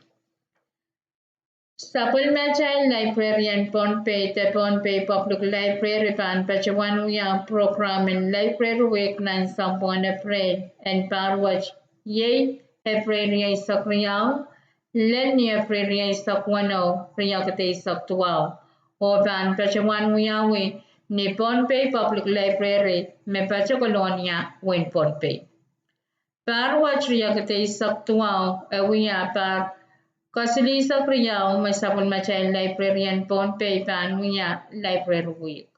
Sapal Machay Library and Pohnpei the Pohnpei Public Library Pan Pachawanuya Program in Library Week 9 Sampon April and Parwach Ye April Sakriyaw Len April Sakwano Riyakate Saktuaw O Pan Pachawanuya ni Pohnpei Public Library me pacha Colonia win Pohnpei. Parwach riyakate saktuaw awiya par kasili sakriyaw may sapon machay librarian Pohnpei panuya library week.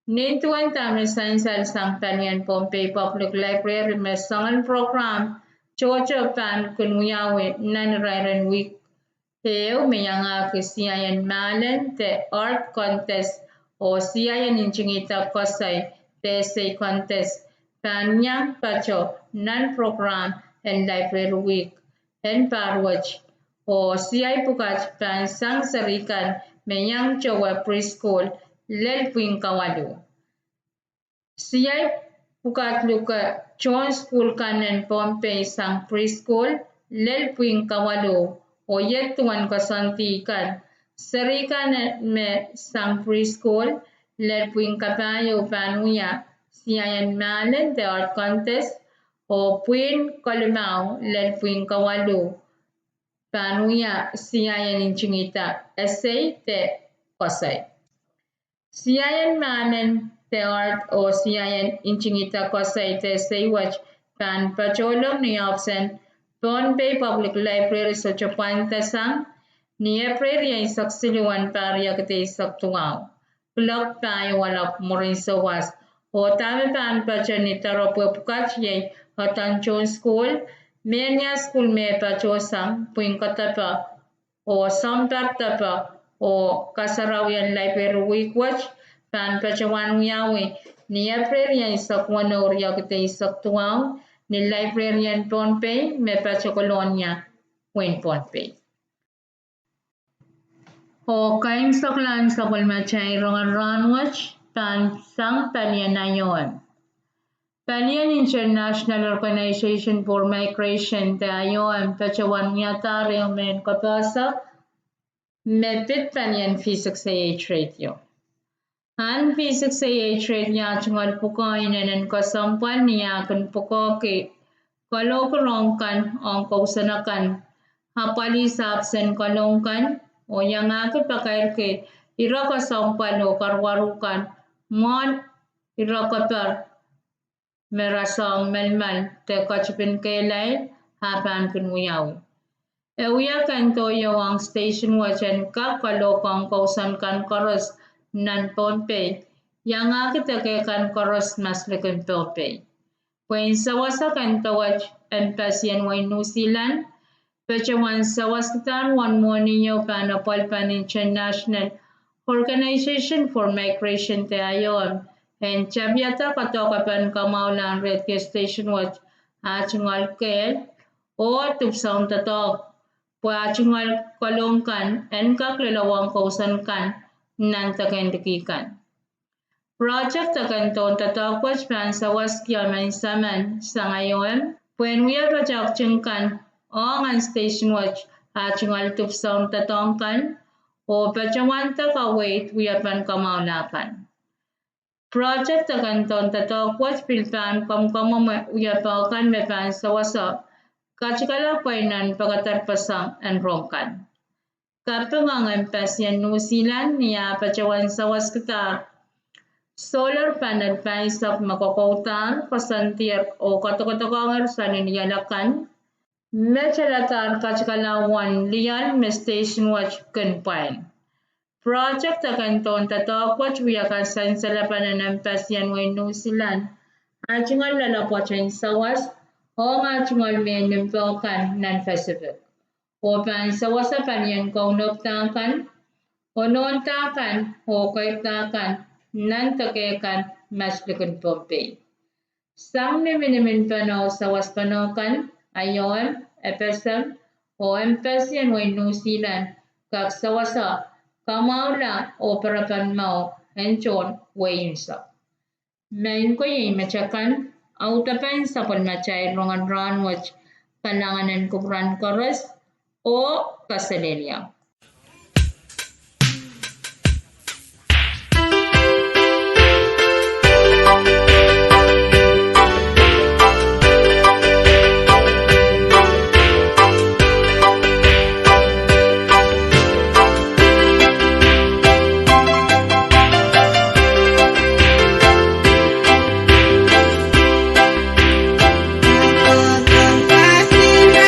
Nintuan tamen sansal sang panian Pohnpei Public Library me sangan program chocho pan kunuyawe nan rairan week. Teo mayanga kisiyan malen te art contest o siya ninchingita kosay TSA contest panyang pacho non-program and library week and parwach o siya pukat pan sang sarikan mayang chowa preschool lelpuing kawalu. Siya pukat luka chon school kanen Pohnpei sang preschool lelpuing kawalu o yetuan kasantikan Serikan me sang preschool lelpuing kapayo panuya siyan malen the art contest o puin kalimao lelpuing kawalu panuya siyan inchingita essay te kosay. Siyan malen the art o siyan inchingita kosay te essay watch pan pacholong ni option Pohnpei Public Library sa Chapanta sang ni April ay saksiluan parya kate saktuaw. Plug tayo walap mo rin sa was. O tami paan pa dyan ni Taropo Pukat yay Hatanchon School. Menya School me pa chosang puing katapa o sampar tapa o kasarawian library week watch. Paan pa chawan wiyawi ni April ay sakwano riya kate saktuaw. Ni librarian Pohnpei me pa chokolonya Wayne Pohnpei. O kaing saklan sa kulmachay rongan ranwach tan sang palian na yon. Palian International Organization for Migration tayon pachawan yatari men kapasa mepit palian V6AH radio. An V6AH radio chungal pukoy nanan kasampan niya kan pukoke kalokorongkan ang kausanakan hapali sapsen kalongkan o yang aku pakai ke iraka sampan o karwarukan mon iraka per merasang melmal te kachpin kelai hapan kunwiyaw. Ewiya kan toyo ang station wajan ka kalokang kausan kan koros nan Pohnpei yang aku tekekan koros mas lekon Pohnpei. When sawasa kan tawaj and pasien way New Zealand, Pachawan sawastan one morning yo panapal pan international organization for migration te ayon. And chabiata katokapan kamaulan red station watch achingal kel o tupsaun tato. Puachingal kalongkan and kaklalawang kausan kan nantakendikikan. Project akanton tatakwach pan sawas kiaman saman sa ngayon. When we are projecting on station watch achingal tupsaun tatongkan o pachawanta ka wait we are pan kamaulapan. Project akanton tatakwach pilpan kamkamama we are palkan me pan sawasa kachikala painan pagatarpasang and rongkan. Kartungang pasien New Zealand niya pachawan sawas kita solar panel fans of makokautan pasantir o katokotokangar sa niniyalakan mechalatan kachikalawan liyan me station watch kunpain. Project akanton tatakwach wiyakan san salapanan ng pasien way New Zealand achingal lalapwachan sawas o achingal menimpokan nan festival. O pan sawasa panyan kaunop takan o noon takan o kay takan nan takekan maslikon Pompey. Sang niminimin panaw sawas panokan ayon FSM o empasian way New Zealand kag sawasa kamaula o parapan mau enchon way yunsa. Main ko yung machakan autapan sa palmachay rongan ranwach kananganan kubran koras o kasalelia. Nani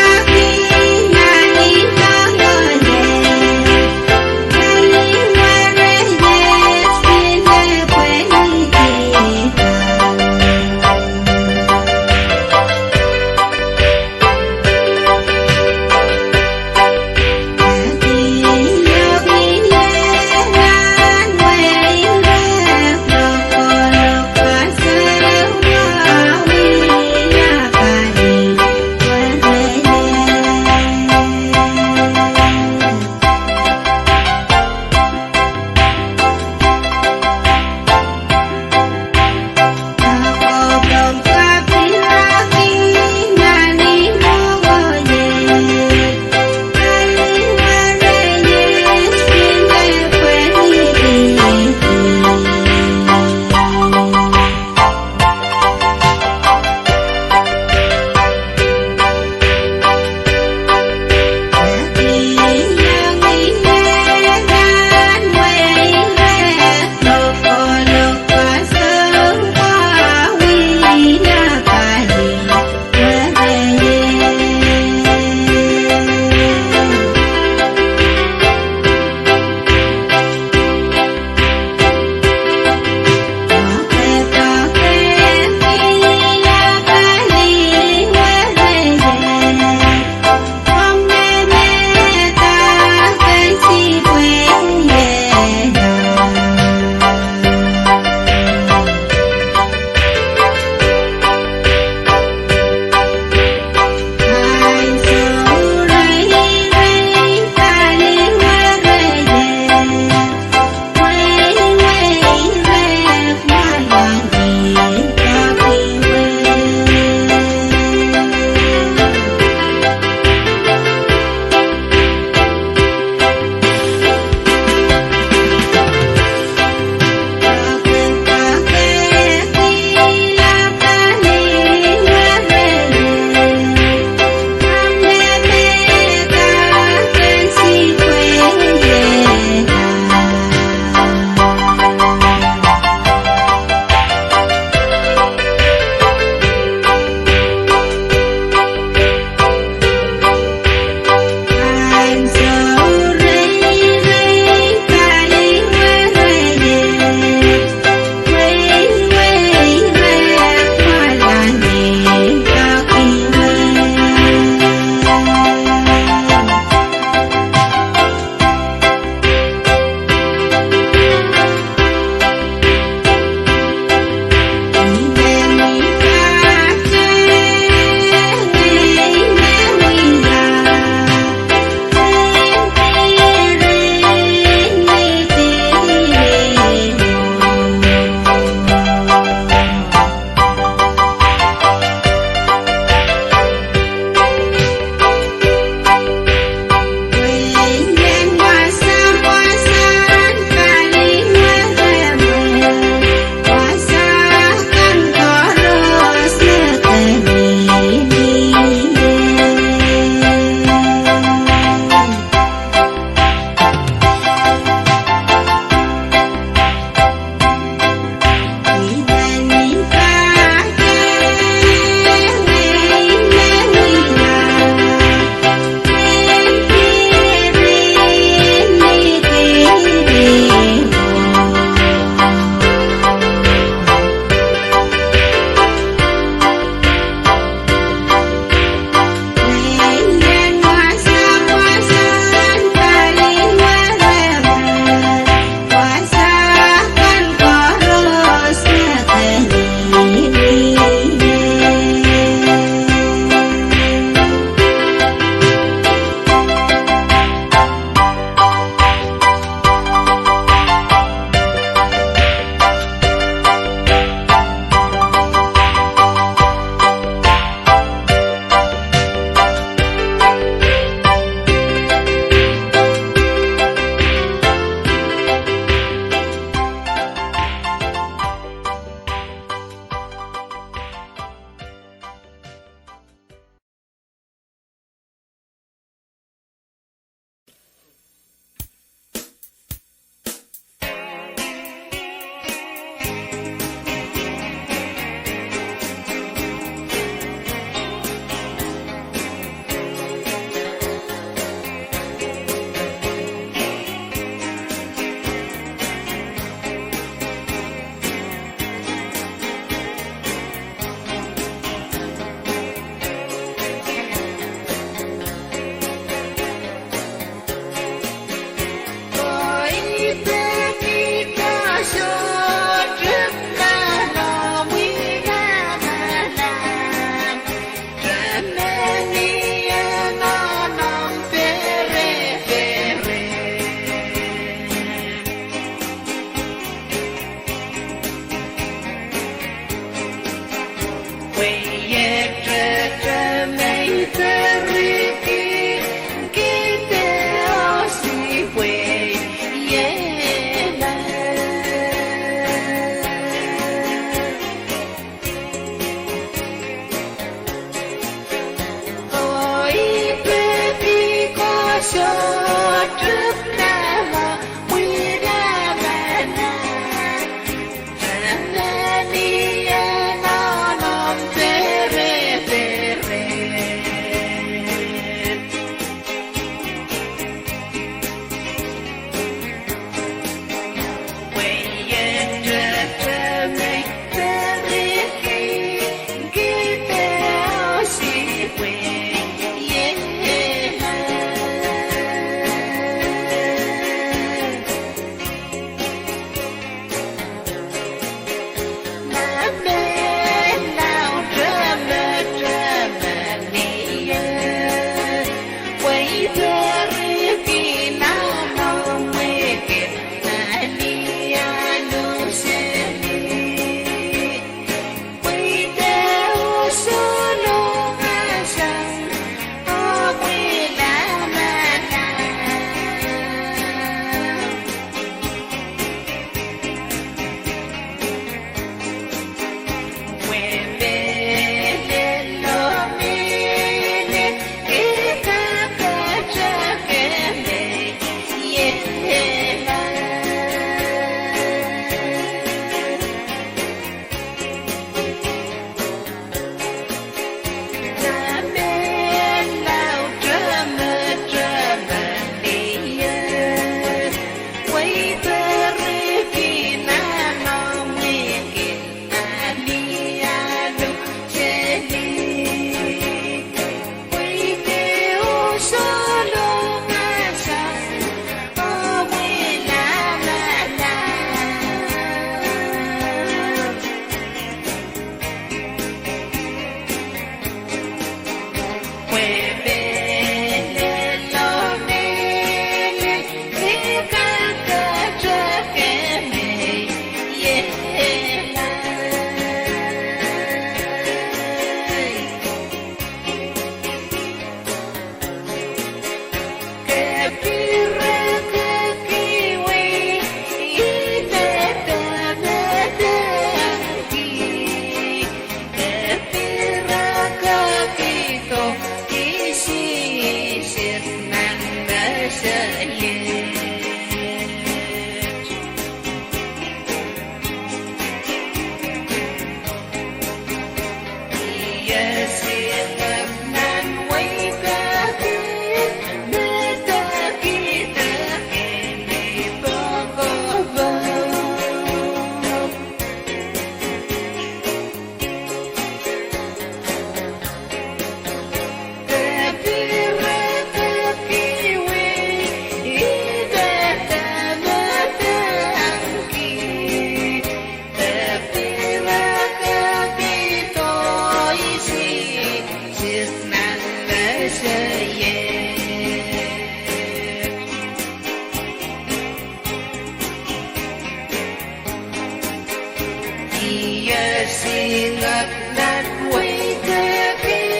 ingat nan way takin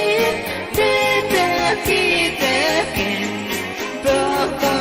takin baka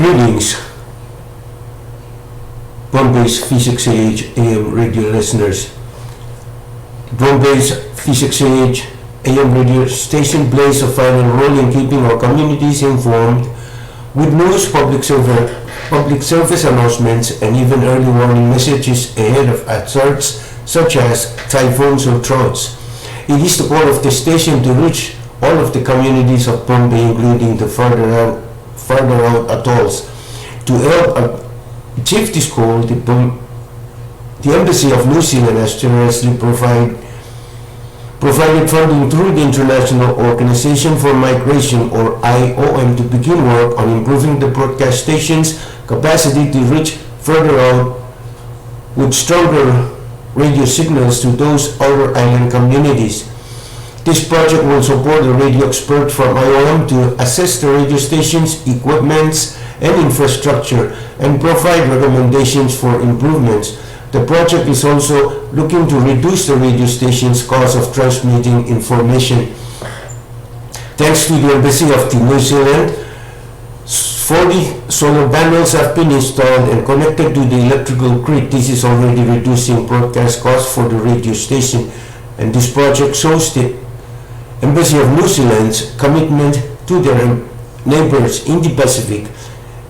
Greetings, Bombay's V6AH AM radio listeners. Bombay's V6AH AM radio station plays a vital role in keeping our communities informed with news, public service announcements, and even early warning messages ahead of hazards such as typhoons or droughts. It is the goal of the station to reach all of the communities of Bombay, including the further out atolls. To help achieve this goal, the Embassy of New Zealand has generously provided funding through the International Organization for Migration, or IOM, to begin work on improving the broadcast station's capacity to reach further out with stronger radio signals to those outer island communities. This project will support a radio expert from IOM to assess the radio station's equipments and infrastructure and provide recommendations for improvements. The project is also looking to reduce the radio station's cost of transmitting information. Thanks to the Embassy of New Zealand, 40 solar panels have been installed and connected to the electrical grid. This is already reducing broadcast costs for the radio station, and this project shows the Embassy of New Zealand's commitment to their neighbors in the Pacific,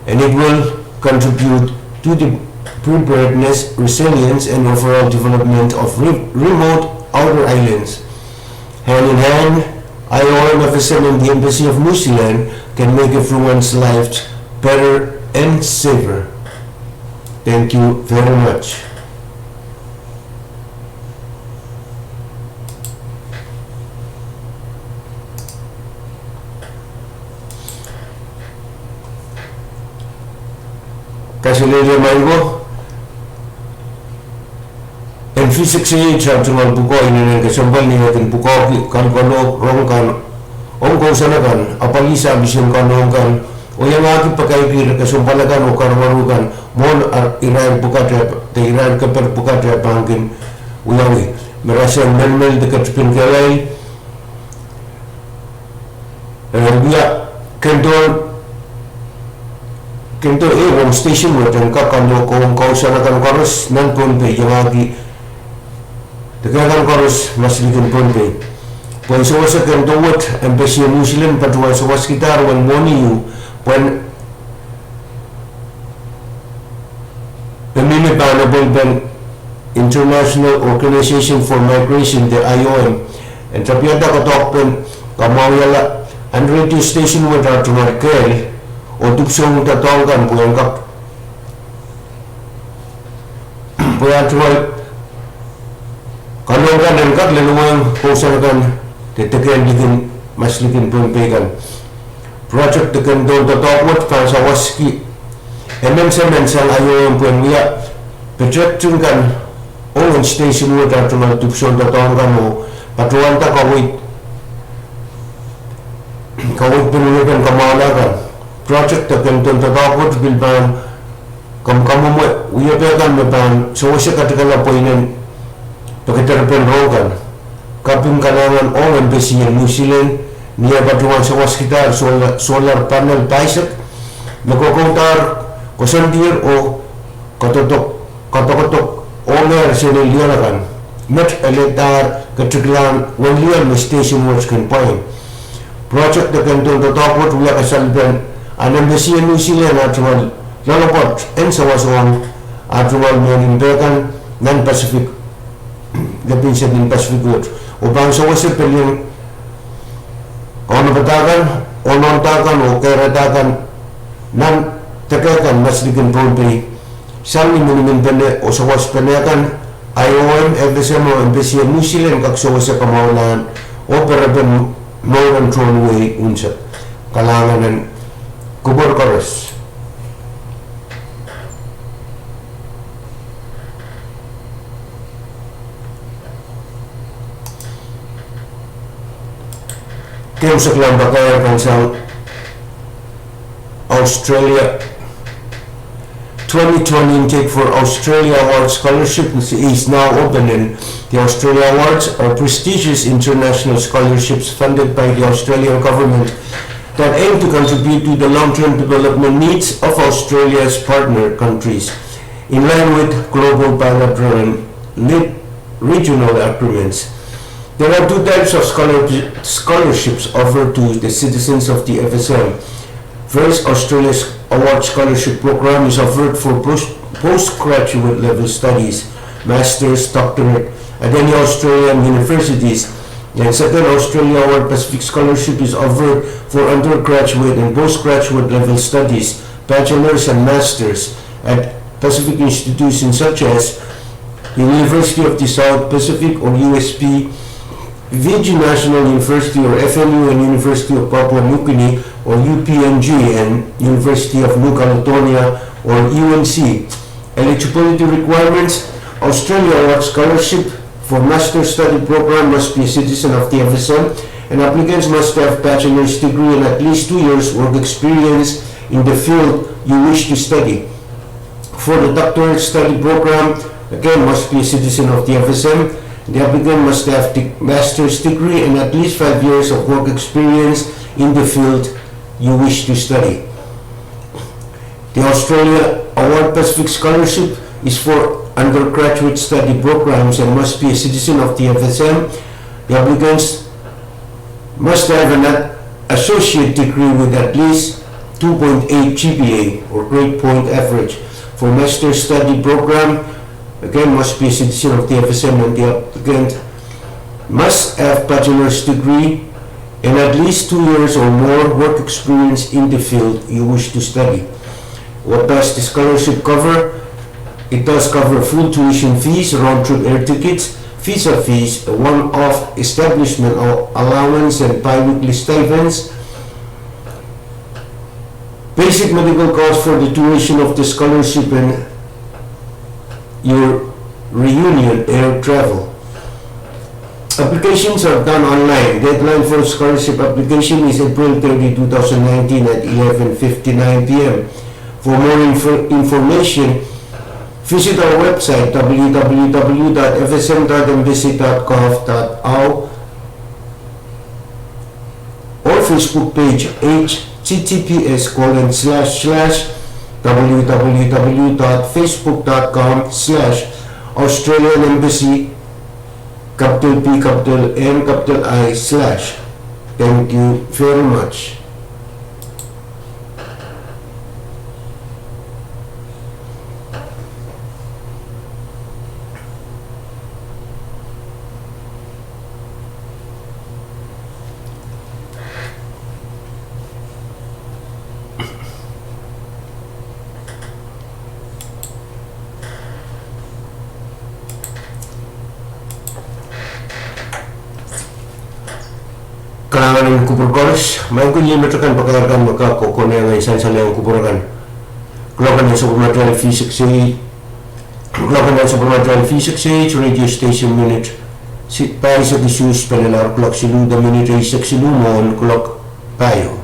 and it will contribute to the preparedness, resilience, and overall development of remote outer islands. Hand in hand, IOM FSM and the Embassy of New Zealand can make everyone's lives better and safer. Thank you very much. Kasilele Mango and V6AH Abdul Buko in Kasambal Niakin Buko Kankano Ronkan Ongo Sanagan Apalisa Bisin Kanongan Oyangaki Pakai Kasumpalagan Okarwarugan Mon Iran Bukatra the Iran Kapar Bukatra Bankin Uyawi Merasa Melmel the Katpin Kalai Rabia Kendor Kento home station wajan ka kando kong kausanakan koros nan Bombay yangagi tegakan koros maslikin Bombay pon sawasa kento wat Embassy of New Zealand patuan sawas kitar wan moni yu pon pemili banable ban International Organization for Migration, the IOM, and tapiada katokpen kamawala and radio station wat atunar kel untuk song tatongkan buangkap buat kalau kan angkat leluang pusarkan tetekan dikin maslikin pempegan project tekan don tatawat pansawaski MMSM sang ayo yang punya projecting kan on station water to mal tupson tatongkan mo patuan ta kawit penulisan kamalakan project tekan don tatawat bilban kamu uya pegan meban sosya katikala poinen pakitarpen rogan kaping kanangan on Embassy of New Zealand niya batuan sa sekitar solar panel paisat nakokontar kosandir o katotok owner senilianakan met eletar katiklan wanlian station works can point project tekan don tatawat uya kasalban an Embassy of New Zealand actual lalapot and sawasawang actual menindakan non-Pacific gabin siya din Pacific Road upang sawasip yung onabatakan onontakan o keratakan nan tekakan maslikin Bombay sami minimin pene o sawas penekan IOM FSM o Embassy of New Zealand kak sawasa kamawalan o peraben Northern Tronway unsa kalanganan kubur koros. Kim seklam bakaya kansang Australia 2020 intake for Australia Award Scholarship is now open, and the Australia Awards are prestigious international scholarships funded by the Australian government that aim to contribute to the long-term development needs of Australia's partner countries in line with global bilateral and regional agreements. There are two types of scholarships offered to the citizens of the FSM. First, Australia's Award Scholarship Program is offered for postgraduate level studies, master's, doctorate at any Australian universities. And second, Australia Award Pacific Scholarship is offered for undergraduate and postgraduate level studies, bachelor's and master's at Pacific institutions such as the University of the South Pacific or USP, Fiji National University or FNU, and University of Papua New Guinea or UPNG, and University of New Caledonia or UNC. Eligibility requirements: Australia Award Scholarship for Master Study Program must be a citizen of the FSM, and applicants must have bachelor's degree and at least 2 years work experience in the field you wish to study. For the doctorate study program, again must be a citizen of the FSM. The applicant must have the master's degree and at least 5 years of work experience in the field you wish to study. The Australia Award Pacific Scholarship is for undergraduate study programs and must be a citizen of the FSM. The applicants must have an associate degree with at least 2.8 GPA or grade point average. For master study program, again must be a citizen of the FSM, and the applicant must have bachelor's degree and at least 2 years or more work experience in the field you wish to study. What does the scholarship cover? It does cover full tuition fees, round-trip air tickets, visa fees, a one-off establishment allowance and bi-weekly stipends, basic medical costs for the duration of the scholarship, and your reunion air travel. Applications are done online. Deadline for scholarship application is April 30, 2019 at 11:59 p.m. For more information, visit our website www.fsm.embassy.gov.au or Facebook page https://www.facebook.com/Australian Embassy _P _M I/. Thank you very much. Kalangan kubur koros, may kulimetrakan pagkakarkan maka kokone ang isan sa leong kuburakan. Klokan ng Supermaterial V6AH, klokan ng Supermaterial V6AH radio station minute. Payo sa disus panilar klok silu da minute isak silu mon klok payo.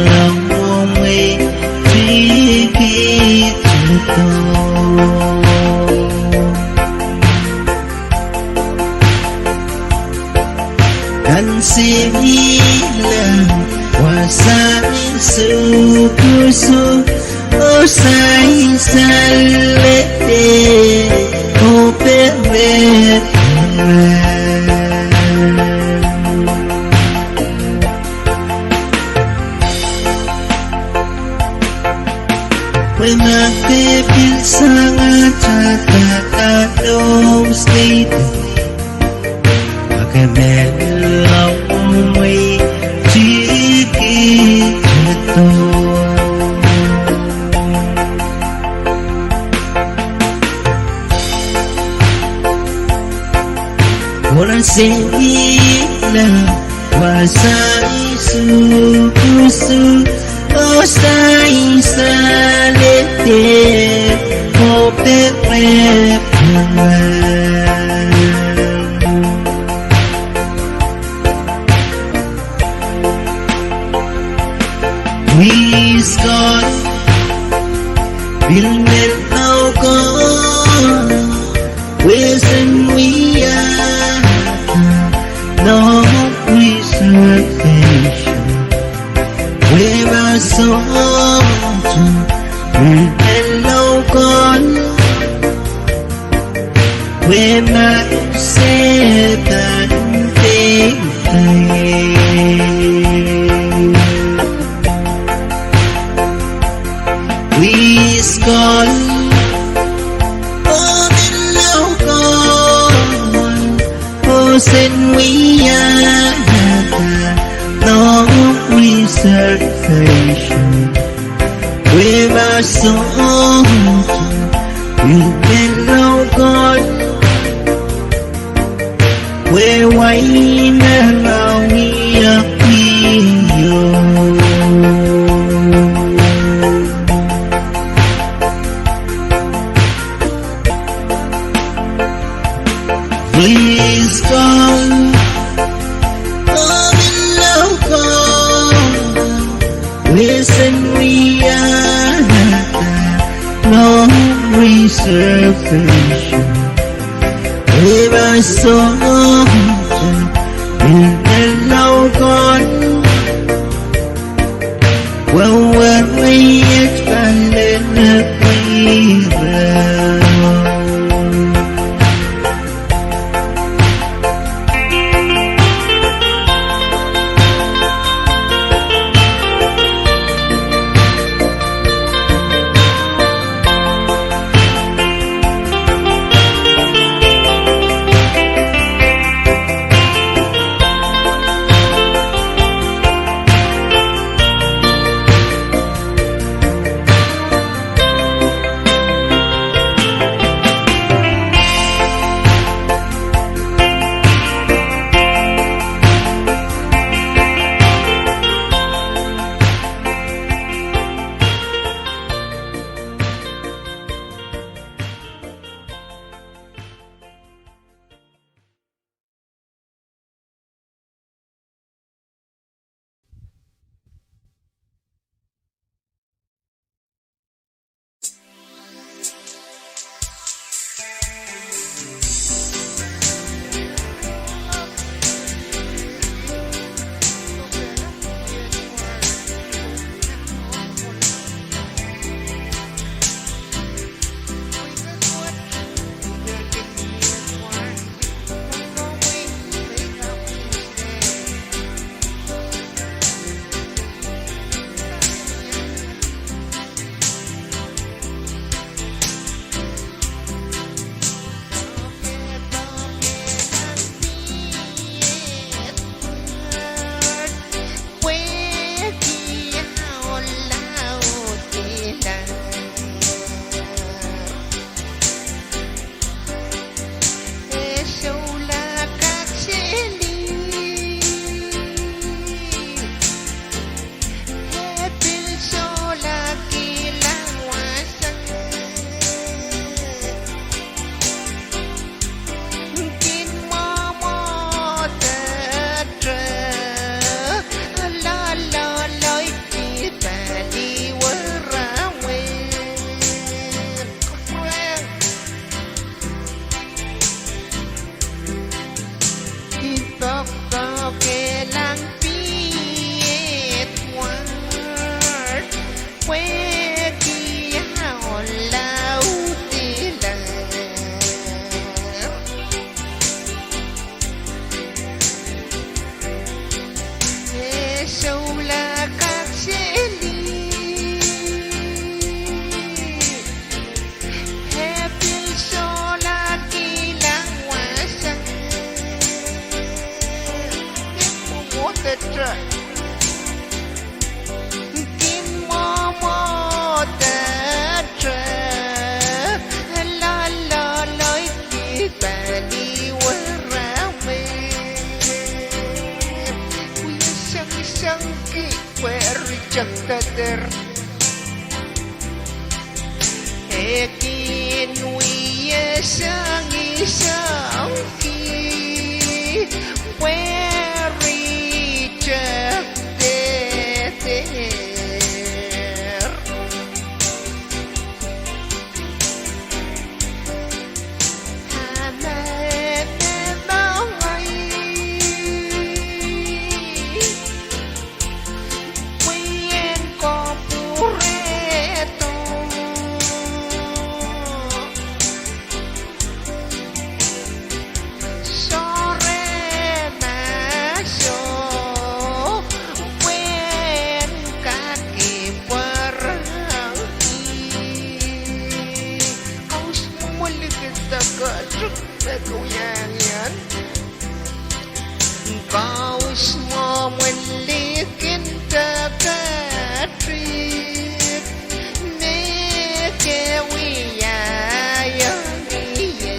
long way to get to go. Dan silang wasai sukusu osai salete opere. When I feel sangat cakap state, I can long way to get to. Orang sila wasai sukusu osai salete opere. We's gone, been there now gone. Where's and we are, no reservation. Where our souls, been there now gone. Where my second day. We's gone, oh, now gone. Oh, said we are no reservation. With our souls, we've been now gone. We're waiting now, we are here. Please come, oh, now come. Listen, we are no reservation. With our souls in the now gone. Well, when we expanded the river. irrejectader Ekin wiye sang isang ki Where rejected there Kau semua melikin terkatrit Nekewi yang diet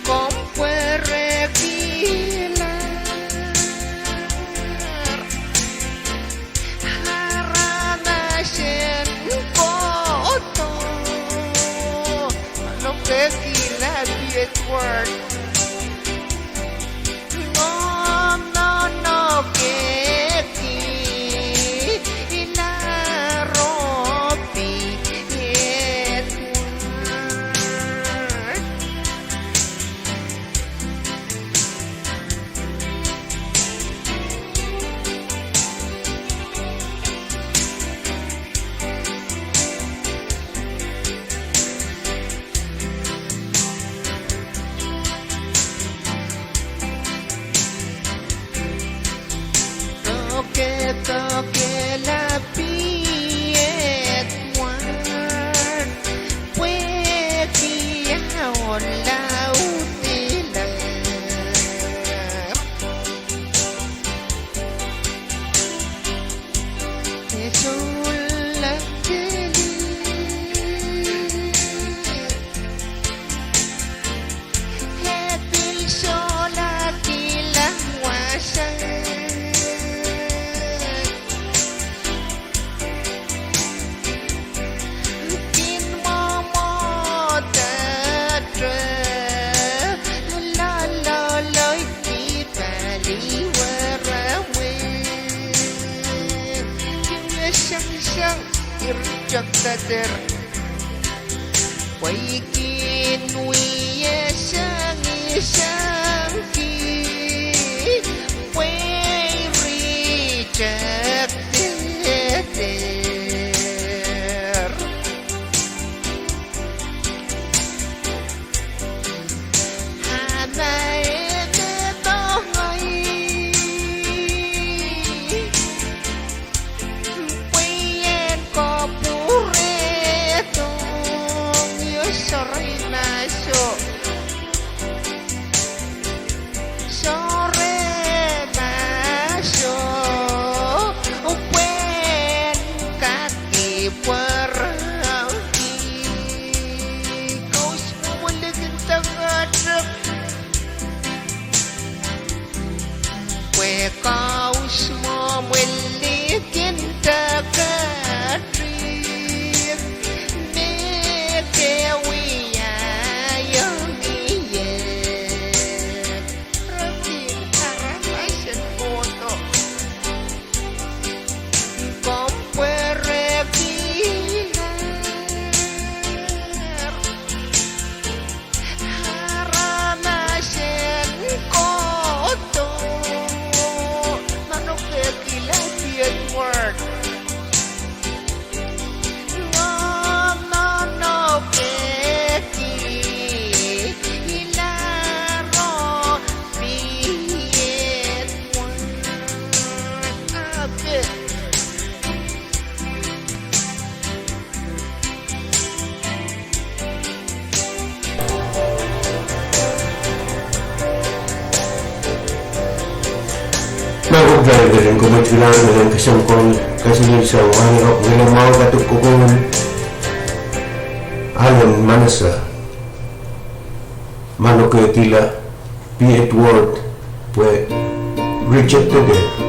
Compare kilar Harana sen koto Tequila be at work. No, que la ropi at work. Toque la piet one Pueki ahon la utila Sulla keli Hepil sola kilang wasan irrejectader Waikin wiye sang isang ki Way rejected there Hanay betohay Kau semua melikin terkatrit Nekewi yang diet Rabin harapan foto Compare kilar Harana sen koto at work. No, Becky. Hilaro, be at work. Okay. Magog dalaga rin kumatkilaan na lang kasangkong kasinilsaw ang nilang mga katukukungan alam manasa manok tila P. Edward fue rejected it.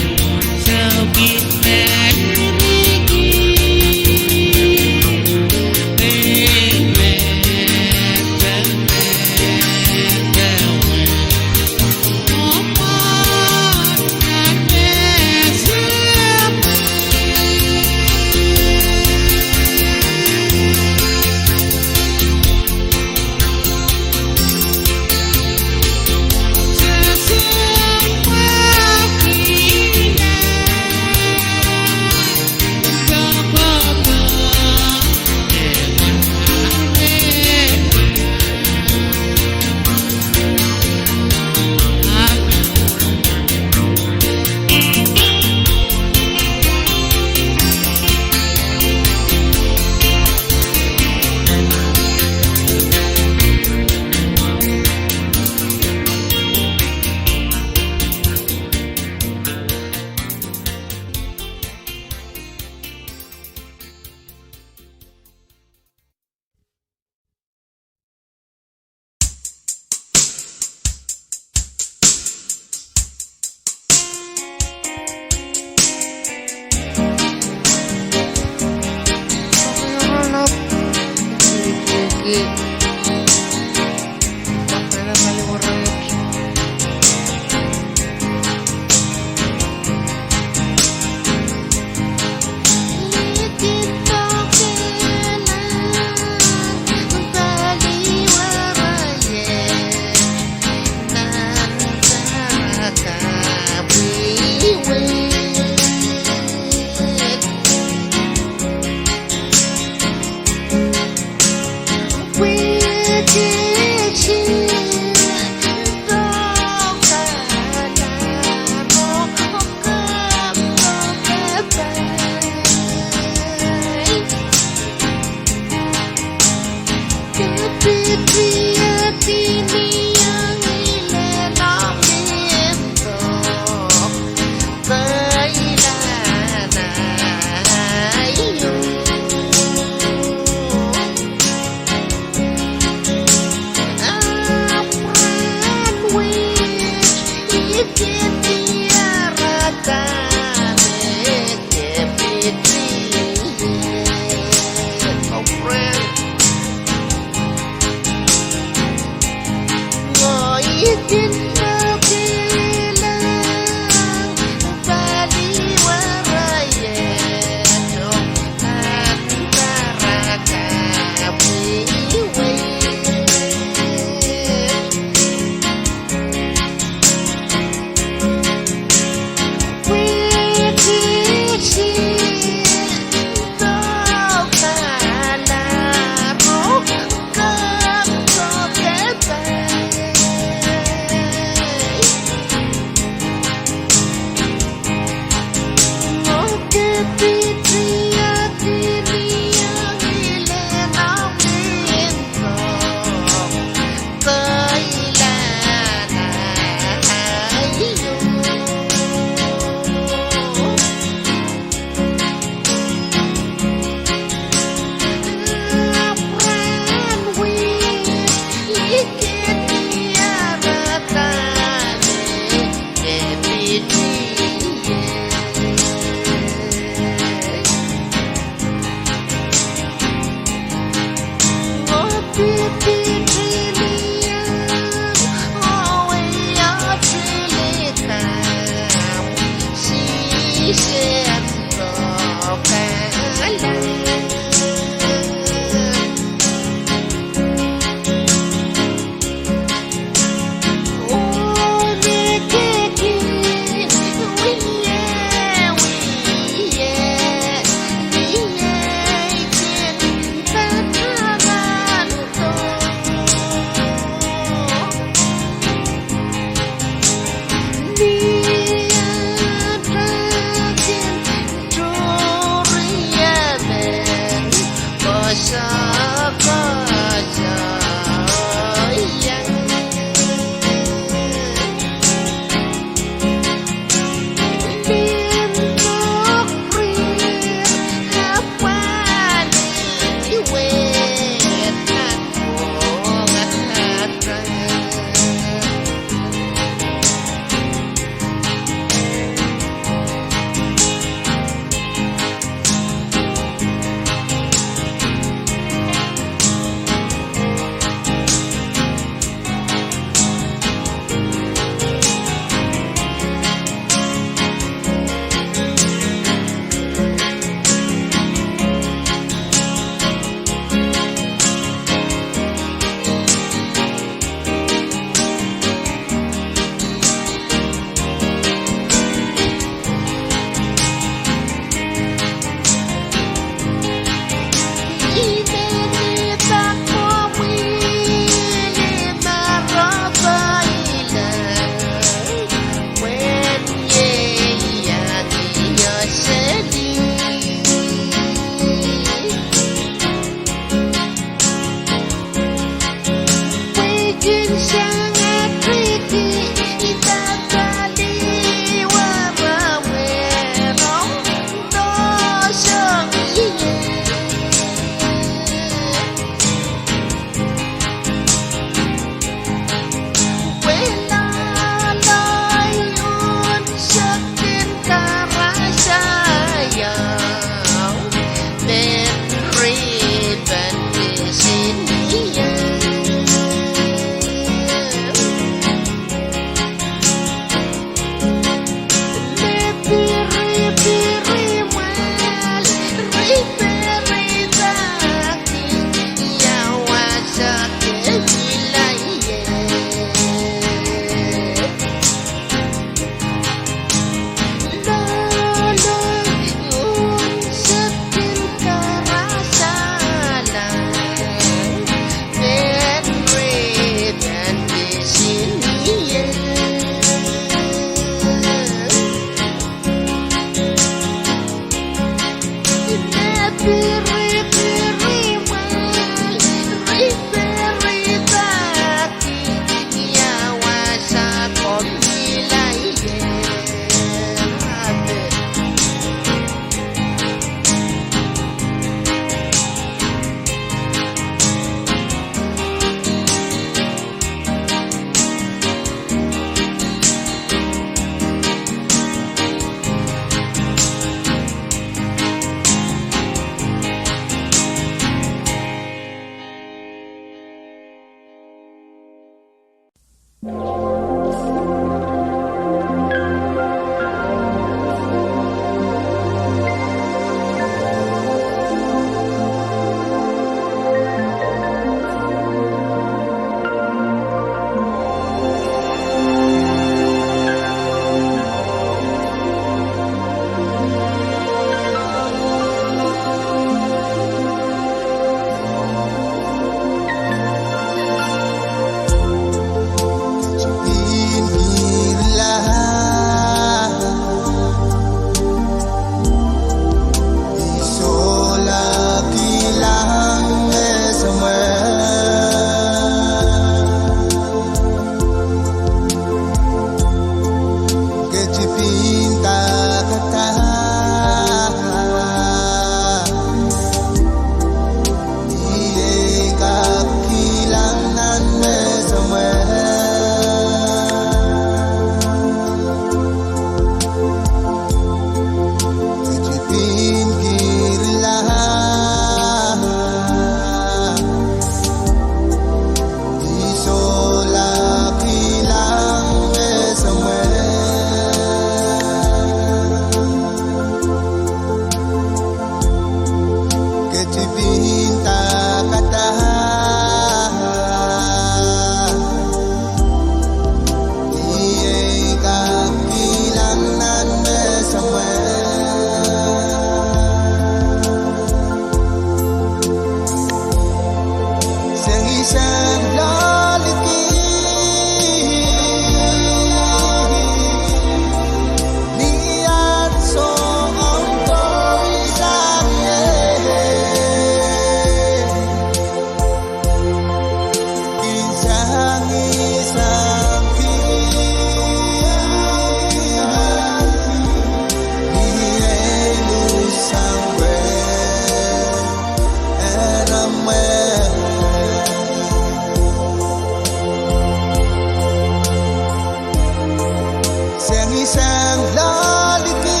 sang la đi đi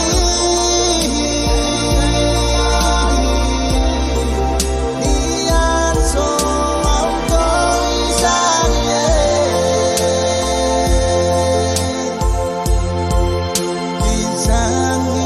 an so mong tôi sang đi sang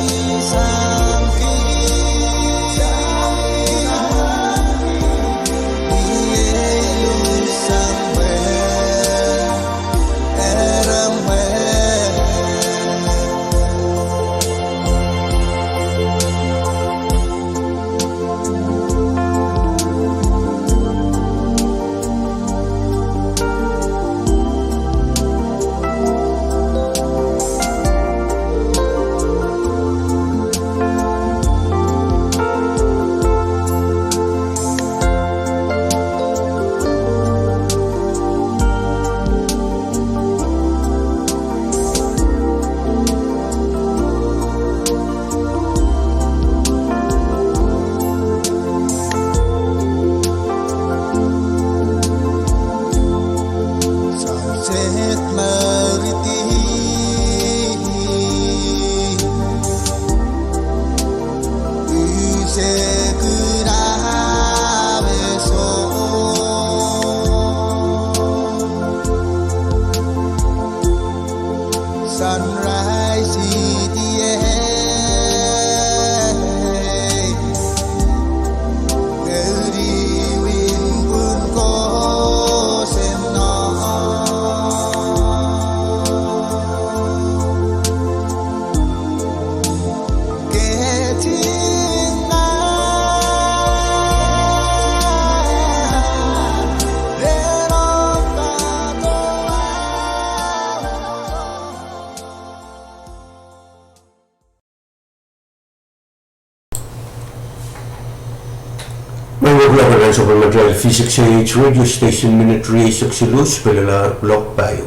sunrise CTA Ngeri win pun ko sen no Ke tin na Mengulang Supplemental V6AH radio station minute race Xilus Pelelar Block Bayo.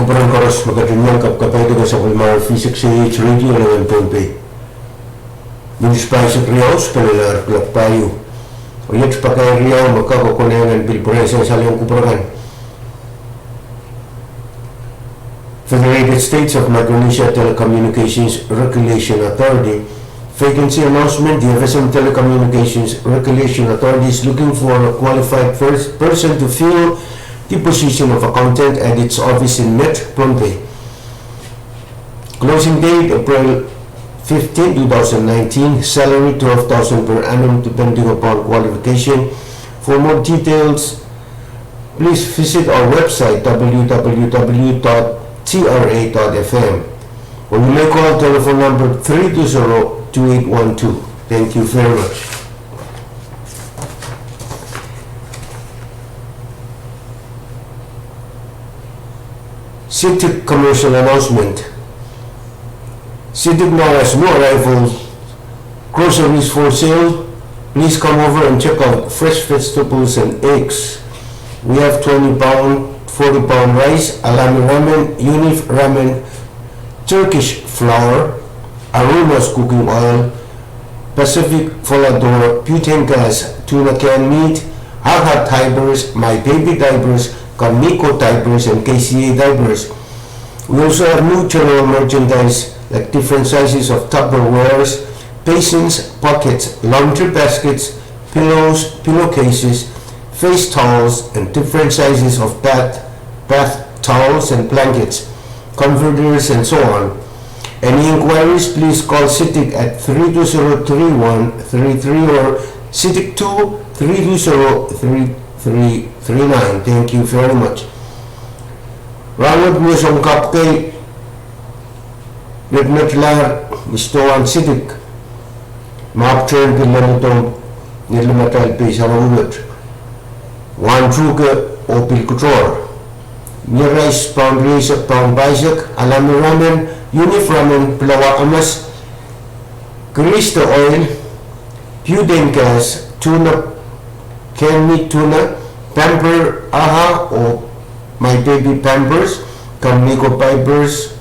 kupuran koros magkatunyang kapkapay ko sa kulmar V6AH Radio 11.p. Municipal sa Rios, palalar klap payo. O yun sa pakay Rio, magkakakunayan Pilipuresa sa liyong kupuran. Federated States of Micronesia Telecommunications Regulation Authority vacancy announcement. The FSM Telecommunications Regulation Authority is looking for a qualified person to fill the position of accountant at its office in Met, Pohnpei. Closing date April 15, 2019. Salary 12,000 per annum depending upon qualification. For more details, please visit our website www.tra.fm, or you may call telephone number 320-2812. Thank you very much. City commercial announcement. City now has new arrival groceries for sale. Please come over and check out fresh vegetables and eggs. We have 20 pound, 40 pound rice, alami ramen, unif ramen, Turkish flour, Aromas cooking oil, Pacific Volador, butane gas, tuna can meat, Hot diapers, My Baby diapers, Kamiko diapers, and KCA diapers. We also have new general merchandise like different sizes of Tupperwares, basins, buckets, laundry baskets, pillows, pillowcases, face towels, and different sizes of bath towels and blankets, converters, and so on. Any inquiries, please call CITIC at 320-3133 or CITIC 2-320-3339. Thank you very much. Rawat mo siyang kapkay nagmatlar istoan CITIC. Maapturn bilang itong nilamatal pa sa rawat. One truga o pilkutor. Nirais pound risak pound baisak, alami ramen, unif ramen, plawa amas, Krista oil, butane gas, tuna, canned meat tuna, pamper aha o My Baby Pampers, Kamiko Pampers,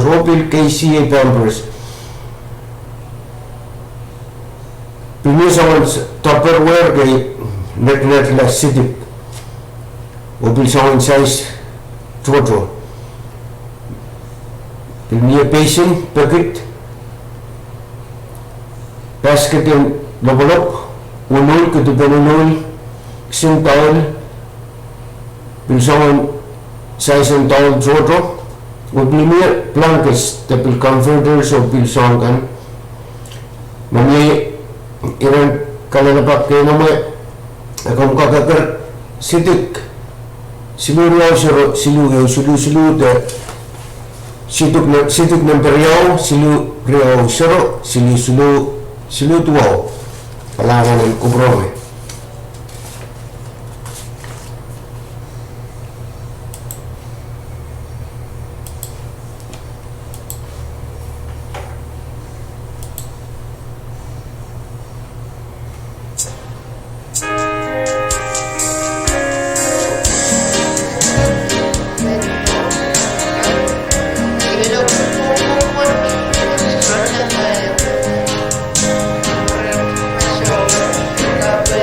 Opil KCA Pampers. Pinisawan Tupperware kay net la CITIC. Opil sawan size Toto. Pilniya basin, packet, basket yung labalok, unol, kutuban unol, isang towel, pilsawan size and towel Toto, Opilniya blankets, tapil converters o pilsawan kan. Mamaya iran kalalapak kayo namay, akong kakakar CITIC. Siluriyaw silu situk ng periyaw, siluriyaw siro, silu tuwaw. Palangan ng kubrome. Kapag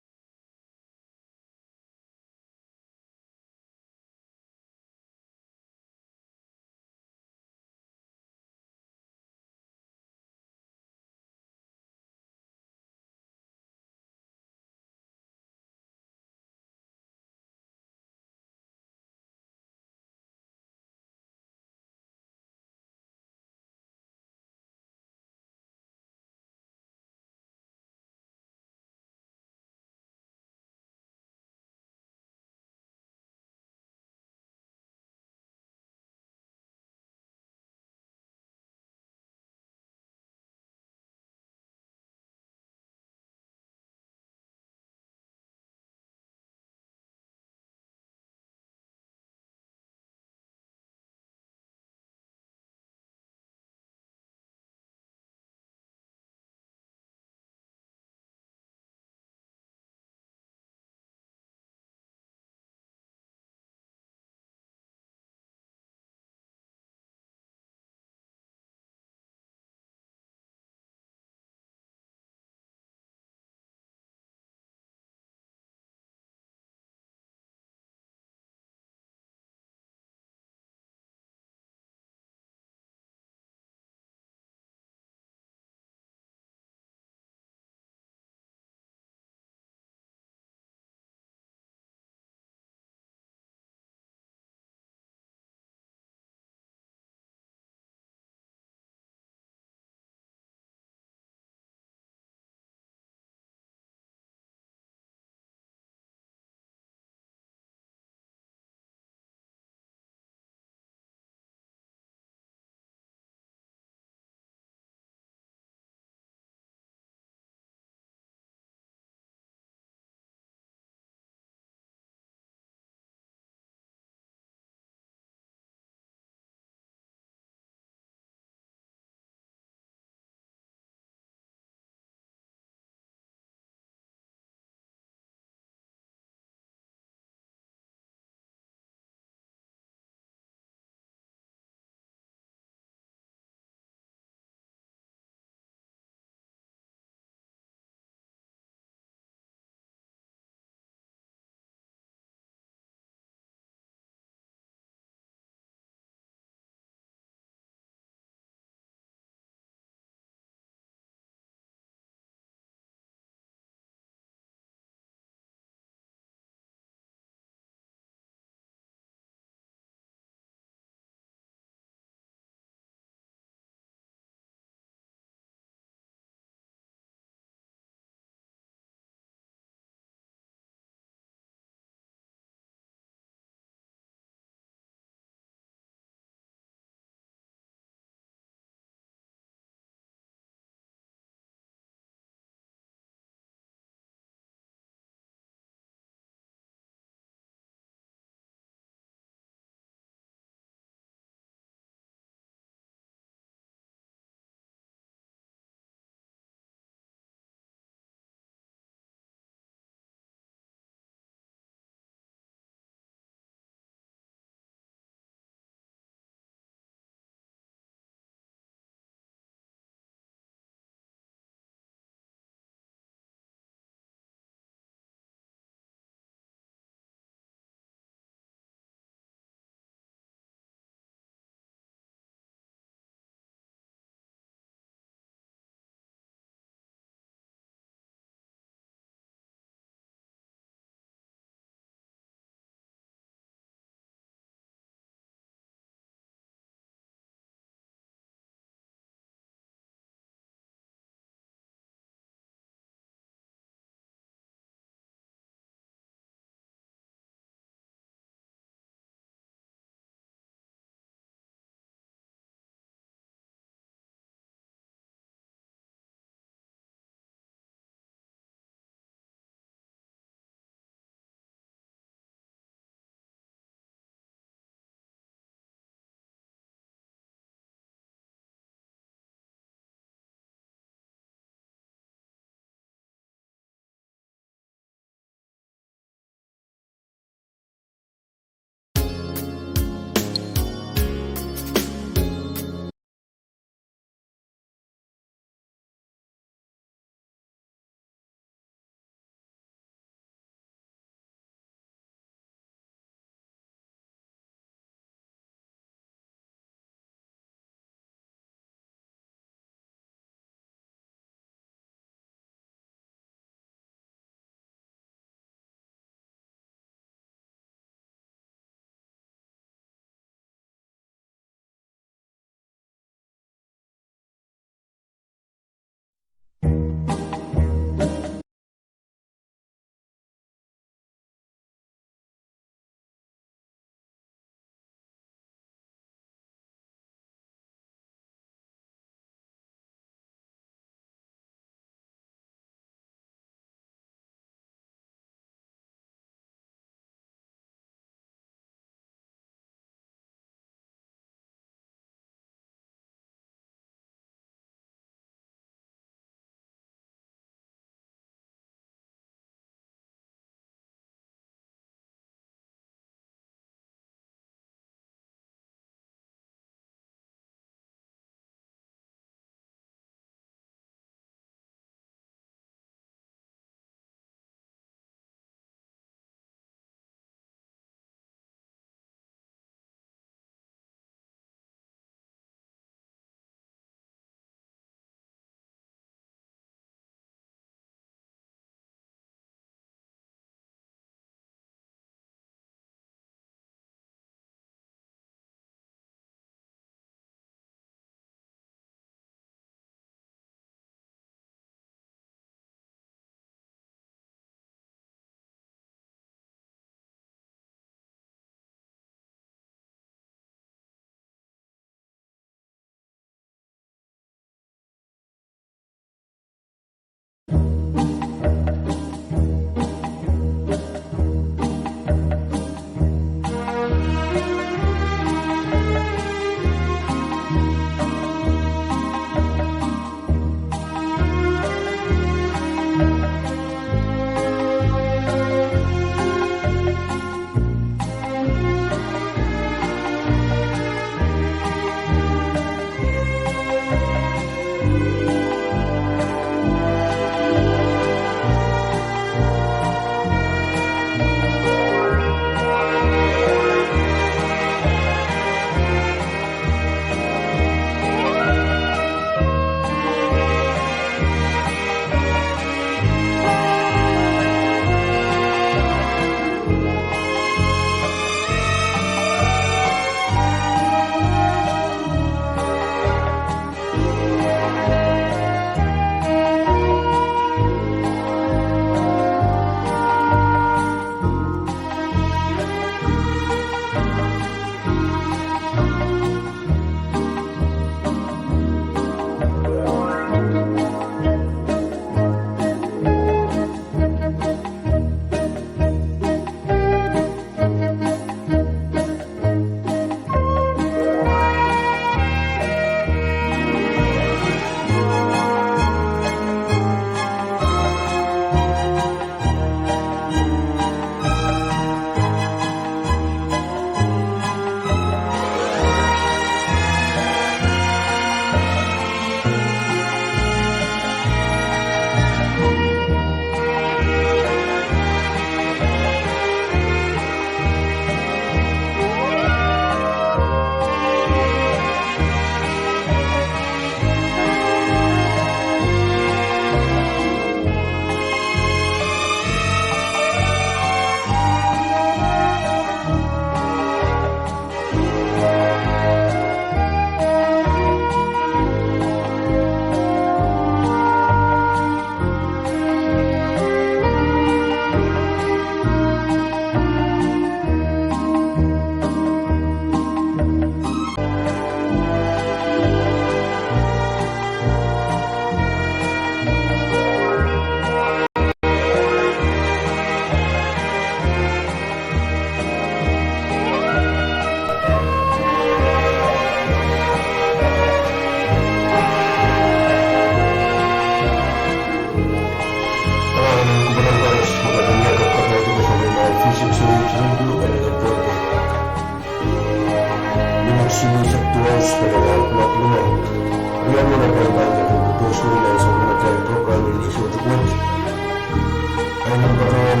Kabaran,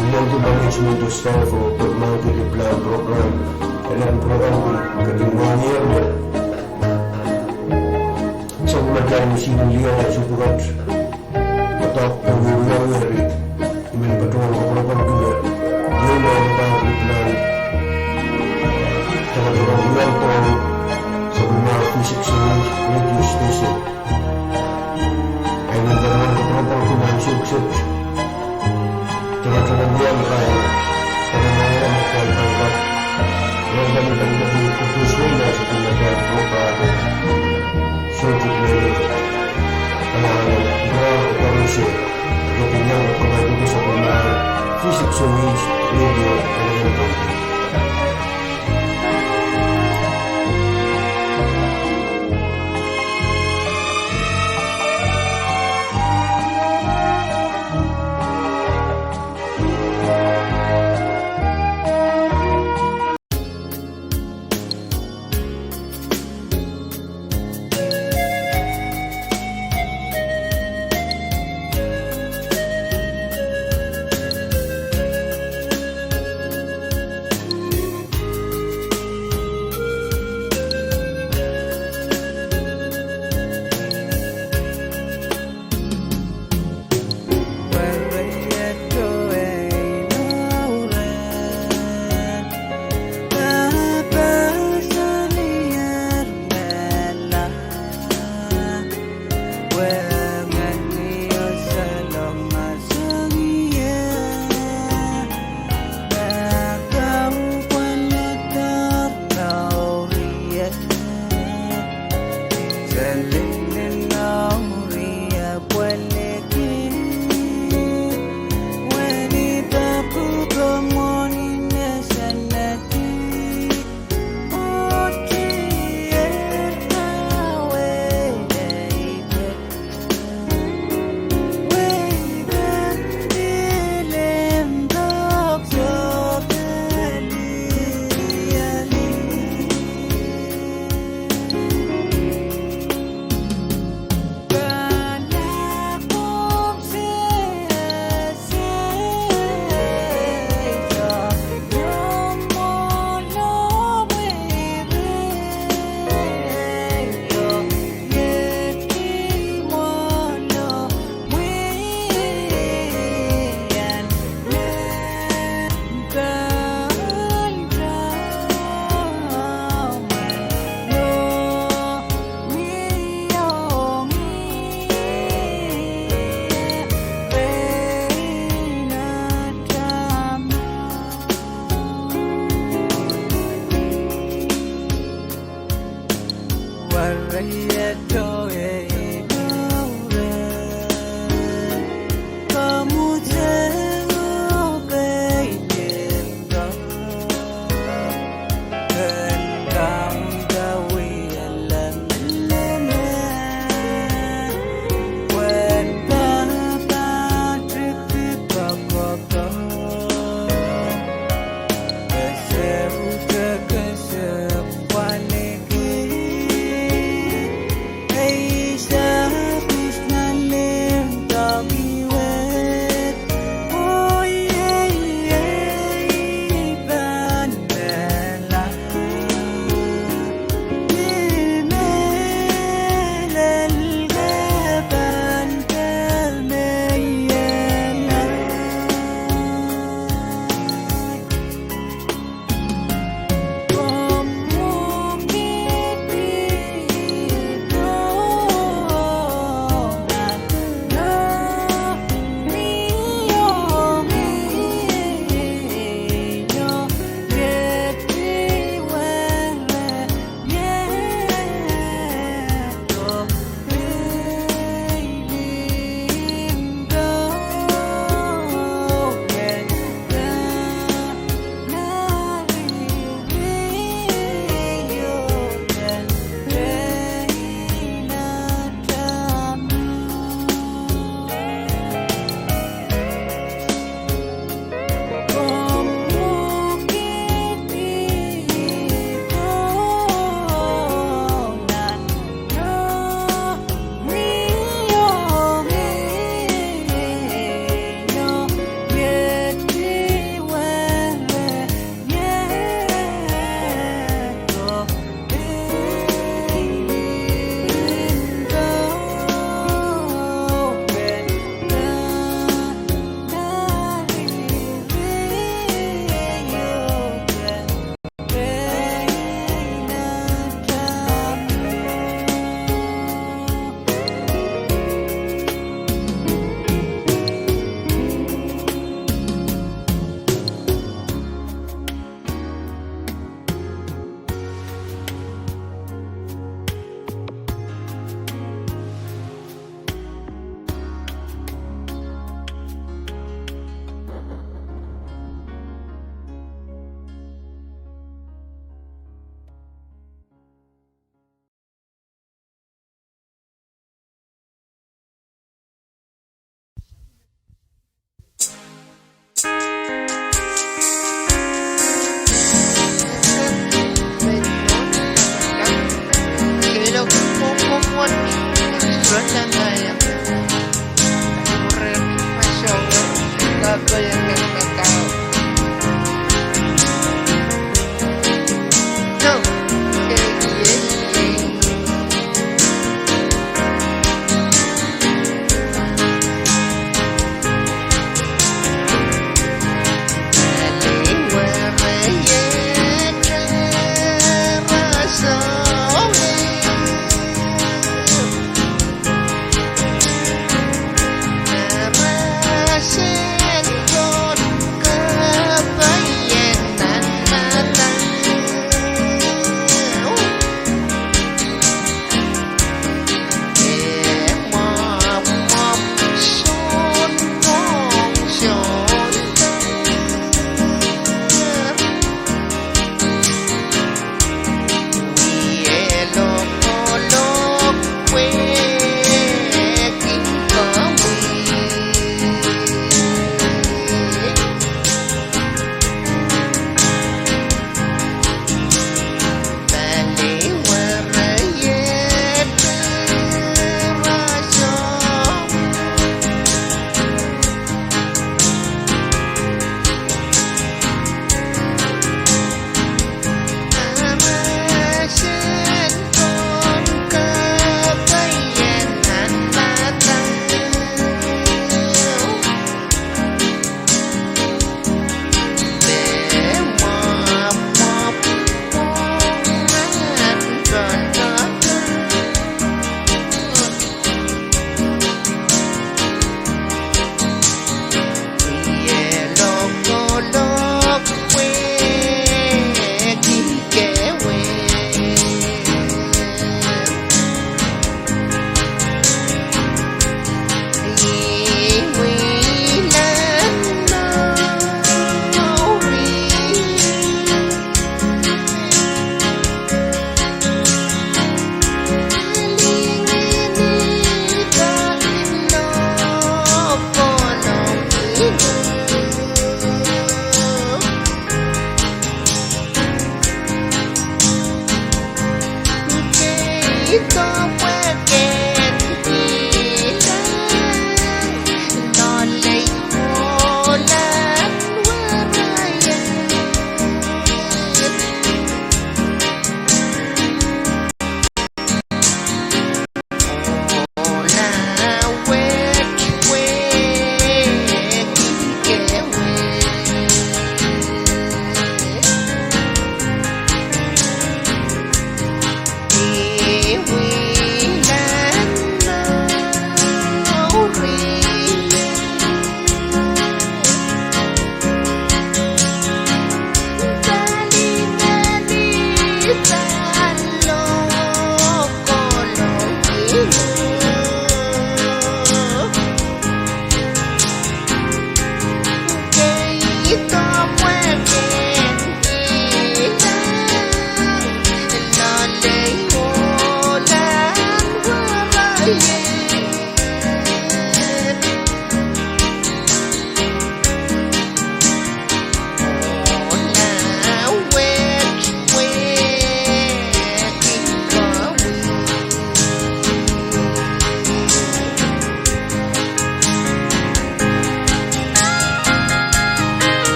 ilang to management to staff for pag-market plan program, ilang program katingangan niya. Sa mga sinulihan at supukat, patak pag-ulang ngari, imin patulang kapalapan kina, ilang mga pag-market plan, sa katulong ilang taon, sa mga V6AH radio station. Ay nagkaroon kapalapan kina ang suksok. Tengah-tengah dia kaya kadang-kadang makan angkat yang kami bagi putus wina setelah dia buka sujud dari dua operasi ketinggalan kembali ke sekolah V6AH radio elemen.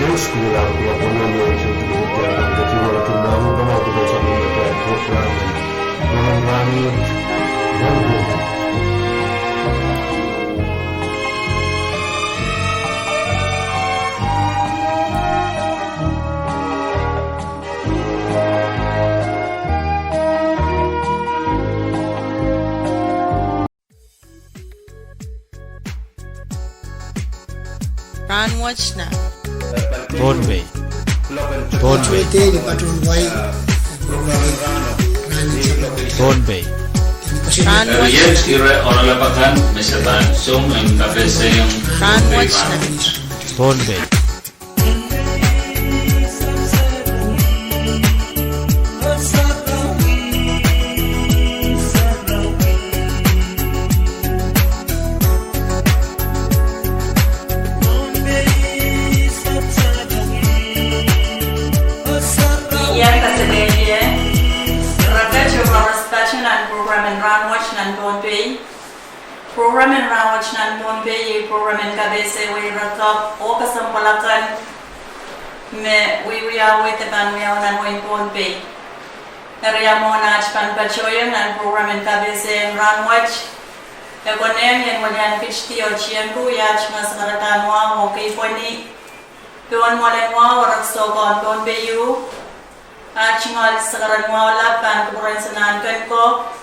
Yes, kailangan ko lang muna yung certificate kasi wala tindahan pa mga tuloy sa mga program and marami Run watch na. Thornbay. Thornbay. Yes, ire orang lapakan mesatan sum yang KPC yang Run watch na. Thornbay. Yan kasabihin, ragat yung station and program and run watch nan Thornbay. Program and run watch nan Thornbay, program and kabese way rakap o kasampalakan me wiyaw itekan miyaw nan way Thornbay. Area mo na achpan pachoyan nan program and kabese run watch. Ekonem yan walyan pitchti o chiyan kuyach mas karatan wa o kay poni. Tuan mo lang wa warak sokon Thornbay yu. Chingal sekarang wala kan kuburan senan kan ko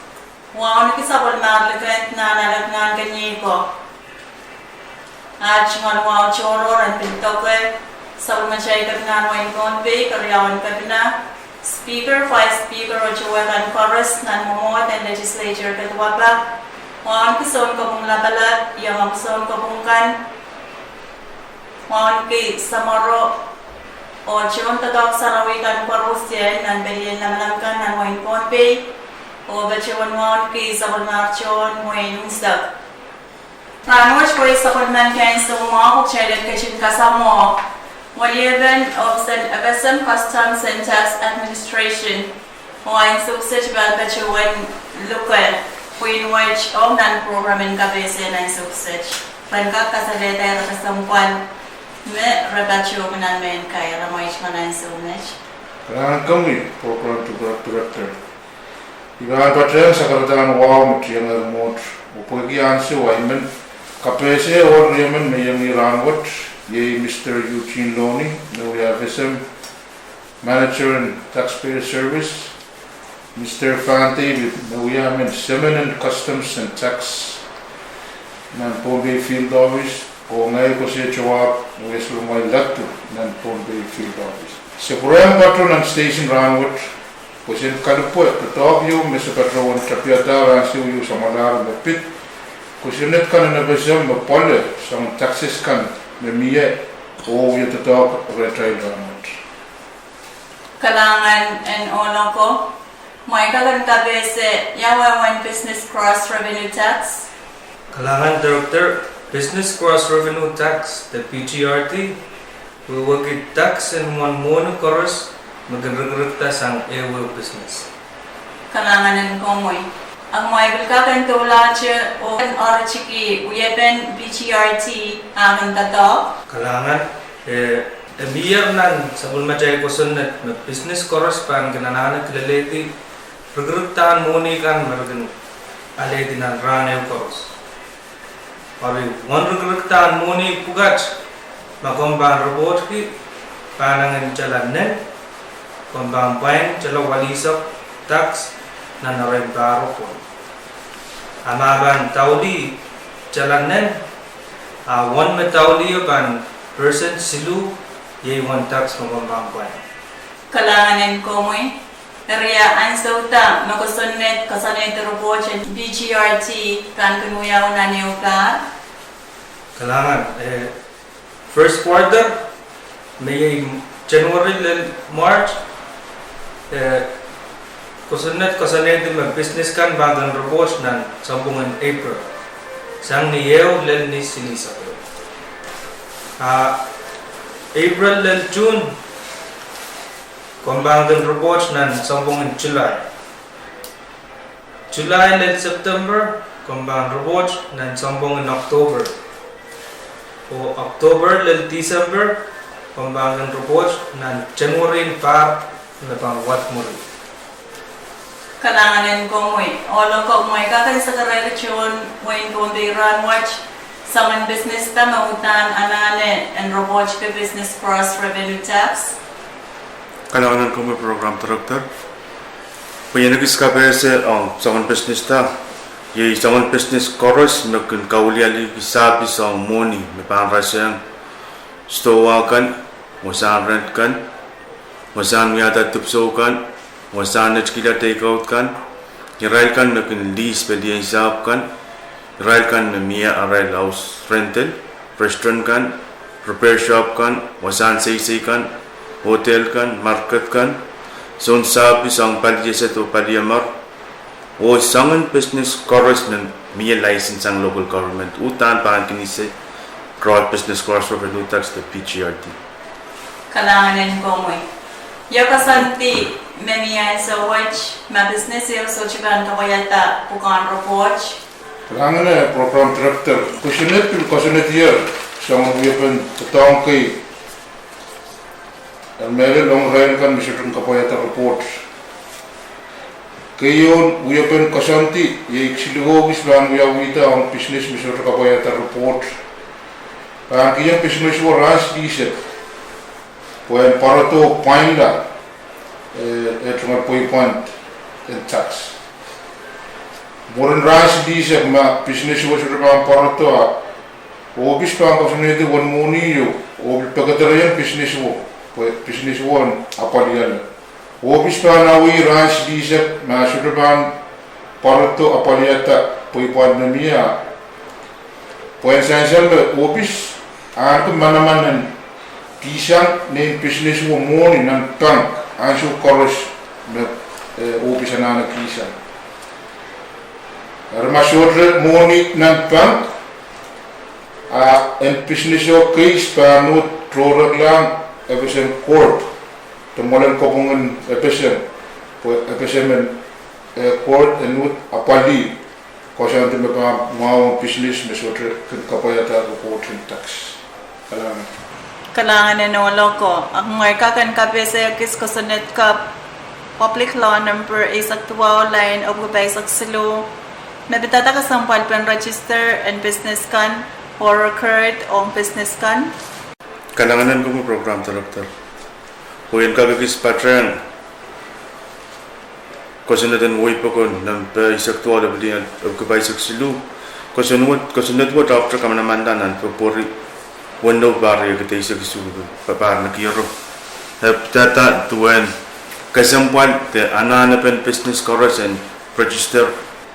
wao ni kisabol marlekan na nalagnan kanyi ko chingal wao choro ran pinto ke sabol machay katnan wain Thornbay karyawan kapina speaker 5 speaker o chuwekan chorus nan momot and legislature katwapa wao kison ko pong labalat yang amson ko pong kan wao ki samaro o chion tadak sarawikan parusyan nan berian lamlamkan nan wain Thornbay o bachiwan wan ki sabon marchon wain usap Ranwatch ko sabon man kain sa mga kukchaylan kashin kasamo Waliban of St. Abbasam Customs and Tax Administration wain suksich bal bachiwan lukal wain watch o nan program in kabese nan suksich Pangkat kasalita yung kasampuan me rebacho manan men kay ramoich manan sumech Kailangan kami program director. Iba patren sa karatan wow mutiyang remote upagian si Wyman kapese or Yemen may yung Iranwat ye Mr. Eugene Loney no we have SM manager and taxpayer service Mr. Fante with no we have Semen and Customs and Tax nan Thornbay Field Office o ngayon ko siya jawab weslo may latu ng Thornbay Field Office. Sa program patron ng station Ranwood, ko siya kalupo at katawag yung may sa patron trapiyata ransi yung sa malar na pit, ko siya net ka na nabasya mapala sa taxes kan na miya o yung tatawag retry Ranwood. Kalangan and olong ko, may kalantabi sa Yawa 1 Business Cross Revenue Tax. Kalangan Director, Business Cross Revenue Tax, the PGRT, will work it tax and one mono chorus magagagagta sang ewo business. Kalangan ng komoy. Ang may bilkakan tula siya o ang orchiki uyepen PGRT ang tato. Kalangan, biyar nan sa bulmachay ko sunat na business chorus pan gananana kilaleti regrutan muni kan maragan aleti nan ranew chorus. Pari one regrutan muni pugat makombang robot ki panangan jalan nen kombang pain jalo walisap tax na naray baro po amaban tauli jalan nen one metauli ban person silu ye one tax makombang pain Kalangan ko mo area ang sauta makusunnet kasanet robot BGRT kan kunuyaw na neoka. Kalangan first quarter may January and March kusunnet kasanet mag business kan bagang robot nan sambungan April sang niyew len ni sinisa April and June Kumbangan robot nan sambungan July. July and September kumbangan robot nan sambungan October. O October and December pembangunan report nan cemurin par lepang wat muri. Kalanganin ko mo'y. Olo ko mo'y kakay sa karelation mo'y kundi run watch saman business ta mautan anane and report ke business cross revenue tax. Kalanganan ko may program director. Payanagis ka pese ang saman business ta. Ye saman business chorus nakin kauliali kisabi sa money may pangrasang stowa kan, wasan rent kan, wasan miyata tupso kan, wasan nechkila take out kan, irail kan nakin lease pediyan hisab kan, irail kan miya arail house rental, restaurant kan, repair shop kan, wasan say kan, hotel kan, market kan, zon sabi sang palyesa to palyamar, o sangan business chorus ng miya license ang local government, utan parang kinise, Broad Business Cross Revenue Tax, the PGRT. Kalanganin ko mo'y. Yakasanti, memiyan sa watch, ma business yung so chiban kawayata pukan report. Kalanganan program director, kusinit year, siyang uyapan tatawang kay Almere long rain kan misyutong kapayata report. Kayon uyapan kasanti, yung silihobis lang uyawita ang business misyutong kapayata report. Ang kiyang business mo ras diset, puan para to point la, etong point in tax. Bukan ras diset ma business mo sudah pang para to obis pang kau sendiri wan moni yo, obis pagkatarayan business mo apa dia? Obis pang nawi ras diset ma sudah pang para to apa dia tak point namia. Puan saya obis Aku mana-mana kisah ni business wo money nan bank ansu koros me office anak kisah. Termasuk money nan bank en business yo case panut produk lang efisien court temulan kopungan efisien court enut apali kosan tu mereka mau business mesotre kapayata reporting tax. Kalanganin no loko. Ang ngay kakan kapese kis kosanet kap public law number is actual line of gubay saksilo. Nabitata ka sampal pen register and business kan or occurred on business kan. Kalanganan ko mo program director. Huyan kagagis patran. Kosanatan way pa ko ng isaktual of gubay saksilo. Kosanat mo after ka manamandanan papori. Window bar yang kita isi kesudu, papar nak kiro. Tata tuan kesempuan te anak pen business chorus and register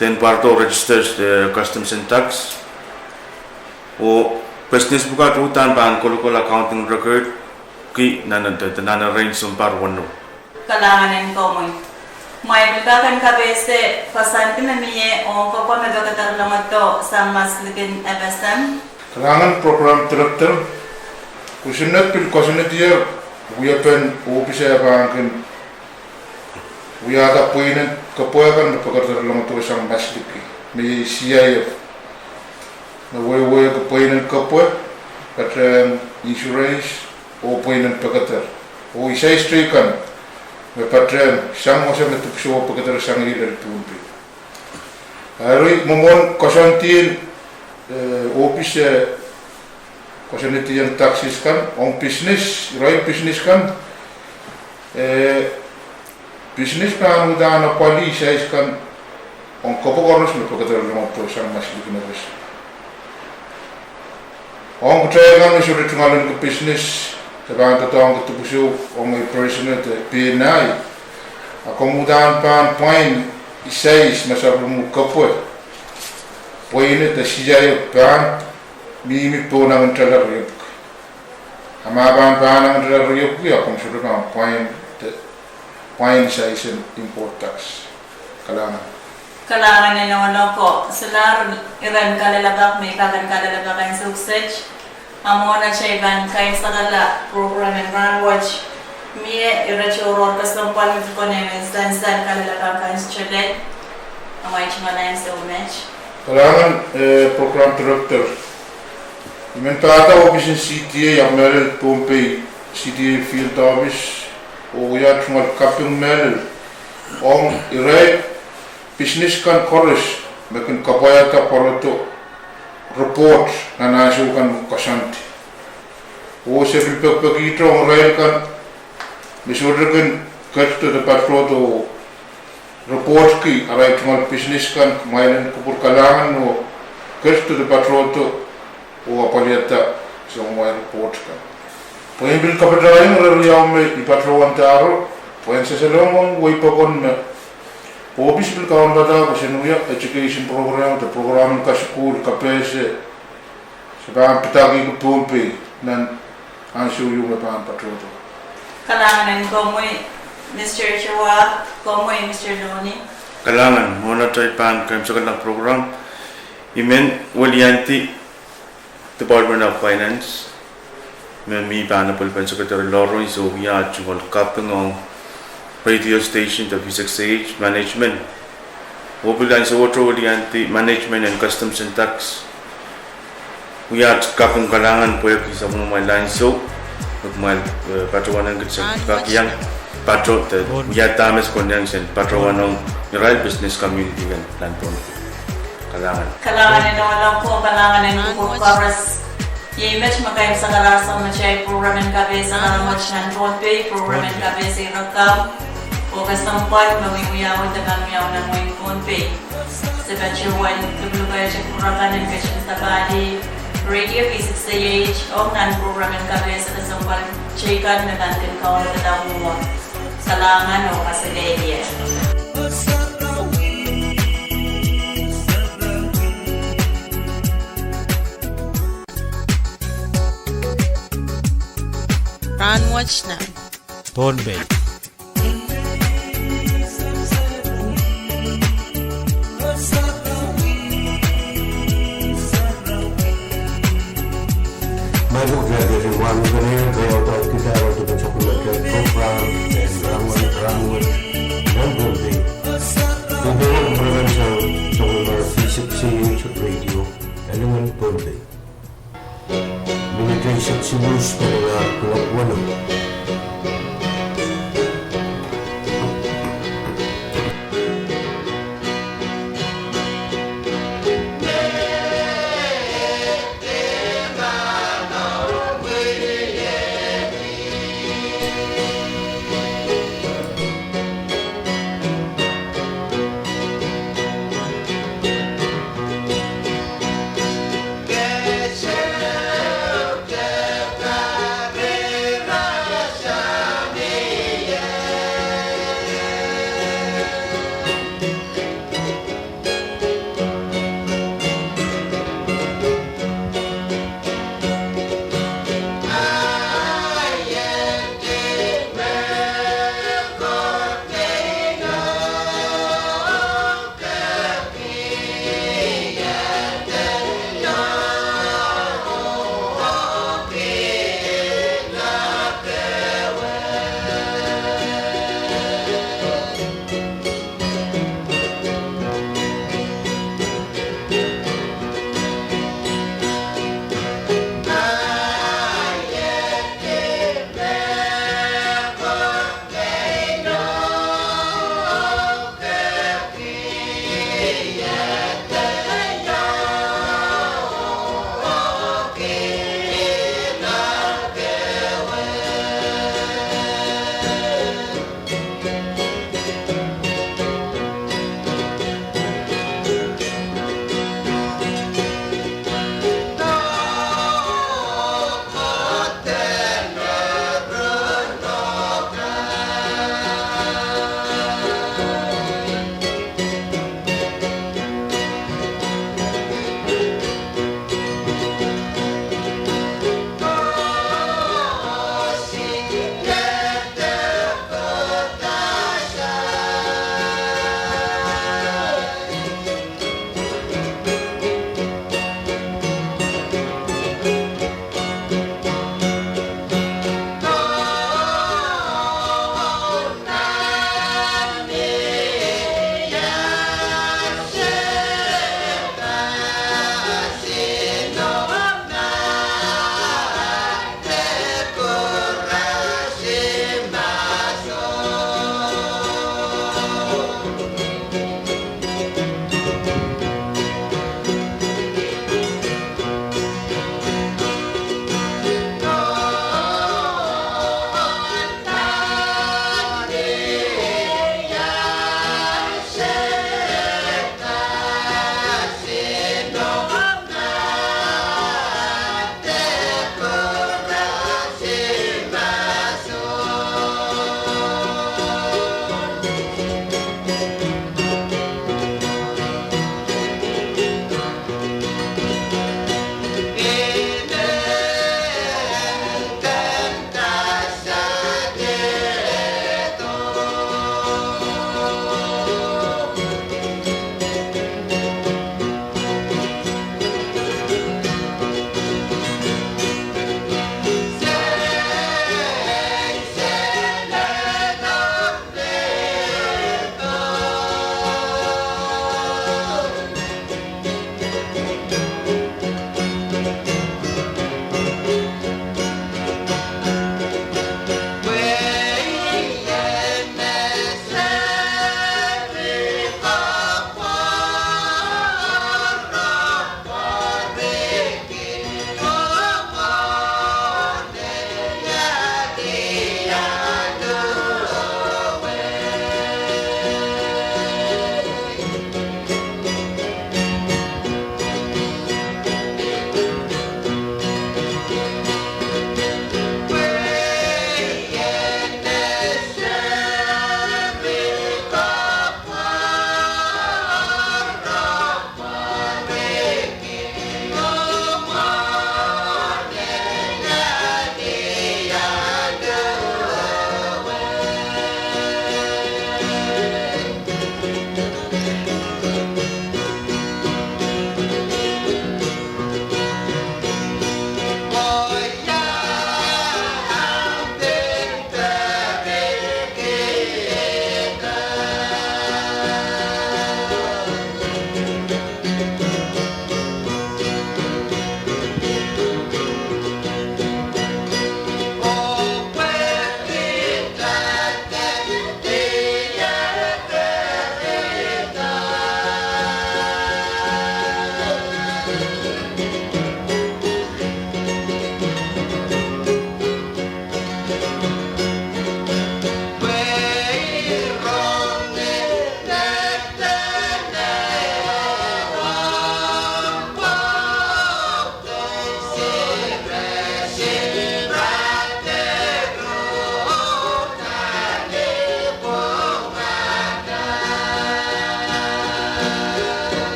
ten parto registers the customs and tax. O business buka rutan pan kolokol accounting record ki nana range sumpar window. Kalanganin ko mo. May bukakan kabese pasanti na miye o kapag nagkakatar lang ito sa mas ligin FSM. Kalangan program director, kusinat dia, uyapan officer bangkin, uyada puinan kepoyakan berpekerja dalam tu sang basliki, me CIF, na way kepoyanan kepoy, patran insurance, o puinan pekerja, o isai strikan, me patran sang masa me tukso pekerja sang ini dari tumpi. Hari momon kosantin office kosaniti yang taxis kan on business kan business kan udah na pali size kan on kopokornos me pagkatara ng prosang masih kinabas on kutaya kan sudah tungalan ke business sabang tatawang ketubusu on my personal PNI akomodahan pan point size masabung kapoy Poine te sijaya pan mimi pona ngentala riyuk. Ama pan ngentala riyuk ya kung sudah kan point size import tax. Kalangan na naman ko. Sila iran kalalagak may kalalagak ang sausage. Amo na siya iban kain sa kala program and run watch. Miye irachuror kasong palmit ko na yung stand kalalagak ang sulit. Amay chimalayan sa umech. Kalangan program director. Imentata office CTA yang meron Pompey CDA Field Office o uyat mal kapung mel ong irai business kan chorus mekin kapaya ta poroto report na nasu kan kasanti o se pagito ang rail kan misudregan kato de patroto report ki arai mal business kan mailan kupur kalangan o kato de patroto o apaliata sa mga report kan Pueden bil kapitain rariyaw me ipatrowan taro, pueden sa salomong way pakon me. Obis bil kawan bata kasi nuya education program, the program ka school kapese, sabang pitagi ko pumpi nan ansu yung me pang patroto. Kalangan ko mo Mr. Chua, ko mo Mr. Doni. Kalangan muna tayo pan kami sa kanang program. Imen walianti Department of Finance. Memi bana pulpen secretary Lawrence so ya jual kapeng radio station the V6AH management. Obilan so otro dianti management and customs and tax. We are kapeng kalangan po yung sa mga line so magmal patrawanan kita kakiyang patro the ya tames conjunction patrawanong rural business community kan plan po kalangan. Kalangan ino alam ko kalangan ino po chorus. Ye image magayam sa karasa na siya program and kabesa na much nan Ponpey program and kabesa rakam o kasampay mawiwiyawan dagang miyaw na mo yung Ponpey sa batchuan tubulugay siya kurakan and kasyon sa bali radio V6AH o nan program and kabesa kasampay chikan na kantin ka o nagadamuwa salangan o kasaledya. Run watch na. Bombay. Baru dari ruang ini beliau kita untuk supplementary program dan rangwat dan Bombay. Untuk prevention supplementary V6AH radio elemen Bombay. Military subsidies pada Kelompok Wano. Get yourself,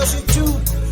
just a tube.